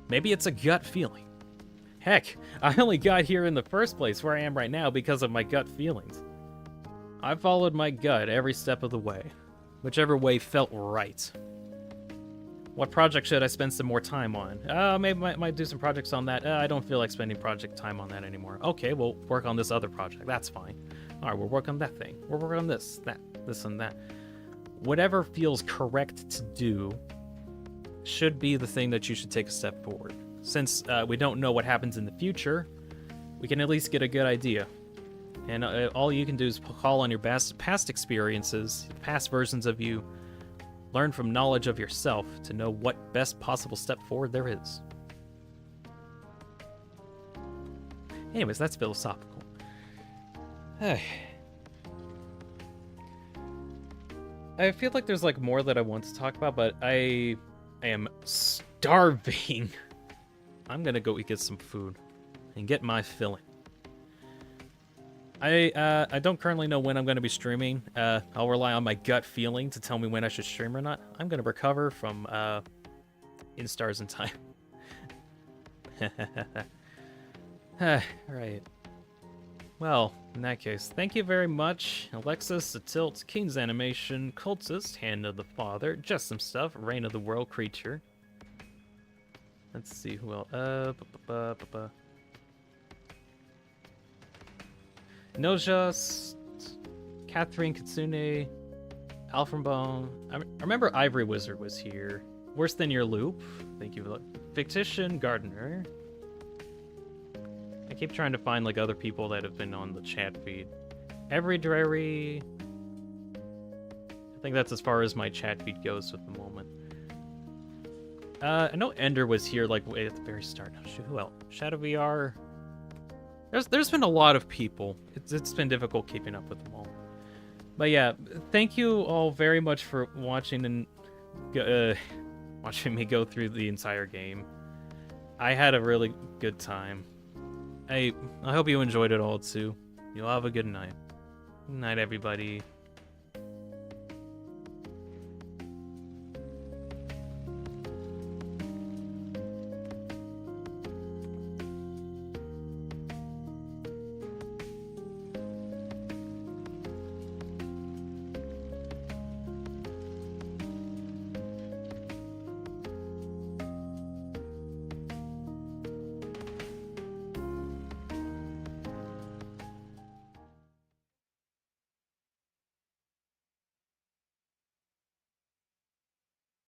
Maybe it's a gut feeling. Heck, I only got here in the first place where I am right now because of my gut feelings. I followed my gut every step of the way, whichever way felt right. What project should I spend some more time on? Maybe might do some projects on that. I don't feel like spending project time on that anymore. Okay, we'll work on this other project. That's fine. All right, we'll work on that thing. We'll work on this, and that. Whatever feels correct to do should be the thing that you should take a step forward. Since we don't know what happens in the future, we can at least get a good idea. And all you can do is call on your past experiences, past versions of you, learn from knowledge of yourself to know what best possible step forward there is. Anyways, that's philosophical. I feel like there's like more that I want to talk about, but I am starving. I'm gonna go get some food and get my filling. I don't currently know when I'm going to be streaming. I'll rely on my gut feeling to tell me when I should stream or not. I'm going to recover from In Stars in Time. Right. Well, in that case, thank you very much. Alexis, the Tilt, King's Animation, Cultist, Hand of the Father, Just Some Stuff, Reign of the World Creature. Let's see who else. Nojas, Catherine Kitsune, Alframbone. I remember Ivory Wizard was here. Worse Than Your Loop. Thank you. Fictitian Gardener. I keep trying to find like other people that have been on the chat feed. Every Dreary. I think that's as far as my chat feed goes at the moment. I know Ender was here like way at the very start. Oh, shoot, who else? Shadow VR. There's been a lot of people. It's been difficult keeping up with them all. But yeah, thank you all very much for watching and watching me go through the entire game. I had a really good time. I hope you enjoyed it all too. You'll have a good night. Good night, everybody.